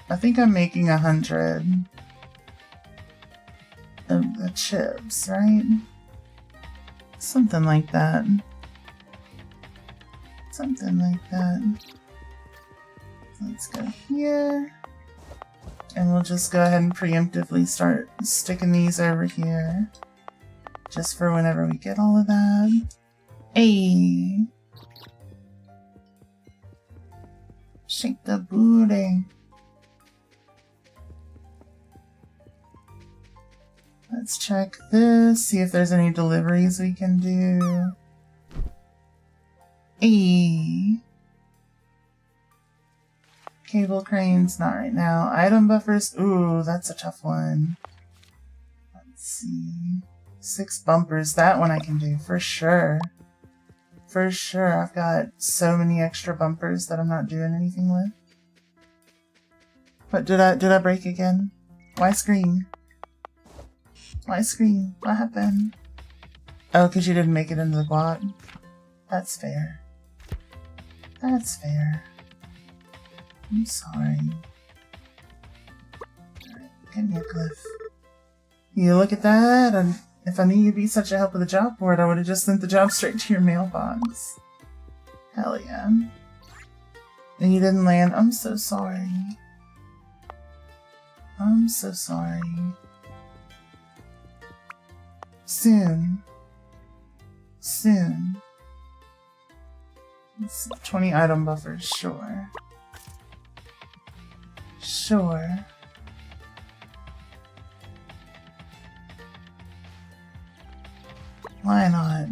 I think I'm making 100 of the chips, right? Something like that. Something like that. Let's go here. And we'll just go ahead and preemptively start sticking these over here. Just for whenever we get all of that. Hey! Shake the booty. Let's check this, see if there's any deliveries we can do. Hey! Cable cranes, not right now. Item buffers, ooh, that's a tough one. Let's see. 6 bumpers, that one I can do, for sure. For sure, I've got so many extra bumpers that I'm not doing anything with. What, did I break again? Why scream? Why scream? What happened? Oh, because you didn't make it into the guat? That's fair. That's fair. I'm sorry. Alright, give me a glyph. You look at that, and if I knew you'd be such a help with the job board, I would have just sent the job straight to your mailbox. Hell yeah. And you didn't land? I'm so sorry. I'm so sorry. Soon. Soon. 20 item buffers, sure. Sure. Why not?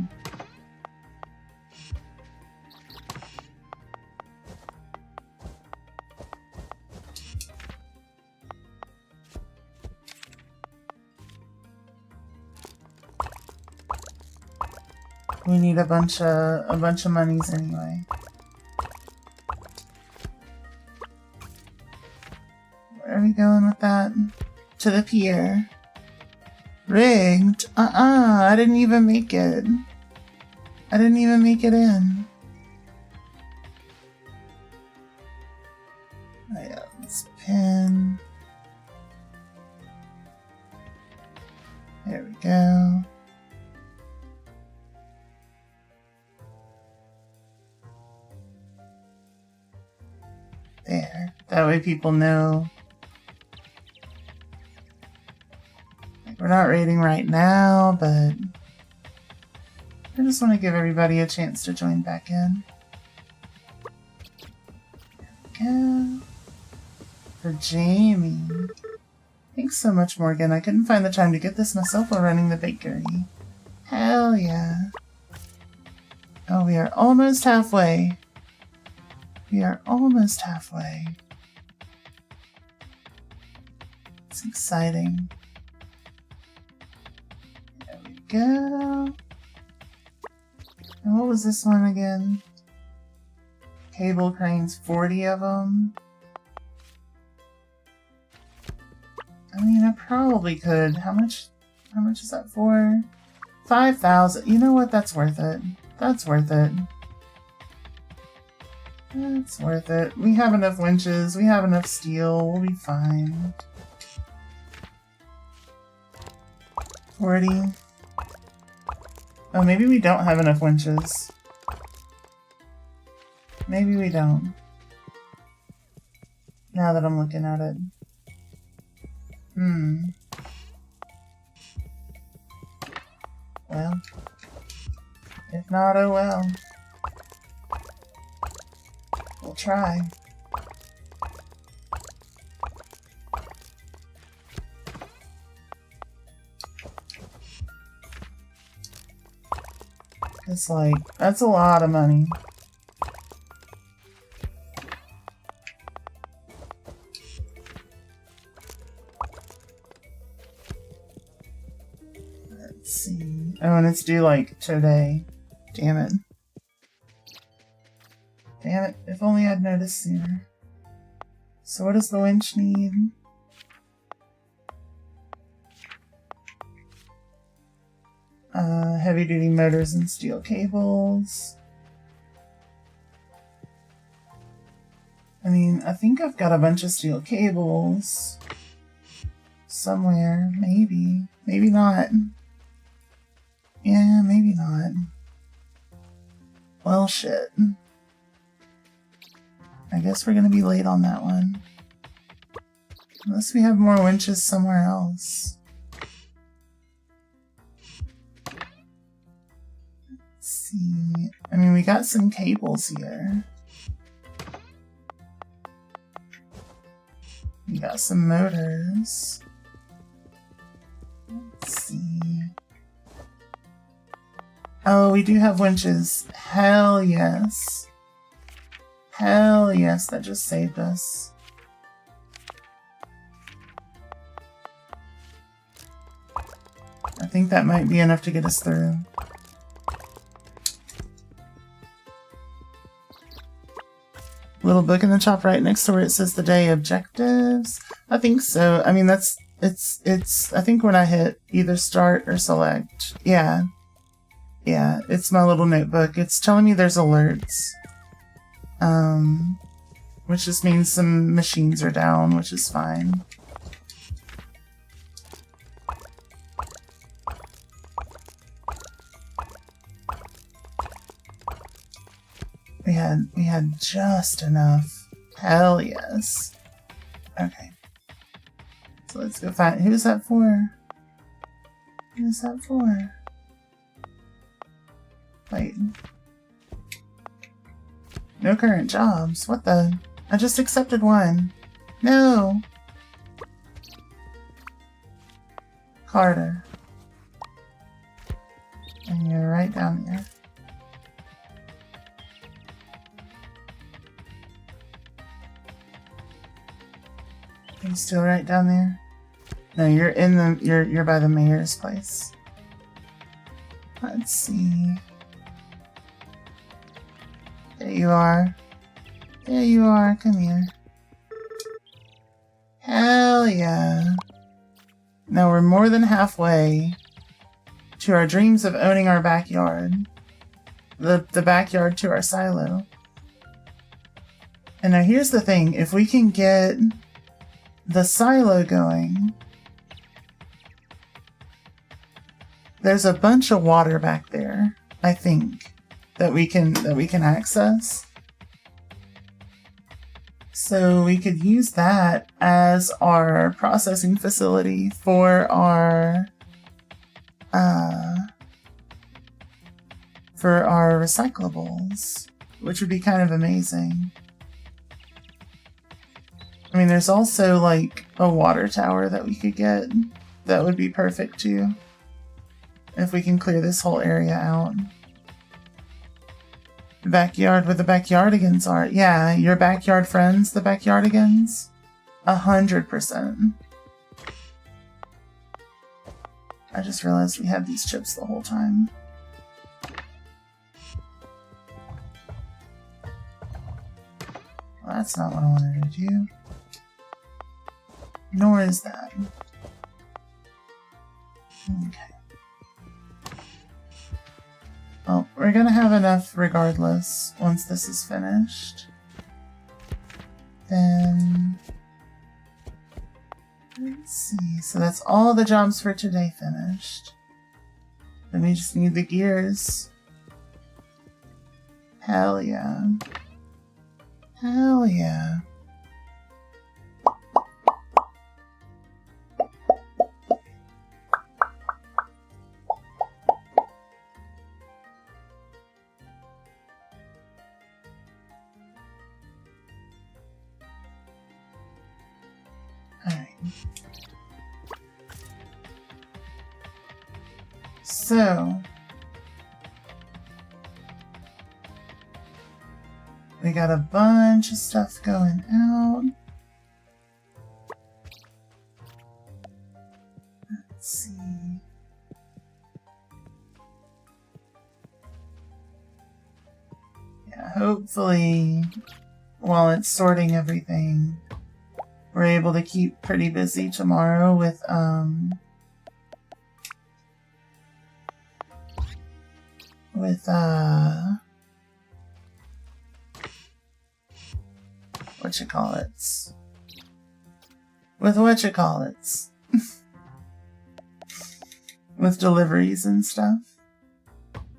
We need a bunch of monies anyway. Where are we going with that? To the pier. Rigged? I didn't even make it. I didn't even make it in. Oh yeah, let's pin. There we go. There. That way people know. We're not raiding right now, but I just want to give everybody a chance to join back in. There we go. For Jamie. Thanks so much, Morgan. I couldn't find the time to get this myself while running the bakery. Hell yeah. Oh, we are almost halfway. We are almost halfway. It's exciting. There we go. And what was this one again? Cable cranes, 40 of them. I mean, I probably could. How much is that for? 5,000. You know what? That's worth it. That's worth it. It's worth it. We have enough winches. We have enough steel. We'll be fine. 40. Oh, maybe we don't have enough winches. Maybe we don't. Now that I'm looking at it. Well. If not, oh well. We'll try. It's like, that's a lot of money. Let's see. Oh, and it's due like today. Damn it. Damn it, if only I'd noticed sooner. So what does the winch need? Heavy duty motors and steel cables. I mean, I think I've got a bunch of steel cables somewhere. Maybe. Maybe not. Yeah, maybe not. Well, shit. I guess we're gonna be late on that one. Unless we have more winches somewhere else. Let's see. I mean, we got some cables here. We got some motors. Let's see. Oh, we do have winches. Hell yes. Hell yes, that just saved us. I think that might be enough to get us through. Little book in the top right next to where it says the day objectives. I think so. I mean, it's I think when I hit either start or select. Yeah. Yeah, it's my little notebook. It's telling me there's alerts. Which just means some machines are down, which is fine. We had just enough. Hell yes. Okay. So let's go find, who's that for? Who's that for? Wait. No current jobs. What the? I just accepted one. No. Carter. And you're right down there. Are you still right down there? No, you're in the you're by the mayor's place. Let's see. There you are. There you are. Come here. Hell yeah. Now we're more than halfway to our dreams of owning our backyard. The backyard to our silo. And now here's the thing. If we can get the silo going, there's a bunch of water back there, I think, that we can access. So we could use that as our processing facility for our recyclables, which would be kind of amazing. I mean, there's also like a water tower that we could get that would be perfect too, if we can clear this whole area out. The backyard where the backyardigans are. Yeah, your backyard friends, the backyardigans. 100%. I just realized we had these chips the whole time. Well, that's not what I wanted to do. Nor is that. Okay. Well, we're gonna have enough regardless once this is finished. Then... let's see. So that's all the jobs for today finished. Then we just need the gears. Hell yeah. Hell yeah. So, we got a bunch of stuff going out. Let's see. Yeah, hopefully, while it's sorting everything, we're able to keep pretty busy tomorrow with, whatchamacallits. With whatchamacallits. With deliveries and stuff.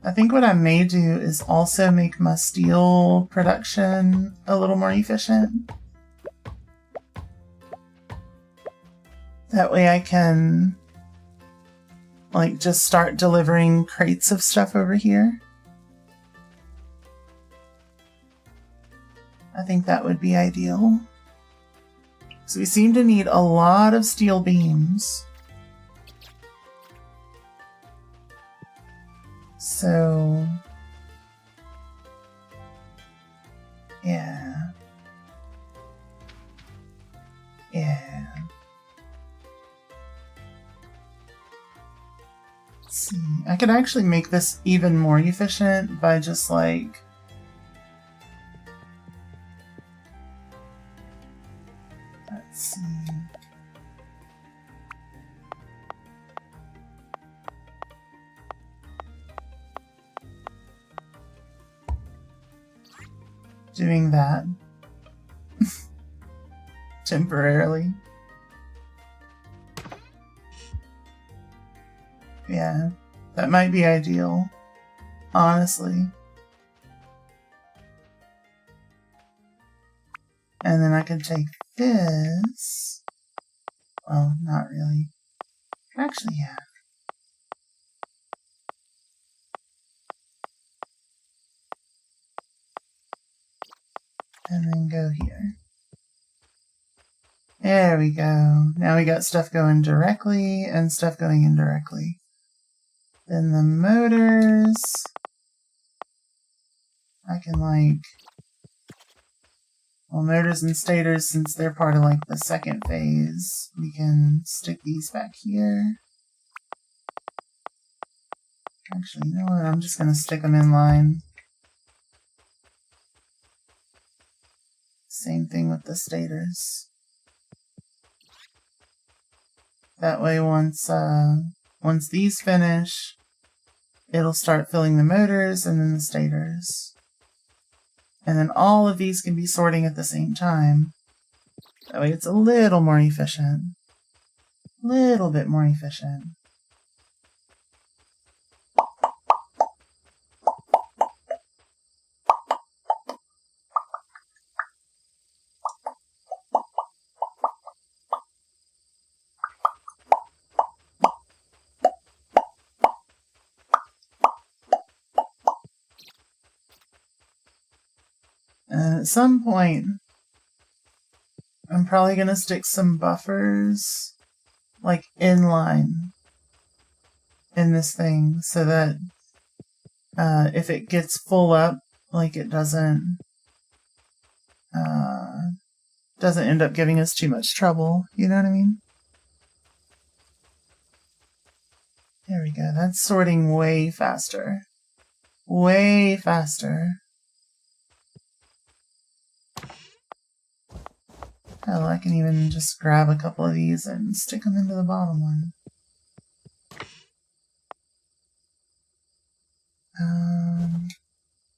I think what I may do is also make my steel production a little more efficient. That way I can, like, just start delivering crates of stuff over here. I think that would be ideal. So we seem to need a lot of steel beams. So, yeah. Yeah. Let's see. I could actually make this even more efficient by just like let's see. Doing that temporarily. Yeah, that might be ideal, honestly. And then I can take this. Well, not really. Actually, yeah. And then go here. There we go. Now we got stuff going directly and stuff going indirectly. Then the motors. I can like, well, motors and stators, since they're part of like the second phase, we can stick these back here. Actually, you know what? I'm just going to stick them in line. Same thing with the stators. That way once these finish, it'll start filling the motors and then the stators. And then all of these can be sorting at the same time. That way it's a little more efficient. Little bit more efficient. And at some point, I'm probably going to stick some buffers, like, in line in this thing, so that if it gets full up, like, it doesn't end up giving us too much trouble, you know what I mean? There we go, that's sorting way faster. Way faster. Hell, I can even just grab a couple of these and stick them into the bottom one.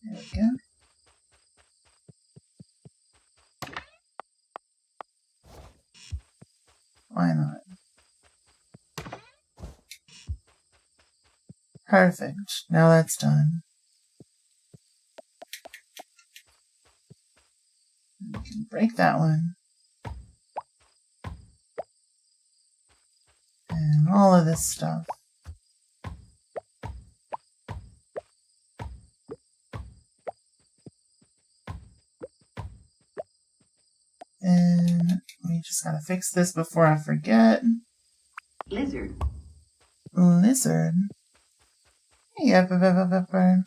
There we go. Why not? Perfect. Now that's done. We can break that one. And all of this stuff. And we just gotta fix this before I forget. Lizard. Lizard? Yep. Alright.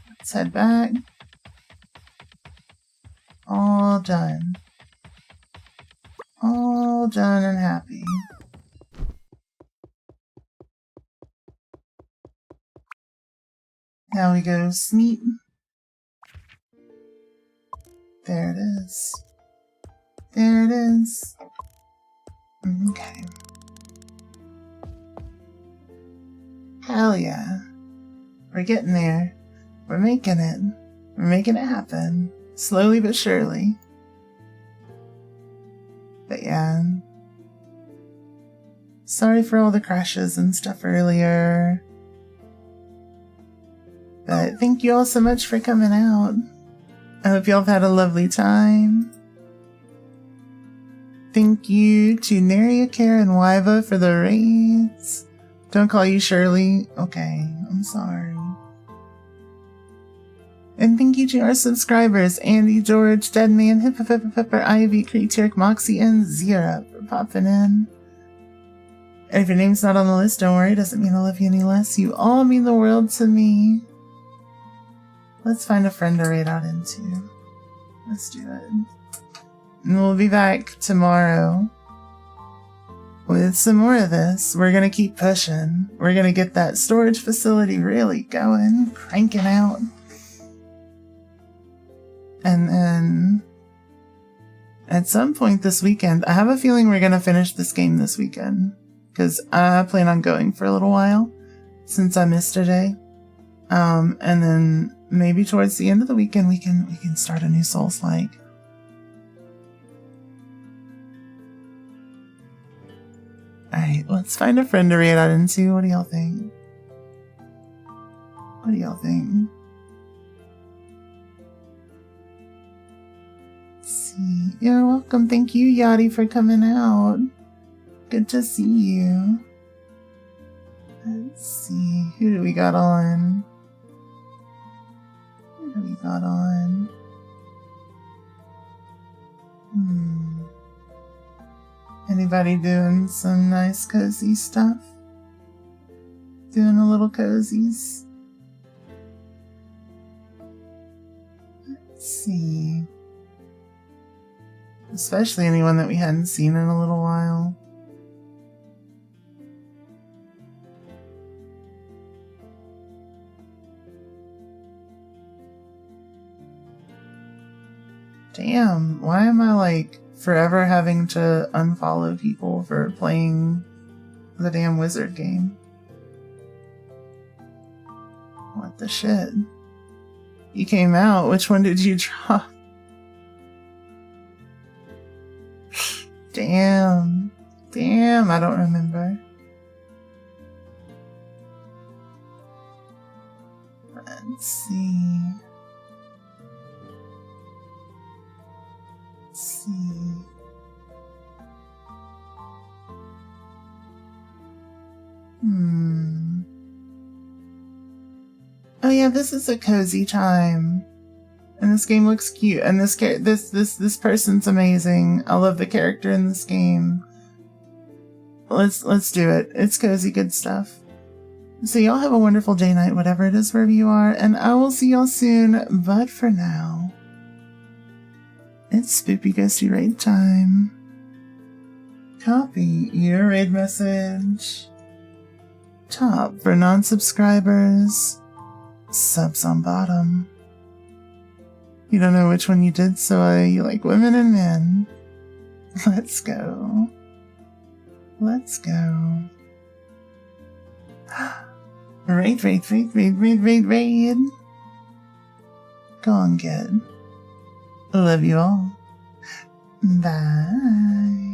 Let's head back. All done. All done and happy. Now we go Sneap. There it is. There it is. Okay. Hell yeah. We're getting there. We're making it. We're making it happen. Slowly but surely. But yeah. Sorry for all the crashes and stuff earlier. But thank you all so much for coming out. I hope y'all have had a lovely time. Thank you to Neria, Care, and Wyva for the raids. Don't call you Shirley. Okay, I'm sorry. And thank you to our subscribers, Andy, George, Deadman, Pepper, Ivy, Creature, Moxie, and Zira for popping in. And if your name's not on the list, don't worry, it doesn't mean I love you any less. You all mean the world to me. Let's find a friend to raid out into. Let's do it. And we'll be back tomorrow with some more of this. We're gonna keep pushing. We're gonna get that storage facility really going, cranking out. And then at some point this weekend, I have a feeling we're gonna finish this game this weekend. Because I plan on going for a little while since I missed a day. And then maybe towards the end of the weekend we can start a new Souls-like. Alright, let's find a friend to raid out into. What do y'all think? What do y'all think? Let's see. You're welcome. Thank you, Yachty, for coming out. Good to see you. Let's see. Who do we got on? Who do we got on? Anybody doing some nice cozy stuff? Doing a little cozies? Let's see. Especially anyone that we hadn't seen in a little while. Damn, why am I like forever having to unfollow people for playing the damn wizard game? What the shit? You came out, which one did you drop? Damn, I don't remember. Let's see. Oh yeah, this is a cozy time. And this game looks cute. And this person's amazing. I love the character in this game. Let's do it. It's cozy good stuff. So y'all have a wonderful day, night, whatever it is, wherever you are, and I will see y'all soon. But for now, it's Spoopy Ghosty raid time. Copy your raid message. Top for non-subscribers. Subs on bottom. You don't know which one you did, so you like women and men. Let's go. Let's go. Raid. Go on, kid. Love you all. Bye.